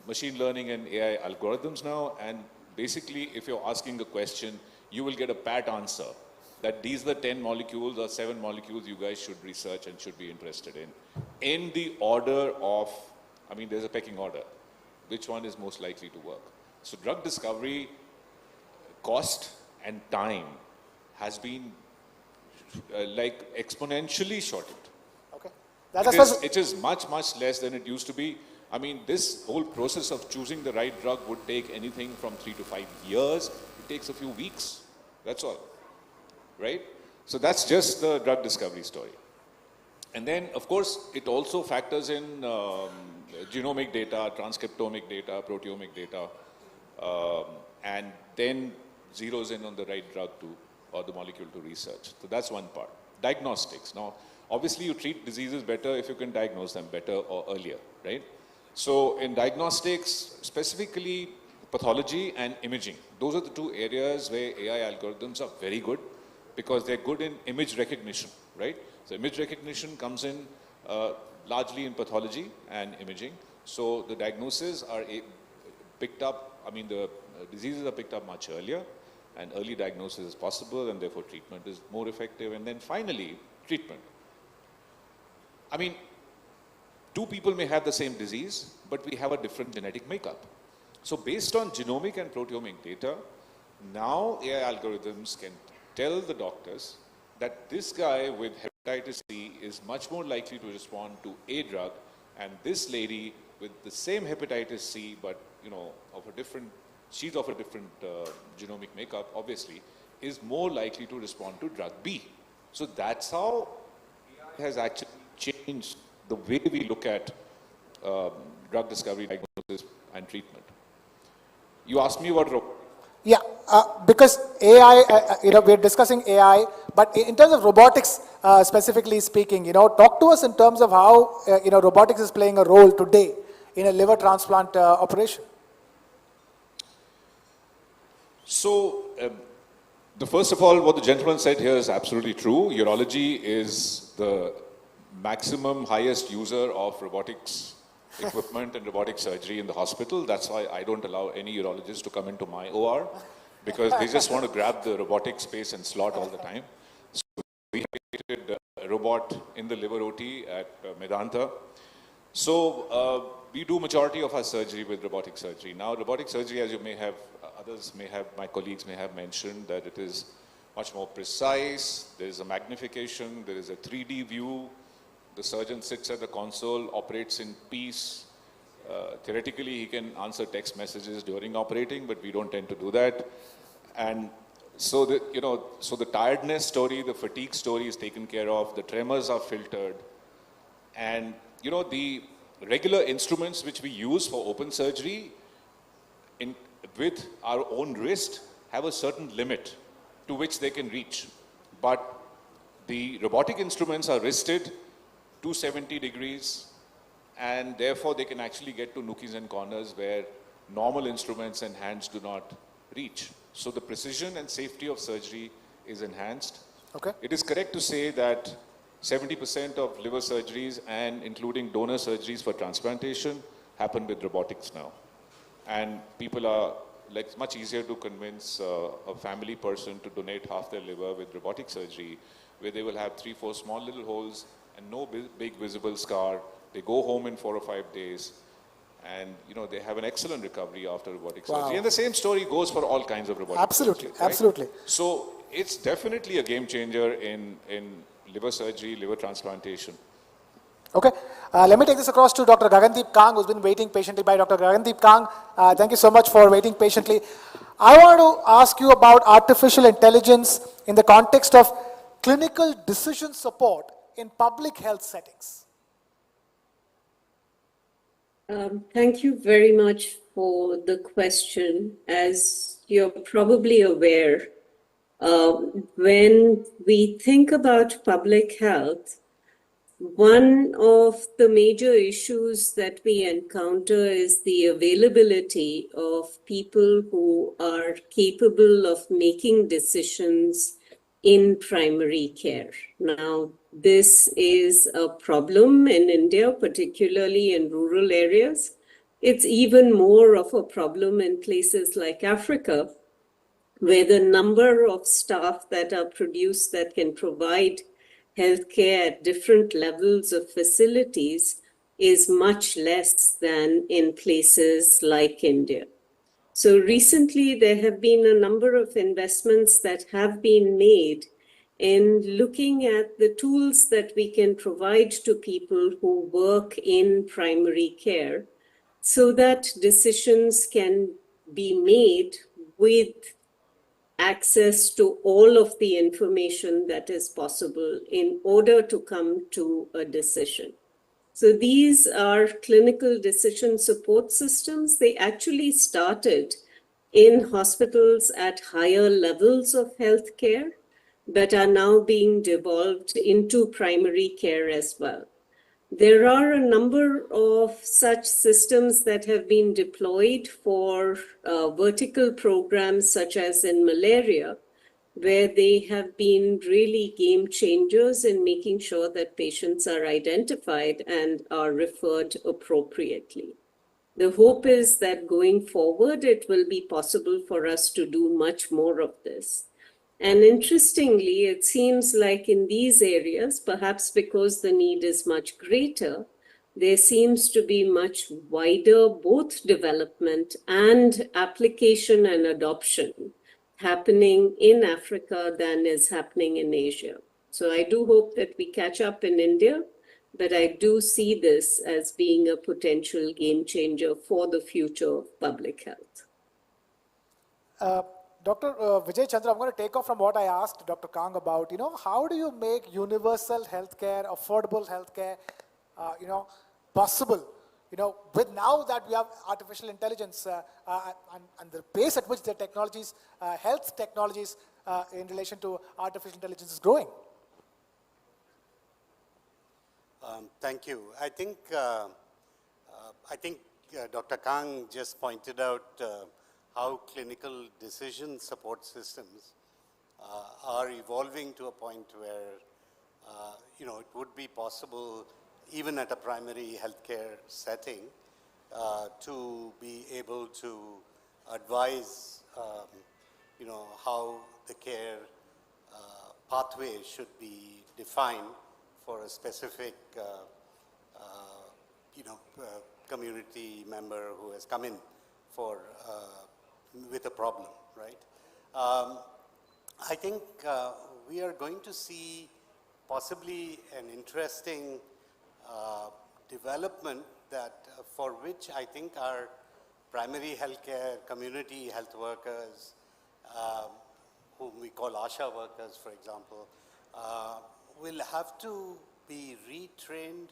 machine learning and AI algorithms now, and basically if you're asking a question, you will get a pat answer that these are the 10 molecules or 7 molecules you guys should research and should be interested in the order of, I mean, there's a pecking order. Which one is most likely to work? So drug discovery, cost and time has been like exponentially shortened. Okay. It is much, much less than it used to be. I mean, this whole process of choosing the right drug would take anything from 3 to 5 years. It takes a few weeks. That's all, right? So that's just the drug discovery story. And then, of course, it also factors in genomic data, transcriptomic data, proteomic data, and then zeroes in on the right drug to, or the molecule to research. So that's one part. Diagnostics. Now, obviously, you treat diseases better if you can diagnose them better or earlier, right? So in diagnostics, specifically pathology and imaging, those are the two areas where AI algorithms are very good because they're good in image recognition, right? So image recognition comes in largely in pathology and imaging. So the diagnoses are picked up, I mean the diseases are picked up much earlier and early diagnosis is possible and therefore treatment is more effective. And then finally, treatment. I mean, two people may have the same disease, but we have a different genetic makeup. So based on genomic and proteomic data, now AI algorithms can tell the doctors that this guy with hepatitis C is much more likely to respond to a drug, and this lady with the same hepatitis C, but you know, of a different, she's of a different genomic makeup, obviously, is more likely to respond to drug B. So that's how AI has actually changed the way we look at drug discovery, diagnosis, and treatment. You asked me about Yeah, because AI, we're discussing AI, but in terms of robotics, specifically speaking, talk to us in terms of how, robotics is playing a role today in a liver transplant operation. So, the first of all, what the gentleman said here is absolutely true. Urology is the maximum highest user of robotics equipment and robotic surgery in the hospital. That's why I don't allow any urologist to come into my OR because they just want to grab the robotic space and slot all the time. So we created a robot in the liver OT at Medanta. So we do majority of our surgery with robotic surgery. Now robotic surgery, as you may have, others may have, my colleagues may have mentioned, that it is much more precise. There is a magnification, there is a 3D view. The surgeon sits at the console, operates in peace. Theoretically, he can answer text messages during operating, but we don't tend to do that. And so the tiredness story, the fatigue story is taken care of. The tremors are filtered. And, the regular instruments which we use for open surgery with our own wrist have a certain limit to which they can reach. But the robotic instruments are wristed 270 degrees, and therefore they can actually get to nookies and corners where normal instruments and hands do not reach. So the precision and safety of surgery is enhanced. Okay. It is correct to say that 70% of liver surgeries and including donor surgeries for transplantation happen with robotics now. And people are, like, it's much easier to convince a family person to donate half their liver with robotic surgery, where they will have 3-4 small little holes and no big visible scar. They go home in 4 or 5 days, and they have an excellent recovery after robotic surgery. And the same story goes for all kinds of robotic surgery. Right? Absolutely. So it's definitely a game changer in liver surgery, liver transplantation. Okay, let me take this across to Dr. Gagandeep Kang, who's been waiting patiently. By Dr. Gagandeep Kang, thank you so much for waiting patiently. I want to ask you about artificial intelligence in the context of clinical decision support in public health settings. Thank you very much for the question. As you're probably aware, when we think about public health, one of the major issues that we encounter is the availability of people who are capable of making decisions in primary care. Now, this is a problem in India, particularly in rural areas. It's even more of a problem in places like Africa, where the number of staff that are produced that can provide healthcare at different levels of facilities is much less than in places like India. So recently, there have been a number of investments that have been made in looking at the tools that we can provide to people who work in primary care so that decisions can be made with access to all of the information that is possible in order to come to a decision. So these are clinical decision support systems. They actually started in hospitals at higher levels of healthcare, but are now being devolved into primary care as well. There are a number of such systems that have been deployed for vertical programs such as in malaria, where they have been really game changers in making sure that patients are identified and are referred appropriately. The hope is that going forward, it will be possible for us to do much more of this. And interestingly, it seems like in these areas, perhaps because the need is much greater, there seems to be much wider both development and application and adoption happening in Africa than is happening in Asia. So I do hope that we catch up in India, but I do see this as being a potential game changer for the future of public health. Dr. Vijay Chandra, I'm going to take off from what I asked Dr. Kang about, how do you make universal healthcare, affordable healthcare, possible? With now that we have artificial intelligence and the pace at which the technologies, health technologies in relation to artificial intelligence is growing. Thank you. I think Dr. Kang just pointed out how clinical decision support systems are evolving to a point where, it would be possible, even at a primary healthcare setting, to be able to advise, how the care pathway should be defined for a specific, community member who has come in for with a problem, right? I think we are going to see possibly an interesting development that for which I think our primary healthcare, community health workers, whom we call ASHA workers, for example, will have to be retrained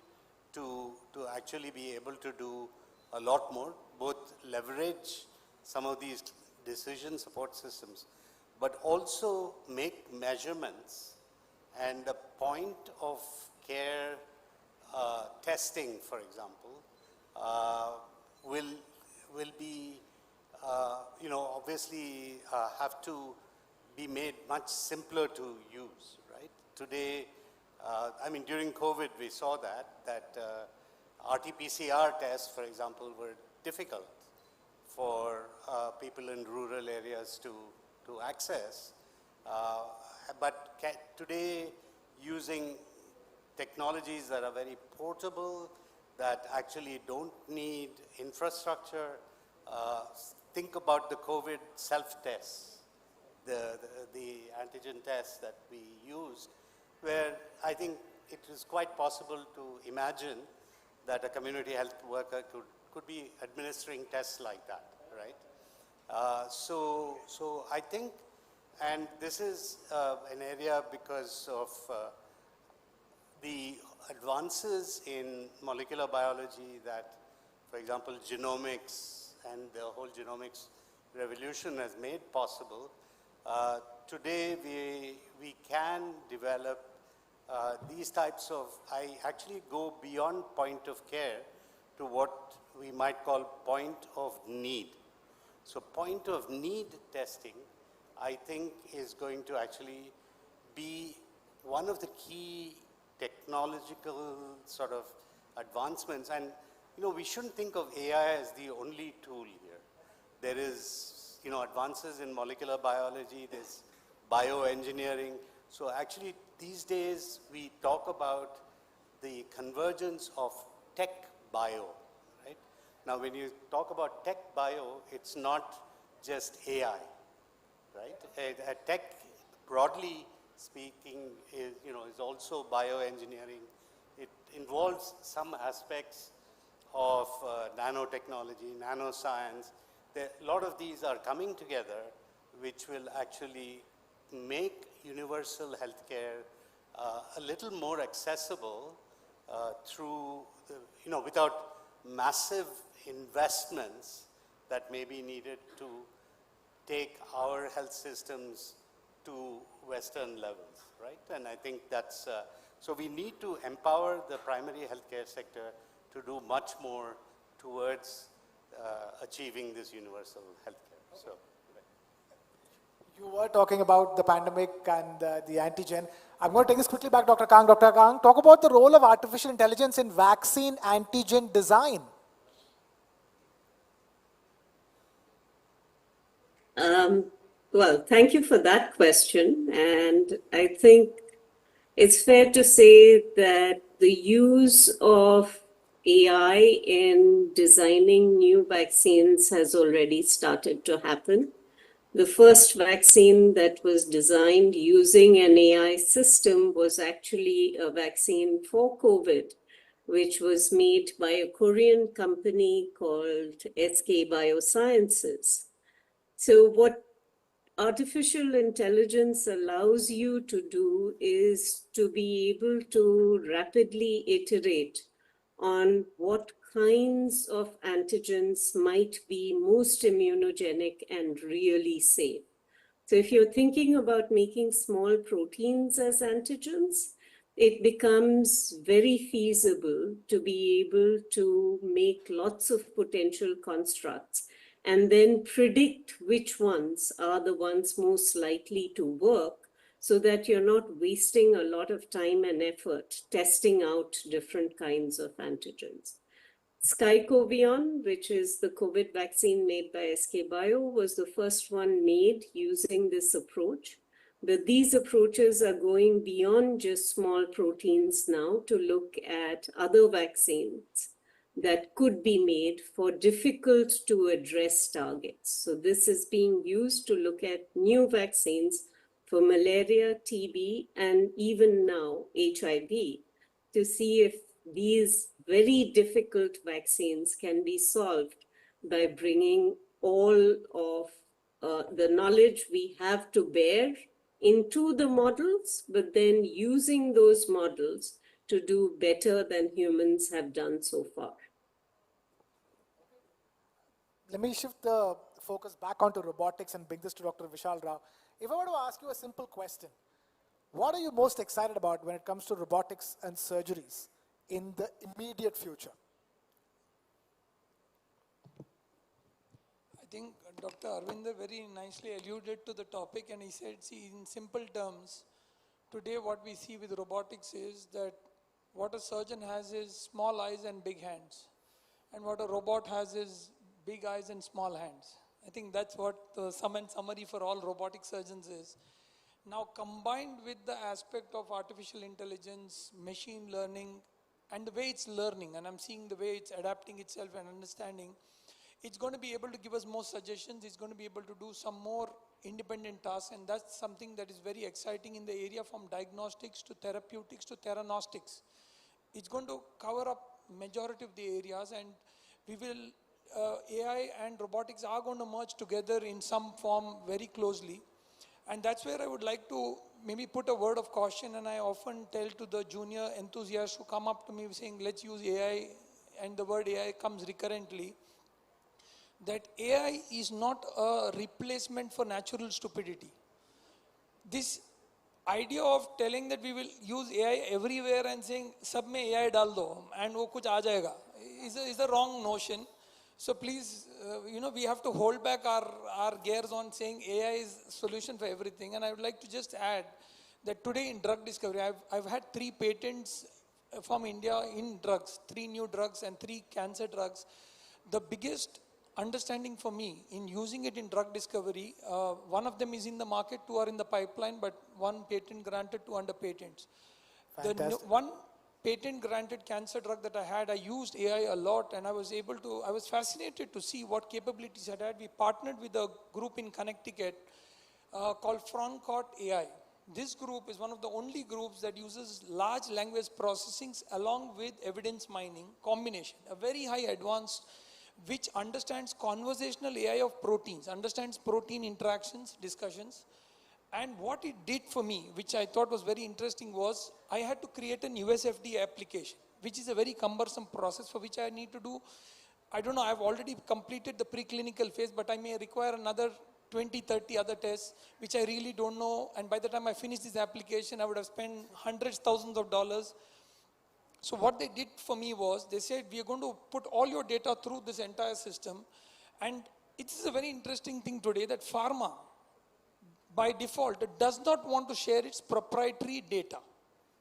to actually be able to do a lot more, both leverage some of these decision support systems, but also make measurements and the point of care testing, for example, will be, obviously have to be made much simpler to use, right? Today, during COVID, we saw that RT-PCR tests, for example, were difficult for people in rural areas to access. But today, using technologies that are very portable, that actually don't need infrastructure. Think about the COVID self-tests, the antigen tests that we used, where I think it is quite possible to imagine that a community health worker could be administering tests like that, right? So I think, and this is an area because of the advances in molecular biology that, for example, genomics and the whole genomics revolution has made possible. Today, we can develop these types of, I actually go beyond point of care to what we might call point of need. So point of need testing, I think, is going to actually be one of the key technological sort of advancements. And, you know, we shouldn't think of AI as the only tool here. There is, you know, advances in molecular biology, there's bioengineering. So actually, these days, we talk about the convergence of tech-bio, right? Now, when you talk about tech-bio, it's not just AI, right? A tech, broadly speaking, is, you know, is also bioengineering. It involves some aspects of nanotechnology, nanoscience. A lot of these are coming together, which will actually make universal healthcare a little more accessible through, you know, without massive investments that may be needed to take our health systems to Western levels, right? And I think that's, so we need to empower the primary healthcare sector to do much more towards achieving this universal healthcare. So. You were talking about the pandemic and the antigen. I'm going to take this quickly back, Dr. Kang. Dr. Kang, talk about the role of artificial intelligence in vaccine antigen design. Well, thank you for that question. And I think it's fair to say that the use of AI in designing new vaccines has already started to happen. The first vaccine that was designed using an AI system was actually a vaccine for COVID, which was made by a Korean company called SK Biosciences. So what artificial intelligence allows you to do is to be able to rapidly iterate on what kinds of antigens might be most immunogenic and really safe. So if you're thinking about making small proteins as antigens, it becomes very feasible to be able to make lots of potential constructs and then predict which ones are the ones most likely to work so that you're not wasting a lot of time and effort testing out different kinds of antigens. Skycovion, which is the COVID vaccine made by SK Bio, was the first one made using this approach. But these approaches are going beyond just small proteins now to look at other vaccines that could be made for difficult to address targets. So this is being used to look at new vaccines for malaria, TB, and even now HIV to see if these very difficult vaccines can be solved by bringing all of the knowledge we have to bear into the models, but then using those models to do better than humans have done so far. Let me shift the focus back onto robotics and bring this to Dr. Vishal Rao. If I were to ask you a simple question, what are you most excited about when it comes to robotics and surgeries in the immediate future? I think Dr. Arvinder very nicely alluded to the topic, and he said, see, in simple terms, today what we see with robotics is that what a surgeon has is small eyes and big hands, and what a robot has is big eyes and small hands. I think that's what the sum and summary for all robotic surgeons is. Now combined with the aspect of artificial intelligence, machine learning, and the way it's learning, and I'm seeing the way it's adapting itself and understanding, it's going to be able to give us more suggestions, it's going to be able to do some more independent tasks, and that's something that is very exciting in the area from diagnostics to therapeutics to theranostics. It's going to cover up majority of the areas, and we will, AI and robotics are going to merge together in some form very closely. And that's where I would like to maybe put a word of caution, and I often tell to the junior enthusiasts who come up to me saying, let's use AI, and the word AI comes recurrently, that AI is not a replacement for natural stupidity. This idea of telling that we will use AI everywhere and saying, sab mein AI dal do, and wo kuch aa jayega, is a wrong notion. So please, we have to hold back our gears on saying AI is solution for everything. And I would like to just add that today in drug discovery, I've had 3 patents from India in drugs, 3 new drugs and 3 cancer drugs. The biggest understanding for me in using it in drug discovery, one of them is in the market, 2 are in the pipeline, but 1 patent granted, 2 under patents. Fantastic. The one patent granted cancer drug that I had, I used AI a lot, and I was fascinated to see what capabilities it had. We partnered with a group in Connecticut called Frontcourt AI. This group is one of the only groups that uses large language processing along with evidence mining combination, a very high advanced, which understands conversational AI of proteins, understands protein interactions, discussions. And what it did for me, which I thought was very interesting, was I had to create an US FDA application, which is a very cumbersome process for which I need to do, I don't know, I've already completed the preclinical phase, but I may require another 20, 30 other tests, which I really don't know. And by the time I finish this application, I would have spent hundreds, thousands of dollars. So what they did for me was, they said, we are going to put all your data through this entire system. And it is a very interesting thing today that pharma, by default, it does not want to share its proprietary data.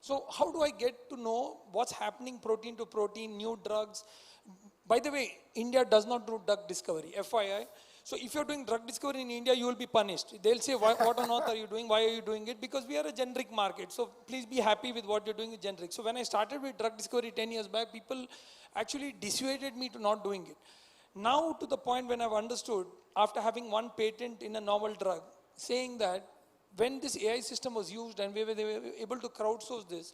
So how do I get to know what's happening protein to protein, new drugs? By the way, India does not do drug discovery, FYI. So if you're doing drug discovery in India, you will be punished. They'll say, what on earth are you doing? Why are you doing it? Because we are a generic market. So please be happy with what you're doing with generic. So when I started with drug discovery 10 years back, people actually dissuaded me to not doing it. Now to the point when I've understood, after having 1 patent in a novel drug, saying that when this AI system was used and they were able to crowdsource this,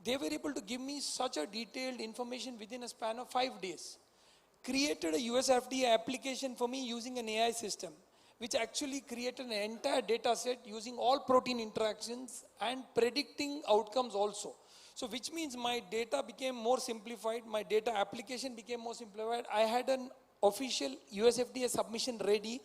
they were able to give me such a detailed information within a span of 5 days. Created a US FDA application for me using an AI system, which actually created an entire data set using all protein interactions and predicting outcomes also. So which means my data became more simplified, my data application became more simplified. I had an official US FDA submission ready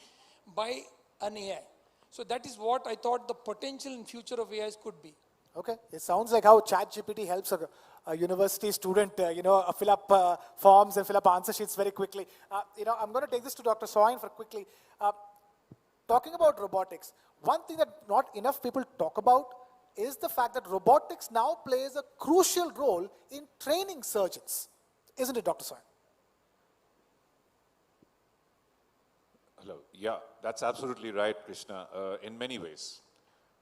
by an AI. So that is what I thought the potential in future of AIs could be. Okay, it sounds like how ChatGPT helps a university student, fill up forms and fill up answer sheets very quickly. I'm going to take this to Dr. Soin for quickly. Talking about robotics, one thing that not enough people talk about is the fact that robotics now plays a crucial role in training surgeons. Isn't it, Dr. Soin? Hello. Yeah, that's absolutely right, Krishna, in many ways.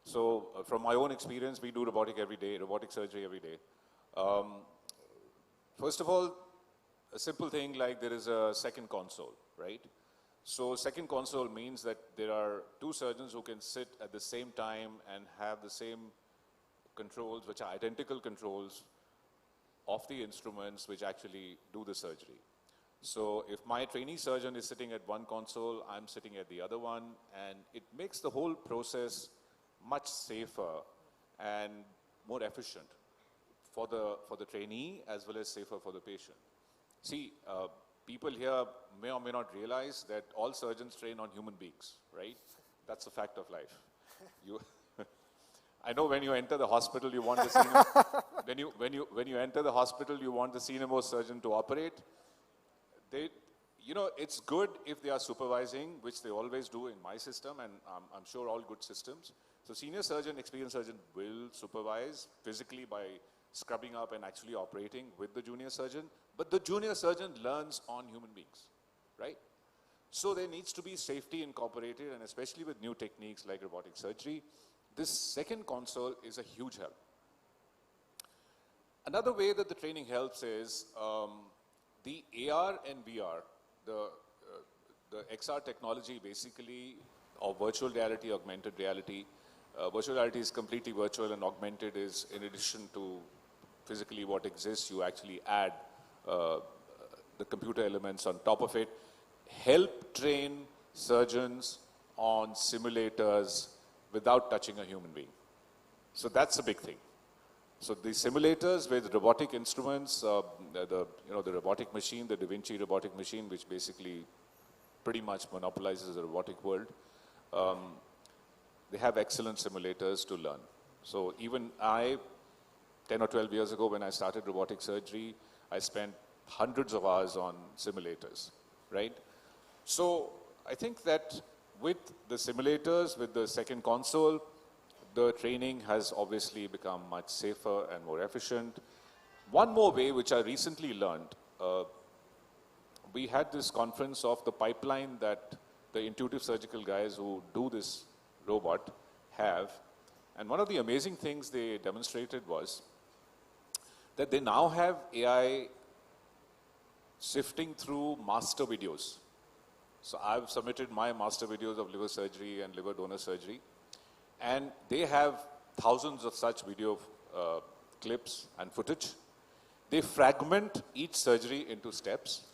So from my own experience, we do robotic surgery every day. First of all, a simple thing like there is a second console, right? So second console means that there are 2 surgeons who can sit at the same time and have the same controls, which are identical controls of the instruments which actually do the surgery. So if my trainee surgeon is sitting at one console, I'm sitting at the other one, and it makes the whole process much safer and more efficient for the trainee as well as safer for the patient. See, people here may or may not realize that all surgeons train on human beings, right? That's a fact of life. I know when you enter the hospital, you want the when you enter the hospital, you want the senior most surgeon to operate. It's good if they are supervising, which they always do in my system, and I'm sure all good systems. So senior surgeon, experienced surgeon will supervise physically by scrubbing up and actually operating with the junior surgeon. But the junior surgeon learns on human beings, right? So there needs to be safety incorporated, and especially with new techniques like robotic surgery. this second console is a huge help. Another way that the training helps is the AR and VR, the XR technology basically, or virtual reality, augmented reality. Virtual reality is completely virtual, and augmented is, in addition to physically what exists, you actually add the computer elements on top of it. Help train surgeons on simulators without touching a human being. So that's a big thing. So the simulators with robotic instruments, the robotic machine, the Da Vinci robotic machine, which basically pretty much monopolizes the robotic world, they have excellent simulators to learn. So even I, 10 or 12 years ago when I started robotic surgery, I spent hundreds of hours on simulators, right? So I think that with the simulators, with the second console, the training has obviously become much safer and more efficient. One more way, which I recently learned, we had this conference of the pipeline that the intuitive surgical guys who do this robot have. And one of the amazing things they demonstrated was that they now have AI sifting through master videos. So I've submitted my master videos of liver surgery and liver donor surgery. And they have thousands of such video clips and footage. They fragment each surgery into steps.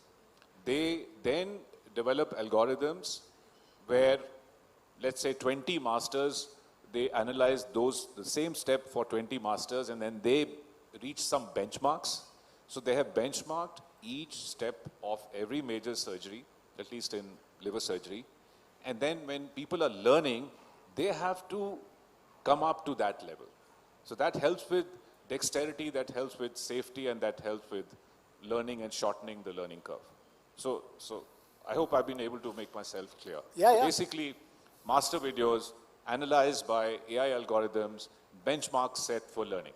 They then develop algorithms where, let's say 20 masters, they analyze the same step for 20 masters, and then they reach some benchmarks. So they have benchmarked each step of every major surgery, at least in liver surgery. And then when people are learning, they have to come up to that level. So that helps with dexterity, that helps with safety, and that helps with learning and shortening the learning curve. So I hope I've been able to make myself clear. Yeah. Basically, master videos analyzed by AI algorithms, benchmarks set for learning.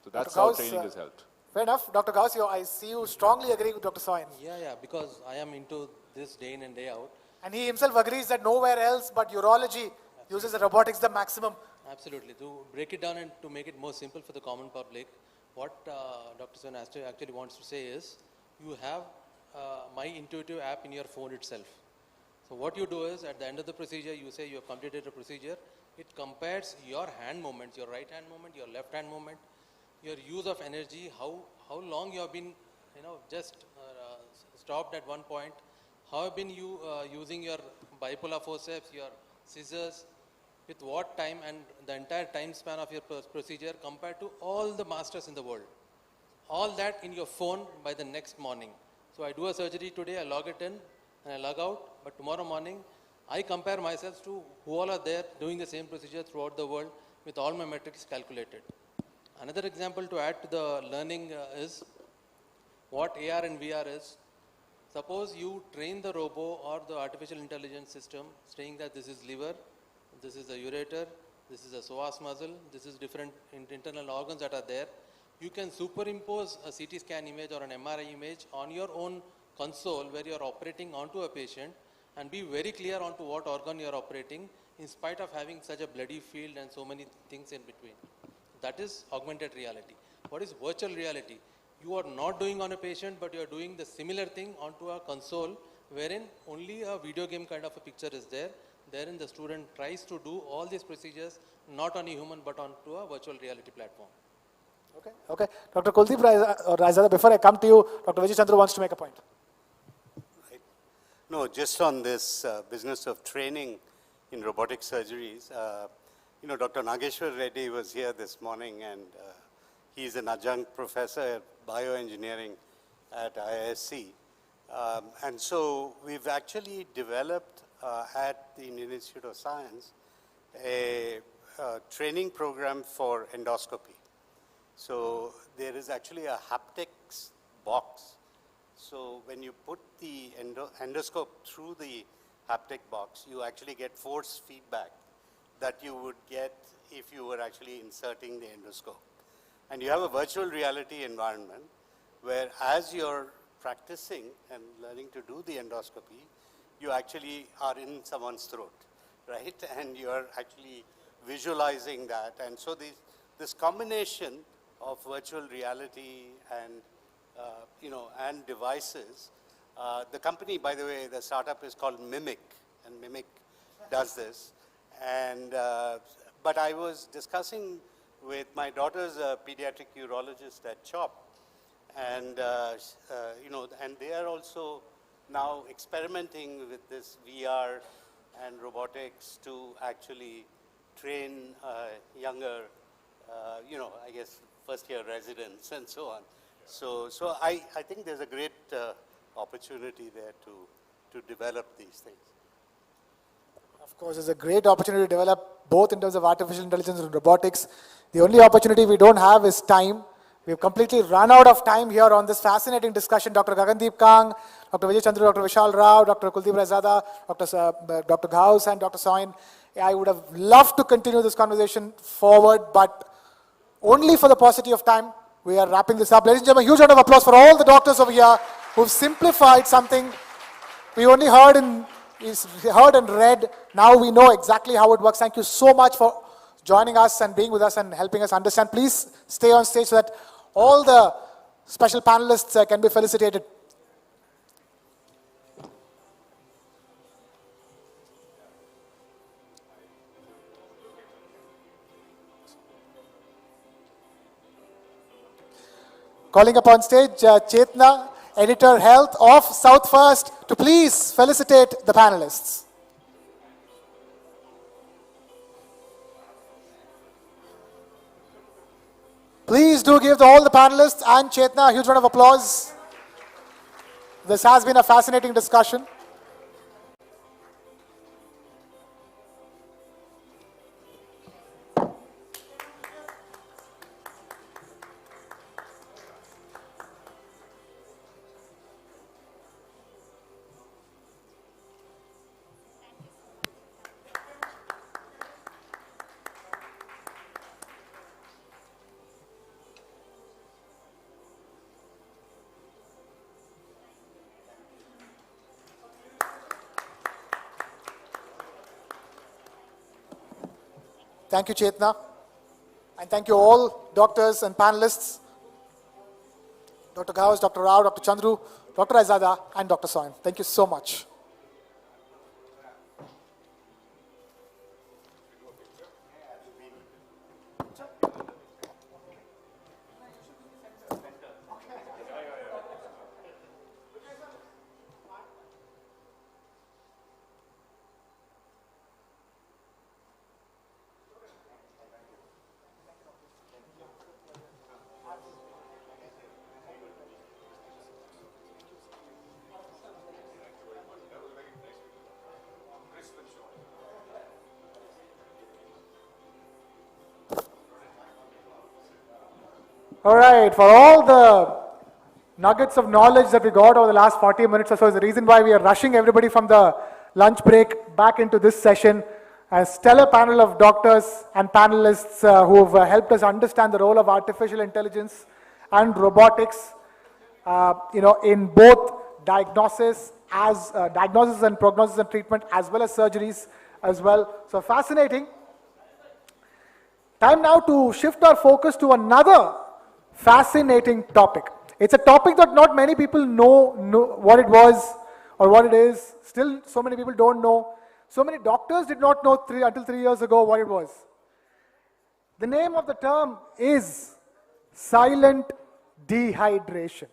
So that's how training has helped. Fair enough. Dr. Gauss, I see you strongly agree with Dr. Soin. Yeah, because I am into this day in and day out. And he himself agrees that nowhere else but urology uses the robotics the maximum. Absolutely. To break it down and to make it more simple for the common public, what Dr. Soin actually wants to say is, you have My Intuitive app in your phone itself. So what you do is, at the end of the procedure, you say you have completed a procedure. It compares your hand movements, your right hand movement, your left hand movement, your use of energy, how long you have been, just stopped at one point, how have been you using your bipolar forceps, your scissors, with what time, and the entire time span of your procedure compared to all the masters in the world. All that in your phone by the next morning. So I do a surgery today, I log it in and I log out, but tomorrow morning I compare myself to who all are there doing the same procedure throughout the world with all my metrics calculated. Another example to add to the learning is what AR and VR is. Suppose you train the robo or the artificial intelligence system saying that this is liver, this is the ureter, this is the psoas muscle, this is different internal organs that are there. You can superimpose a CT scan image or an MRI image on your own console where you are operating onto a patient and be very clear onto what organ you are operating in spite of having such a bloody field and so many things in between. That is augmented reality. What is virtual reality? You are not doing on a patient, but you are doing the similar thing onto a console wherein only a video game kind of a picture is there. Therein the student tries to do all these procedures not on a human but onto a virtual reality platform. Okay. Dr. Kuldeep Raizada, before I come to you, Dr. Vijay Chandru wants to make a point. Right. No, just on this business of training in robotic surgeries, Dr. Nageshwar Reddy was here this morning, and he's an adjunct professor at bioengineering at IISc. And so we've actually developed at the Indian Institute of Science a training program for endoscopy. So there is actually a haptics box. So when you put the endoscope through the haptic box, you actually get force feedback that you would get if you were actually inserting the endoscope. And you have a virtual reality environment where as you're practicing and learning to do the endoscopy, you actually are in someone's throat, right? And you're actually visualizing that. And so this combination of virtual reality and, and devices, the company, by the way, the startup is called Mimic, and Mimic does this. And, but I was discussing with my daughter's a pediatric urologist at CHOP, and, and they are also now experimenting with this VR and robotics to actually train younger, I guess, first-year residents and so on. So I think there's a great opportunity there to develop these things. Of course, there's a great opportunity to develop both in terms of artificial intelligence and robotics. The only opportunity we don't have is time. We've completely run out of time here on this fascinating discussion. Dr. Gagandeep Kang, Dr. Vijay Chandru, Dr. Vishal Rao, Dr. Kuldeep Razada, Dr. Ghaus and Dr. Soin. I would have loved to continue this conversation forward, but only for the paucity of time, we are wrapping this up. Ladies and gentlemen, a huge round of applause for all the doctors over here who've simplified something we only heard and read. Now we know exactly how it works. Thank you so much for joining us and being with us and helping us understand. Please stay on stage so that all the special panelists can be felicitated. Calling upon stage Chetna, Editor Health of South First, to please felicitate the panelists. Please do give all the panelists and Chetna a huge round of applause. This has been a fascinating discussion. Thank you, Chetna. And thank you all doctors and panelists, Dr. Ghaus, Dr. Rao, Dr. Chandru, Dr. Azada, and Dr. Soin. Thank you so much. All right, for all the nuggets of knowledge that we got over the last 40 minutes or so is the reason why we are rushing everybody from the lunch break back into this session. A stellar panel of doctors and panelists who have helped us understand the role of artificial intelligence and robotics, in both diagnosis and prognosis and treatment, as well as surgeries as well. So fascinating. Time now to shift our focus to another fascinating topic. It's a topic that not many people know what it was or what it is. Still, so many people don't know. So many doctors did not know until 3 years ago what it was. The name of the term is silent dehydration.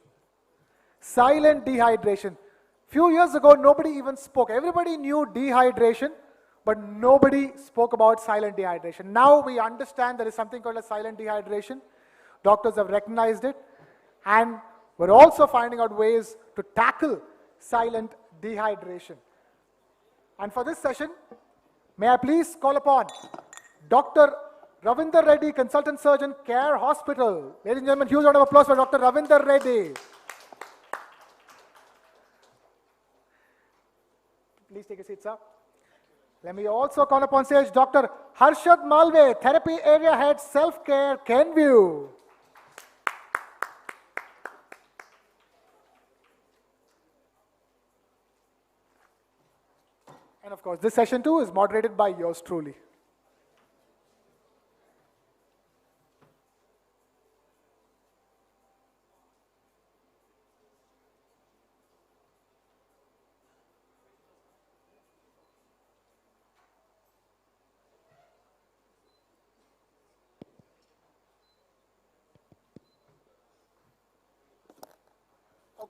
Silent dehydration. Few years ago, nobody even spoke. Everybody knew dehydration, but nobody spoke about silent dehydration. Now we understand there is something called a silent dehydration. Doctors have recognized it, and we're also finding out ways to tackle silent dehydration. And for this session, may I please call upon Dr. Ravinder Reddy, Consultant Surgeon, Care Hospital. Ladies and gentlemen, huge round of applause for Dr. Ravinder Reddy. Please take a seat, sir. Let me also call upon stage Dr. Harshad Malve, Therapy Area Head, Self-Care, Kenview. And of course, this session too is moderated by yours truly.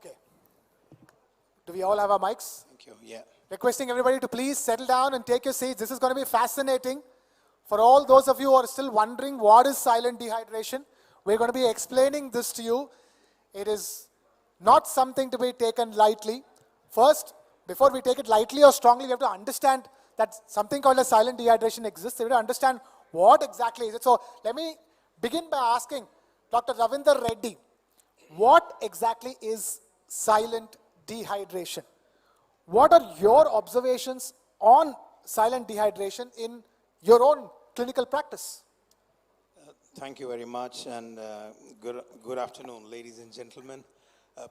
Okay. Do we all have our mics? Thank you. Yeah. Requesting everybody to please settle down and take your seats. This is going to be fascinating. For all those of you who are still wondering what is silent dehydration, we're going to be explaining this to you. It is not something to be taken lightly. First, before we take it lightly or strongly, we have to understand that something called as silent dehydration exists. We have to understand what exactly is it. So let me begin by asking Dr. Ravinder Reddy, what exactly is silent dehydration? What are your observations on silent dehydration in your own clinical practice? Thank you very much, and good afternoon, ladies and gentlemen.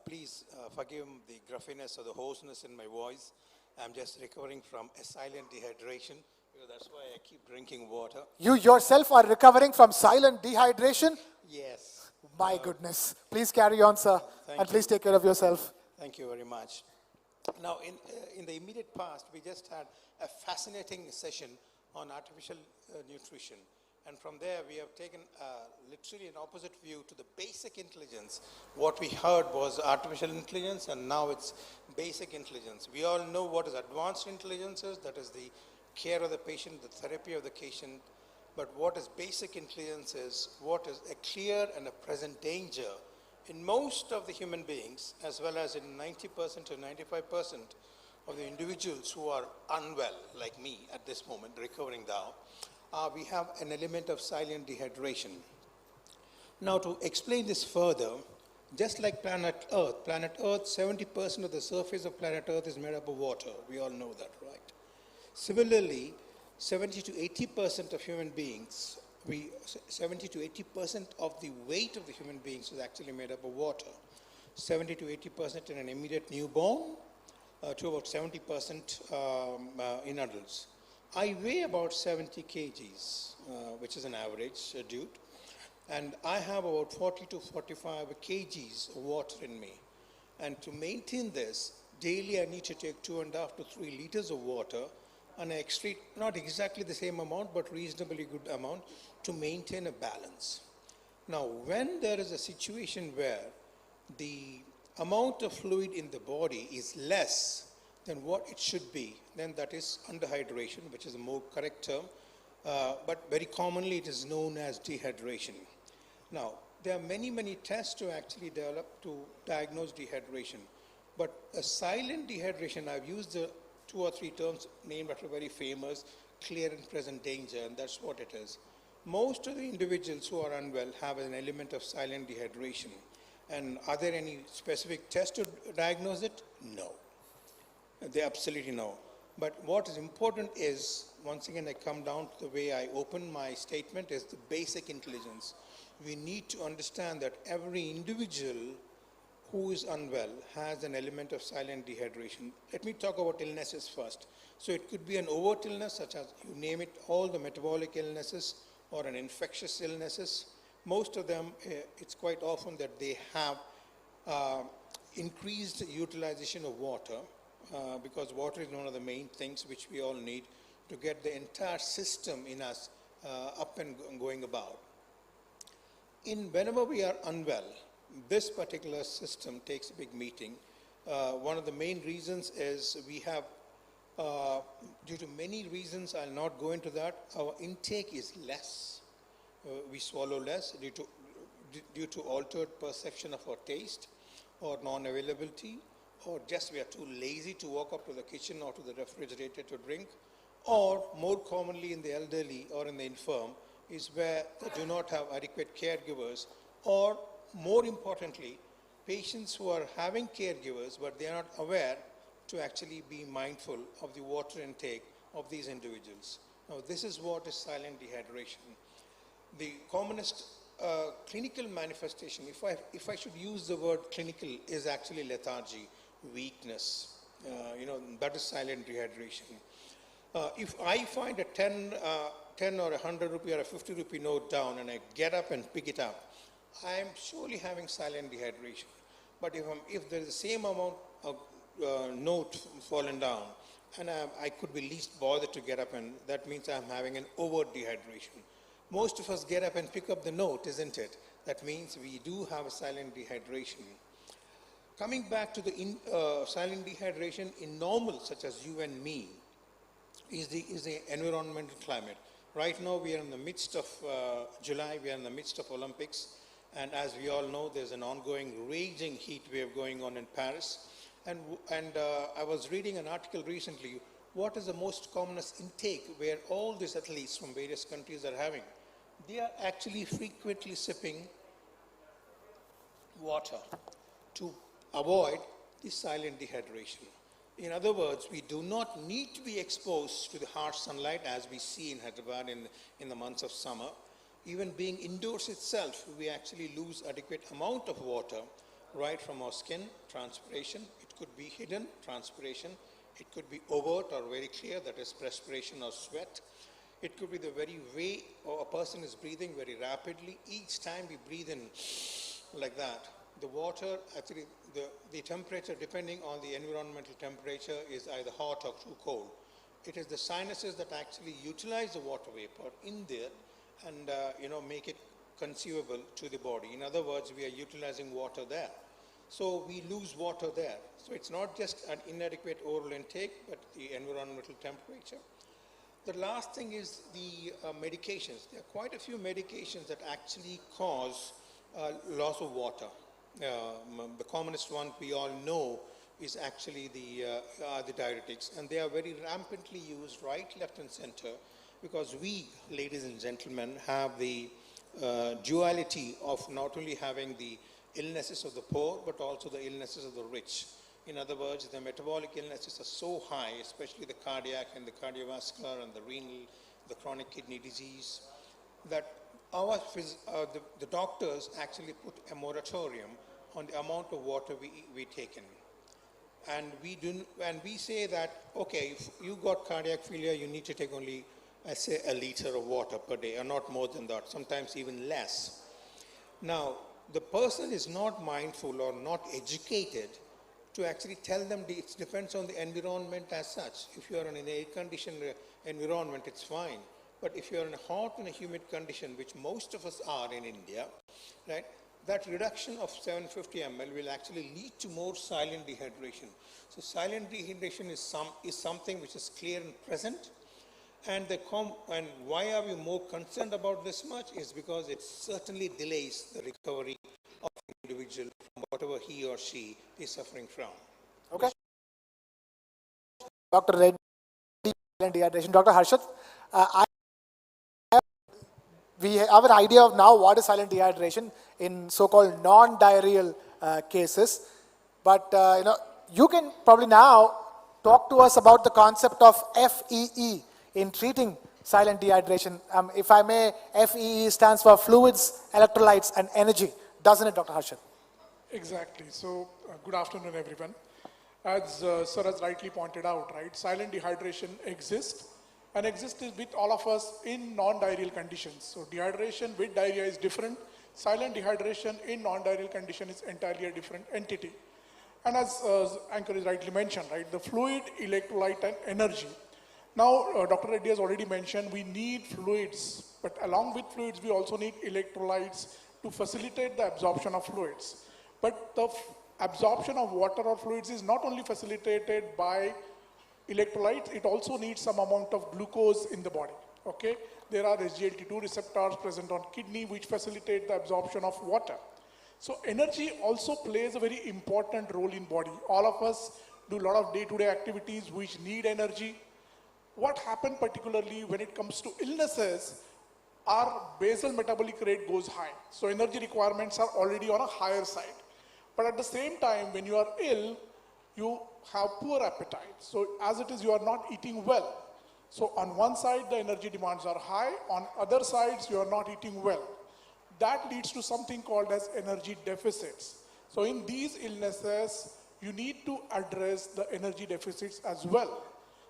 Please forgive the gruffiness or the hoarseness in my voice. I'm just recovering from a silent dehydration, because that's why I keep drinking water. You yourself are recovering from silent dehydration? Yes. My goodness. Please carry on, sir, and please take care of yourself. Thank you very much. Now, in the immediate past, we just had a fascinating session on artificial nutrition. And from there, we have taken literally an opposite view to the basic intelligence. What we heard was artificial intelligence, and now it's basic intelligence. We all know what is advanced intelligence is, that is the care of the patient, the therapy of the patient. But what is basic intelligence is what is a clear and a present danger in most of the human beings, as well as in 90% to 95% of the individuals who are unwell, like me at this moment, recovering now. We have an element of silent dehydration. Now, to explain this further, just like planet Earth, 70% of the surface of planet Earth is made up of water. We all know that, right? Similarly, 70 to 80% of human beings, 70 to 80% of the weight of the human beings is actually made up of water. 70 to 80% in an immediate newborn, to about 70% in adults. I weigh about 70 kgs, which is an average dude, and I have about 40 to 45 kgs of water in me. And to maintain this, daily I need to take 2.5 to 3 liters of water, and I excrete not exactly the same amount, but reasonably good amount to maintain a balance. Now, when there is a situation where the amount of fluid in the body is less than what it should be, then that is underhydration, which is a more correct term, but very commonly it is known as dehydration. Now, there are many tests to actually develop to diagnose dehydration, but a silent dehydration, I've used the 2 or 3 terms named after very famous, clear and present danger, and that's what it is. Most of the individuals who are unwell have an element of silent dehydration. And are there any specific tests to diagnose it? No. They absolutely no. But what is important is, once again, I come down to the way I open my statement, is the basic intelligence. We need to understand that every individual who is unwell has an element of silent dehydration. Let me talk about illnesses first. So it could be an overt illness, such as, you name it, all the metabolic illnesses or an infectious illnesses. Most of them, it's quite often that they have increased utilization of water, because water is one of the main things which we all need to get the entire system in us up and going about. Whenever we are unwell, this particular system takes a big meeting. One of the main reasons is we have, due to many reasons, I'll not go into that, our intake is less. We swallow less due to altered perception of our taste, or non-availability, or just we are too lazy to walk up to the kitchen or to the refrigerator to drink, or more commonly in the elderly or in the infirm is where they do not have adequate caregivers, or more importantly, patients who are having caregivers but they are not aware to actually be mindful of the water intake of these individuals. Now, this is what is silent dehydration. The commonest clinical manifestation, if I should use the word clinical, is actually lethargy, weakness. That is silent dehydration. If I find a 10 or 100 rupee or a 50 rupee note down and I get up and pick it up, I am surely having silent dehydration. But if there is the same amount of note fallen down and I could be least bothered to get up, and that means I'm having an overt dehydration. Most of us get up and pick up the note, isn't it? That means we do have a silent dehydration. coming back to the silent dehydration in normal, such as you and me, is the environmental climate. Right now, we are in the midst of July, we are in the midst of Olympics, and as we all know, there's an ongoing raging heat wave going on in Paris. And I was reading an article recently, what is the most commonest intake where all these athletes from various countries are having? They are actually frequently sipping water to avoid the silent dehydration. In other words, we do not need to be exposed to the harsh sunlight as we see in Hyderabad in the months of summer. Even being indoors itself, we actually lose adequate amount of water right from our skin, transpiration. It could be hidden, transpiration. It could be overt or very clear, that is perspiration or sweat. It could be the very way a person is breathing very rapidly. Each time we breathe in like that, the water, actually the temperature, depending on the environmental temperature, is either hot or too cold. It is the sinuses that actually utilize the water vapor in there and make it consumable to the body. In other words, we are utilizing water there. So we lose water there. So it's not just an inadequate oral intake, but the environmental temperature. The last thing is the medications. There are quite a few medications that actually cause loss of water. The commonest one we all know is actually the diuretics, and they are very rampantly used right, left, and center, because we, ladies and gentlemen, have the duality of not only having the illnesses of the poor, but also the illnesses of the rich. In other words, the metabolic illnesses are so high, especially the cardiac and the cardiovascular and the renal, the chronic kidney disease, that the doctors actually put a moratorium on the amount of water we take in. And we say that, okay, if you got cardiac failure, you need to take only, I say, a liter of water per day, or not more than that, sometimes even less. Now, the person is not mindful or not educated to actually tell them it depends on the environment as such. If you are in an air-conditioned environment, it's fine. But if you are in a hot and a humid condition, which most of us are in India, right, that reduction of 750 ml will actually lead to more silent dehydration. So silent dehydration is something which is clear and present. And why are we more concerned about this much is because it certainly delays the recovery of the individual from whatever he or she is suffering from. Okay. Dr. Reddy, silent dehydration. Dr. Harshad, we have an idea of now what is silent dehydration in so-called non-diarrheal cases. But you can probably now talk to us about the concept of FEE in treating silent dehydration. If I may, FEE stands for fluids, electrolytes, and energy. Doesn't it, Dr. Harshad? Exactly. So, good afternoon, everyone. As Sir has rightly pointed out, right, silent dehydration exists, and exists with all of us in non-diarrheal conditions. So, dehydration with diarrhea is different. Silent dehydration in non-diarrheal condition is entirely a different entity. And as Anchor is rightly mentioned, right, the fluid, electrolyte, and energy. Now, Dr. Reddy has already mentioned we need fluids, but along with fluids, we also need electrolytes to facilitate the absorption of fluids. But the absorption of water or fluids is not only facilitated by electrolytes, it also needs some amount of glucose in the body, okay? There are SGLT2 receptors present on kidney which facilitate the absorption of water. So energy also plays a very important role in body. All of us do a lot of day-to-day activities which need energy. What happens particularly when it comes to illnesses, our basal metabolic rate goes high. So energy requirements are already on a higher side. But at the same time, when you are ill, you have poor appetite. So as it is, you are not eating well. So on one side, the energy demands are high. On other sides, you are not eating well. That leads to something called as energy deficits. So in these illnesses, you need to address the energy deficits as well.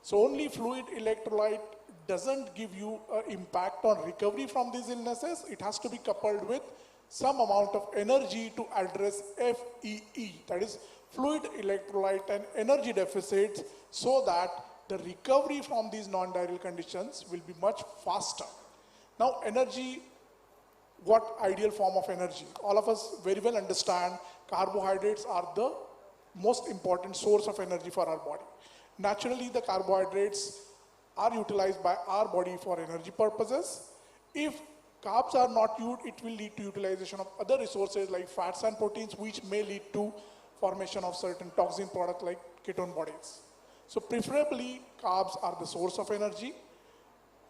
So only fluid electrolyte doesn't give you an impact on recovery from these illnesses. It has to be coupled with some amount of energy to address FEE, that is fluid electrolyte and energy deficits, so that the recovery from these non-diarrheal conditions will be much faster. Now energy, what ideal form of energy? All of us very well understand carbohydrates are the most important source of energy for our body. Naturally, the carbohydrates are utilized by our body for energy purposes. If carbs are not used, it will lead to utilization of other resources like fats and proteins, which may lead to formation of certain toxin products like ketone bodies. So preferably, carbs are the source of energy.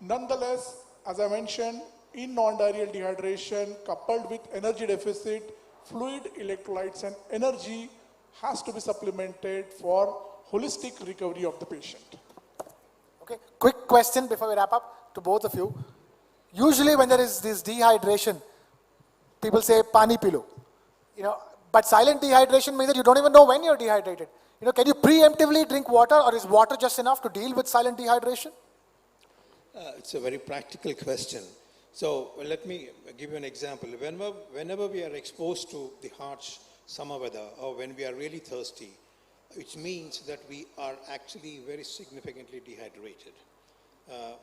Nonetheless, as I mentioned, in non-diarrheal dehydration coupled with energy deficit, fluid, electrolytes and energy has to be supplemented for holistic recovery of the patient. Okay, quick question before we wrap up to both of you. Usually when there is this dehydration, people say pani pilo. But silent dehydration means that you don't even know when you're dehydrated. Can you preemptively drink water, or is water just enough to deal with silent dehydration? It's a very practical question. So let me give you an example. Whenever we are exposed to the harsh summer weather, or when we are really thirsty, which means that we are actually very significantly dehydrated.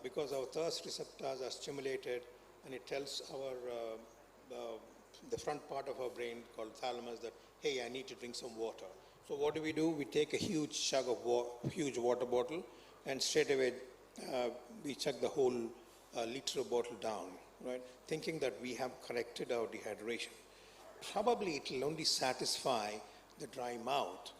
Because our thirst receptors are stimulated, and it tells the front part of our brain called thalamus that, hey, I need to drink some water. So what do? We take a huge chug of huge water bottle, and straight away we chug the whole liter bottle down, right? Thinking that we have corrected our dehydration. Probably it will only satisfy the dry mouth.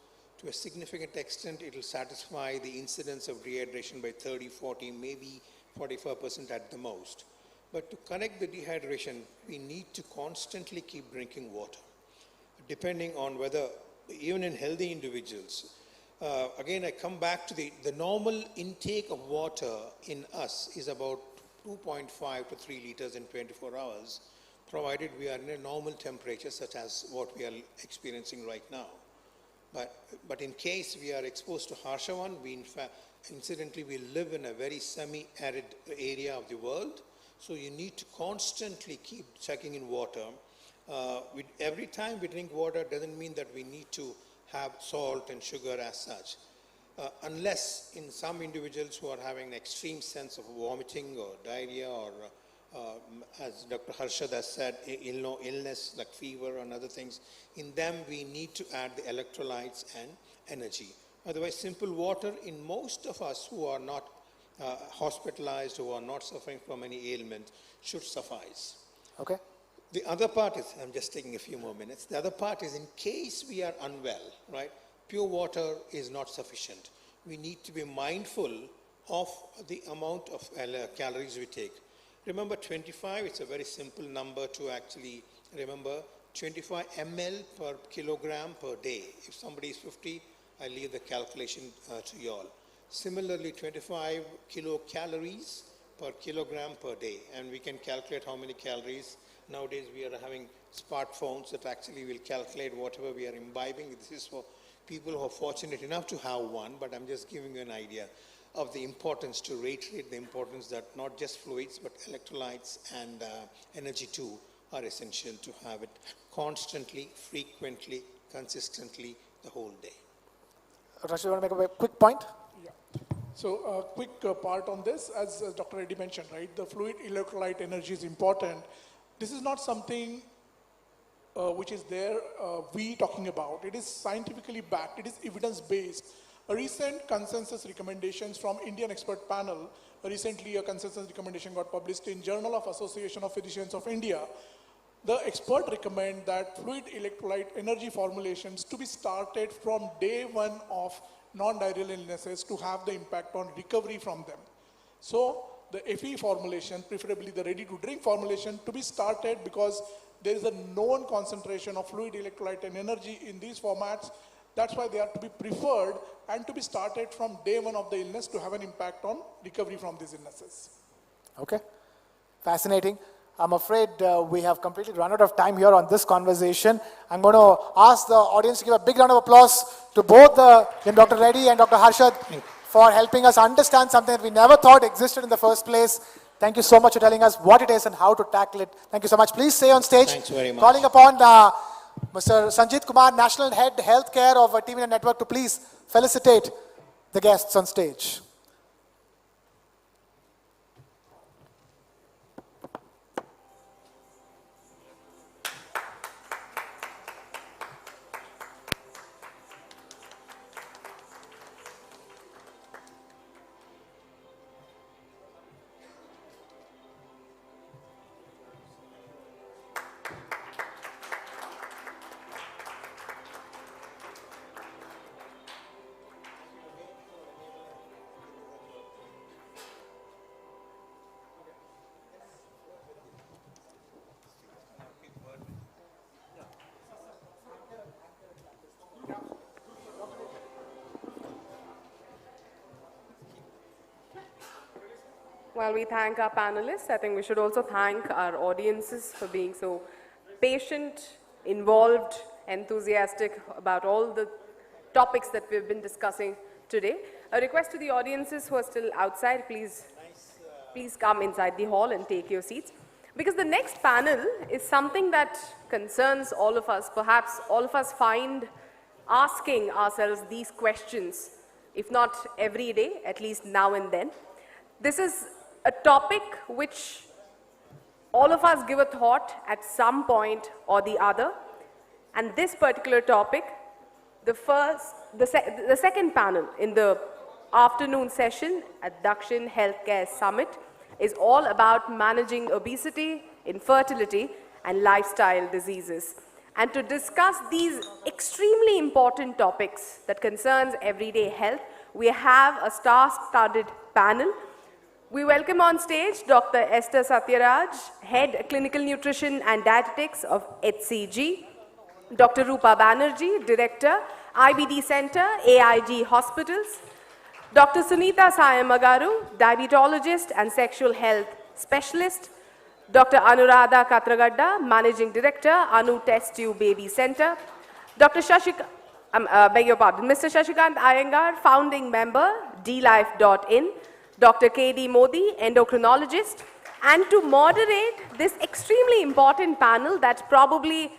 To a significant extent, it will satisfy the incidence of dehydration by 30, 40, maybe 45% at the most. But to correct the dehydration, we need to constantly keep drinking water, depending on whether, even in healthy individuals, again, I come back to the normal intake of water in us is about 2.5 to 3 liters in 24 hours, provided we are in a normal temperature such as what we are experiencing right now. But in case we are exposed to harsher one, we incidentally we live in a very semi-arid area of the world, so you need to constantly keep checking in water. Every time we drink water doesn't mean that we need to have salt and sugar as such. Unless in some individuals who are having an extreme sense of vomiting or diarrhea, or as Dr. Harshad has said, illness like fever and other things, in them we need to add the electrolytes and energy. Otherwise, simple water in most of us who are not hospitalized, who are not suffering from any ailment, should suffice. Okay. The other part is, I'm just taking a few more minutes, the other part is in case we are unwell, right? Pure water is not sufficient. We need to be mindful of the amount of calories we take. Remember 25, it's a very simple number to actually remember. 25 ml per kilogram per day. If somebody is 50, I leave the calculation to you all. Similarly, 25 kilocalories per kilogram per day. And we can calculate how many calories. Nowadays, we are having smartphones that actually will calculate whatever we are imbibing. This is for people who are fortunate enough to have one, but I'm just giving you an idea of the importance, to reiterate the importance that not just fluids, but electrolytes and energy too are essential to have it constantly, frequently, consistently, the whole day. Rashid, you want to make a quick point? Yeah. So a quick part on this, as Dr. Reddy mentioned, right? The fluid electrolyte energy is important. This is not something which is there we talking about. It is scientifically backed. It is evidence-based. A recent consensus recommendations from Indian expert panel, recently a consensus recommendation got published in Journal of Association of Physicians of India. The expert recommend that fluid electrolyte energy formulations to be started from day one of non-diarrheal illnesses to have the impact on recovery from them. So the FE formulation, preferably the ready-to-drink formulation, to be started because there is a known concentration of fluid electrolyte and energy in these formats. That's why they are to be preferred and to be started from day one of the illness to have an impact on recovery from these illnesses. Okay, fascinating. I'm afraid we have completely run out of time here on this conversation. I'm going to ask the audience to give a big round of applause to both Dr. Reddy and Dr. Harshad for helping us understand something that we never thought existed in the first place. Thank you so much for telling us what it is and how to tackle it. Thank you so much. Please stay on stage. Thanks very much. Calling upon Mr. Sanjit Kumar, National Head Healthcare of TV9 Network, to please felicitate the guests on stage. While we thank our panelists, I think we should also thank our audiences for being so patient, involved, enthusiastic about all the topics that we've been discussing today. A request to the audiences who are still outside, please come inside the hall and take your seats. Because the next panel is something that concerns all of us. Perhaps all of us find asking ourselves these questions, if not every day, at least now and then. This is a topic which all of us give a thought at some point or the other. And this particular topic, the second panel in the afternoon session at Dakshin Healthcare Summit is all about managing obesity, infertility, and lifestyle diseases. And to discuss these extremely important topics that concerns everyday health, we have a star-studded panel. We welcome on stage Dr. Esther Satyaraj, Head Clinical Nutrition and Dietetics of HCG, Dr. Rupa Banerjee, Director, IBD Center, AIG Hospitals, Dr. Sunita Sayamagaru, Diabetologist and Sexual Health Specialist, Dr. Anuradha Katragadda, Managing Director, Anu Test Tube Baby Center, Dr. Mr. Shashikant Iyengar, Founding Member, DLife.in, Dr. K.D. Modi, Endocrinologist, and to moderate this extremely important panel that probably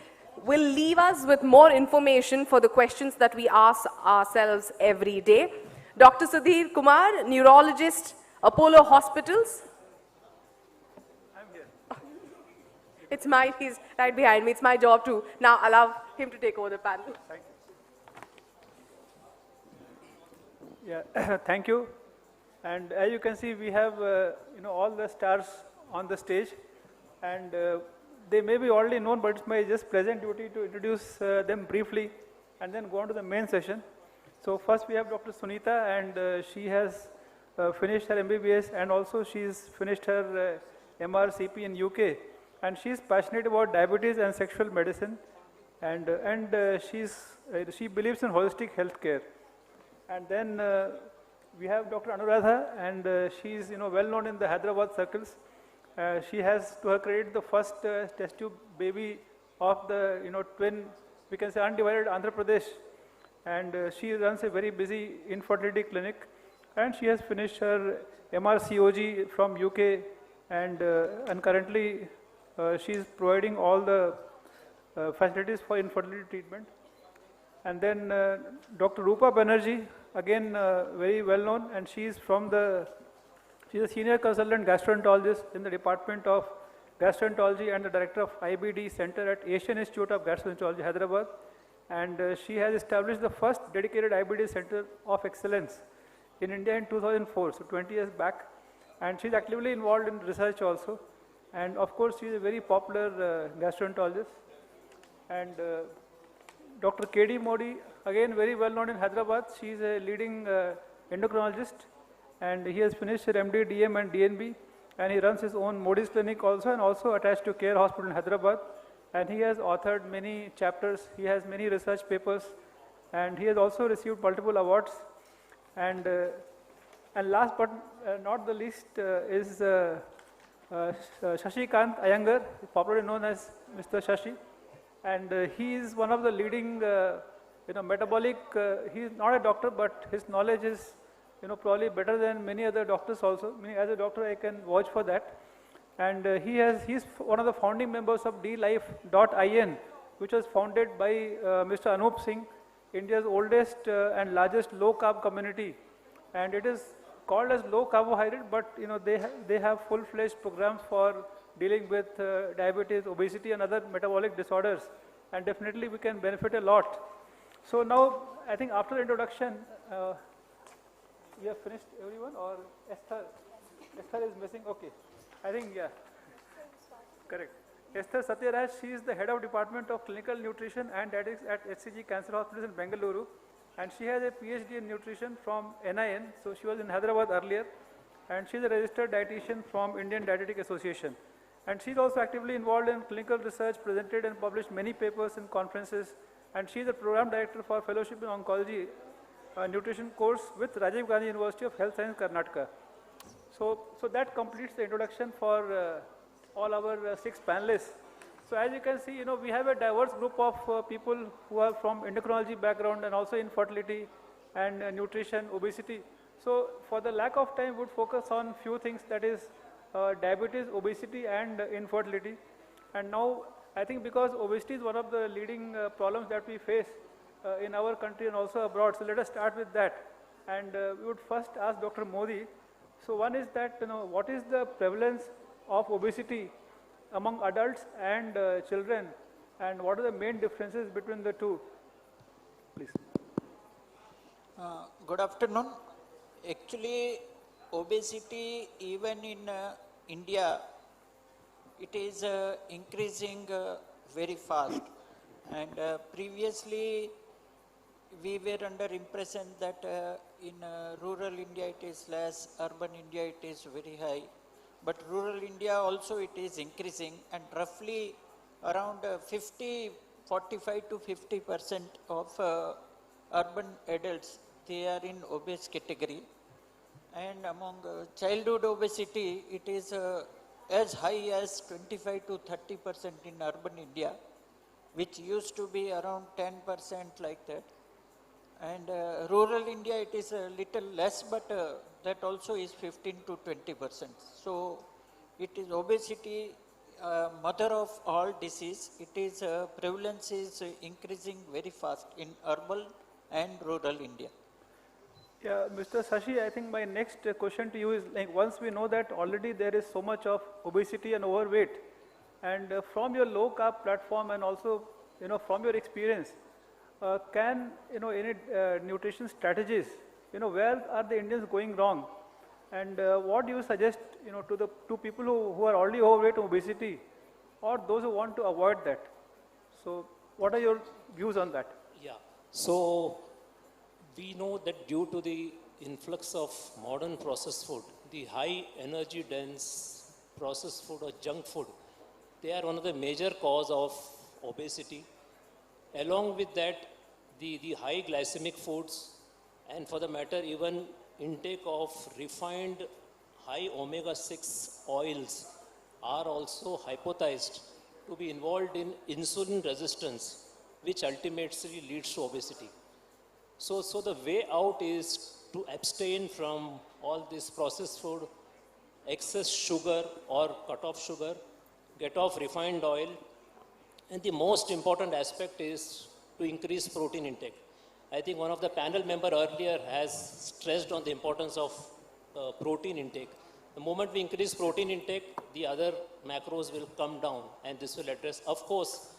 will leave us with more information for the questions that we ask ourselves every day. Dr. Sudhir Kumar, Neurologist, Apollo Hospitals. I'm here. It's mine, he's right behind me. It's my job to now allow him to take over the panel. Thank you. Yeah, thank you. And as you can see, we have all the stars on the stage, and they may be already known, but it's my just pleasant duty to introduce them briefly and then go on to the main session. So first we have Dr. Sunita, and she has finished her MBBS, and also she's finished her MRCP in UK, and she's passionate about diabetes and sexual medicine, and she believes in holistic healthcare. And then we have Dr. Anuradha, and she's well known in the Hyderabad circles. She has, to her credit, the first test tube baby of the twin, we can say, undivided Andhra Pradesh, and she runs a very busy infertility clinic, and she has finished her MRCOG from UK, and currently she is providing all the facilities for infertility treatment. And then Dr. Rupa Banerjee, again very well known, and she's a senior consultant gastroenterologist in the Department of Gastroenterology and the director of IBD Center at Asian Institute of Gastroenterology, Hyderabad. And she has established the first dedicated IBD Center of Excellence in India in 2004, so 20 years back. And she's actively involved in research also. And of course, she's a very popular gastroenterologist. And Dr. K.D. Modi, again very well known in Hyderabad. She's a leading endocrinologist, and he has finished his MD, DM and DNB, and he runs his own Modi's clinic also, and also attached to Care Hospital in Hyderabad. And he has authored many chapters, he has many research papers, and he has also received multiple awards. And last but not the least is Shashikant Iyengar, popularly known as Mr. Shashi. And he is one of the leading metabolic, he is not a doctor, but his knowledge is probably better than many other doctors also. As a doctor, I can vouch for that. And he's one of the founding members of delife.in, which was founded by Mr. Anup Singh, India's oldest and largest low-carb community. And it is called as low carbohydrate, but they have full-fledged programs for dealing with diabetes, obesity, and other metabolic disorders. And definitely we can benefit a lot. So now, I think after the introduction, you have finished everyone, or Esther? Esther is missing, okay. I think, yeah, correct. Esther Satyaraj, she is the head of Department of Clinical Nutrition and Dietetics at HCG Cancer Hospital in Bengaluru. And she has a PhD in nutrition from NIN, so she was in Hyderabad earlier. And she is a registered dietitian from Indian Dietetic Association. And she is also actively involved in clinical research, presented and published many papers in conferences. And she is the program director for Fellowship in Oncology Nutrition course with Rajiv Gandhi University of Health Science, Karnataka. So that completes the introduction for all our 6 panelists. So as you can see, we have a diverse group of people who are from endocrinology background and also infertility and nutrition, obesity. So for the lack of time, we would focus on few things, that is diabetes, obesity and infertility. And now I think because obesity is one of the leading problems that we face in our country and also abroad, so let us start with that. And we would first ask Dr. Modi. So one is that, what is the prevalence of obesity among adults and children, and what are the main differences between the two? Please. Good afternoon. Actually, obesity, even in India, it is increasing very fast. And previously, we were under impression that in rural India it is less, urban India it is very high. But rural India also it is increasing, and roughly around 45 to 50% of urban adults, they are in obese category. And among childhood obesity, it is as high as 25 to 30% in urban India, which used to be around 10% like that. And rural India, it is a little less, but that also is 15 to 20%. So it is obesity, mother of all disease. It is prevalence is increasing very fast in urban and rural India. Yeah, Mr. Sashi, I think my next question to you is, like, once we know that already there is so much of obesity and overweight, and from your low carb platform and also, from your experience, can, any nutrition strategies, where are the Indians going wrong? And what do you suggest, to people who are already overweight, obesity, or those who want to avoid that? So what are your views on that? Yeah, so we know that due to the influx of modern processed food, the high energy dense processed food or junk food, they are one of the major cause of obesity. Along with that, the high glycemic foods, and for the matter even intake of refined high omega-6 oils are also hypothesized to be involved in insulin resistance, which ultimately leads to obesity. So the way out is to abstain from all this processed food, excess sugar or cut off sugar, get off refined oil, and the most important aspect is to increase protein intake. I think one of the panel member earlier has stressed on the importance of protein intake. The moment we increase protein intake, the other macros will come down, and this will address, of course,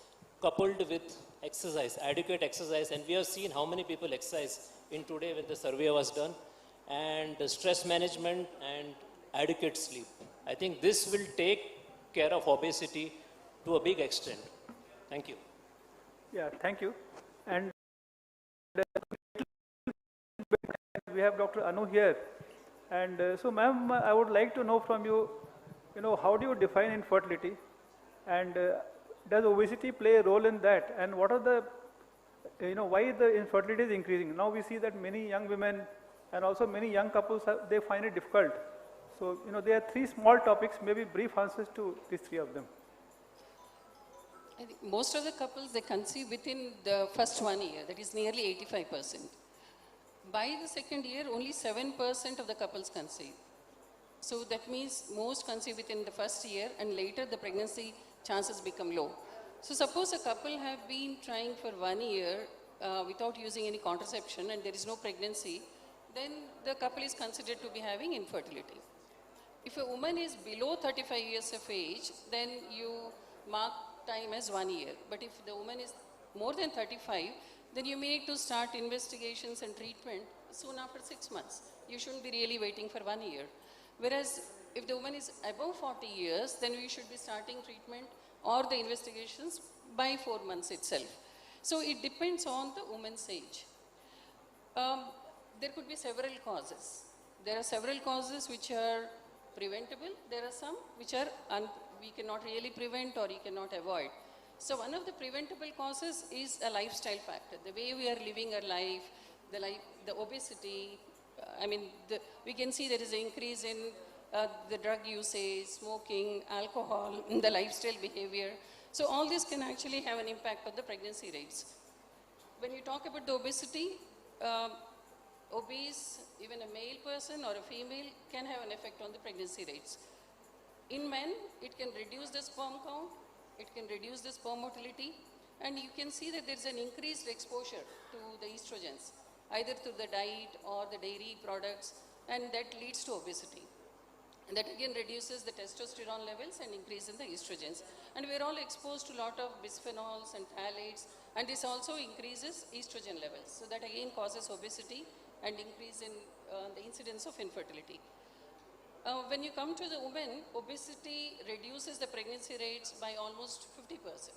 coupled with exercise, adequate exercise, and we have seen how many people exercise in today when the survey was done, and stress management and adequate sleep. I think this will take care of obesity to a big extent. Thank you. Yeah, thank you. And we have Dr. Anu here. And so, ma'am, I would like to know from you, how do you define infertility? And does obesity play a role in that? And what are the, why the infertility is increasing? Now we see that many young women and also many young couples, they find it difficult. So, there are 3 small topics, maybe brief answers to these 3 of them. I think most of the couples, they conceive within the first 1 year, that is nearly 85%. By the second year, only 7% of the couples conceive. So that means most conceive within the first year, and later the pregnancy chances become low. So suppose a couple have been trying for 1 year without using any contraception and there is no pregnancy, then the couple is considered to be having infertility. If a woman is below 35 years of age, then you mark time as 1 year. But if the woman is more than 35, then you may need to start investigations and treatment soon after 6 months. You shouldn't be really waiting for 1 year. Whereas if the woman is above 40 years, then we should be starting treatment or the investigations by 4 months itself. So it depends on the woman's age. There could be several causes. There are several causes which are preventable. There are some which are we cannot really prevent or you cannot avoid. So one of the preventable causes is a lifestyle factor. The way we are living our life, the obesity, we can see there is an increase in the drug usage, smoking, alcohol, the lifestyle behavior. So all this can actually have an impact on the pregnancy rates. When you talk about the obesity, obese, even a male person or a female can have an effect on the pregnancy rates. In men, it can reduce the sperm count, it can reduce the sperm motility, and you can see that there's an increased exposure to the estrogens, either through the diet or the dairy products, and that leads to obesity. And that again reduces the testosterone levels and increase in the estrogens. And we're all exposed to a lot of bisphenols and phthalates, and this also increases estrogen levels. So that again causes obesity and increase in the incidence of infertility. When you come to the women, obesity reduces the pregnancy rates by almost 50%.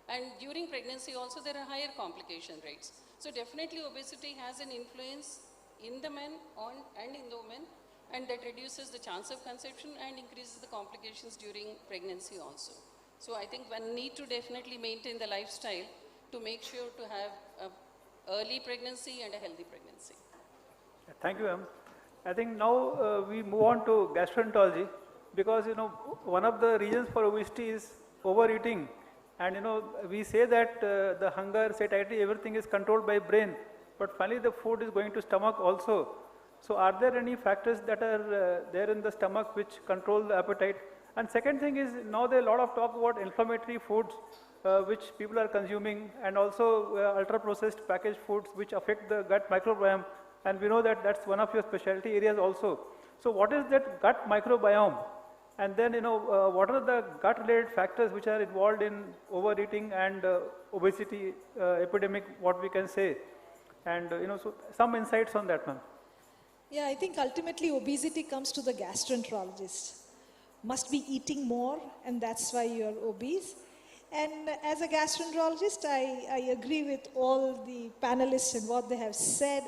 And during pregnancy also there are higher complication rates. So definitely obesity has an influence in the men and in the women, and that reduces the chance of conception and increases the complications during pregnancy also. So I think one need to definitely maintain the lifestyle to make sure to have an early pregnancy and a healthy pregnancy. Thank you, ma'am. I think now we move on to gastroenterology, because one of the reasons for obesity is overeating, and we say that the hunger, satiety, everything is controlled by brain, but finally the food is going to stomach also. So are there any factors that are there in the stomach which control the appetite? And second thing is, now there are a lot of talk about inflammatory foods which people are consuming, and also ultra processed packaged foods which affect the gut microbiome, and we know that that's one of your specialty areas also. So what is that gut microbiome? And then what are the gut related factors which are involved in overeating and obesity epidemic, what we can say? And so some insights on that, ma'am. Yeah, I think ultimately obesity comes to the gastroenterologist. Must be eating more, and that's why you're obese. And as a gastroenterologist, I agree with all the panelists and what they have said,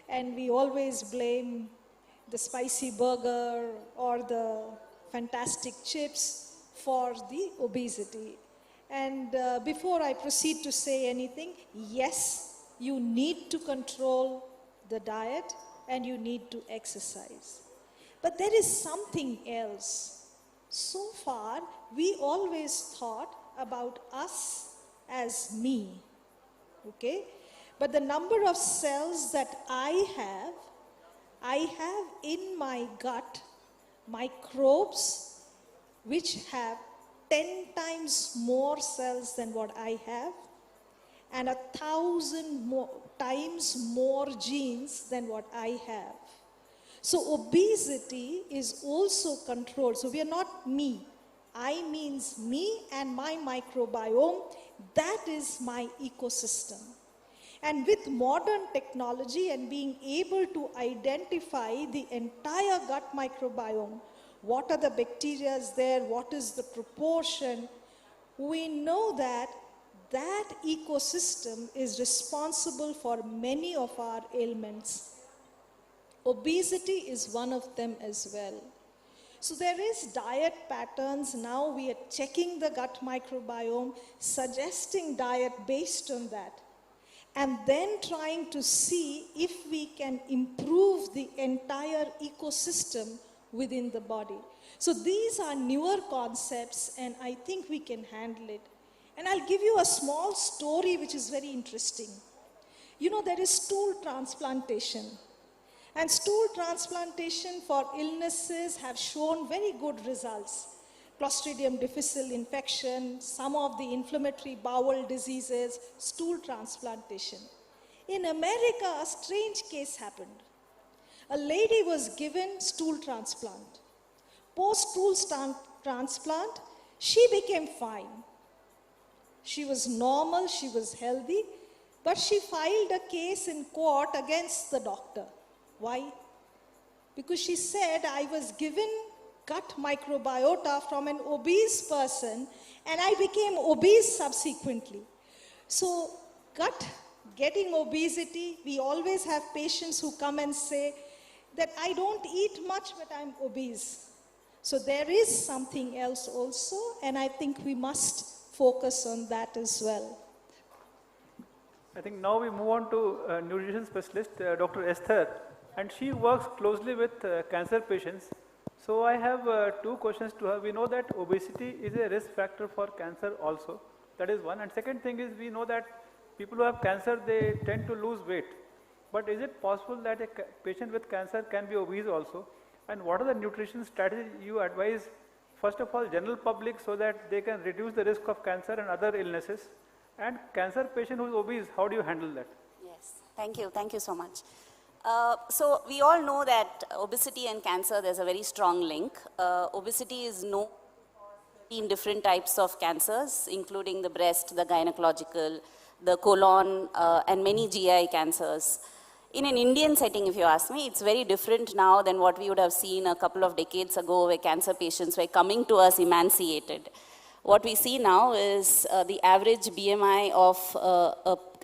and we always blame the spicy burger or the fantastic chips for the obesity. And before I proceed to say anything, yes, you need to control the diet and you need to exercise. But there is something else. So far, we always thought about us as me, okay? But the number of cells that I have in my gut microbes which have 10 times more cells than what I have, and 1,000 times more genes than what I have. So obesity is also controlled. So we are not me. I means me and my microbiome. That is my ecosystem. And with modern technology and being able to identify the entire gut microbiome, what are the bacteria there, what is the proportion, we know that that ecosystem is responsible for many of our ailments. Obesity is one of them as well. So there is diet patterns. Now we are checking the gut microbiome, suggesting diet based on that, and then trying to see if we can improve the entire ecosystem within the body. So these are newer concepts, and I think we can handle it. And I'll give you a small story which is very interesting. There is stool transplantation. And stool transplantation for illnesses have shown very good results. Clostridium difficile infection, some of the inflammatory bowel diseases, stool transplantation. In America, a strange case happened. A lady was given stool transplant. Post-stool transplant, she became fine. She was normal, she was healthy, but she filed a case in court against the doctor. Why? Because she said, I was given gut microbiota from an obese person and I became obese subsequently. So getting obesity, we always have patients who come and say that I don't eat much but I'm obese. So there is something else also, and I think we must focus on that as well. I think now we move on to nutrition specialist, Dr. Esther, and she works closely with cancer patients. So I have two questions to her. We know that obesity is a risk factor for cancer also. That is one. And second thing is we know that people who have cancer, they tend to lose weight. But is it possible that a patient with cancer can be obese also? And what are the nutrition strategies you advise, first of all, general public so that they can reduce the risk of cancer and other illnesses? And cancer patient who is obese, how do you handle that? Yes, thank you so much. So we all know that obesity and cancer, there's a very strong link. Obesity is known in different types of cancers, including the breast, the gynecological, the colon, and many GI cancers. In an Indian setting, if you ask me, it's very different now than what we would have seen a couple of decades ago where cancer patients were coming to us emaciated. What we see now is the average BMI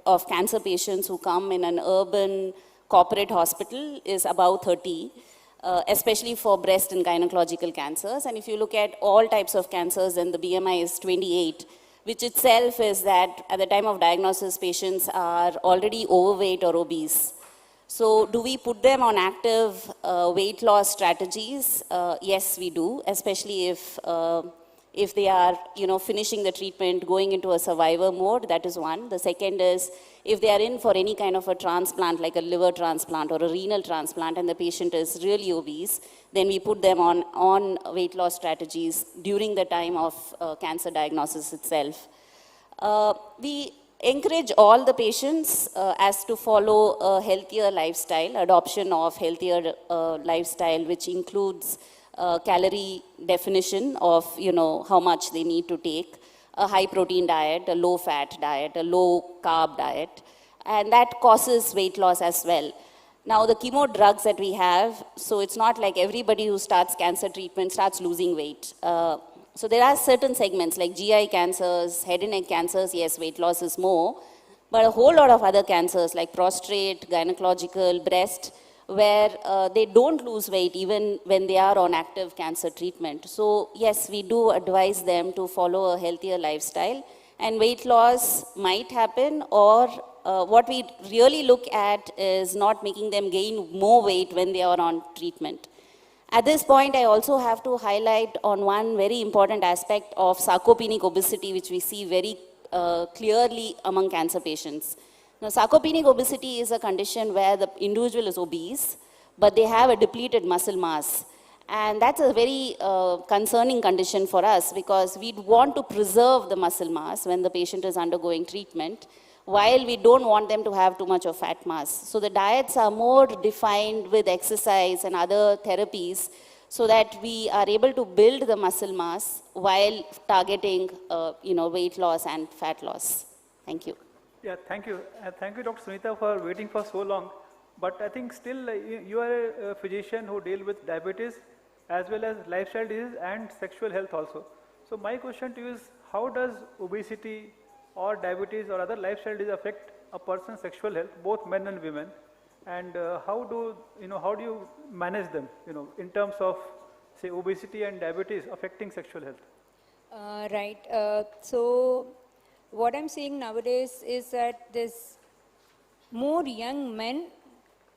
of cancer patients who come in an urban corporate hospital is about 30, especially for breast and gynecological cancers. And if you look at all types of cancers, then the BMI is 28, which itself is that at the time of diagnosis, patients are already overweight or obese. So do we put them on active weight loss strategies? Yes, we do, especially if they are, finishing the treatment, going into a survivor mode. That is one. The second is if they are in for any kind of a transplant, like a liver transplant or a renal transplant, and the patient is really obese, then we put them on weight loss strategies during the time of cancer diagnosis itself. We encourage all the patients as to follow a healthier lifestyle, adoption of healthier lifestyle, which includes calorie definition of, how much they need to take, a high protein diet, a low fat diet, a low carb diet, and that causes weight loss as well. Now the chemo drugs that we have, so it's not like everybody who starts cancer treatment starts losing weight. So there are certain segments like GI cancers, head and neck cancers, yes, weight loss is more, but a whole lot of other cancers like prostate, gynecological, breast, where they don't lose weight even when they are on active cancer treatment. So yes, we do advise them to follow a healthier lifestyle, and weight loss might happen, or what we really look at is not making them gain more weight when they are on treatment. At this point, I also have to highlight on one very important aspect of sarcopenic obesity, which we see very clearly among cancer patients. Now, sarcopenic obesity is a condition where the individual is obese, but they have a depleted muscle mass. And that's a very concerning condition for us because we'd want to preserve the muscle mass when the patient is undergoing treatment, while we don't want them to have too much of fat mass. So the diets are more defined with exercise and other therapies so that we are able to build the muscle mass while targeting weight loss and fat loss. Thank you. Yeah, thank you. Thank you, Dr. Sunita, for waiting for so long. But I think still you are a physician who deals with diabetes as well as lifestyle disease and sexual health also. So my question to you is, how does obesity or diabetes or other lifestyle disease affect a person's sexual health, both men and women? And how do you manage them, in terms of, say, obesity and diabetes affecting sexual health? Right. So what I'm seeing nowadays is that there's more young men,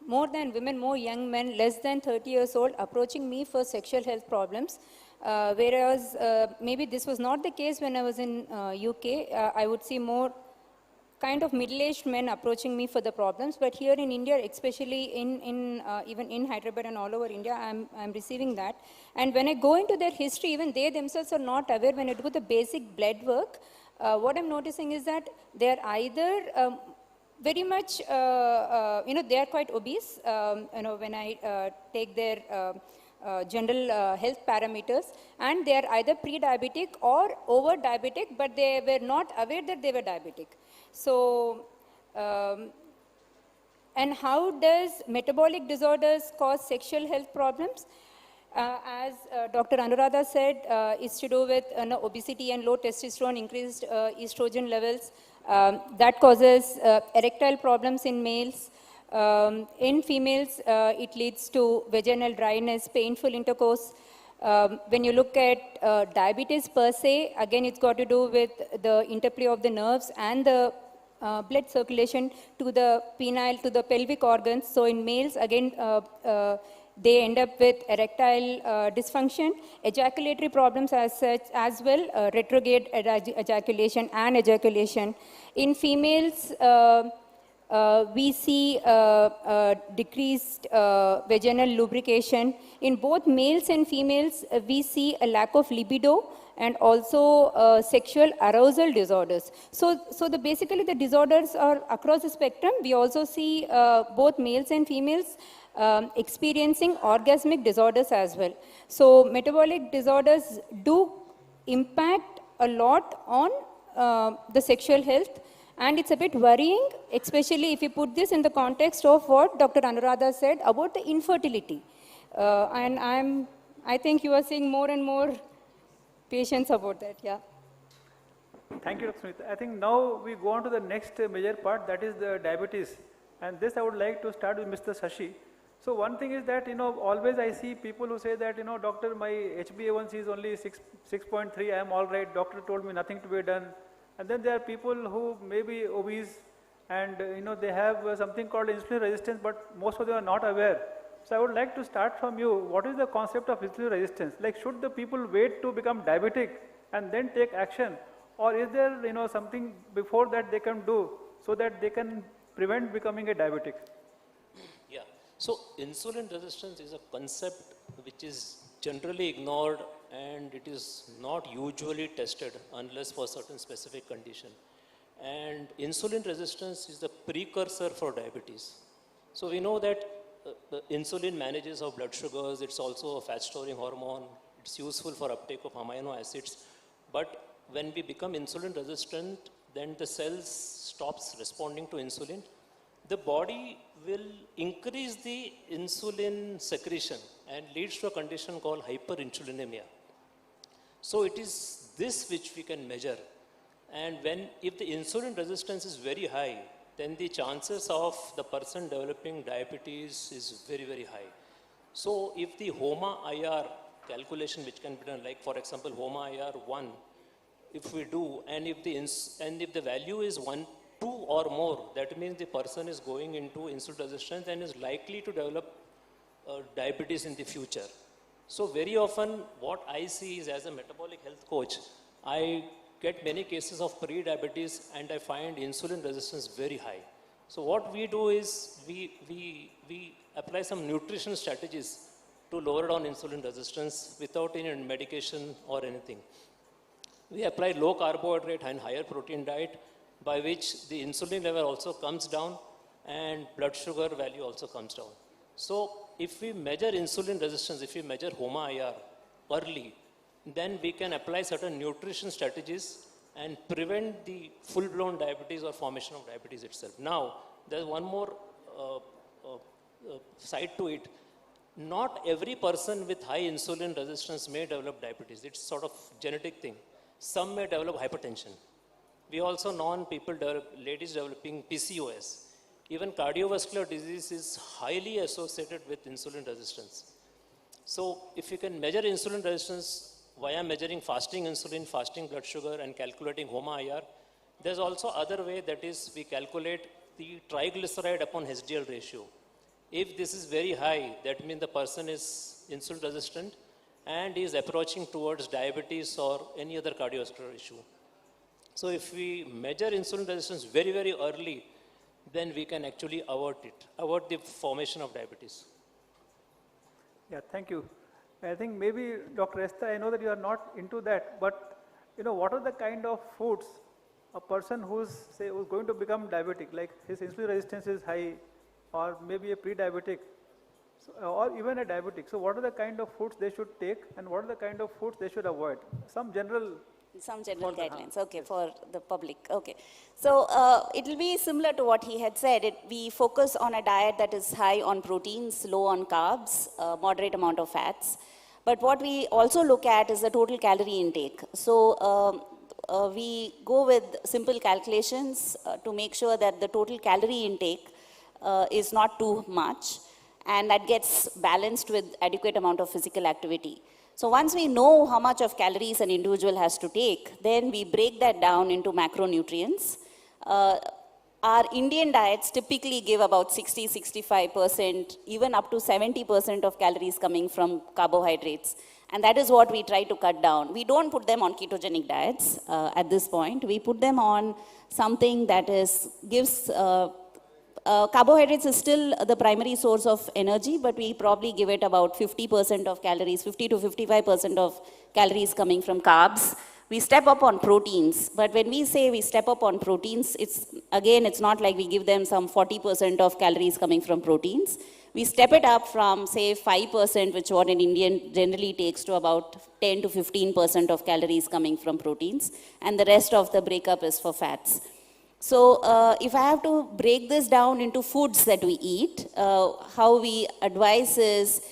more than women, more young men, less than 30 years old, approaching me for sexual health problems. Whereas maybe this was not the case when I was in UK. I would see more kind of middle-aged men approaching me for the problems. But here in India, especially even in Hyderabad and all over India, I'm receiving that. And when I go into their history, even they themselves are not aware. When I do the basic blood work, what I'm noticing is that they're either very much, they are quite obese. When I take their general health parameters, and they are either pre-diabetic or over-diabetic, but they were not aware that they were diabetic. So, and how does metabolic disorders cause sexual health problems? As Dr. Anuradha said, it's to do with obesity and low testosterone, increased estrogen levels. That causes erectile problems in males. In females, it leads to vaginal dryness, painful intercourse. When you look at diabetes per se, again, it's got to do with the interplay of the nerves and the blood circulation to the penile, to the pelvic organs. So in males, again, they end up with erectile dysfunction, ejaculatory problems as such as well, retrograde ejaculation and ejaculation. In females, we see decreased vaginal lubrication. In both males and females, we see a lack of libido and also sexual arousal disorders. So basically the disorders are across the spectrum. We also see both males and females experiencing orgasmic disorders as well. So metabolic disorders do impact a lot on the sexual health. And it's a bit worrying, especially if you put this in the context of what Dr. Anuradha said about the infertility. And I think you are seeing more and more patients about that, yeah. Thank you, Dr. Smith. I think now we go on to the next major part, that is the diabetes. And this I would like to start with Mr. Shashi. So one thing is that, always I see people who say that, doctor, my HbA1c is only 6.3, I am all right, doctor told me nothing to be done. And then there are people who may be obese and they have something called insulin resistance, but most of them are not aware. So I would like to start from you. What is the concept of insulin resistance? Like, should the people wait to become diabetic and then take action? Or is there something before that they can do so that they can prevent becoming a diabetic? Yeah. So insulin resistance is a concept which is generally ignored and it is not usually tested unless for certain specific condition. And insulin resistance is the precursor for diabetes. So we know that insulin manages our blood sugars, it's also a fat storing hormone, it's useful for uptake of amino acids. But when we become insulin resistant, then the cells stops responding to insulin. The body will increase the insulin secretion and leads to a condition called hyperinsulinemia. So it is this which we can measure. And if the insulin resistance is very high, then the chances of the person developing diabetes is very, very high. So if the HOMA-IR calculation which can be done, like for example HOMA-IR 1, if we do, and if the value is 1, 2 or more, that means the person is going into insulin resistance and is likely to develop diabetes in the future. So very often what I see is, as a metabolic health coach, I get many cases of pre-diabetes and I find insulin resistance very high. So what we do is we apply some nutrition strategies to lower down insulin resistance without any medication or anything. We apply low carbohydrate and higher protein diet, by which the insulin level also comes down and blood sugar value also comes down. So if we measure insulin resistance, if we measure HOMA-IR early, then we can apply certain nutrition strategies and prevent the full-blown diabetes or formation of diabetes itself. Now, there's one more side to it. Not every person with high insulin resistance may develop diabetes. It's sort of genetic thing. Some may develop hypertension. We also know ladies developing PCOS. Even cardiovascular disease is highly associated with insulin resistance. So if you can measure insulin resistance via measuring fasting insulin, fasting blood sugar, and calculating HOMA-IR, there's also other way, that is we calculate the triglyceride upon HDL ratio. If this is very high, that means the person is insulin resistant and is approaching towards diabetes or any other cardiovascular issue. So if we measure insulin resistance very, very early, then we can actually avert the formation of diabetes. Yeah, thank you. I think maybe Dr. Esther, I know that you are not into that, but what are the kind of foods a person who's going to become diabetic, like his insulin resistance is high, or maybe a pre-diabetic, or even a diabetic. So what are the kind of foods they should take, and what are the kind of foods they should avoid? Some general guidelines, okay, for the public. Okay, so it will be similar to what he had said. We focus on a diet that is high on proteins, low on carbs, moderate amount of fats. But what we also look at is the total calorie intake. So we go with simple calculations to make sure that the total calorie intake is not too much, and that gets balanced with adequate amount of physical activity. So once we know how much of calories an individual has to take, then we break that down into macronutrients. our Indian diets typically give about 60, 65%, even up to 70% of calories coming from carbohydrates. And that is what we try to cut down. We don't put them on ketogenic diets at this point. We put them on something that gives carbohydrates is still the primary source of energy, but we probably give it about 50% of calories, 50 to 55% of calories coming from carbs. We step up on proteins, but when we say we step up on proteins, it's not like we give them some 40% of calories coming from proteins. We step it up from, say, 5%, which what an Indian generally takes, to about 10 to 15% of calories coming from proteins, and the rest of the breakup is for fats. So if I have to break this down into foods that we eat, how we advise is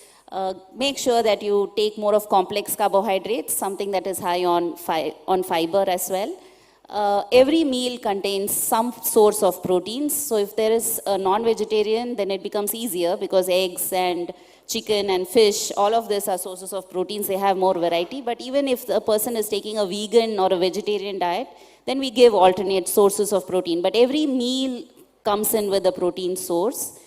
make sure that you take more of complex carbohydrates, something that is high on fiber as well. Every meal contains some source of proteins. So if there is a non-vegetarian, then it becomes easier because eggs and chicken and fish, all of these are sources of proteins. They have more variety. But even if the person is taking a vegan or a vegetarian diet, then we give alternate sources of protein. But every meal comes in with a protein source.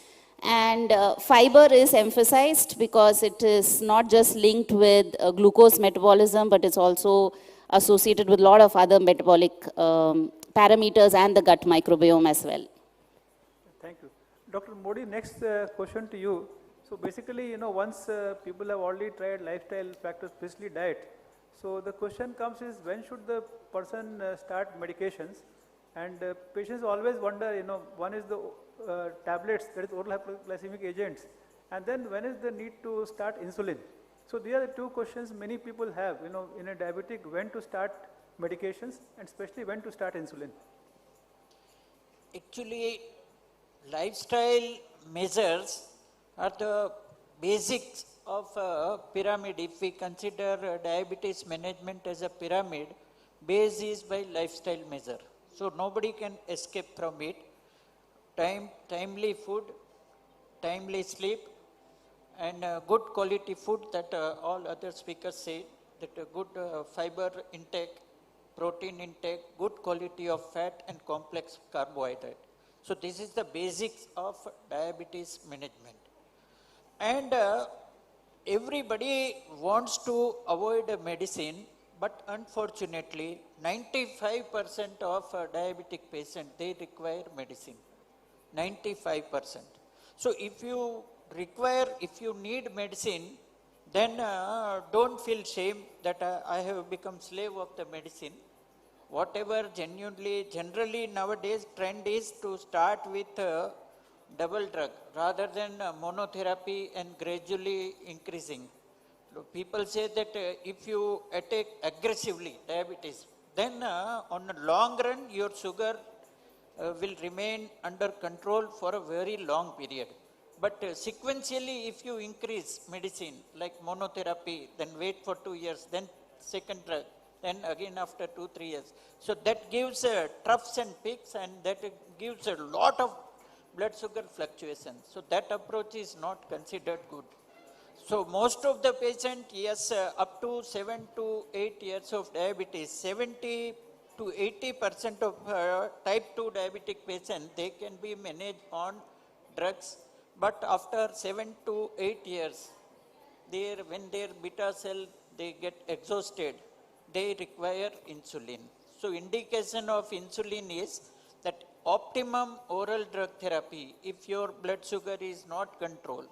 And fiber is emphasized because it is not just linked with glucose metabolism, but it's also associated with a lot of other metabolic parameters and the gut microbiome as well. Thank you. Dr. Modi, next question to you. So basically, once people have already tried lifestyle factors, especially diet, so the question comes is, when should the person start medications? And patients always wonder, one is the tablets, that is oral hypoglycemic agents, and then when is the need to start insulin? So these are the two questions many people have, in a diabetic, when to start medications and especially when to start insulin. Actually, lifestyle measures are the basics of a pyramid. If we consider diabetes management as a pyramid, base is by lifestyle measure. So nobody can escape from it. Timely food, timely sleep, and good quality food that all other speakers say, that good fiber intake, protein intake, good quality of fat and complex carbohydrate. So this is the basics of diabetes management. And everybody wants to avoid a medicine, but unfortunately 95% of diabetic patients, they require medicine. 95%. So if you need medicine, then don't feel shame that I have become slave of the medicine. Whatever generally nowadays trend is to start with double drug rather than monotherapy and gradually increasing. People say that if you attack aggressively diabetes, then on the long run your sugar will remain under control for a very long period. But sequentially, if you increase medicine like monotherapy, then wait for 2 years, then second drug, then again after 2-3 years. So that gives troughs and peaks, and that gives a lot of blood sugar fluctuations. So that approach is not considered good. So most of the patients, yes, up to 7 to 8 years of diabetes, 70 to 80% of type 2 diabetic patients, they can be managed on drugs. But after 7 to 8 years, when their beta cell, they get exhausted, they require insulin. So indication of insulin is that optimum oral drug therapy, if your blood sugar is not controlled,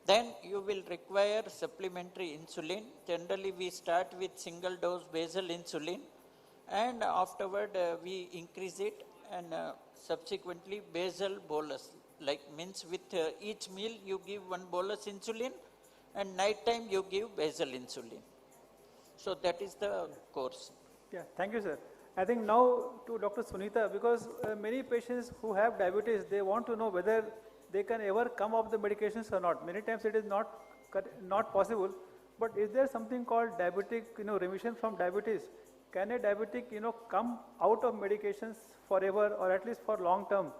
then you will require supplementary insulin. Generally, we start with single dose basal insulin, and afterward we increase it, and subsequently basal bolus. Like means with each meal you give one bolus insulin, and night time you give basal insulin. So that is the course. Yeah, thank you, sir. I think now to Dr. Sunita, because many patients who have diabetes, they want to know whether they can ever come off the medications or not. Many times it is not possible. But is there something called diabetic, remission from diabetes? Can a diabetic, come out of medications forever or at least for long term?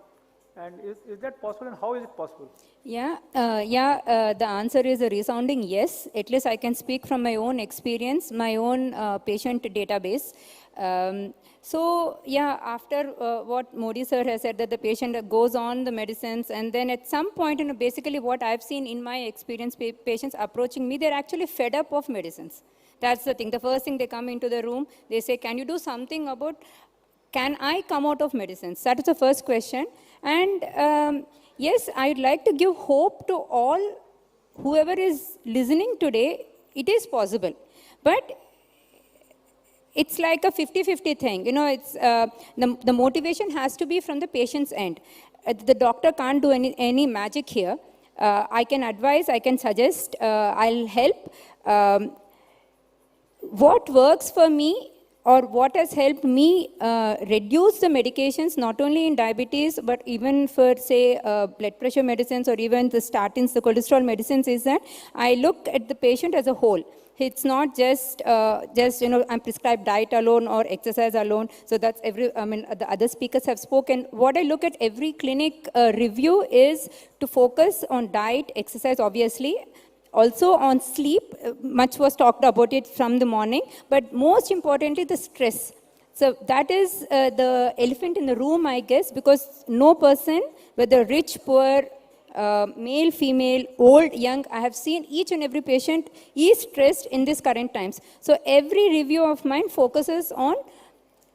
And is that possible, and how is it possible? Yeah, the answer is a resounding yes. At least I can speak from my own experience, my own patient database. So yeah, after what Modi sir has said, that the patient goes on the medicines, and then at some point, basically what I've seen in my experience, patients approaching me, they're actually fed up of medicines. That's the thing. The first thing they come into the room, they say, can you do something about, can I come out of medicines? That is the first question. And yes, I'd like to give hope to all, whoever is listening today, it is possible. But it's like a 50-50 thing. It's, the motivation has to be from the patient's end. The doctor can't do any magic here. I can advise, I can suggest, I'll help. What works for me, or what has helped me reduce the medications, not only in diabetes, but even for, say, blood pressure medicines, or even the statins, the cholesterol medicines, is that I look at the patient as a whole. It's not just, I'm prescribed diet alone or exercise alone. So that's the other speakers have spoken. What I look at every clinic review is to focus on diet, exercise, obviously, also on sleep. Much was talked about it from the morning, but most importantly, the stress. So that is the elephant in the room, I guess, because no person, whether rich, poor, male, female, old, young, I have seen each and every patient is stressed in these current times. So every review of mine focuses on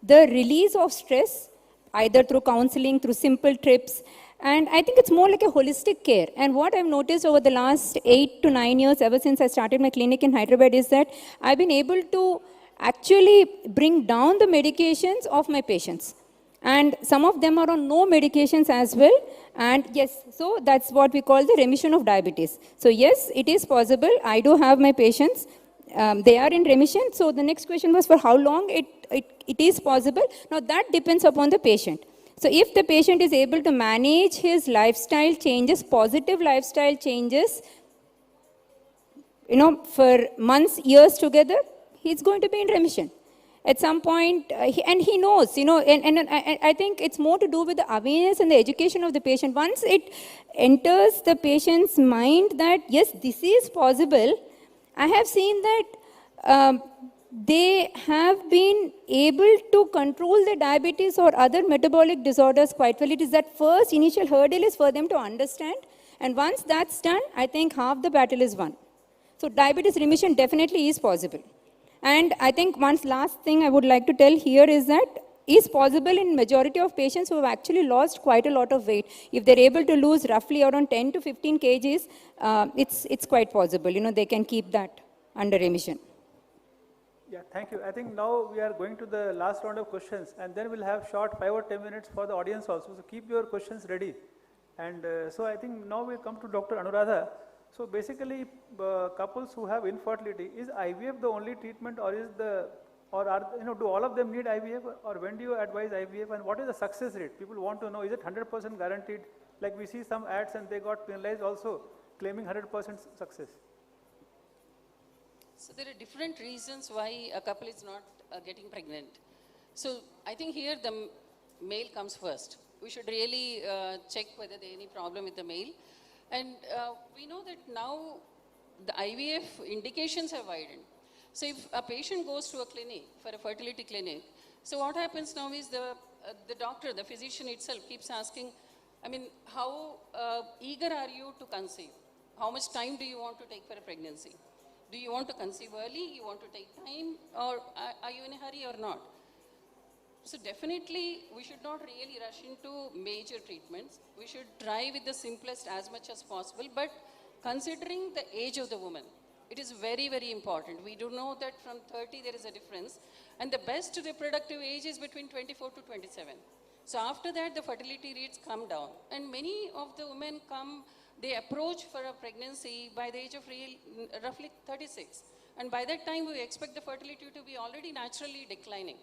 the release of stress, either through counseling, through simple trips. And I think it's more like a holistic care. And what I've noticed over the last 8 to 9 years, ever since I started my clinic in Hyderabad, is that I've been able to actually bring down the medications of my patients. And some of them are on no medications as well. And yes, so that's what we call the remission of diabetes. So yes, it is possible. I do have my patients. They are in remission. So the next question was for how long it is possible. Now that depends upon the patient. So if the patient is able to manage his lifestyle changes, positive lifestyle changes, for months, years together, he's going to be in remission. At some point, and he knows, and I think it's more to do with the awareness and the education of the patient. Once it enters the patient's mind that, yes, this is possible, I have seen that they have been able to control the diabetes or other metabolic disorders quite well. It is that first initial hurdle is for them to understand. And once that's done, I think half the battle is won. So diabetes remission definitely is possible. And I think one last thing I would like to tell here is that is possible in majority of patients who have actually lost quite a lot of weight. If they're able to lose roughly around 10 to 15 kgs, it's quite possible. They can keep that under remission. Yeah, thank you. I think now we are going to the last round of questions, and then we'll have short 5 or 10 minutes for the audience also. So keep your questions ready. And so I think now we'll come to Dr. Anuradha. So basically, couples who have infertility, is IVF the only treatment, or do all of them need IVF, or when do you advise IVF, and what is the success rate? People want to know, is it 100% guaranteed? Like we see some ads and they got penalized also, claiming 100% success. So there are different reasons why a couple is not getting pregnant. So I think here the male comes first. We should really check whether there is any problem with the male. And we know that now the IVF indications have widened. So if a patient goes to a clinic, for a fertility clinic, so what happens now is the doctor, the physician itself keeps asking, how eager are you to conceive? How much time do you want to take for a pregnancy? Do you want to conceive early? You want to take time? Or are you in a hurry or not? So definitely, we should not really rush into major treatments. We should try with the simplest as much as possible, but considering the age of the woman, it is very, very important. We do know that from 30 there is a difference, and the best reproductive age is between 24 to 27. So after that, the fertility rates come down, and many of the women they approach for a pregnancy by the age of roughly 36. And by that time, we expect the fertility to be already naturally declining.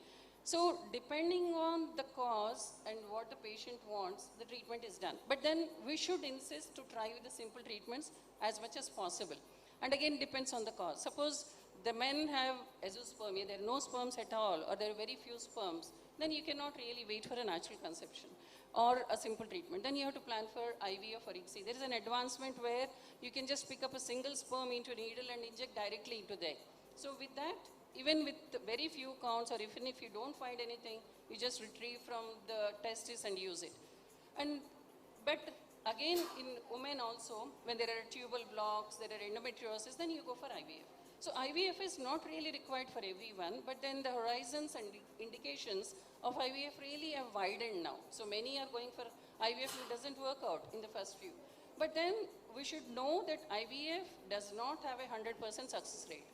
So depending on the cause and what the patient wants, the treatment is done. But then we should insist to try with the simple treatments as much as possible. And again, depends on the cause. Suppose the men have azoospermia, there are no sperms at all, or there are very few sperms, then you cannot really wait for a natural conception or a simple treatment. Then you have to plan for IVF or ICSI. There is an advancement where you can just pick up a single sperm into a needle and inject directly into there. So with that, even with very few counts, or even if you don't find anything, you just retrieve from the testis and use it. But again, in women also, when there are tubal blocks, there are endometriosis, then you go for IVF. So IVF is not really required for everyone, but then the horizons and indications of IVF really have widened now. So many are going for IVF and it doesn't work out in the first few. But then we should know that IVF does not have a 100% success rate.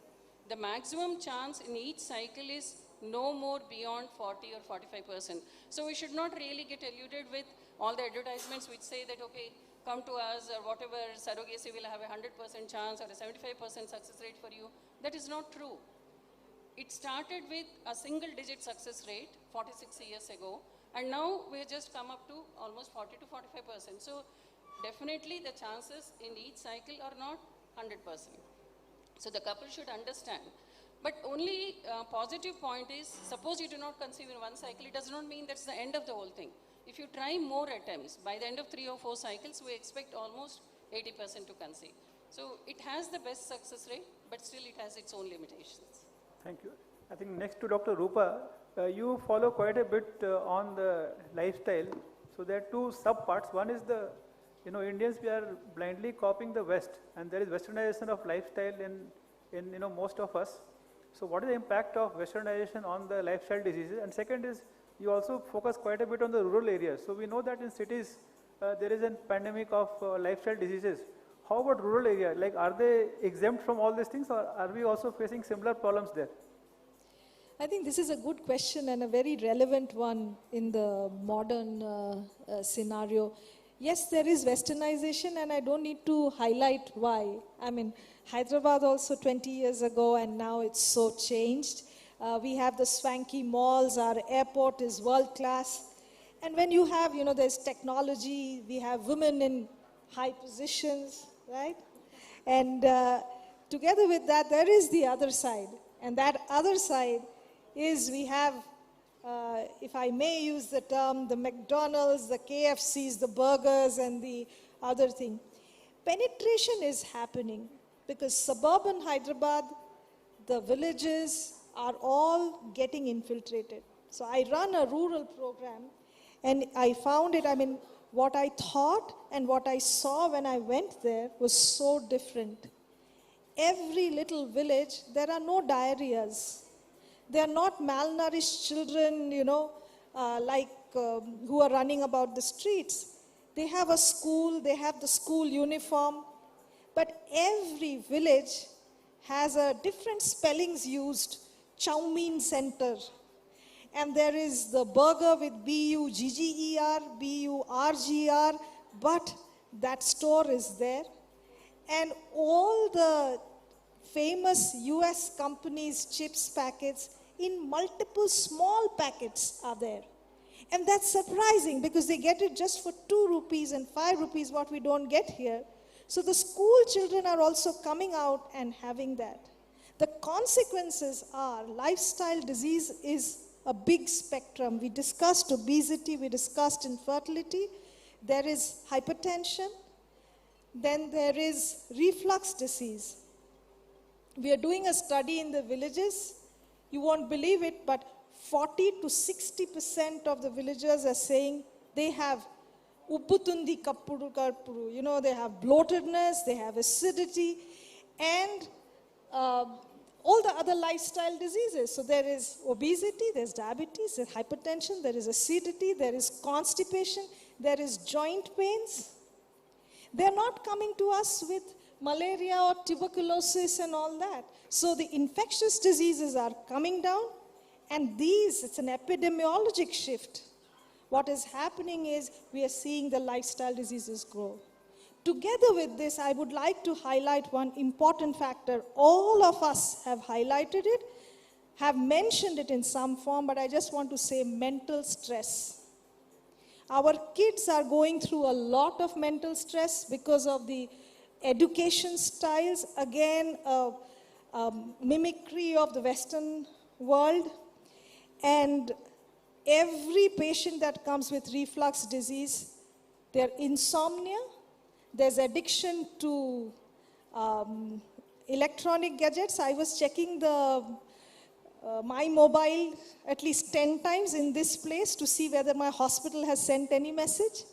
The maximum chance in each cycle is no more beyond 40 or 45%. So we should not really get eluded with all the advertisements which say that, okay, come to us or whatever, surrogacy will have a 100% chance or a 75% success rate for you. That is not true. It started with a single-digit success rate 46 years ago, and now we have just come up to almost 40 to 45%. So definitely the chances in each cycle are not 100%. So the couple should understand. But only positive point is, suppose you do not conceive in one cycle, it does not mean that's the end of the whole thing. If you try more attempts, by the end of 3 or 4 cycles, we expect almost 80% to conceive. So it has the best success rate, but still it has its own limitations. Thank you. I think next to Dr. Rupa, you follow quite a bit on the lifestyle. So there are two sub-parts. One is the, Indians, we are blindly copying the West, and there is westernization of lifestyle in most of us. So what is the impact of westernization on the lifestyle diseases? And second is, you also focus quite a bit on the rural areas. So we know that in cities, there is a pandemic of lifestyle diseases. How about rural area? Like, are they exempt from all these things, or are we also facing similar problems there? I think this is a good question and a very relevant one in the modern scenario. Yes, there is westernization, and I don't need to highlight why. I mean, Hyderabad also 20 years ago, and now it's so changed. We have the swanky malls, our airport is world class. And when you have, there's technology, we have women in high positions, right? And together with that, there is the other side. And that other side is we have, if I may use the term, the McDonald's, the KFCs, the burgers, and the other thing. Penetration is happening because suburban Hyderabad, the villages are all getting infiltrated. So I run a rural program, and I found it, what I thought and what I saw when I went there was so different. Every little village, there are no diarrheas. There are not malnourished children, who are running about the streets. They have a school, they have the school uniform, but every village has a different spellings used. Chow mein center. And there is the burger with B-U-G-G-E-R, B-U-R-G-R, but that store is there. And all the famous US companies' chips packets in multiple small packets are there. And that's surprising because they get it just for 2 rupees and 5 rupees, what we don't get here. So the school children are also coming out and having that. The consequences are lifestyle disease is a big spectrum. We discussed obesity, we discussed infertility. There is hypertension. Then there is reflux disease. We are doing a study in the villages. You won't believe it, but 40 to 60% of the villagers are saying they have upputundi kappuru karpuru. They have bloatedness, they have acidity, and all the other lifestyle diseases. So there is obesity, there's diabetes, there's hypertension, there is acidity, there is constipation, there is joint pains. They're not coming to us with malaria or tuberculosis and all that. So the infectious diseases are coming down, and it's an epidemiologic shift. What is happening is we are seeing the lifestyle diseases grow. Together with this, I would like to highlight one important factor. All of us have highlighted it, have mentioned it in some form, but I just want to say mental stress. Our kids are going through a lot of mental stress because of the education styles, again, mimicry of the Western world. And every patient that comes with reflux disease, their insomnia, there's addiction to electronic gadgets. I was checking the my mobile at least 10 times in this place to see whether my hospital has sent any message.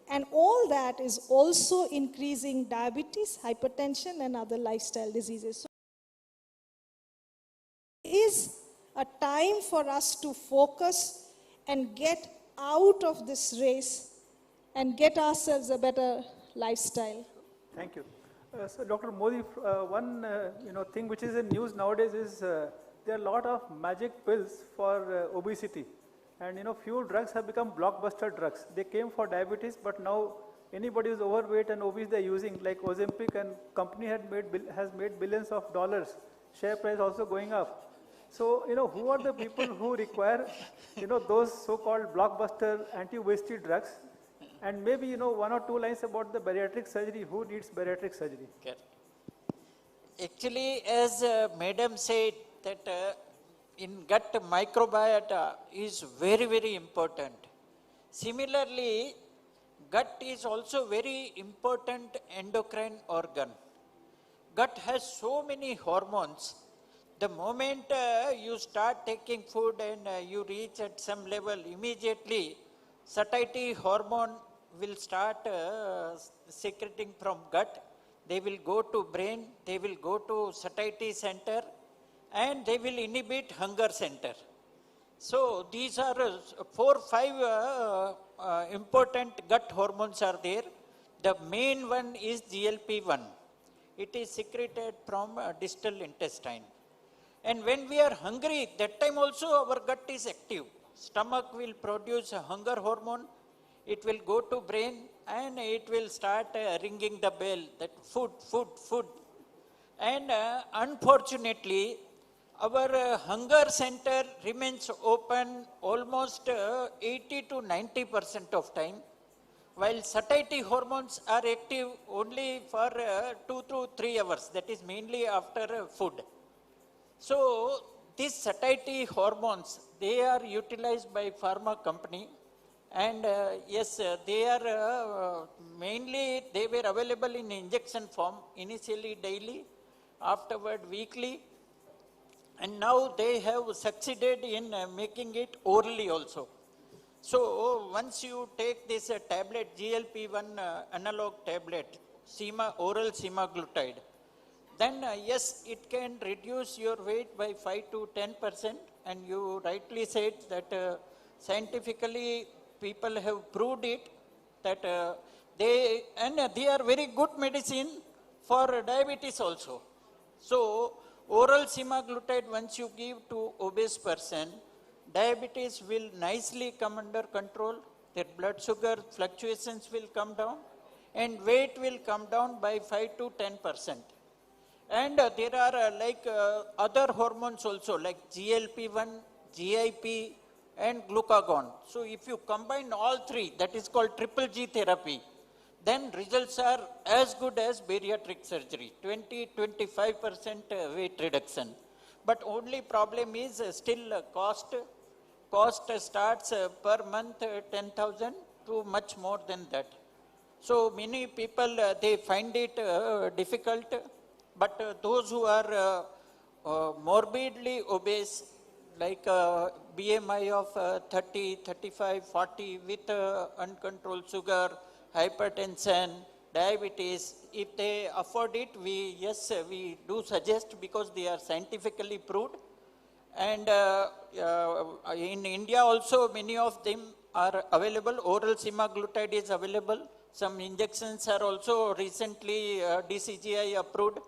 And all that is also increasing diabetes, hypertension, and other lifestyle diseases. So it is a time for us to focus and get out of this race and get ourselves a better lifestyle. Thank you. So, Dr. Modi, one thing which is in news nowadays is there are a lot of magic pills for obesity, and few drugs have become blockbuster drugs. They came for diabetes, but now anybody who's overweight and obese they're using, like Ozempic, and company has made billions of dollars. Share price also going up. So who are the people who require those so-called blockbuster anti-obesity drugs? And maybe, one or two lines about the bariatric surgery. Who needs bariatric surgery? Actually, as Madam said, that in gut microbiota is very, very important. Similarly, gut is also very important endocrine organ. Gut has so many hormones. The moment you start taking food and you reach at some level, immediately satiety hormone will start secreting from gut. They will go to brain, they will go to satiety center, and they will inhibit hunger center. So these are 4 or 5 important gut hormones are there. The main one is GLP-1. It is secreted from distal intestine. And when we are hungry, that time also our gut is active. Stomach will produce a hunger hormone. It will go to brain and it will start ringing the bell that food, food, food. And unfortunately, our hunger center remains open almost 80 to 90% of time, while satiety hormones are active only for 2 to 3 hours. That is mainly after food. So these satiety hormones, they are utilized by pharma company, and yes, they are mainly, they were available in injection form, initially daily, afterward weekly, and now they have succeeded in making it orally also. So once you take this tablet, GLP-1 analog tablet, oral semaglutide, then yes, it can reduce your weight by 5 to 10%. And you rightly said that scientifically people have proved it, that they are very good medicine for diabetes also. So oral semaglutide, once you give to obese person, diabetes will nicely come under control, their blood sugar fluctuations will come down, and weight will come down by 5 to 10%. And there are other hormones also, like GLP-1, GIP, and glucagon. So if you combine all three, that is called triple G therapy, then results are as good as bariatric surgery, 20-25% weight reduction. But only problem is still cost. Cost starts per month 10,000 to much more than that. So many people, they find it difficult. But those who are morbidly obese, like BMI of 30, 35, 40 with uncontrolled sugar, hypertension, diabetes, if they afford it, we do suggest, because they are scientifically proved. And in India also, many of them are available. Oral semaglutide is available. Some injections are also recently DCGI approved.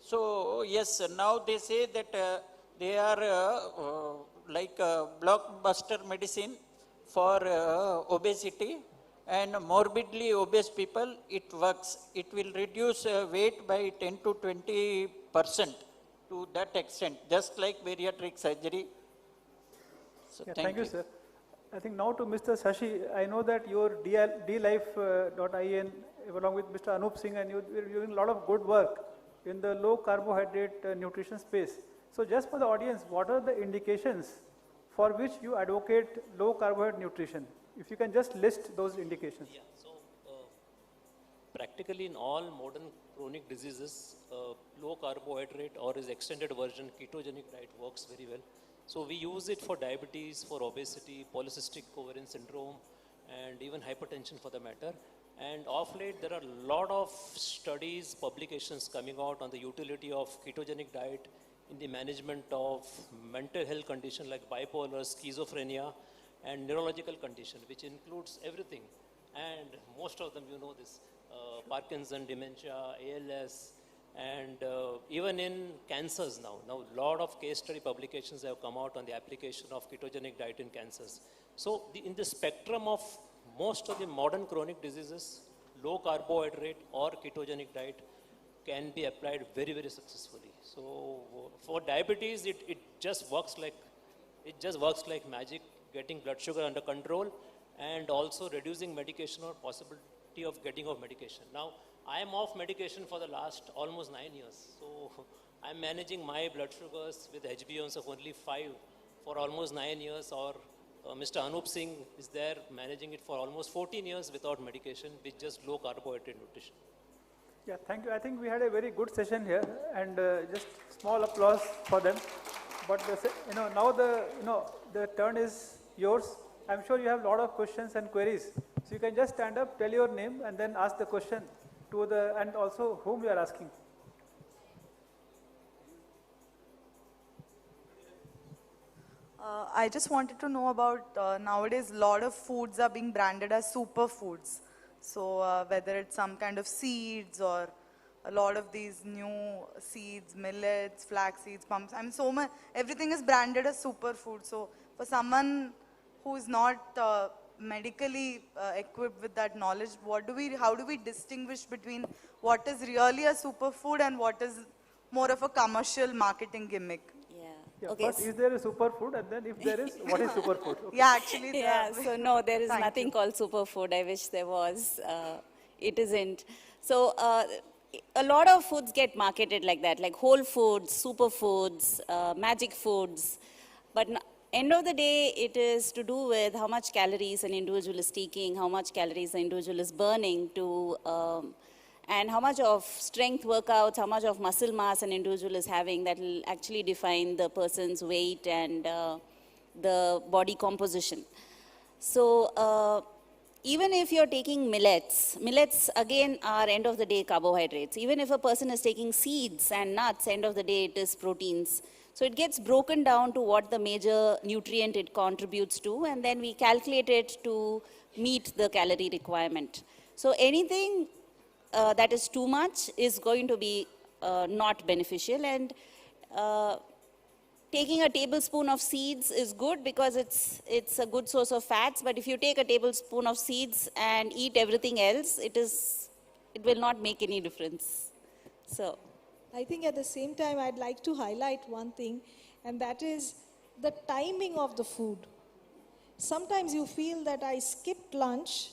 So yes, now they say that they are like blockbuster medicine for obesity, and morbidly obese people, it works. It will reduce weight by 10 to 20% to that extent, just like bariatric surgery. So thank you, sir. I think now to Mr. Shashi, I know that your dlife.in, along with Mr. Anup Singh, and you're doing a lot of good work in the low carbohydrate nutrition space. So just for the audience, what are the indications for which you advocate low carbohydrate nutrition? If you can just list those indications. Yeah, so practically in all modern chronic diseases, low carbohydrate or his extended version ketogenic diet works very well. So we use it for diabetes, for obesity, polycystic ovarian syndrome, and even hypertension for the matter. And of late, there are a lot of studies, publications coming out on the utility of ketogenic diet in the management of mental health conditions like bipolar, schizophrenia, and neurological condition, which includes everything. And most of them, you know this, Parkinson, dementia, ALS, and even in cancers now. Now, a lot of case study publications have come out on the application of ketogenic diet in cancers. So, in the spectrum of most of the modern chronic diseases, low carbohydrate or ketogenic diet can be applied very, very successfully. So, for diabetes, it just works like magic, getting blood sugar under control and also reducing medication or possibility of getting off medication. Now, I am off medication for the last almost 9 years. So, I'm managing my blood sugars with HbA1c of only 5 for almost 9 years, or Mr. Anup Singh is there managing it for almost 14 years without medication with just low carbohydrate nutrition. Yeah, thank you. I think we had a very good session here, and just small applause for them. But now the turn is yours. I'm sure you have a lot of questions and queries. So you can just stand up, tell your name, and then ask the question to and also whom you are asking. I just wanted to know about nowadays a lot of foods are being branded as superfoods. So whether it's some kind of seeds or a lot of these new seeds, millets, flax seeds, pumps, I mean everything is branded as superfood. So for someone who is not medically equipped with that knowledge, how do we distinguish between what is really a superfood and what is more of a commercial marketing gimmick? Yeah, okay. But is there a superfood, and then if there is, what is superfood? Okay. Yeah, actually. Yeah, so no, there is nothing called superfood. I wish there was. It isn't. So a lot of foods get marketed like that, like whole foods, superfoods, magic foods. But end of the day, it is to do with how much calories an individual is taking, how much calories an individual is burning to and how much of strength workouts, how much of muscle mass an individual is having, that will actually define the person's weight and the body composition. So even if you're taking millets again are end of the day carbohydrates. Even if a person is taking seeds and nuts, end of the day it is proteins. So it gets broken down to what the major nutrient it contributes to, and then we calculate it to meet the calorie requirement. So anything that is too much is going to be not beneficial, and taking a tablespoon of seeds is good because it's a good source of fats, but if you take a tablespoon of seeds and eat everything else, it will not make any difference. So I think at the same time I'd like to highlight one thing, and that is the timing of the food. Sometimes you feel that I skipped lunch,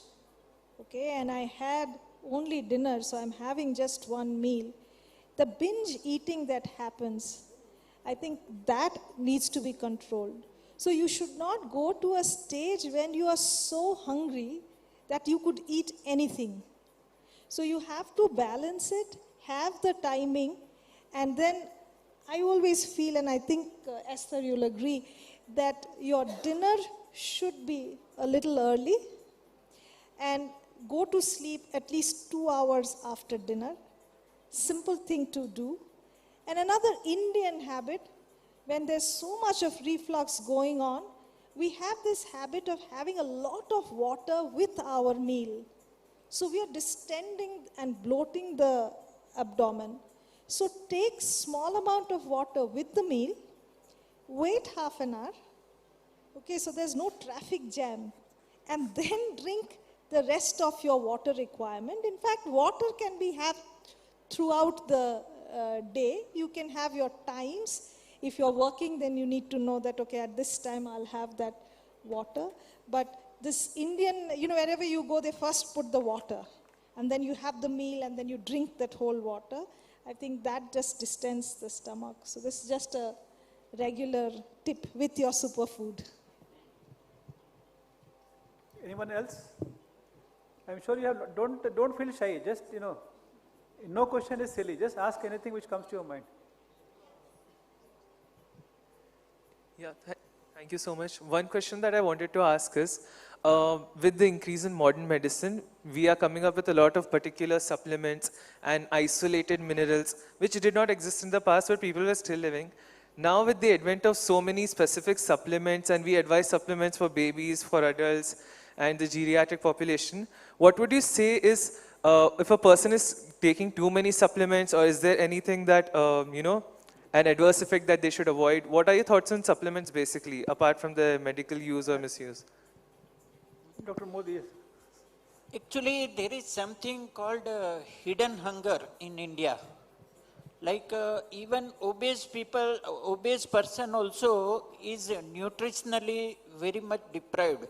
okay, and I had only dinner, so I'm having just one meal. The binge eating that happens, I think that needs to be controlled. So you should not go to a stage when you are so hungry that you could eat anything. So you have to balance it, have the timing, and then I always feel, and I think Esther, you'll agree, that your dinner should be a little early, and go to sleep at least 2 hours after dinner. Simple thing to do. And another Indian habit, when there's so much of reflux going on, we have this habit of having a lot of water with our meal. So we are distending and bloating the abdomen. So take small amount of water with the meal, wait half an hour, okay, so there's no traffic jam, and then drink the rest of your water requirement. In fact, water can be had throughout the day. You can have your times. If you're working, then you need to know that, okay, at this time I'll have that water. But this Indian, wherever you go, they first put the water, and then you have the meal, and then you drink that whole water. I think that just distends the stomach. So this is just a regular tip with your superfood. Anyone else? I'm sure you have, don't feel shy, just, no question is silly, just ask anything which comes to your mind. Yeah, thank you so much. One question that I wanted to ask is, with the increase in modern medicine, we are coming up with a lot of particular supplements and isolated minerals, which did not exist in the past, but people were still living. Now with the advent of so many specific supplements, and we advise supplements for babies, for adults, and the geriatric population, what would you say is, if a person is taking too many supplements, or is there anything that, an adverse effect that they should avoid? What are your thoughts on supplements basically, apart from the medical use or misuse? Dr. Modi, yes. Actually, there is something called hidden hunger in India. Like even obese people, obese person also is nutritionally very much deprived.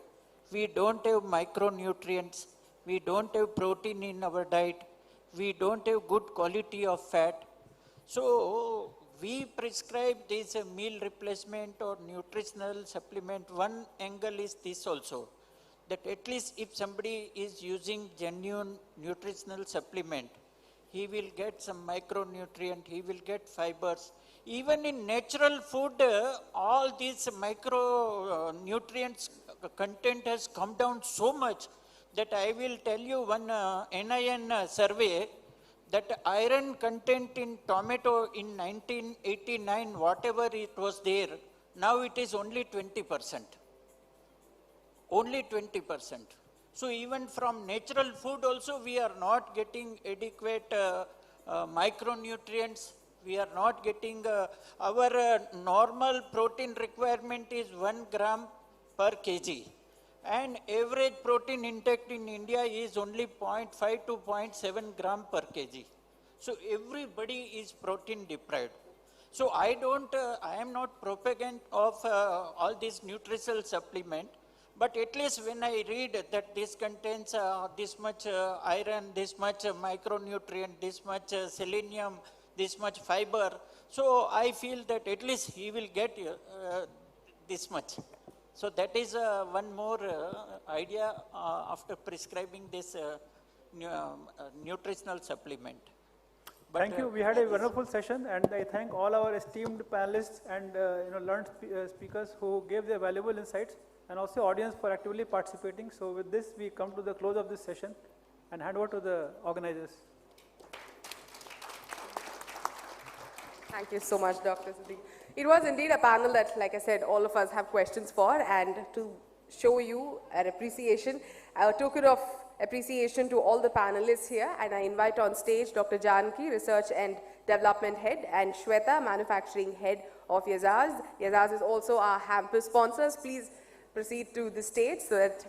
We don't have micronutrients. We don't have protein in our diet. We don't have good quality of fat. So we prescribe this meal replacement or nutritional supplement. One angle is this also, that at least if somebody is using genuine nutritional supplement, he will get some micronutrient, he will get fibers. Even in natural food, all these micronutrients content has come down so much that I will tell you one NIN survey that iron content in tomato in 1989, whatever it was there, now it is only 20%. Only 20%. So even from natural food also we are not getting adequate micronutrients. We are not getting, our normal protein requirement is 1 gram per kg. And average protein intake in India is only 0.5 to 0.7 gram per kg. So everybody is protein deprived. So I am not propagand of all these nutritional supplement. But at least when I read that this contains this much iron, this much micronutrient, this much selenium, this much fiber, so I feel that at least he will get this much. So that is one more idea after prescribing this nutritional supplement. But, thank you. We had a wonderful session, and I thank all our esteemed panelists and learned speakers who gave their valuable insights, and also audience for actively participating. So with this, we come to the close of this session and hand over to the organizers. Thank you so much, Dr. Siddiq. It was indeed a panel that, like I said, all of us have questions for, and to show you an appreciation, a token of appreciation to all the panelists here, and I invite on stage Dr. Janki, Research and Development Head, and Shweta, Manufacturing Head of Yazaz. Yazaz is also our hamper sponsors. Please proceed to the stage so that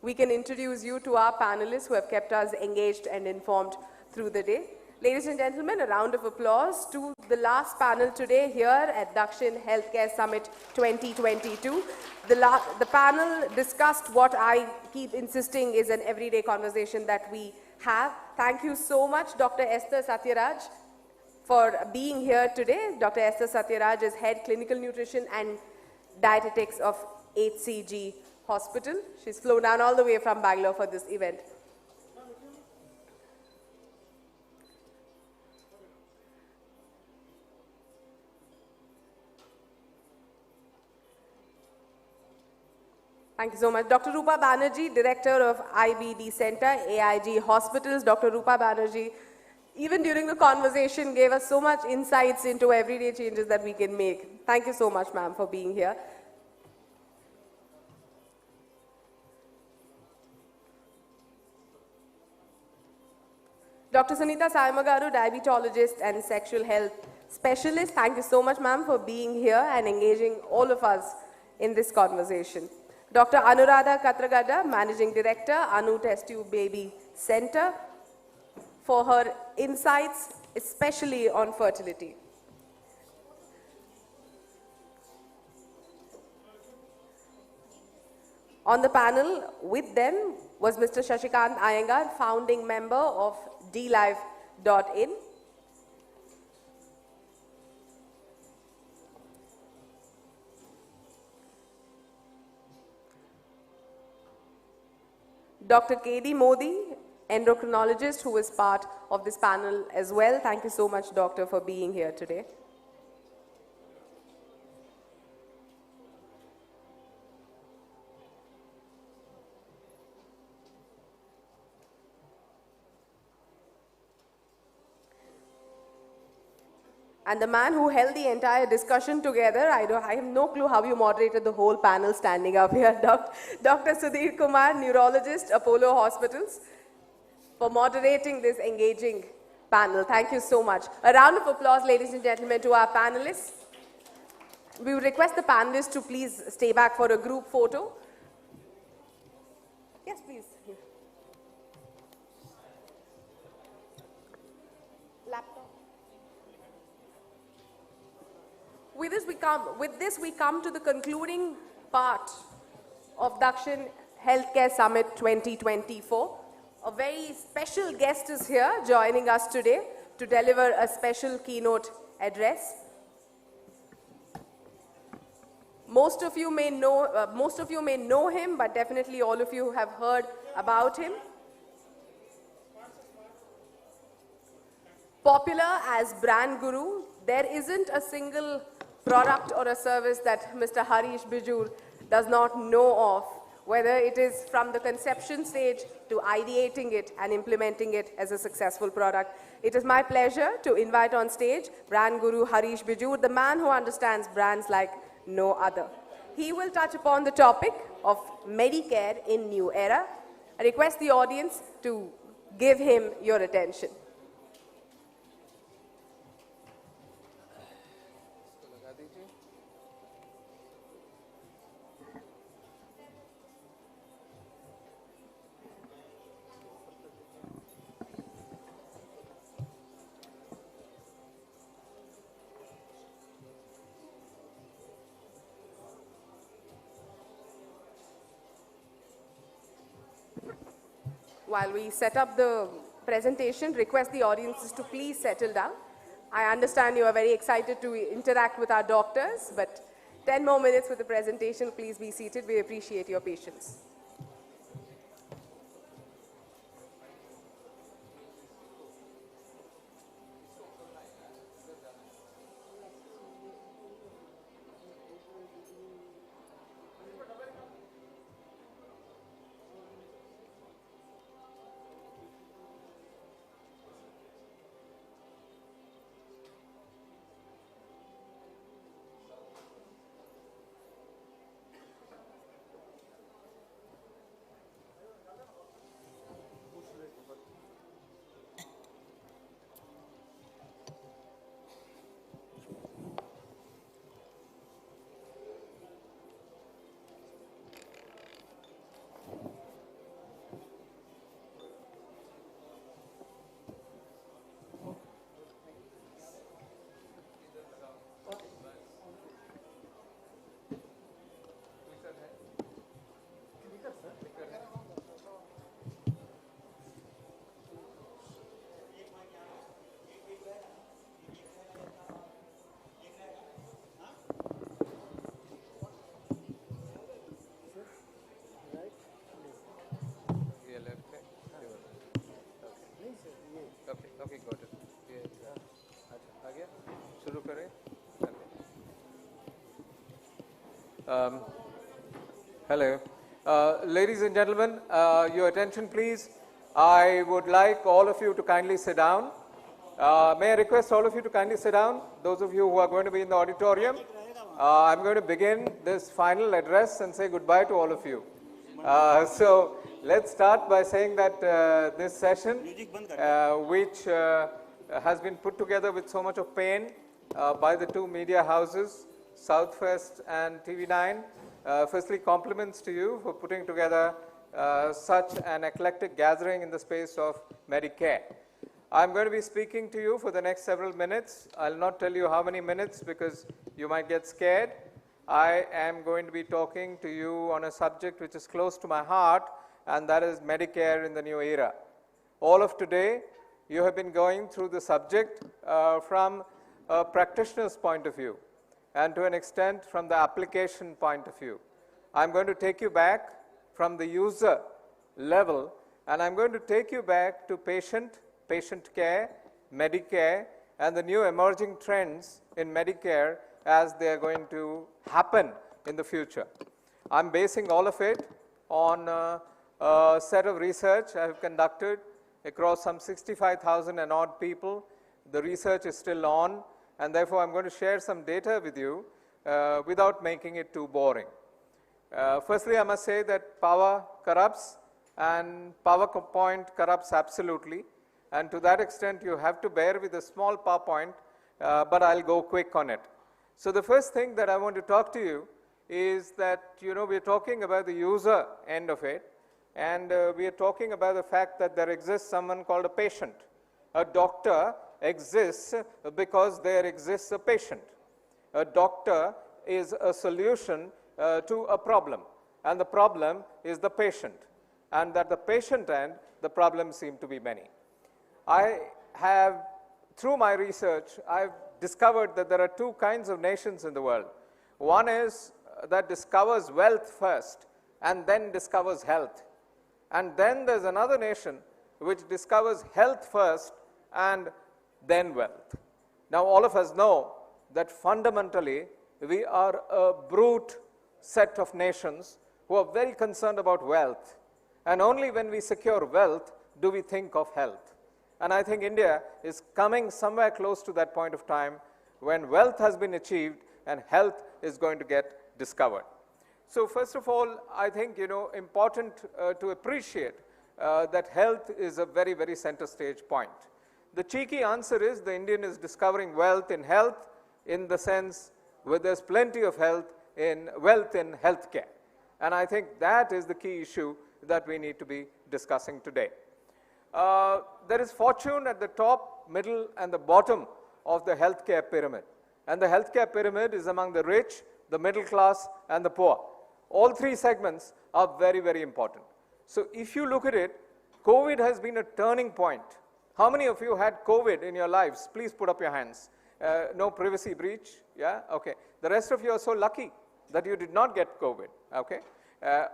we can introduce you to our panelists who have kept us engaged and informed through the day. Ladies and gentlemen, a round of applause to the last panel today here at Dakshin Healthcare Summit 2022. The panel discussed what I keep insisting is an everyday conversation that we have. Thank you so much, Dr. Esther Satyaraj, for being here today. Dr. Esther Satyaraj is Head Clinical Nutrition and Dietetics of HCG Hospital. She's flown down all the way from Bangalore for this event. Thank you so much. Dr. Rupa Banerjee, Director of IBD Center, AIG Hospitals. Dr. Rupa Banerjee, even during the conversation, gave us so much insights into everyday changes that we can make. Thank you so much, ma'am, for being here. Dr. Sunita Saimagaru, diabetologist and sexual health specialist. Thank you so much, ma'am, for being here and engaging all of us in this conversation. Dr. Anuradha Katragada, Managing Director, Anu Test Tube Baby Center, for her insights, especially on fertility. On the panel with them was Mr. Shashikant Iyengar, founding member of DLive.in. Dr. K.D. Modi, endocrinologist, who is part of this panel as well. Thank you so much, Doctor, for being here today. And the man who held the entire discussion together, I have no clue how you moderated the whole panel standing up here, Dr. Sudhir Kumar, neurologist, Apollo Hospitals, for moderating this engaging panel. Thank you so much. A round of applause, ladies and gentlemen, to our panelists. We would request the panelists to please stay back for a group photo. Yes, please. Laptop. With this we come to the concluding part of Dakshin Healthcare Summit 2024. A very special guest is here joining us today to deliver a special keynote address. Most of you may know him, but definitely all of you have heard about him. Popular as brand guru, there isn't a single product or a service that Mr. Harish Bijur does not know of, whether it is from the conception stage to ideating it and implementing it as a successful product. It is my pleasure to invite on stage brand guru Harish Bijur, the man who understands brands like no other. He will touch upon the topic of Medicare in new era. I request the audience to give him your attention. While we set up the presentation, request the audiences to please settle down. I understand you are very excited to interact with our doctors, but 10 more minutes with the presentation. Please be seated. We appreciate your patience. Okay, got it. आगे शुरू करें. Hello. Ladies and gentlemen, your attention please. I would like all of you to kindly sit down. May I request all of you to kindly sit down, those of you who are going to be in the auditorium. I'm going to begin this final address and say goodbye to all of you. So let's start by saying that this session, which has been put together with so much of pain by the two media houses, Southwest and TV9, firstly compliments to you for putting together such an eclectic gathering in the space of Medicare. I'm going to be speaking to you for the next several minutes. I'll not tell you how many minutes because you might get scared. I am going to be talking to you on a subject which is close to my heart, and that is Medicare in the new era. All of today, you have been going through the subject from a practitioner's point of view, and to an extent from the application point of view. I'm going to take you back from the user level, and I'm going to take you back to patient care, Medicare, and the new emerging trends in Medicare as they are going to happen in the future. I'm basing all of it on a set of research I have conducted across some 65,000 and odd people. The research is still on, and therefore I'm going to share some data with you without making it too boring. Firstly, I must say that power corrupts, and PowerPoint corrupts absolutely. And to that extent, you have to bear with a small PowerPoint, but I'll go quick on it. So the first thing that I want to talk to you is that, we're talking about the user end of it, and we are talking about the fact that there exists someone called a patient. A doctor exists because there exists a patient. A doctor is a solution to a problem, and the problem is the patient. And at the patient end, the problems seem to be many. I have, through my research, I've discovered that there are two kinds of nations in the world. One is that discovers wealth first and then discovers health. And then there's another nation which discovers health first and then wealth. Now, all of us know that fundamentally we are a brute set of nations who are very concerned about wealth. And only when we secure wealth do we think of health. And I think India is coming somewhere close to that point of time when wealth has been achieved and health is going to get discovered. So first of all, I think, important to appreciate that health is a very, very center stage point. The cheeky answer is the Indian is discovering wealth in health in the sense where there's plenty of wealth in healthcare. And I think that is the key issue that we need to be discussing today. There is fortune at the top, middle, and the bottom of the healthcare pyramid. And the healthcare pyramid is among the rich, the middle class, and the poor. All three segments are very, very important. So if you look at it, COVID has been a turning point. How many of you had COVID in your lives? Please put up your hands. No privacy breach? Yeah? Okay. The rest of you are so lucky that you did not get COVID. Okay?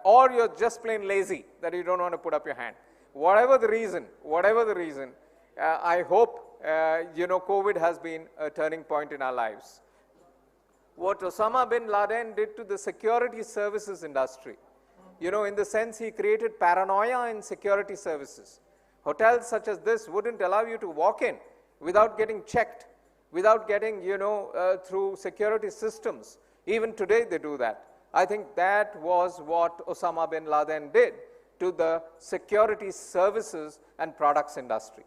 Or you're just plain lazy that you don't want to put up your hand. Whatever the reason, I hope, COVID has been a turning point in our lives. What Osama bin Laden did to the security services industry, in the sense he created paranoia in security services. Hotels such as this wouldn't allow you to walk in without getting checked, without getting, through security systems. Even today they do that. I think that was what Osama bin Laden did to the security services and products industry.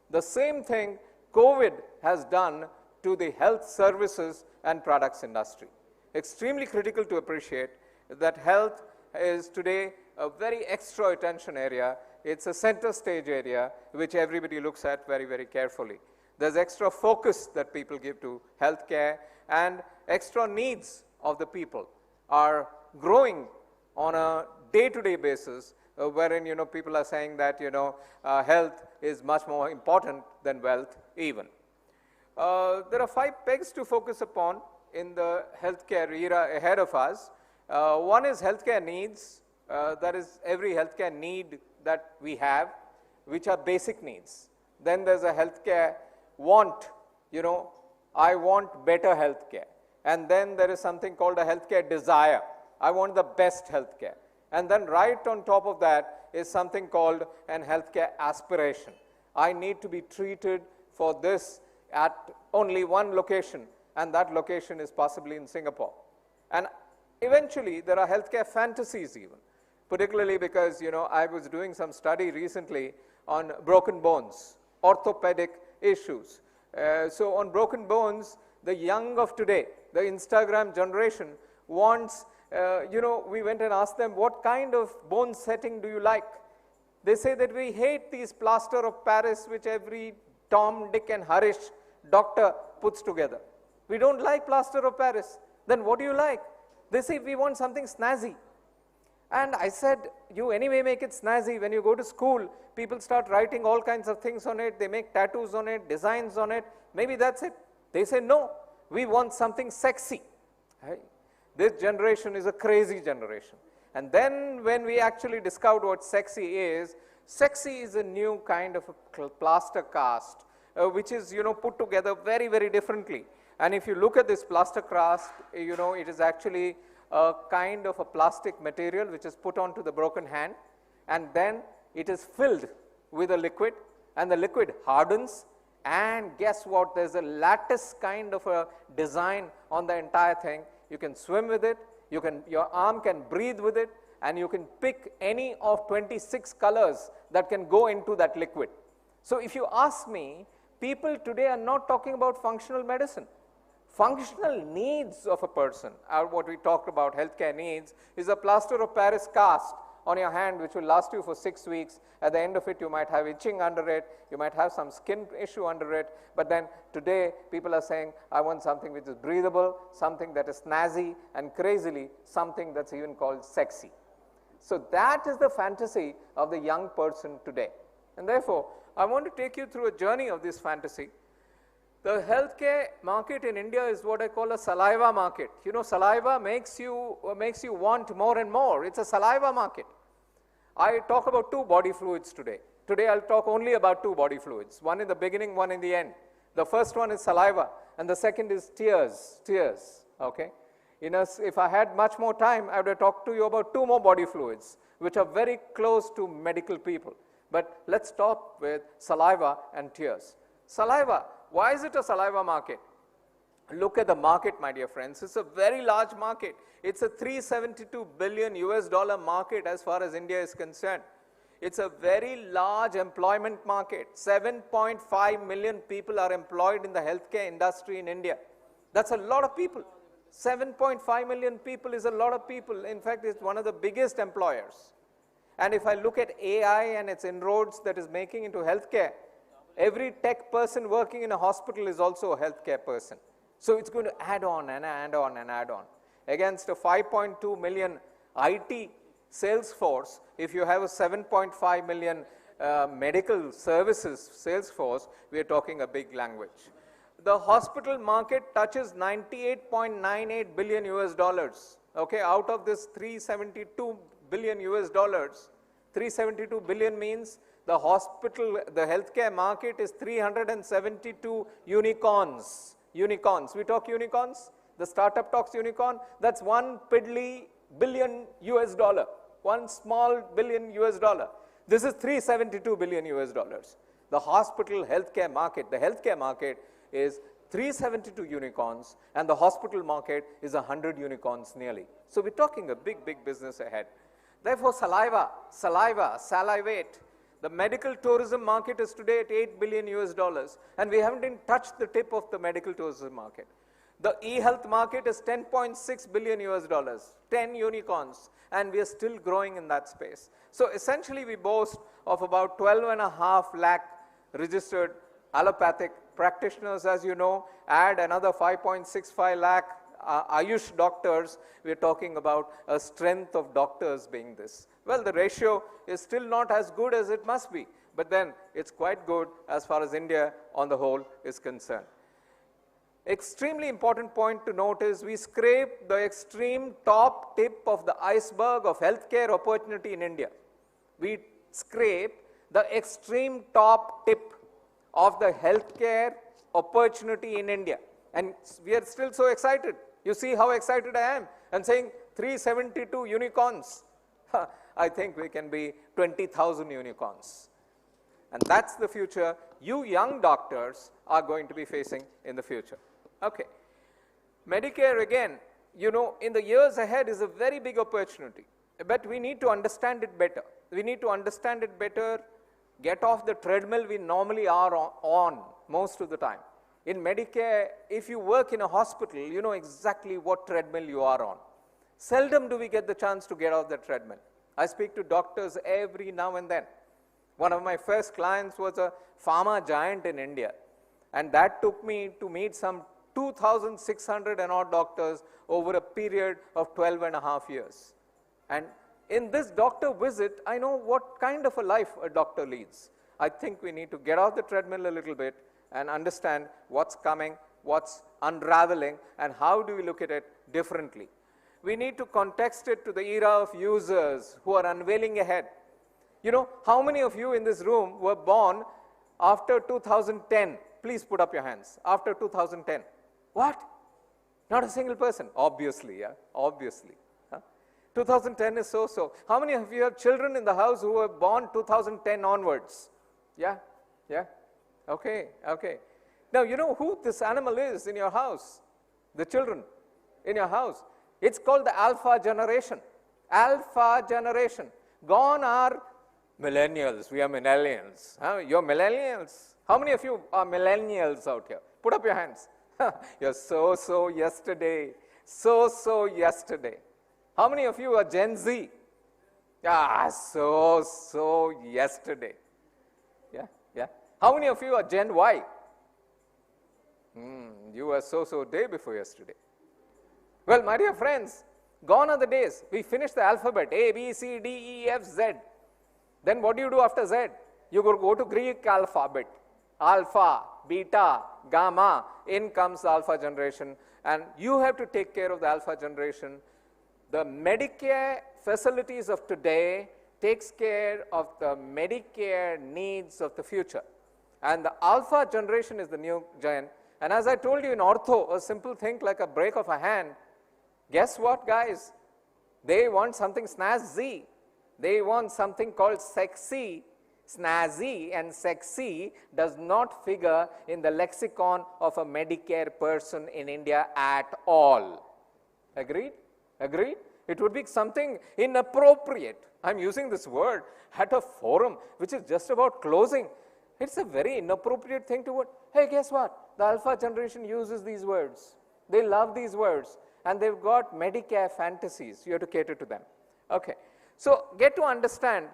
The same thing COVID has done to the health services and products industry. Extremely critical to appreciate that health is today a very extra attention area. It's a center stage area which everybody looks at very, very carefully. There's extra focus that people give to healthcare, and extra needs of the people are growing on a day-to-day basis, wherein people are saying that health is much more important than wealth even. There are 5 pegs to focus upon in the healthcare era ahead of us. One is healthcare needs. That is every healthcare need that we have, which are basic needs. Then there's a healthcare want. I want better healthcare. And then there is something called a healthcare desire. I want the best healthcare. And then right on top of that is something called an healthcare aspiration. I need to be treated for this at only one location, and that location is possibly in Singapore. And eventually there are healthcare fantasies even, particularly because I was doing some study recently on broken bones, orthopedic issues. So on broken bones, the young of today, the Instagram generation wants, we went and asked them, what kind of bone setting do you like? They say that we hate these plaster of Paris which every Tom, Dick and Harish doctor puts together. We don't like plaster of Paris. Then what do you like? They say we want something snazzy. And I said, you anyway make it snazzy. When you go to school, people start writing all kinds of things on it. They make tattoos on it, designs on it. Maybe that's it. They say, no, we want something sexy. Right? This generation is a crazy generation. And then when we actually discovered what sexy is a new kind of a plaster cast, which is, put together very, very differently. And if you look at this plaster cast, it is actually a kind of a plastic material which is put onto the broken hand, and then it is filled with a liquid, and the liquid hardens, and guess what? There's a lattice kind of a design on the entire thing. You can swim with it, your arm can breathe with it, and you can pick any of 26 colors that can go into that liquid. So if you ask me, people today are not talking about functional medicine. Functional needs of a person, or what we talked about, healthcare needs, is a plaster of Paris cast on your hand which will last you for 6 weeks. At the end of it, you might have itching under it, you might have some skin issue under it, but then today people are saying, I want something which is breathable, something that is snazzy, and crazily, something that's even called sexy. So that is the fantasy of the young person today. And therefore, I want to take you through a journey of this fantasy. The healthcare market in India is what I call a saliva market. Saliva makes you want more and more. It's a saliva market. I talk about 2 body fluids today. Today I'll talk only about 2 body fluids, one in the beginning, one in the end. The first one is saliva, and the second is tears, okay? If I had much more time, I would have talked to you about 2 more body fluids, which are very close to medical people. But let's stop with saliva and tears. Saliva, why is it a saliva market? Look at the market, my dear friends. It's a very large market. It's a $372 billion market as far as India is concerned. It's a very large employment market. 7.5 million people are employed in the healthcare industry in India. That's a lot of people. 7.5 million people is a lot of people. In fact, it's one of the biggest employers. And if I look at AI and its inroads that is making into healthcare, every tech person working in a hospital is also a healthcare person. So it's going to add on and add on and add on. Against a 5.2 million IT sales force, if you have a 7.5 million medical services sales force, we are talking a big language. The hospital market touches $98.98 billion okay, out of this $372 billion 372 billion means the healthcare market is 372 unicorns. Unicorns. We talk unicorns. The startup talks unicorn. That's $1 billion. One small billion $. This is 372 billion $. The hospital healthcare market, the healthcare market is 372 unicorns, and the hospital market is 100 unicorns nearly. So we're talking a big, big business ahead. Therefore, salivate. The medical tourism market is today at $8 billion and we haven't even touched the tip of the medical tourism market. The e-health market is $10.6 billion 10 unicorns, and we are still growing in that space. So essentially, we boast of about 12.5 lakh registered allopathic practitioners, as you know, add another 5.65 lakh Ayush doctors, we are talking about a strength of doctors being this. Well, the ratio is still not as good as it must be, but then it's quite good as far as India on the whole is concerned. Extremely important point to note is we scrape the extreme top tip of the iceberg of healthcare opportunity in India. We scrape the extreme top tip of the healthcare opportunity in India. And we are still so excited. You see how excited I am. I'm saying 372 unicorns. I think we can be 20,000 unicorns. And that's the future you young doctors are going to be facing in the future. Okay. Medicare, again, you know, in the years ahead is a very big opportunity. But we need to understand it better. We need to understand it better, get off the treadmill we normally are on most of the time. In Medicare, if you work in a hospital, you know exactly what treadmill you are on. Seldom do we get the chance to get off the treadmill. I speak to doctors every now and then. One of my first clients was a pharma giant in India, and that took me to meet some 2,600 and odd doctors over a period of 12.5 years. And in this doctor visit, I know what kind of a life a doctor leads. I think we need to get off the treadmill a little bit and understand what's coming, what's unraveling, and how do we look at it differently. we need to context it to the era of users who are unveiling ahead. You know, how many of you in this room were born after 2010? Please put up your hands. After 2010. What? Not a single person. Obviously, yeah, obviously. 2010 is so-so. How many of you have children in the house who were born 2010 onwards? Yeah, yeah, okay, okay. Now, you know who this animal is in your house? The children in your house. It's called the alpha generation. Alpha generation. Gone are millennials. We are millennials. You're millennials. How many of you are millennials out here? Put up your hands. You're so yesterday. So yesterday. How many of you are Gen Z? So yesterday. Yeah, yeah. How many of you are Gen Y? You were so day before yesterday. Well, my dear friends, gone are the days. We finished the alphabet, A, B, C, D, E, F, Z. Then what do you do after Z? You go to Greek alphabet. Alpha, beta, gamma. In comes the alpha generation. And you have to take care of the alpha generation. The Medicare facilities of today takes care of the Medicare needs of the future. And the alpha generation is the new giant. And as I told you in ortho, a simple thing like a break of a hand, guess what, guys? They want something snazzy. They want something called sexy. Snazzy and sexy does not figure in the lexicon of a Medicare person in India at all. Agreed? Agreed? It would be something inappropriate. I'm using this word at a forum which is just about closing. It's a very inappropriate thing to what? Hey, guess what? The alpha generation uses these words. They love these words. And they've got Medicare fantasies. You have to cater to them. Okay. So get to understand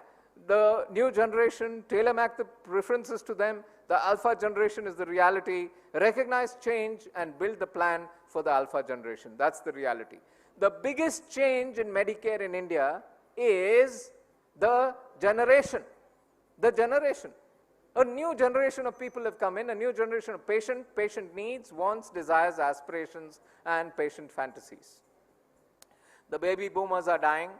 the new generation, tailor-make the preferences to them. The alpha generation is the reality. Recognize change and build the plan for the alpha generation. That's the reality. The biggest change in Medicare in India is the generation. The generation. A new generation of people have come in, a new generation of patient needs, wants, desires, aspirations, and patient fantasies. The baby boomers are dying.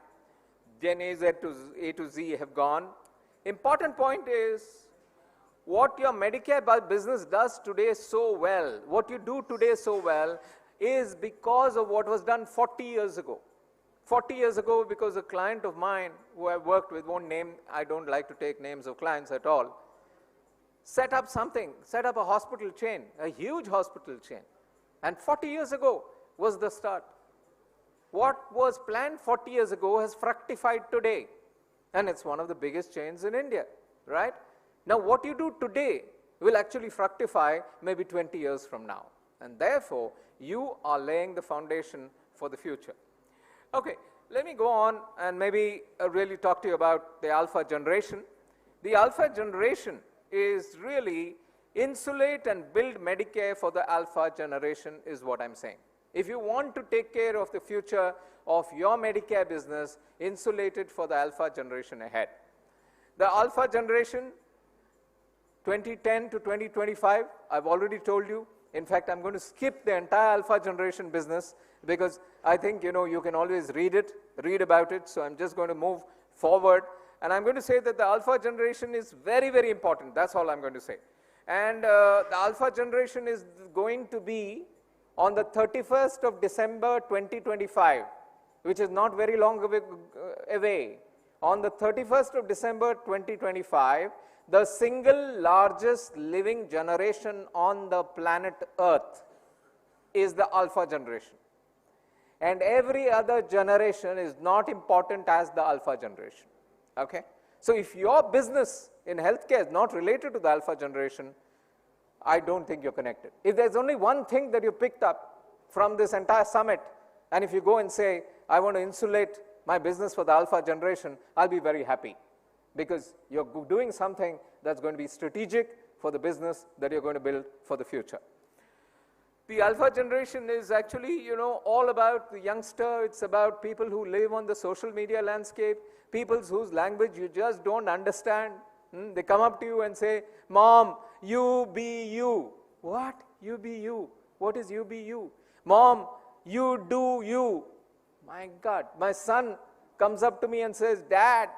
Gen A to Z have gone. Important point is, what your Medicare business does today so well, what you do today so well, is because of what was done 40 years ago. 40 years ago, because a client of mine who I worked with, won't name, I don't like to take names of clients at all, set up something, set up a hospital chain, a huge hospital chain. And 40 years ago was the start. What was planned 40 years ago has fructified today. And it's one of the biggest chains in India, right? Now, what you do today will actually fructify maybe 20 years from now. And therefore, you are laying the foundation for the future. Okay, let me go on and maybe really talk to you about the alpha generation. The alpha generation is really insulate and build Medicare for the alpha generation is what I'm saying. If you want to take care of the future of your Medicare business, insulate it for the alpha generation ahead. The alpha generation, 2010 to 2025, I've already told you. In fact, I'm going to skip the entire alpha generation business because I think, you know, you can always read about it. So I'm just going to move forward. And I'm going to say that the alpha generation is very, very important. That's all I'm going to say. And the alpha generation is going to be on the 31st of December 2025, which is not very long away. On the 31st of December 2025, the single largest living generation on the planet Earth is the alpha generation. And every other generation is not important as the alpha generation. Okay? So if your business in healthcare is not related to the alpha generation, I don't think you're connected. If there's only one thing that you picked up from this entire summit, and if you go and say, I want to insulate my business for the alpha generation, I'll be very happy. Because you're doing something that's going to be strategic for the business that you're going to build for the future. The alpha generation is actually, you know, all about the youngster. It's about people who live on the social media landscape, people whose language you just don't understand. They come up to you and say, Mom, you be you. What? You be you. What is you be you? Mom, you do you. My God, my son comes up to me and says, Dad,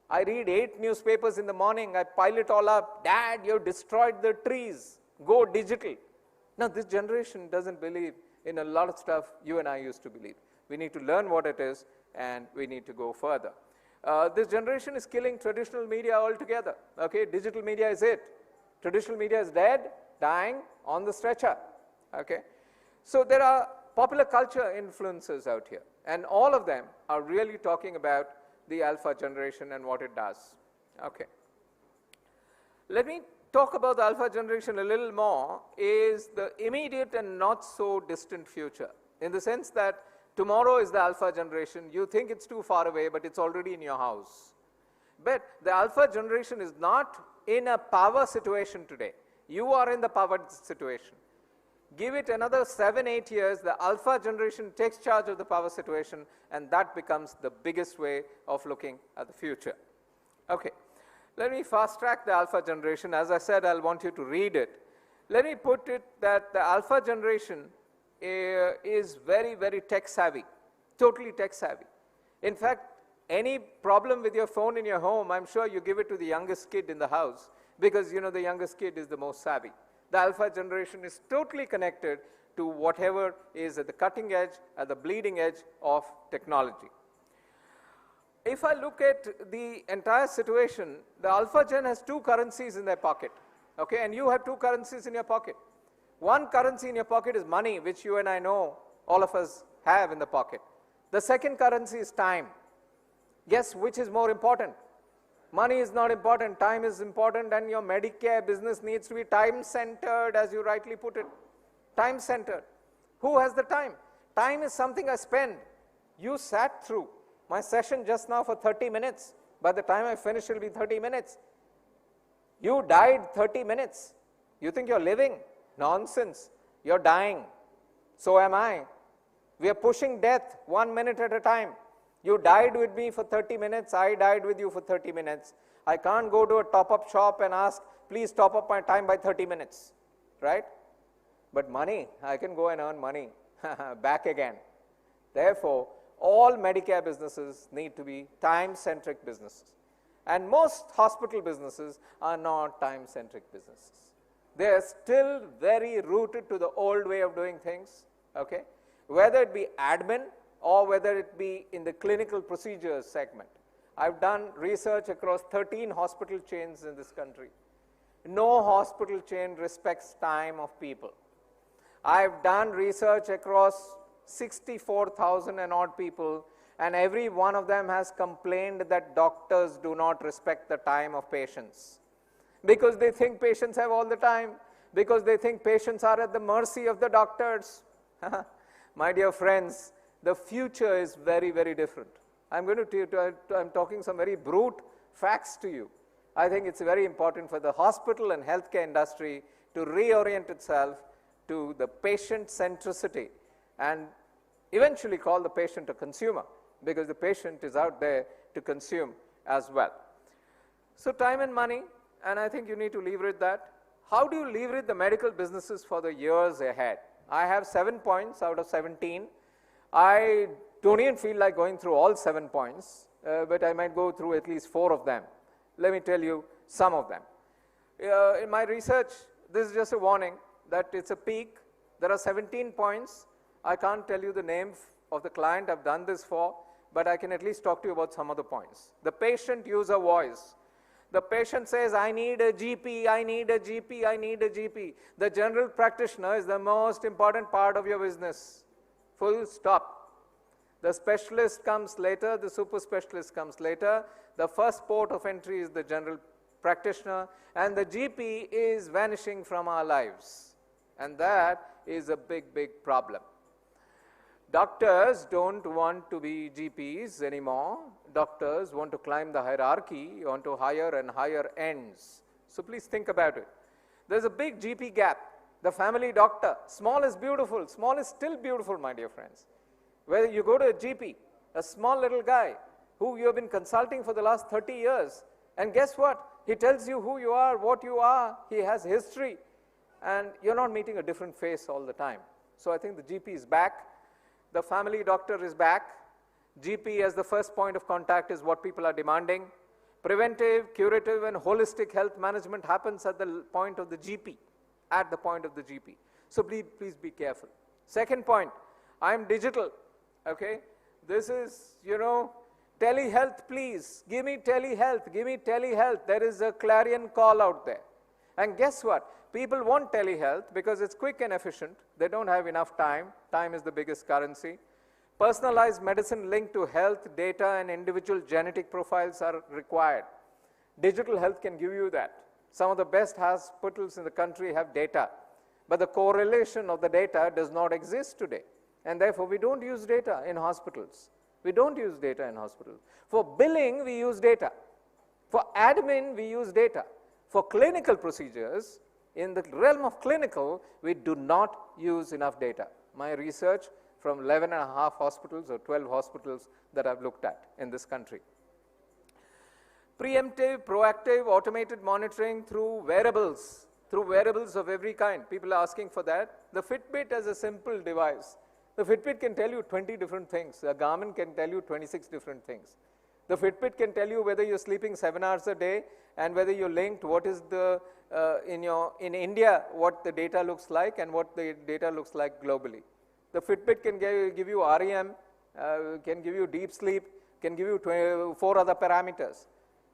I read 8 newspapers in the morning, I pile it all up. Dad, you've destroyed the trees, go digital. Now this generation doesn't believe in a lot of stuff you and I used to believe. We need to learn what it is and we need to go further. This generation is killing traditional media altogether. Okay, digital media is it. Traditional media is dead, dying, on the stretcher. Okay, so there are popular culture influencers out here, and all of them are really talking about the alpha generation and what it does. Okay, let me talk about the alpha generation a little more. Is the immediate and not so distant future, in the sense that tomorrow is the alpha generation. You think it's too far away, but it's already in your house. But the alpha generation is not in a power situation today. You are in the power situation. Give it another 7-8 years, the alpha generation takes charge of the power situation, and that becomes the biggest way of looking at the future. Okay, let me fast track the alpha generation. As I said, I'll want you to read it. Let me put it that the alpha generation is very, very tech savvy, totally tech savvy. In fact, any problem with your phone in your home, I'm sure you give it to the youngest kid in the house, because you know the youngest kid is the most savvy. The alpha generation is totally connected to whatever is at the cutting edge, at the bleeding edge of technology. If I look at the entire situation, the alpha gen has 2 currencies in their pocket, okay, and you have 2 currencies in your pocket. One currency in your pocket is money, which you and I know, all of us have in the pocket. The second currency is time. Guess which is more important? Money is not important, time is important, and your Medicare business needs to be time-centered, as you rightly put it. Time-centered. Who has the time? Time is something I spend. You sat through my session just now for 30 minutes. By the time I finish, it will be 30 minutes. You died 30 minutes. You think you're living? Nonsense. You're dying. So am I. We are pushing death 1 minute at a time. You died with me for 30 minutes, I died with you for 30 minutes. I can't go to a top-up shop and ask, please top up my time by 30 minutes, right? But money, I can go and earn money back again. Therefore, all Medicare businesses need to be time-centric businesses. And most hospital businesses are not time-centric businesses. They are still very rooted to the old way of doing things, okay? Whether it be admin, or whether it be in the clinical procedures segment. I've done research across 13 hospital chains in this country. No hospital chain respects time of people. I've done research across 64,000 and odd people, and every one of them has complained that doctors do not respect the time of patients. Because they think patients have all the time, because they think patients are at the mercy of the doctors. My dear friends, the future is very, very different. I'm talking some very brute facts to you. I think it's very important for the hospital and healthcare industry to reorient itself to the patient centricity and eventually call the patient a consumer, because the patient is out there to consume as well. So time and money, and I think you need to leverage that. How do you leverage the medical businesses for the years ahead? I have 7 points out of 17. I don't even feel like going through all 7 points, but I might go through at least 4 of them. Let me tell you some of them. In my research, this is just a warning that it's a peak. There are 17 points. I can't tell you the name of the client I've done this for, but I can at least talk to you about some of the points. The patient user voice. The patient says, I need a GP, I need a GP, I need a GP. The general practitioner is the most important part of your business. Full stop. The specialist comes later, the super specialist comes later. The first port of entry is the general practitioner, and the GP is vanishing from our lives. And that is a big, big problem. Doctors don't want to be GPs anymore. Doctors want to climb the hierarchy onto higher and higher ends. So please think about it. There's a big GP gap. The family doctor, small is beautiful. Small is still beautiful, my dear friends. Whether you go to a GP, a small little guy who you have been consulting for the last 30 years, and guess what? He tells you who you are, what you are. He has history, and you're not meeting a different face all the time. So I think the GP is back. The family doctor is back. GP as the first point of contact is what people are demanding. Preventive, curative, and holistic health management happens at the point of the GP, at the point of the GP. So please be careful. Second point, I'm digital, okay? This is, you know, telehealth, please. Give me telehealth, give me telehealth. There is a clarion call out there. And guess what? People want telehealth because it's quick and efficient. They don't have enough time. Time is the biggest currency. Personalized medicine linked to health, data, and individual genetic profiles are required. Digital health can give you that. Some of the best hospitals in the country have data, but the correlation of the data does not exist today. And therefore, we don't use data in hospitals. We don't use data in hospitals. For billing, we use data. For admin, we use data. For clinical procedures, in the realm of clinical, we do not use enough data. My research from 11 and a half hospitals or 12 hospitals that I've looked at in this country. Preemptive, proactive, automated monitoring through wearables of every kind. People are asking for that. The Fitbit is a simple device. The Fitbit can tell you 20 different things. A Garmin can tell you 26 different things. The Fitbit can tell you whether you're sleeping 7 hours a day and whether you're linked, what is the, in India, what the data looks like and what the data looks like globally. The Fitbit can give you REM, can give you deep sleep, can give you 4 other parameters.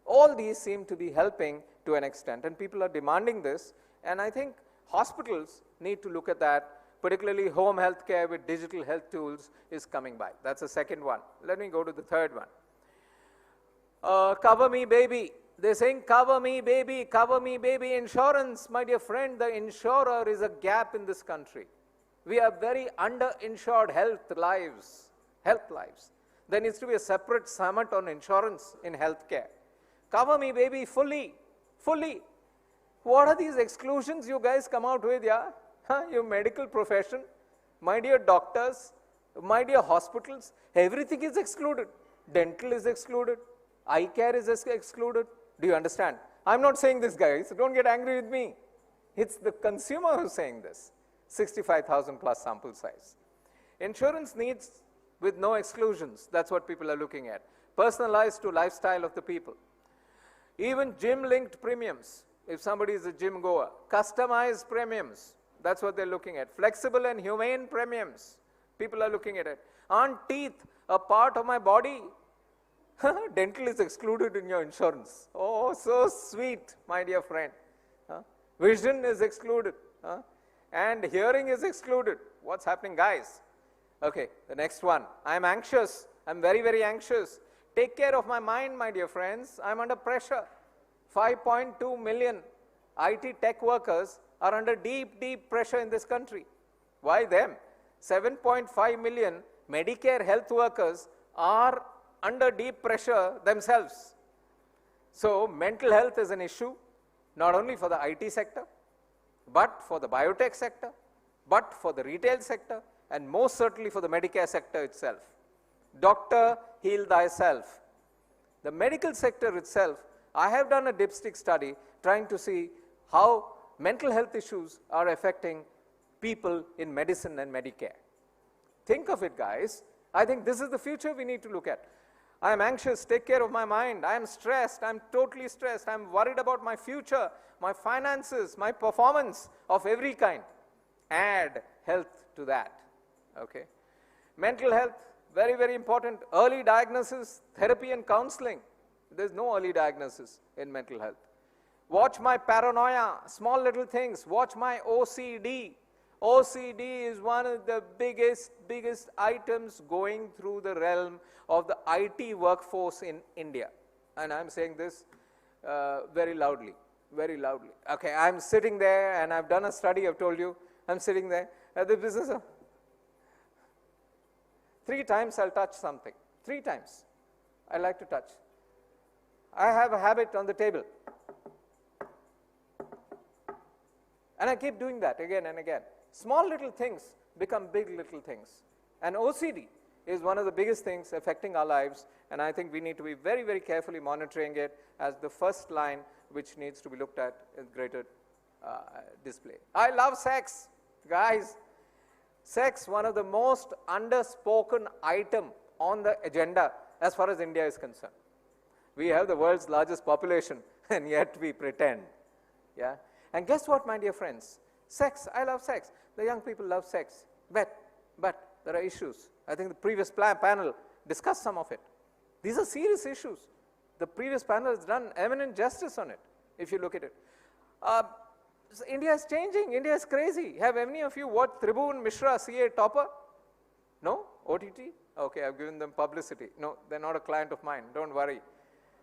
All these seem to be helping to an extent, and people are demanding this, and I think hospitals need to look at that, particularly home health care with digital health tools is coming by. That's the second one. Let me go to the third one. Cover me, baby. They're saying, cover me, baby, cover me, baby. Insurance, my dear friend, the insurer is a gap in this country. We are very underinsured health lives. There needs to be a separate summit on insurance in healthcare. Cover me, baby, fully. What are these exclusions you guys come out with, yeah? Your medical profession, my dear doctors, my dear hospitals, everything is excluded. Dental is excluded. Eye care is excluded. Do you understand? I'm not saying this, guys. Don't get angry with me. It's the consumer who's saying this. 65,000 plus sample size. Insurance needs with no exclusions. That's what people are looking at. Personalized to lifestyle of the people. Even gym-linked premiums, if somebody is a gym goer. Customized premiums, that's what they're looking at. Flexible and humane premiums, people are looking at it. Aren't teeth a part of my body? Dental is excluded in your insurance. Oh, so sweet, my dear friend. Vision is excluded. And hearing is excluded. What's happening, guys? Okay, the next one. I'm anxious. I'm very, very anxious. Take care of my mind, my dear friends. I'm under pressure. 5.2 million IT tech workers are under deep pressure in this country. Why them? 7.5 million Medicare health workers are under deep pressure themselves. So mental health is an issue, not only for the IT sector, but for the biotech sector, but for the retail sector, and most certainly for the Medicare sector itself. Doctor, heal thyself. The medical sector itself, I have done a dipstick study trying to see how mental health issues are affecting people in medicine and Medicare. Think of it, guys. I think this is the future we need to look at. I am anxious, take care of my mind. I am stressed, I'm totally stressed. I'm worried about my future, my finances, my performance of every kind. Add health to that, okay? Mental health, very, very important. Early diagnosis, therapy and counseling. There's no early diagnosis in mental health. Watch my paranoia, small little things. Watch my OCD. OCD is one of the biggest items going through the realm of the IT workforce in India. And I'm saying this very loudly. Okay, I'm sitting there and I've done a study, I've told you. I'm sitting there at the business of 3 times I'll touch something. 3 times I like to touch. I have a habit on the table. And I keep doing that again and again. Small little things become big little things. And OCD is one of the biggest things affecting our lives, and I think we need to be very, very carefully monitoring it as the first line which needs to be looked at in greater display. I love sex, guys. Sex, one of the most underspoken item on the agenda as far as India is concerned. We have the world's largest population and yet we pretend. Yeah? And guess what, my dear friends? Sex, I love sex. The young people love sex. But there are issues. I think the previous panel discussed some of it. These are serious issues. The previous panel has done eminent justice on it, if you look at it. So India is changing. India is crazy. Have any of you watched Tribhuvan Mishra, CA topper? No? OTT? Okay, I've given them publicity. No, they're not a client of mine. Don't worry.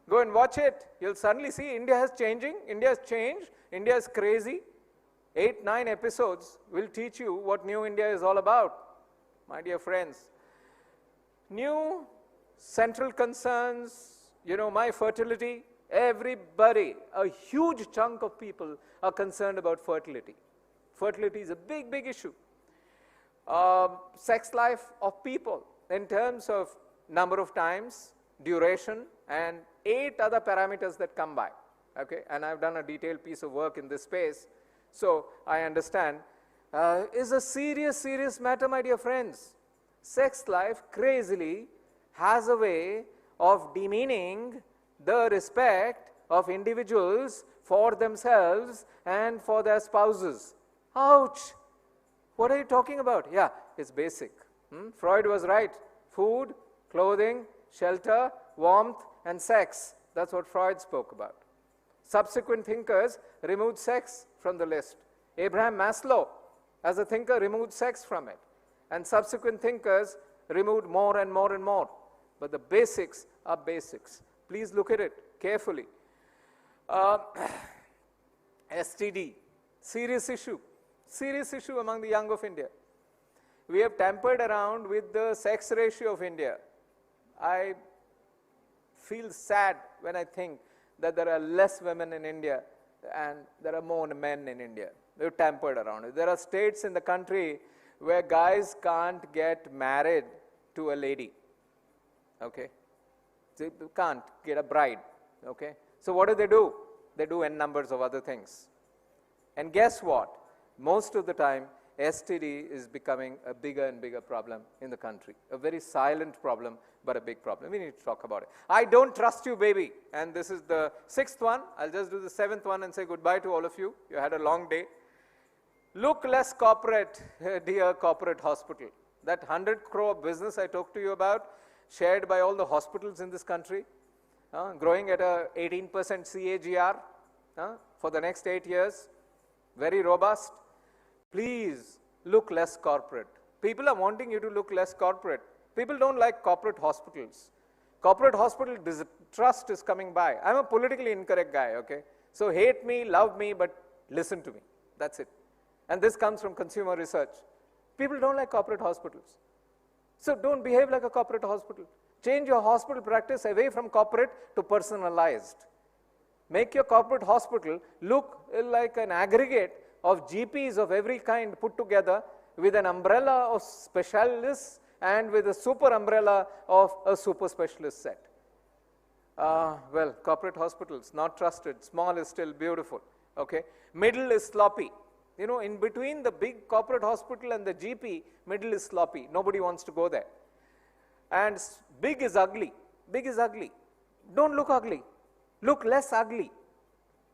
Go and watch it. You'll suddenly see India is changing. India has changed. India is crazy. 8, 9 episodes will teach you what new India is all about, my dear friends. New central concerns, my fertility. Everybody, a huge chunk of people are concerned about fertility. Fertility is a big, big issue. Sex life of people in terms of number of times, duration, and 8 other parameters that come by. Okay, and I've done a detailed piece of work in this space, so I understand. Is a serious, serious matter, my dear friends. Sex life crazily has a way of demeaning the respect of individuals for themselves and for their spouses. Ouch! What are you talking about? Yeah, it's basic. Freud was right. Food, clothing, shelter, warmth, and sex. That's what Freud spoke about. Subsequent thinkers removed sex from the list. Abraham Maslow, as a thinker, removed sex from it. And subsequent thinkers removed more and more and more. But the basics are basics. Please look at it carefully. STD, serious issue among the young of India. We have tampered around with the sex ratio of India. I feel sad when I think that there are less women in India and there are more men in India. We've tampered around it. There are states in the country where guys can't get married to a lady. Okay? They can't get a bride. Okay? So what do? They do n numbers of other things. And guess what? Most of the time, STD is becoming a bigger and bigger problem in the country. A very silent problem, but a big problem. We need to talk about it. I don't trust you, baby. And this is the 6th one. I'll just do the 7th one and say goodbye to all of you. You had a long day. Look less corporate, dear corporate hospital. That 100 crore business I talked to you about, shared by all the hospitals in this country, growing at a 18% CAGR for the next 8 years, very robust. Please look less corporate. People are wanting you to look less corporate. People don't like corporate hospitals. Corporate hospital distrust is coming by. I'm a politically incorrect guy, okay? So hate me, love me, but listen to me. That's it. And this comes from consumer research. People don't like corporate hospitals. So don't behave like a corporate hospital. Change your hospital practice away from corporate to personalized. Make your corporate hospital look like an aggregate of GPs of every kind put together with an umbrella of specialists and with a super umbrella of a super specialist set. Well, corporate hospitals, not trusted. Small is still beautiful. Okay? Middle is sloppy. In between the big corporate hospital and the GP, middle is sloppy. Nobody wants to go there. And big is ugly. Big is ugly. Don't look ugly. Look less ugly.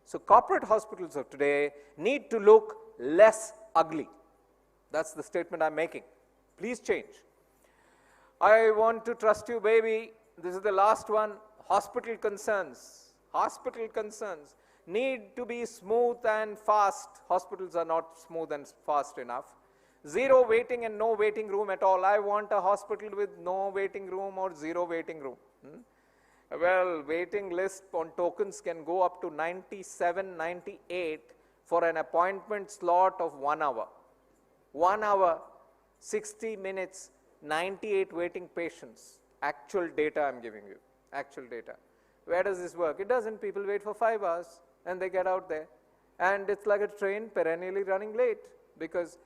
So corporate hospitals of today need to look less ugly. That's the statement I'm making. Please change. I want to trust you, baby. This is the last one. Hospital concerns. Hospital concerns need to be smooth and fast. Hospitals are not smooth and fast enough. Zero waiting and no waiting room at all. I want a hospital with no waiting room or zero waiting room. Well, waiting list on tokens can go up to 97, 98 for an appointment slot of 1 hour. 1 hour, 60 minutes, 98 waiting patients. Actual data I'm giving you. Actual data. Where does this work? It doesn't. People wait for 5 hours and they get out there. And it's like a train perennially running late because,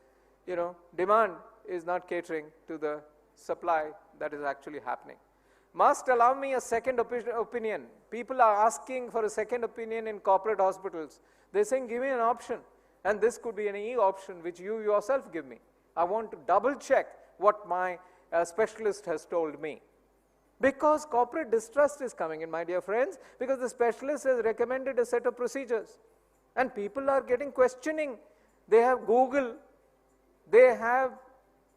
demand is not catering to the supply that is actually happening. Must allow me a second opinion. People are asking for a second opinion in corporate hospitals. They're saying, give me an option. And this could be an E option which you yourself give me. I want to double check what my specialist has told me. Because corporate distrust is coming in, my dear friends, because the specialist has recommended a set of procedures. And people are getting questioning. They have Google, they have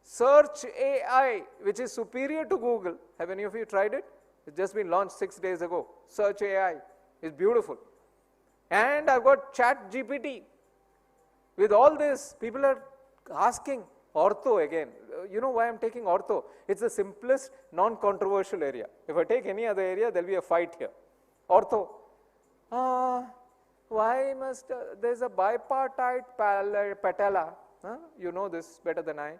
Search AI, which is superior to Google. Have any of you tried it? It's just been launched 6 days ago. Search AI is beautiful. And I've got Chat GPT. With all this, people are asking, ortho again. You know why I'm taking ortho? It's the simplest, non-controversial area. If I take any other area, there'll be a fight here. Ortho. Why must, there's a bipartite patella. You know this better than I.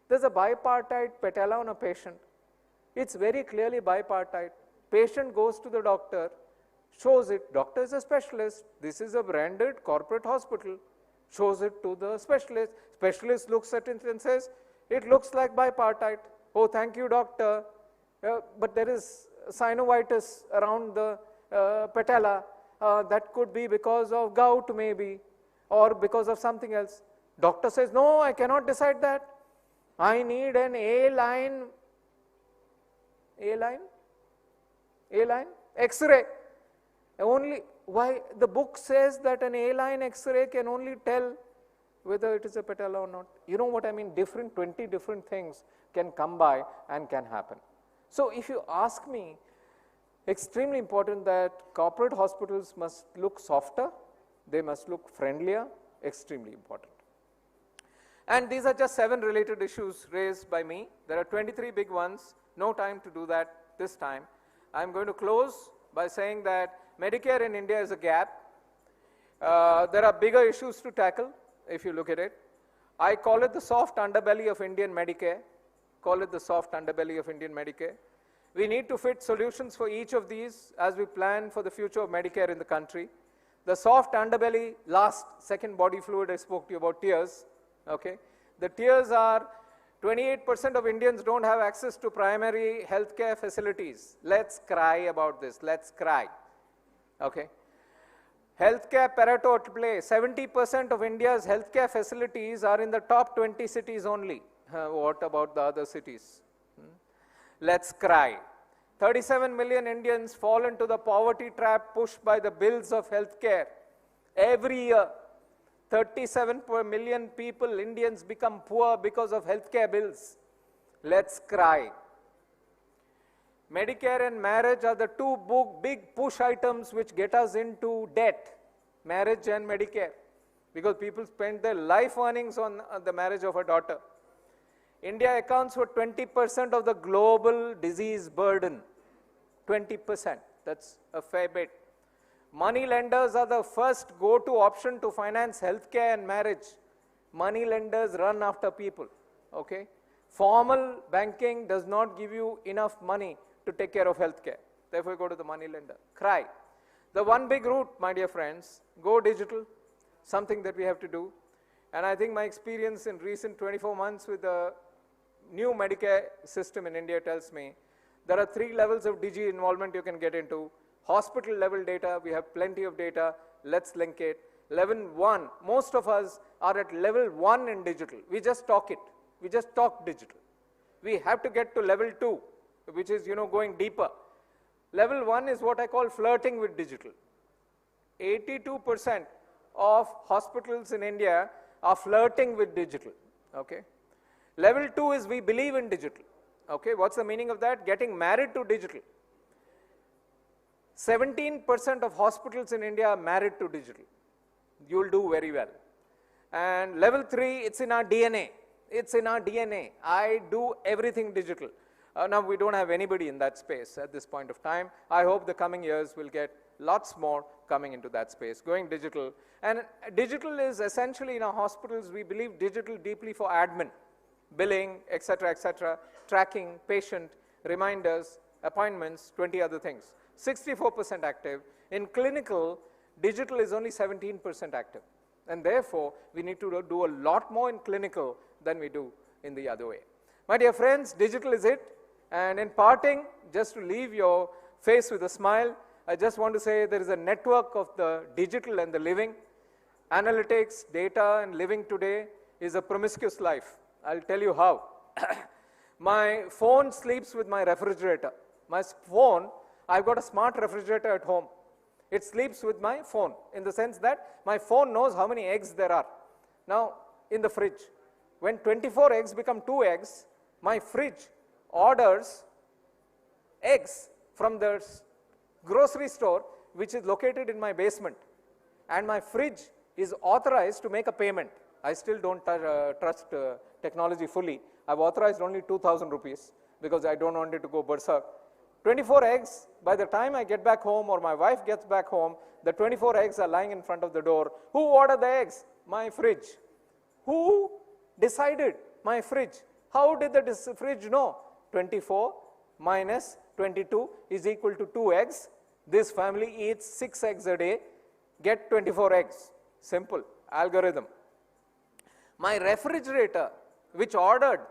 There's a bipartite patella on a patient. It's very clearly bipartite. Patient goes to the doctor, shows it. Doctor is a specialist. This is a branded corporate hospital. Shows it to the specialist. Specialist looks at it and says, it looks like bipartite. Oh, thank you, doctor. But there is synovitis around the patella. That could be because of gout maybe, or because of something else. Doctor says, no, I cannot decide that. I need an A-line X-ray. Only, why the book says that an A-line X-ray can only tell whether it is a patella or not. You know what I mean? 20 different things can come by and can happen. So if you ask me, extremely important that corporate hospitals must look softer, they must look friendlier, extremely important. And these are just 7 related issues raised by me. There are 23 big ones. No time to do that this time. I'm going to close by saying that Medicare in India is a gap. There are bigger issues to tackle if you look at it. I call it the soft underbelly of Indian Medicare. Call it the soft underbelly of Indian Medicare. We need to fit solutions for each of these as we plan for the future of Medicare in the country. The soft underbelly, second body fluid I spoke to you about, tears. Okay. The tears are 28% of Indians don't have access to primary healthcare facilities. Let's cry about this. Let's cry. Okay. Healthcare Pareto at play. 70% of India's healthcare facilities are in the top 20 cities only. What about the other cities? Let's cry. 37 million Indians fall into the poverty trap pushed by the bills of healthcare. Every year, 37 million people, Indians, become poor because of healthcare bills. Let's cry. Medicare and marriage are the two big push items which get us into debt. Marriage and Medicare. Because people spend their life earnings on the marriage of a daughter. India accounts for 20% of the global disease burden. 20%. That's a fair bit. Money lenders are the first go-to option to finance healthcare and marriage. Money lenders run after people. Okay? Formal banking does not give you enough money to take care of healthcare. Therefore, go to the money lender. Cry. The one big route, my dear friends, go digital, something that we have to do. And I think my experience in recent 24 months with the new Medicare system in India tells me there are 3 levels of digi involvement you can get into. Hospital level data, we have plenty of data, let's link it. Level 1, most of us are at level 1 in digital. We just talk it. We just talk digital. We have to get to level 2, which is, going deeper. Level 1 is what I call flirting with digital. 82% of hospitals in India are flirting with digital. Okay. Level 2 is we believe in digital. Okay. What's the meaning of that? Getting married to digital. 17% of hospitals in India are married to digital. You'll do very well. And level 3, it's in our DNA. It's in our DNA. I do everything digital. Now we don't have anybody in that space at this point of time. I hope the coming years will get lots more coming into that space, going digital. And digital is essentially in our hospitals, we believe digital deeply for admin, billing, etc., tracking, patient, reminders, appointments, 20 other things. 64% active. In clinical, digital is only 17% active. And therefore, we need to do a lot more in clinical than we do in the other way. My dear friends, digital is it. And in parting, just to leave your face with a smile, I just want to say there is a network of the digital and the living. Analytics, data, and living today is a promiscuous life. I'll tell you how. My phone sleeps with my refrigerator. My phone, I've got a smart refrigerator at home. It sleeps with my phone in the sense that my phone knows how many eggs there are. Now, in the fridge, when 24 eggs become 2 eggs, my fridge orders eggs from the grocery store, which is located in my basement. And my fridge is authorized to make a payment. I still don't trust technology fully. I've authorized only 2,000 rupees because I don't want it to go berserk. 24 eggs, by the time I get back home or my wife gets back home, the 24 eggs are lying in front of the door. Who ordered the eggs? My fridge. Who decided? My fridge. How did the fridge know? 24 minus 22 is equal to 2 eggs. This family eats 6 eggs a day. Get 24 eggs. Simple algorithm. My refrigerator, which ordered,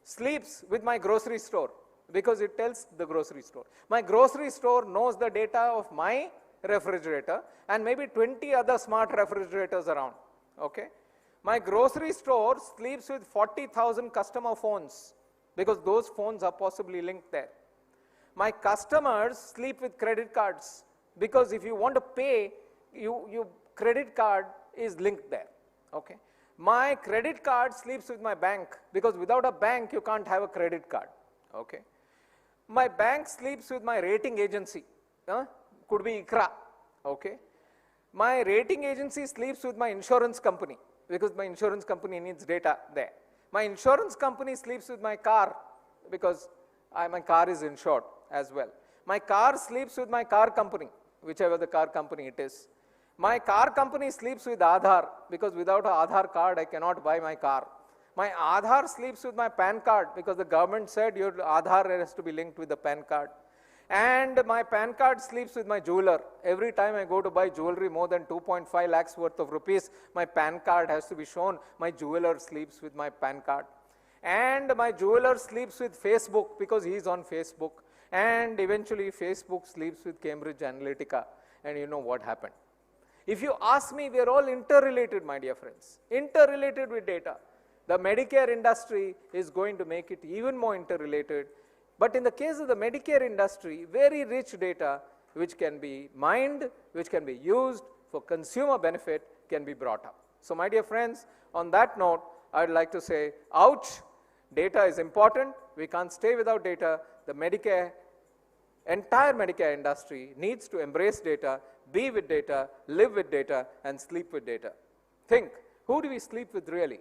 sleeps with my grocery store because it tells the grocery store. My grocery store knows the data of my refrigerator and maybe 20 other smart refrigerators around. Okay? My grocery store sleeps with 40,000 customer phones because those phones are possibly linked there. My customers sleep with credit cards because if you want to pay, your credit card is linked there. Okay? My credit card sleeps with my bank because without a bank you can't have a credit card. Okay? My bank sleeps with my rating agency. Could be ICRA. Okay? My rating agency sleeps with my insurance company because my insurance company needs data there. My insurance company sleeps with my car because my car is insured as well. My car sleeps with my car company, whichever the car company it is. My car company sleeps with Aadhaar because without an Aadhaar card I cannot buy my car. My Aadhaar sleeps with my PAN card because the government said your Aadhaar has to be linked with the PAN card. And my PAN card sleeps with my jeweler. Every time I go to buy jewelry more than 2.5 lakhs worth of rupees, my PAN card has to be shown. My jeweler sleeps with my PAN card. And my jeweler sleeps with Facebook because he is on Facebook. And eventually Facebook sleeps with Cambridge Analytica. And you know what happened. If you ask me, we are all interrelated, my dear friends. Interrelated with data. The Medicare industry is going to make it even more interrelated. But in the case of the Medicare industry, very rich data which can be mined, which can be used for consumer benefit can be brought up. So my dear friends, on that note, I would like to say, ouch, data is important. We can't stay without data. The entire Medicare industry needs to embrace data, be with data, live with data, and sleep with data. Think, who do we sleep with really?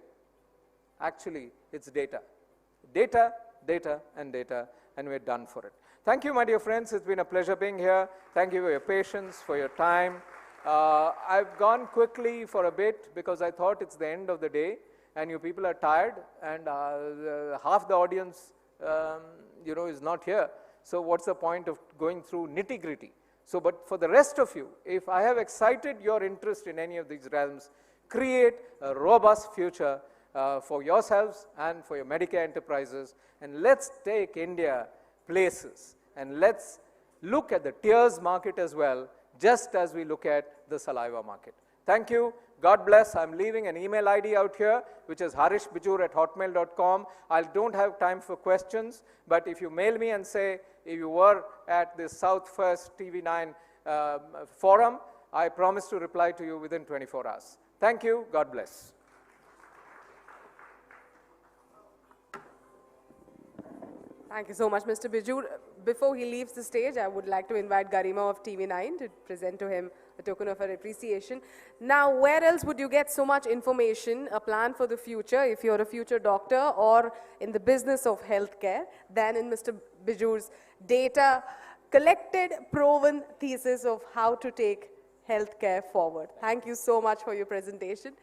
Actually, it's data. Data, data, and data, and we're done for it. Thank you, my dear friends. It's been a pleasure being here. Thank you for your patience, for your time. I've gone quickly for a bit because I thought it's the end of the day, and you people are tired, and half the audience, is not here. So what's the point of going through nitty-gritty? So, but for the rest of you, if I have excited your interest in any of these realms, create a robust future for yourselves and for your Medicare enterprises, and let's take India places, and let's look at the tears market as well, just as we look at the saliva market. Thank you. God bless. I'm leaving an email ID out here, which is harishbijur@hotmail.com. I don't have time for questions, but if you mail me and say if you were at the South First TV9 forum, I promise to reply to you within 24 hours. Thank you. God bless. Thank you so much, Mr. Bijur. Before he leaves the stage, I would like to invite Garima of TV9 to present to him a token of our appreciation. Now, where else would you get so much information, a plan for the future, if you're a future doctor or in the business of healthcare, than in Mr. Bijur's data collected, proven thesis of how to take healthcare forward. Thank you so much for your presentation.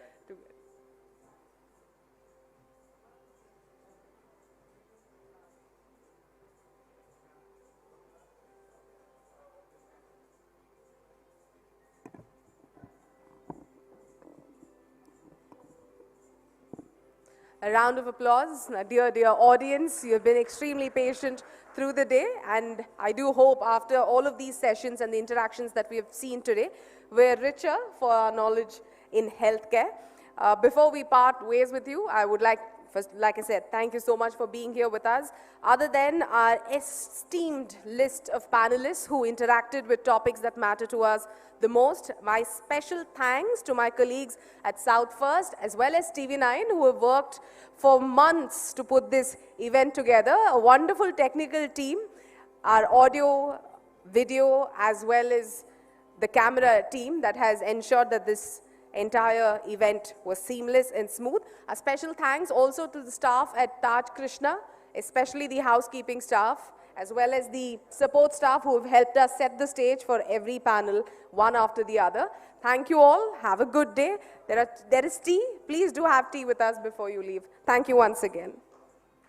A round of applause. Dear audience, you have been extremely patient through the day, and I do hope after all of these sessions and the interactions that we have seen today, we're richer for our knowledge in healthcare. Before we part ways with you, I would like First, like I said, thank you so much for being here with us. Other than our esteemed list of panelists who interacted with topics that matter to us the most, my special thanks to my colleagues at South First as well as TV9 who have worked for months to put this event together. A wonderful technical team, our audio, video, as well as the camera team that has ensured that this entire event was seamless and smooth. A special thanks also to the staff at Taj Krishna, especially the housekeeping staff, as well as the support staff who have helped us set the stage for every panel, one after the other. Thank you all. Have a good day. There is tea. Please do have tea with us before you leave. Thank you once again.